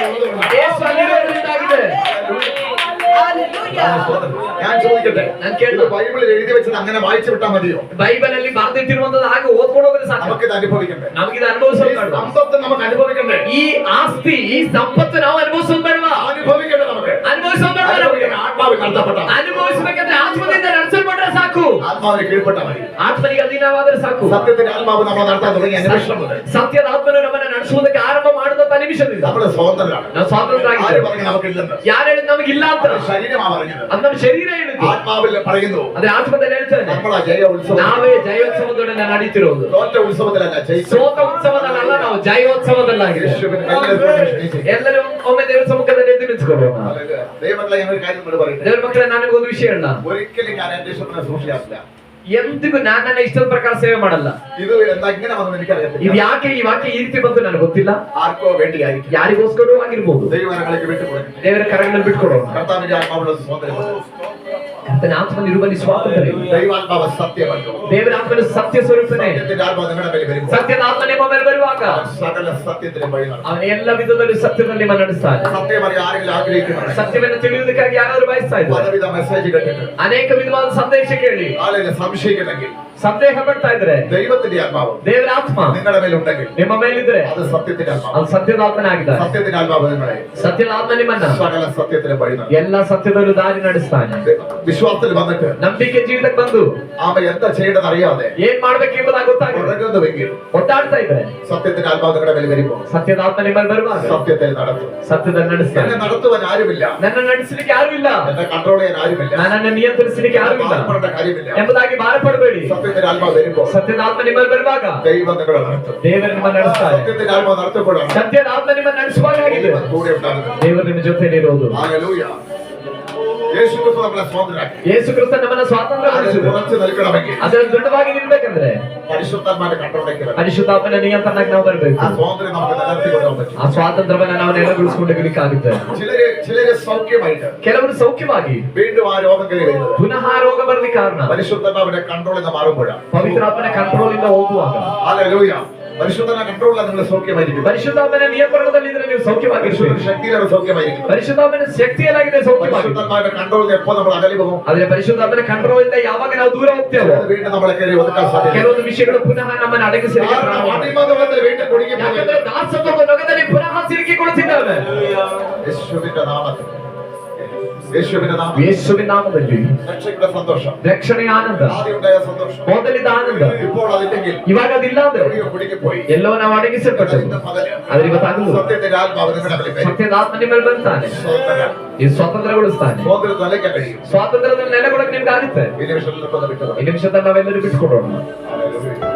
ಯೇಸು ಅಲ್ಲಿರೋದ್ರಿಂದಾಗಿದೆ. ഞാൻ ചോദിക്കട്ടെ, ഞാൻ കേട്ടു. ഇത് ബൈബിളിൽ എഴുതി വെച്ചത് അങ്ങനെ വായിച്ചു വിട്ടാൽ മതിയോ? ಬೈಬಲ್ ಅಲ್ಲಿ ಬರೆದಿಟ್ಟಿರುವಂತದ್ದು ಹಾಗೆ ಓದ್ಕೊಂಡು ಹೋದ್ರೆ ಸಾಕು. നമുക്കിത് അനുഭവിക്കണ്ടേ? ನಮಗಿದು ಅನುಭವಿಸೋದು. സമ്പത്ത് നമുക്ക് അനുഭവിക്കണ്ടേ? ಈ ಆಸ್ತಿ, ಈ ಸಂಪತ್ತು ನಾವು ಅನುಭವಿಸೋದು ಬೇಡವಾ? അനുഭവിക്കണ്ടേ? നമുക്ക് ಅನುಭವಿಸೋದು ಬೇಡವಾ? ನಮಗೆ ആത്മാവിൽ നടത്തപ്പെട്ട, ಅನುಭವಿಸಬೇಕಂದ್ರೆ ಆತ್ಮದಿಂದ ನಡೆಸಲ್ಪಟ್ರೆ ಸಾಕು. ആത്മാവിനെ കീഴ്പ്പെട്ട മതി. ಆತ್ಮನಿಗೆ ಅಧೀನವಾದರೆ ಸಾಕು. സത്യത്തിന്റെ ആത്മാവ് നമ്മൾ നടത്താൻ തുടങ്ങിയ നിമിഷം മുതൽ ಸತ್ಯದ ಆತ್ಮನು ನಮ್ಮನ್ನು ನಡೆಸುವುದಕ್ಕೆ ಆರಂಭ ಮಾಡಿದಂತ ನಿಮಿಷದಿಂದ നമ്മുടെ സ്വതന്ത്രരാണ്. ನಾವು ಸ್ವಾತಂತ್ರ್ಯ ആര് ಆಗಿದ್ದೇವೆ. പറഞ്ഞു നമുക്കില്ലെന്ന്? ಯಾರು ಹೇಳಿದ್ ನಮಗಿಲ್ಲ ಅಂತ? ശരീരമാ പറഞ്ഞത്. ಅದು ನಮ್ಮ ಶರೀರ ಹೇಳಿದ್ದು. ആത്മാവിൽ പറയുന്നു, ಅದೇ ಆತ್ಮದಲ್ಲಿ ಹೇಳ್ತೇನೆ. നമ്മളാ ജയ ഉത്സവം. ನಾವೇ ಜಯೋತ್ಸವದೊಡನೆ ನಡೀತಿರೋದು. തോറ്റ ഉത്സവത്തിലല്ല, ജയിച്ച ಸೋತ ಉತ್ಸವದಲ್ಲ, ನಾವು ಜಯೋತ್ಸವದಲ್ಲಾಗಿದೆ. ಎಲ್ಲರೂ ಒಮ್ಮೆ ದೇವರ ಸಮ್ಮುಖದಲ್ಲಿ ಎದ್ದು ನಿಂತ್ಕೊಳ್ಳೋಣ. ദൈവമക്കളെ, ഞാൻ ഒരു കാര്യം കൂടെ പറയട്ടെ. ದೇವರ ಮಕ್ಕಳೇ, ನನಗೊಂದು ವಿಷಯ ಹೇಳ. ഒരിക്കലും ഞാൻ എന്റെ ഇഷ്ടത്തിന് സൂക്ഷിക്കാറില്ല. ಎಂದಿಗೂ ನಾನು ನನ್ನ ಇಷ್ಟದ ಪ್ರಕಾರ ಸೇವೆ ಮಾಡಲ್ಲ. ഇത് എന്താ ഇങ്ങനെ വന്നു എനിക്കറിയത്തില്ല. ಇದು ಯಾಕೆ ಈ ವಾಕ್ಯ ಈ ರೀತಿ ಬಂತು ನನಗೆ ಗೊತ್ತಿಲ್ಲ. ആർക്കോ വേണ്ടിയായിരിക്കും, ಯಾರಿಗೋಸ್ಕರ ಆಗಿರ್ಬೋದು. ദൈവകരങ്ങളിലേക്ക് വിട്ടുകൊടുക്കും. ದೇವರ ಕರಗಳಲ್ಲಿ ಬಿಟ್ಕೊಡೋಣ. കർത്താവിന്റെ ആത്മാവുള്ള സ്വാതന്ത്ര്യം. ಕರ್ತನ ಆತ್ಮನ ಇರುವಲ್ಲಿ ಸ್ವಾತಂತ್ರ್ಯ ಇದೆ. ദൈവാത്മാവ് സത്യമല്ലോ. ದೇವರ ಆತ್ಮನ ಸತ್ಯ ಸ್ವರೂಪನೇ. സത്യത്തിന്റെ ആത്മാവ് നിങ്ങളുടെ മേൽ വരുമ്പോൾ ಸತ್ಯದ ಆತ್ಮ ನಿಮ್ಮ ಮೇಲೆ ಬರುವಾಗ സകല സത്യത്തിലും വഴി നടത്തും. ಅವನ ಎಲ್ಲ ವಿಧದಲ್ಲಿ ಸತ್ಯದಲ್ಲಿ ನಿಮ್ಮ ನಡೆಸ್ತಾನೆ. സത്യം അറിയാൻ ആരെങ്കിലും ആഗ്രഹിക്കുന്നുണ്ട്? ಸತ್ಯವನ್ನು ತಿಳಿಯುವುದಕ್ಕಾಗಿ ಯಾರಾದ್ರೂ ಬಯಸ್ತಾ ಇದ್ದಾರೆ. പലവിധ മെസ്സേജ് കേട്ടിട്ട് ಅನೇಕ ವಿಧವಾದ ಸಂದೇಶ ಕೇಳಿ ആളുകൾ സംശയിക്കുന്നെങ്കിൽ ಸಂದೇಹ ಪಡ್ತಾ ಇದ್ರೆ ദൈവത്തിന്റെ ആത്മാവ് ದೇವರ ಆತ್ಮ നിങ്ങളുടെ മേലുണ്ടെങ്കിൽ ನಿಮ್ಮ ಮೇಲಿದ್ರೆ അത് സത്യത്തിന്റെ ആത്മാവ്. ಅದು ಸತ್ಯದ ಆತ್ಮನಾಗಿದ್ದಾನೆ. സത്യത്തിന്റെ ആത്മാവ് നിങ്ങളെ ಸತ್ಯದ ಆತ್ಮ ನಿಮ್ಮನ್ನ സകല സത്യത്തിലും വഴി നടത്തും. ಎಲ್ಲ ಸತ್ಯದಲ್ಲೂ ದಾರಿ ನಡೆಸ್ತಾನೆ. വിശ്വാസത്തിൽ വന്നിട്ട് ನಂಬಿಕೆ ಜೀವಿತಕ್ಕೆ ಬಂದು അവൻ എന്താ ചെയ്യേണ്ടത് അറിയാതെ ಏನ್ ಮಾಡ್ಬೇಕೆಂಬುದಾಗಿ ಗೊತ್ತಾಗಿದೆ ഉറങ്ങുന്നുവെങ്കിൽ ಒದ್ದಾಡ್ತಾ ಇದ್ರೆ സത്യത്തിന്റെ ആത്മാവ് നിങ്ങളുടെ മേൽ വരുമ്പോൾ ಸತ್ಯದ ಆತ್ಮ ನಿಮ್ಮಲ್ಲಿ ಬರುವಾಗ സത്യത്തിൽ നടത്തും. ಸತ್ಯದಲ್ಲಿ ನಡೆಸ್ತಾನೆ. എന്നെ നടത്തുവാൻ ആരുമില്ല, ನನ್ನ ನಡೆಸಲಿಕ್ಕೆ ಯಾರು ಇಲ್ಲ, എന്നെ കൺട്രോൾ ചെയ്യാൻ ആരുമില്ല, ನನ್ನನ್ನು ನಿಯಂತ್ರಿಸಲಿಕ್ಕೆ ಯಾರು ಇಲ್ಲ ഭാരപ്പെടേണ്ട കാര്യമില്ല. ಎಂಬುದಾಗಿ ಭಾರಪಡಬೇಡಿ. സത്യത്തിന്റെ ആത്മാവ് വരുമ്പോൾ ಸತ್ಯದ ಆತ್ಮ ನಿಮ್ಮಲ್ಲಿ ಬರುವಾಗ ദൈവം നിങ്ങളെ നടത്തും. ದೇವರು ನಿಮ್ಮನ್ನು ನಡೆಸ್ತಾನೆ. സത്യത്തിന്റെ ആത്മാവ് നടത്തപ്പെടാണ് ಸತ್ಯದ ಆತ್ಮ ನಿಮ್ಮನ್ನು ನಡೆಸುವಾಗ ಆಗಿದೆ കൂടെ ഉണ്ടാകുന്നത്. ದೇವರು ನಿಮ್ಮ ಜೊತೆಲಿರೋದು. ഹല്ലേലൂയ. യേശು ಕ್ರಿಸ್ತು ನಮ್ಮನ್ನ ಸ್ವಾತಂತ್ರ್ಯರಾಕಿ. ಯೇಸು ಕ್ರಿಸ್ತ ನಮ್ಮನ್ನ ಸ್ವಾತಂತ್ರ್ಯಗೊಳಿಸಿದ. ಉರಚು ನಿಲ್ಕണമെങ്കിൽ ಅದರಲ್ಲಿ ದೃಢವಾಗಿ ನಿಲ್ಬೇಕಂದ್ರೆ ಪರಿಶುದ್ಧಾತ್ಮನ ಕಂಟ್ರೋಲ್ಗೆ ಬರಬೇಕು. ಪರಿಶುದ್ಧಾತ್ಮನ ನಿಯಂತ್ರಣಕ್ಕೆ ನಾವು ಬರಬೇಕು. ಆ ಸ್ವಾತಂತ್ರ್ಯ ನಮಗೆ ನೆಲೆಸಿಕೊಂಡು ಹೋಗಬೇಕು. ಆ ಸ್ವಾತಂತ್ರ್ಯವನ್ನ ನಾವು ನೆಲೆಗೊಳಿಸಿಕೊಳ್ಳಲಿಕ್ಕಾಗುತ್ತೆ. ചിലരെ സൗഖ്യമായിട്ട് ಕೆಲವರು ಸೌಖ್ಯವಾಗಿ വീണ്ടും ആ രോഗം കയറി വരുന്നത് ಪುನಃ ರೋಗ ಬರ್ಲಿಕ್ಕೆ ಕಾರಣ പരിശുദ്ധാത്മാവിന്റെ കൺട്രോളിൽ നിന്ന് മാറുമ്പോഴാണ്. ಪವಿತ್ರಾತ್ಮನ ಕಂಟ್ರೋಲ್ ಇಂದ ಹೋಗುವಾಗ. ഹല്ലേലൂയ. പരിശുദ്ധന കൺട്രോളിലാണ് നിങ്ങൾ സൗഖ്യമായിരിക്കും. ಪರಿಶುದ್ಧಾತ್ಮನ ನಿಯಂತ್ರಣದಲ್ಲಿ ಇದ್ರೆ ನೀವು ಸೌಖ್ಯವಾಗಿರ್ತೀರಿ. ശക്തിയിലാണ് സൗഖ്യമായിരിക്കും. ಪರಿಶುದ್ಧಾತ್ಮನ ಶಕ್ತಿಯಲ್ಲಾಗಿದೆ ಸೌಖ್ಯವಾಗಿ. പരിശുദ്ധാത്മാവിന്റെ കൺട്രോളിൽ എപ്പോൾ നമ്മൾ അകലി പോകും? ಆದ್ರೆ ಪರಿಶುದ್ಧಾತ್ಮನ ಕಂಟ್ರೋಲ್ ಇಂದ ಯಾವಾಗ ನಾವು ದೂರ ಹೋಗ್ತೇವೆ വീണ്ടും നമ്മളെ കയറി ഒതുക്കാൻ സാധ്യത. ಕೆಲವೊಂದು ವಿಷಯಗಳು ಪುನಃ ನಮ್ಮನ್ನು ಅಡಗಿಸಲಿಕ್ಕೆ ಪ್ರಾರಂಭ ಮಾಡ್ತವೆ. അടിമതത്തിൽ വീണ്ടും കുടുങ്ങി ಯಾಕಂದ್ರೆ ದಾಸತ್ವದ ನೊಗದಲ್ಲಿ ಪುನಃ ಸಿಲುಕಿಕೊಳ್ಳುತ್ತಿದ್ದಾವೆ. യേശുവിന്റെ നാമത്തിൽ യേശുവിന്റെ നാമത്തിൽ ಯೇಸುವಿನ ನಾಮದಲ್ಲಿ രക്ഷയുടെ സന്തോഷം, ರಕ್ಷಣೆಯ ಆನಂದ, ആദ്യമുണ്ടായ സന്തോഷം ಮೊದಲಿದ್ದ ಆನಂದ ഇപ്പോൾ അതില്ലെങ്കിൽ ಇವಾಗ ಅದಿಲ್ಲ ಅಂದ್ರೆ കുടുങ്ങിപ്പോയി. ಎಲ್ಲೋ ನಾವು ಅಡಗಿಸಲ್ಪಟ್ಟದ್ದು. ಆದ್ರೆ ಇವತ್ತಾಗಲು സത്യത്തിന്റെ ആത്മാവ് നിങ്ങളുടെ മേൽ വരും. ಸತ್ಯದ ಆತ್ಮ ನಿಮ್ಮ ಮೇಲೆ ಬರ್ತಾನೆ. ಈ ಸ್ವಾತಂತ್ರ್ಯಗೊಳಿಸ್ತಾನೆ. സ്വാതന്ത്ര്യം നിലയ്ക്കാൻ കഴിയും. ಸ್ವಾತಂತ್ರ್ಯದಲ್ಲಿ ನೆಲೆಗೊಳ್ಳಕ್ಕೆ ನಿಮ್ಗೆ ಆಗುತ್ತೆ. ഈ നിമിഷത്തിൽ നിൽക്കുന്ന വിട്ടത്. ಈ ನಿಮಿಷದಲ್ಲಿ ನಾವೆಲ್ಲರೂ ಬಿಟ್ಕೊಡೋಣ. ഹല്ലേലൂയ.